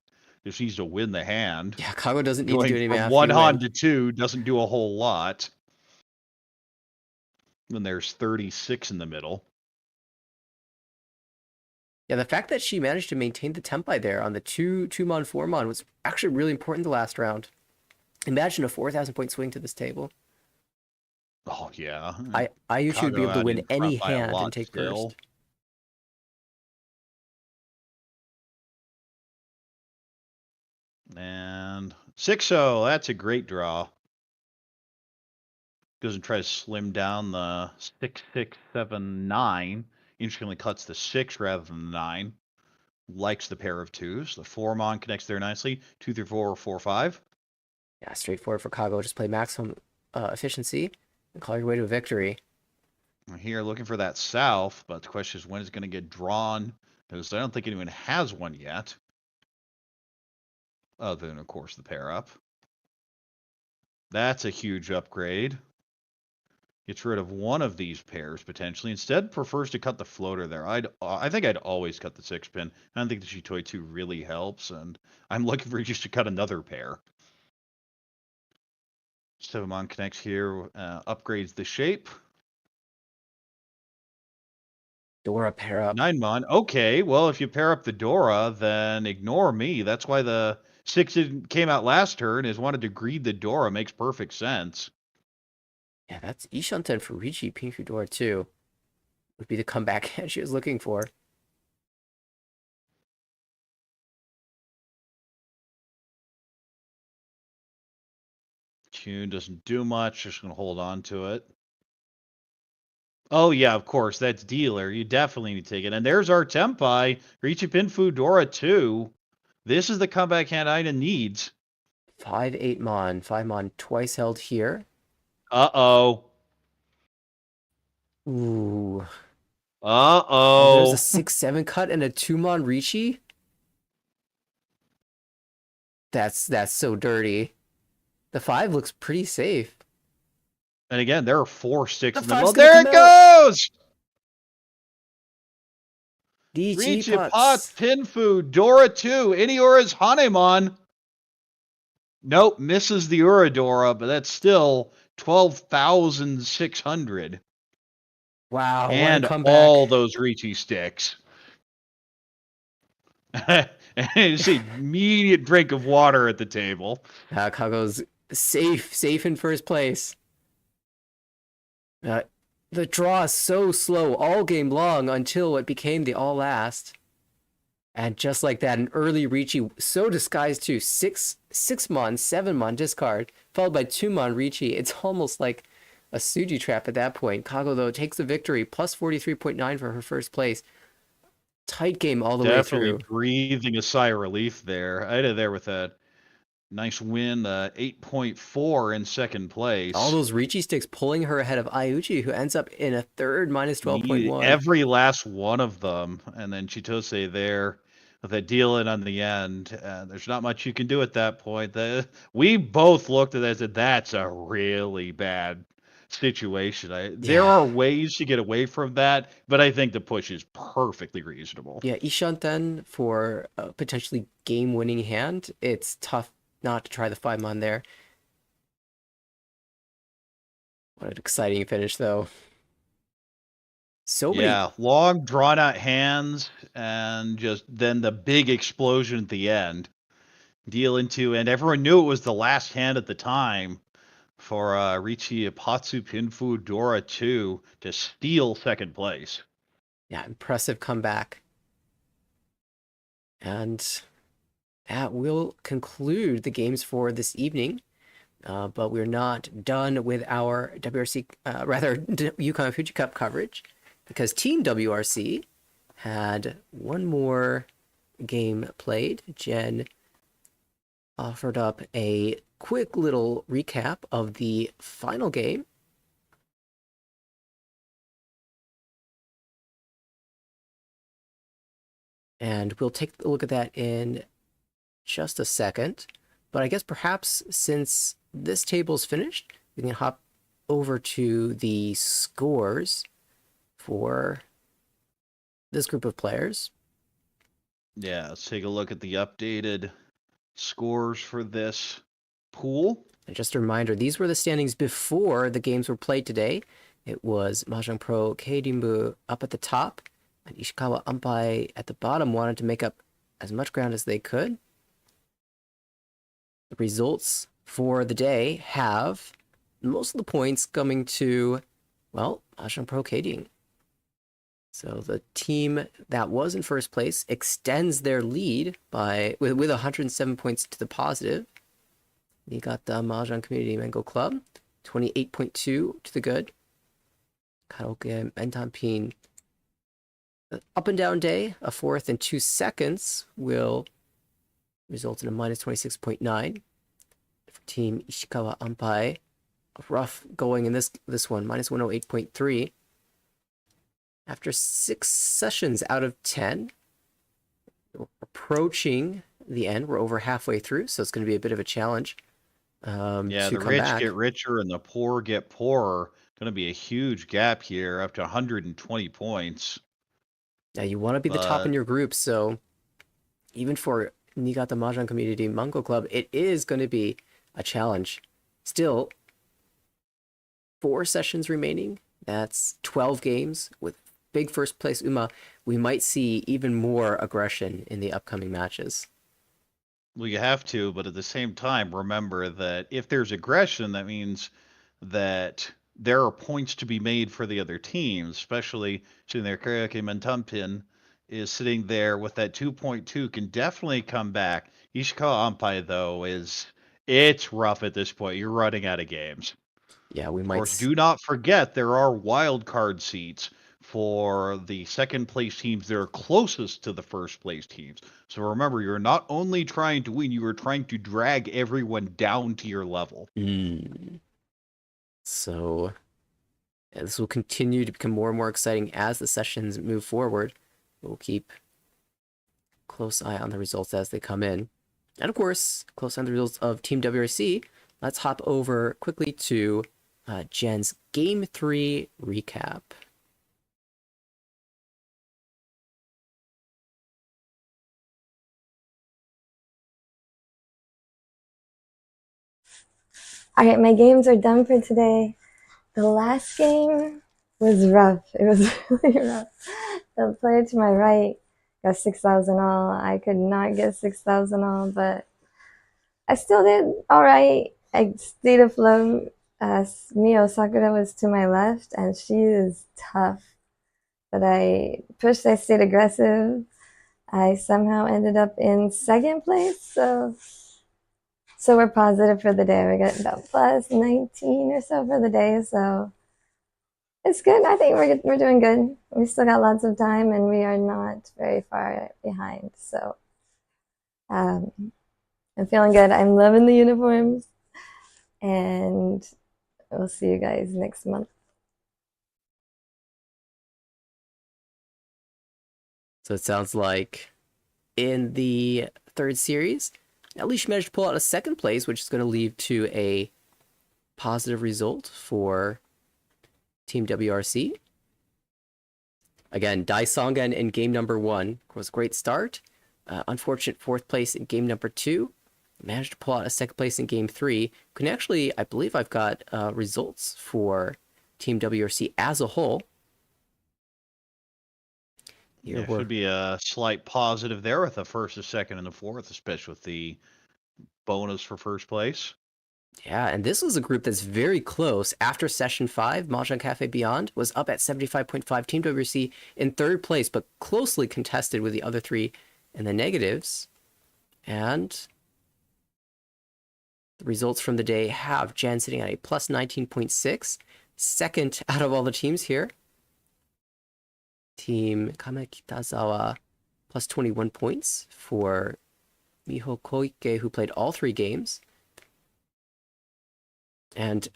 Just needs to win the hand. Yeah, Kago doesn't need to Going do any from math. 1 You Han win. to 2 doesn't do a whole lot. Then there's 36 in the middle. Yeah, the fact that she managed to maintain the tempi there on the 2-mon, 4-mon was actually really important the last round. Imagine a 4,000-point swing to this table. Oh, yeah. Ayuchi would be able to win any hand and take still. first. And 6-0, that's a great draw. Goes and tries to slim down the 6, 6, 7, 9. Interestingly cuts the 6 rather than the 9. Likes the pair of 2s. The 4-mon connects there nicely. 2, 3, 4, 4, 5. Yeah, straightforward for Kago. Just play maximum efficiency and call your way to a victory. We're here looking for that south, but the question is when it's going to get drawn, because I don't think anyone has one yet. Other than, of course, the pair up. That's a huge upgrade. Gets rid of one of these pairs, potentially. Instead, prefers to cut the floater there. I think I'd always cut the 6-pin. I don't think the Shitoi 2 really helps, and I'm looking for just to cut another pair. 7-mon connects here, upgrades the shape. Dora pair up. 9-mon. Okay, well, if you pair up the Dora, then ignore me. That's why the 6 came out last turn, is wanted to greed the Dora. Makes perfect sense. Yeah, that's Ishanten for Riichi, Pinfu Dora 2. Would be the comeback hand she was looking for. Tune doesn't do much. Just going to hold on to it. Oh, yeah, of course. That's dealer. You definitely need to take it. And there's our Tempai. Riichi Pinfu Dora 2. This is the comeback hand Ida needs. 5-8-mon. 5-mon twice held here. Uh-oh. Ooh. Uh-oh. There's a 6-7 cut and a 2-mon Riichi? That's so dirty. The 5 looks pretty safe. And again, there are 4 sticks in the 5's middle. gonna There it come out. goes! Riichi Riichi Pot pots. Pinfu Dora 2. Iniura's Hanemon. Nope, misses the Uradora, but that's still 12,600. Wow, And what a comeback. all those Riichi sticks. And you see immediate drink of water at the table. Kago's safe in first place. The draw is so slow all game long until it became the all last. And just like that, an early Riichi, so disguised too. 6-mon, 7-mon discard, followed by 2-mon Riichi. It's almost like a Suji trap at that point. Kago, though, takes the victory, plus 43.9 for her first place. Tight game all the way Definitely through. breathing a sigh of relief there. Ida there with a nice win, 8.4 in second place. All those Riichi sticks pulling her ahead of Ayuchi, who ends up in a third, minus 12.1. Every last one of them. And then Chitose there with a deal in on the end. There's not much you can do at that point. We both looked at it and said, that's a really bad situation. There Yeah. are ways to get away from that, but I think the push is perfectly reasonable. Yeah, Ishanten for a potentially game-winning hand. It's tough not to try the 5-mon there. What an exciting finish, though. So many. Yeah, long, drawn-out hands, and just then the big explosion at the end. Deal into, and everyone knew it was the last hand at the time for Riichi Ipatsu Pinfu Dora 2 to steal second place. Yeah, impressive comeback. And that will conclude the games for this evening. But we're not done with our WRC, Yukan Fuji Cup coverage, because Team WRC had one more game played. Jenn offered up a quick little recap of the final game. And we'll take a look at that in just a second. But I guess perhaps since this table's finished, we can hop over to the scores for this group of players. Yeah, let's take a look at the updated scores for this pool. And just a reminder, these were the standings before the games were played today. It was Mahjong Pro Keirin up at the top, and Ishikawa Ampai at the bottom wanted to make up as much ground as they could. The results for the day have most of the points coming to, well, Mahjong Pro Keirin. So the team that was in first place extends their lead with 107 points to the positive. Niigata Mahjong Community Mango Club, 28.2 to the good. Karaoke Mentanpin, up and down day, a fourth and 2 seconds will result in a minus 26.9. For Team Ishikawa Ampai, rough going in this one, minus 108.3. After 6 sessions out of 10, we're approaching the end. We're over halfway through, so it's going to be a bit of a challenge. Yeah, to the come rich back. get richer and the poor get poorer. Going to be a huge gap here, up to 120 points. Yeah, you want to be the top in your group, so even for Niigata Mahjong Community Mango Club, it is going to be a challenge. Still, 4 sessions remaining. That's 12 games with big first place Uma. We might see even more aggression in the upcoming matches. Well, you have to, but at the same time, remember that if there's aggression, that means that there are points to be made for the other teams, especially sitting there. Karaoke Mentanpin is sitting there with that 2.2, can definitely come back. Ishikawa Ampai, though, it's rough at this point. You're running out of games. Yeah, we Of might. course, do not forget there are wild card seats for the second place teams that are closest to the first place teams. So remember, you're not only trying to win, you are trying to drag everyone down to your level. So this will continue to become more and more exciting as the sessions move forward. We'll keep close eye on the results as they come in. And of course, close eye on the results of Team WRC. Let's hop over quickly to Jenn's Game 3 recap. All right, my games are done for today. The last game was rough. It was really rough. The player to my right got 6,000 all. I could not get 6,000 all, but I still did all right. I stayed afloat. Mio Sakura was to my left, and she is tough. But I pushed, I stayed aggressive. I somehow ended up in second place, so we're positive for the day. We got about plus 19 or so for the day, so it's good. I think we're doing good. We still got lots of time, and we are not very far behind. So I'm feeling good. I'm loving the uniforms, and we'll see you guys next month. So it sounds like in the third series. At least she managed to pull out a second place, which is going to lead to a positive result for Team WRC. Again, Daisongan in game number 1 was a great start. Unfortunate 4th place in game number 2. Managed to pull out a 2nd place in game 3. Can actually, I believe I've got results for Team WRC as a whole. There should be a slight positive there with the first, the second, and the fourth, especially with the bonus for first place. Yeah, and this was a group that's very close. After session 5, Mahjong Cafe Beyond was up at 75.5. Team WRC in 3rd place, but closely contested with the other 3 in the negatives. And the results from the day have Jenn sitting at a plus 19.6. Second out of all the teams here. Team Kitazawa plus 21 points for Miho Koike, who played all 3 games. And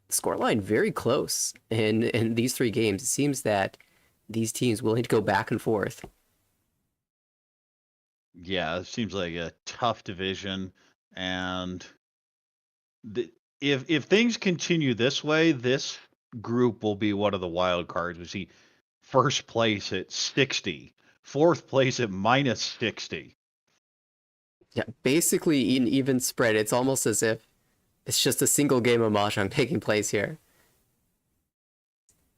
scoreline very close in these 3 games. It seems that these teams will need to go back and forth. Yeah, it seems like a tough division. And if things continue this way, this group will be one of the wild cards. We see first place at 60, 4th place at minus 60. Yeah, basically an even spread. It's almost as if it's just a single game of Mahjong taking place here.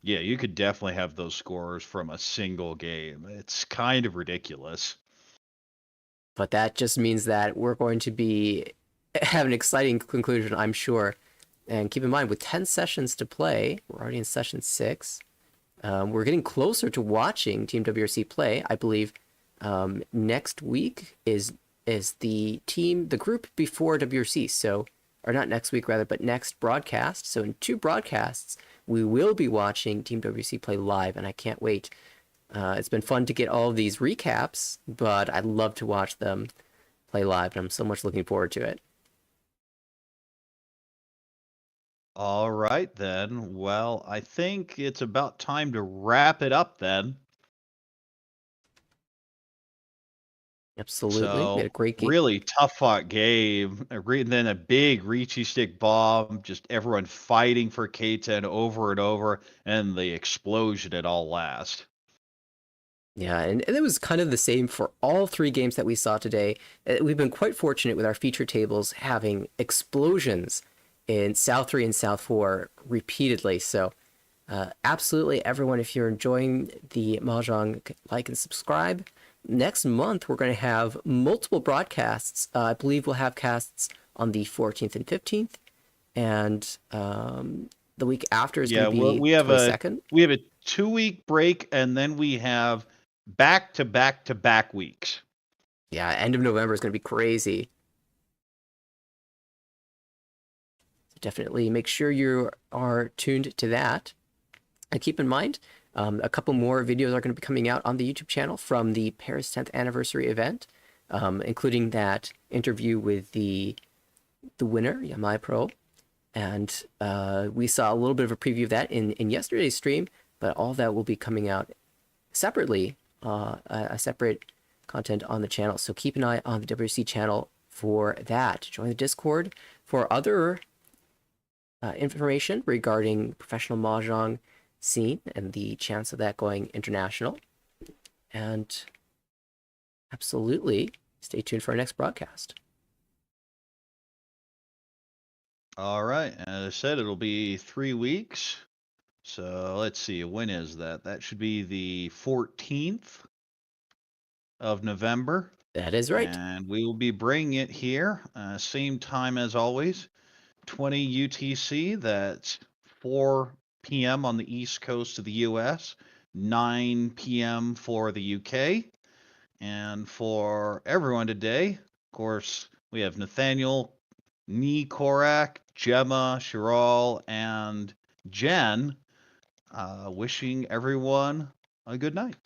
Yeah, you could definitely have those scores from a single game. It's kind of ridiculous. But that just means that we're going to have an exciting conclusion, I'm sure. And keep in mind, with 10 sessions to play, we're already in session 6. We're getting closer to watching Team WRC play. I believe next week is the group before WRC. So, or not next week rather, but next broadcast. So in 2 broadcasts, we will be watching Team WRC play live, and I can't wait. It's been fun to get all of these recaps, but I'd love to watch them play live, and I'm so much looking forward to it. All right, then. Well, I think it's about time to wrap it up then. Absolutely. So, we had a great game. Really tough fought game. And then a big Riichi stick bomb, just everyone fighting for K10 over and over, and the explosion at all last. Yeah, and it was kind of the same for all 3 games that we saw today. We've been quite fortunate with our feature tables having explosions in South 3 and South 4 repeatedly. So absolutely, everyone, if you're enjoying the Mahjong, like and subscribe. Next month, we're going to have multiple broadcasts. I believe we'll have casts on the 14th and 15th. And the week after is going to be we have 22nd. We have a 2-week break, and then we have back-to-back-to-back weeks. Yeah, end of November is going to be crazy. So definitely make sure you are tuned to that. And keep in mind, a couple more videos are going to be coming out on the YouTube channel from the Paris 10th anniversary event, including that interview with the winner, Yamai Pro. And we saw a little bit of a preview of that in yesterday's stream, but all that will be coming out separately, a separate content on the channel. So keep an eye on the WRC channel for that. Join the Discord for other information regarding professional Mahjong scene and the chance of that going international. And absolutely stay tuned for our next broadcast. All right. As I said, it'll be 3 weeks. So let's see. When is that? That should be the 14th of November. That is right. And we will be bringing it here, same time as always, 20 UTC. That's 4 p.m. on the East Coast of the U.S., 9 p.m. for the UK. And for everyone today, of course, we have Nathanael, Corak, Gemma, Chiral, and Jenn wishing everyone a good night.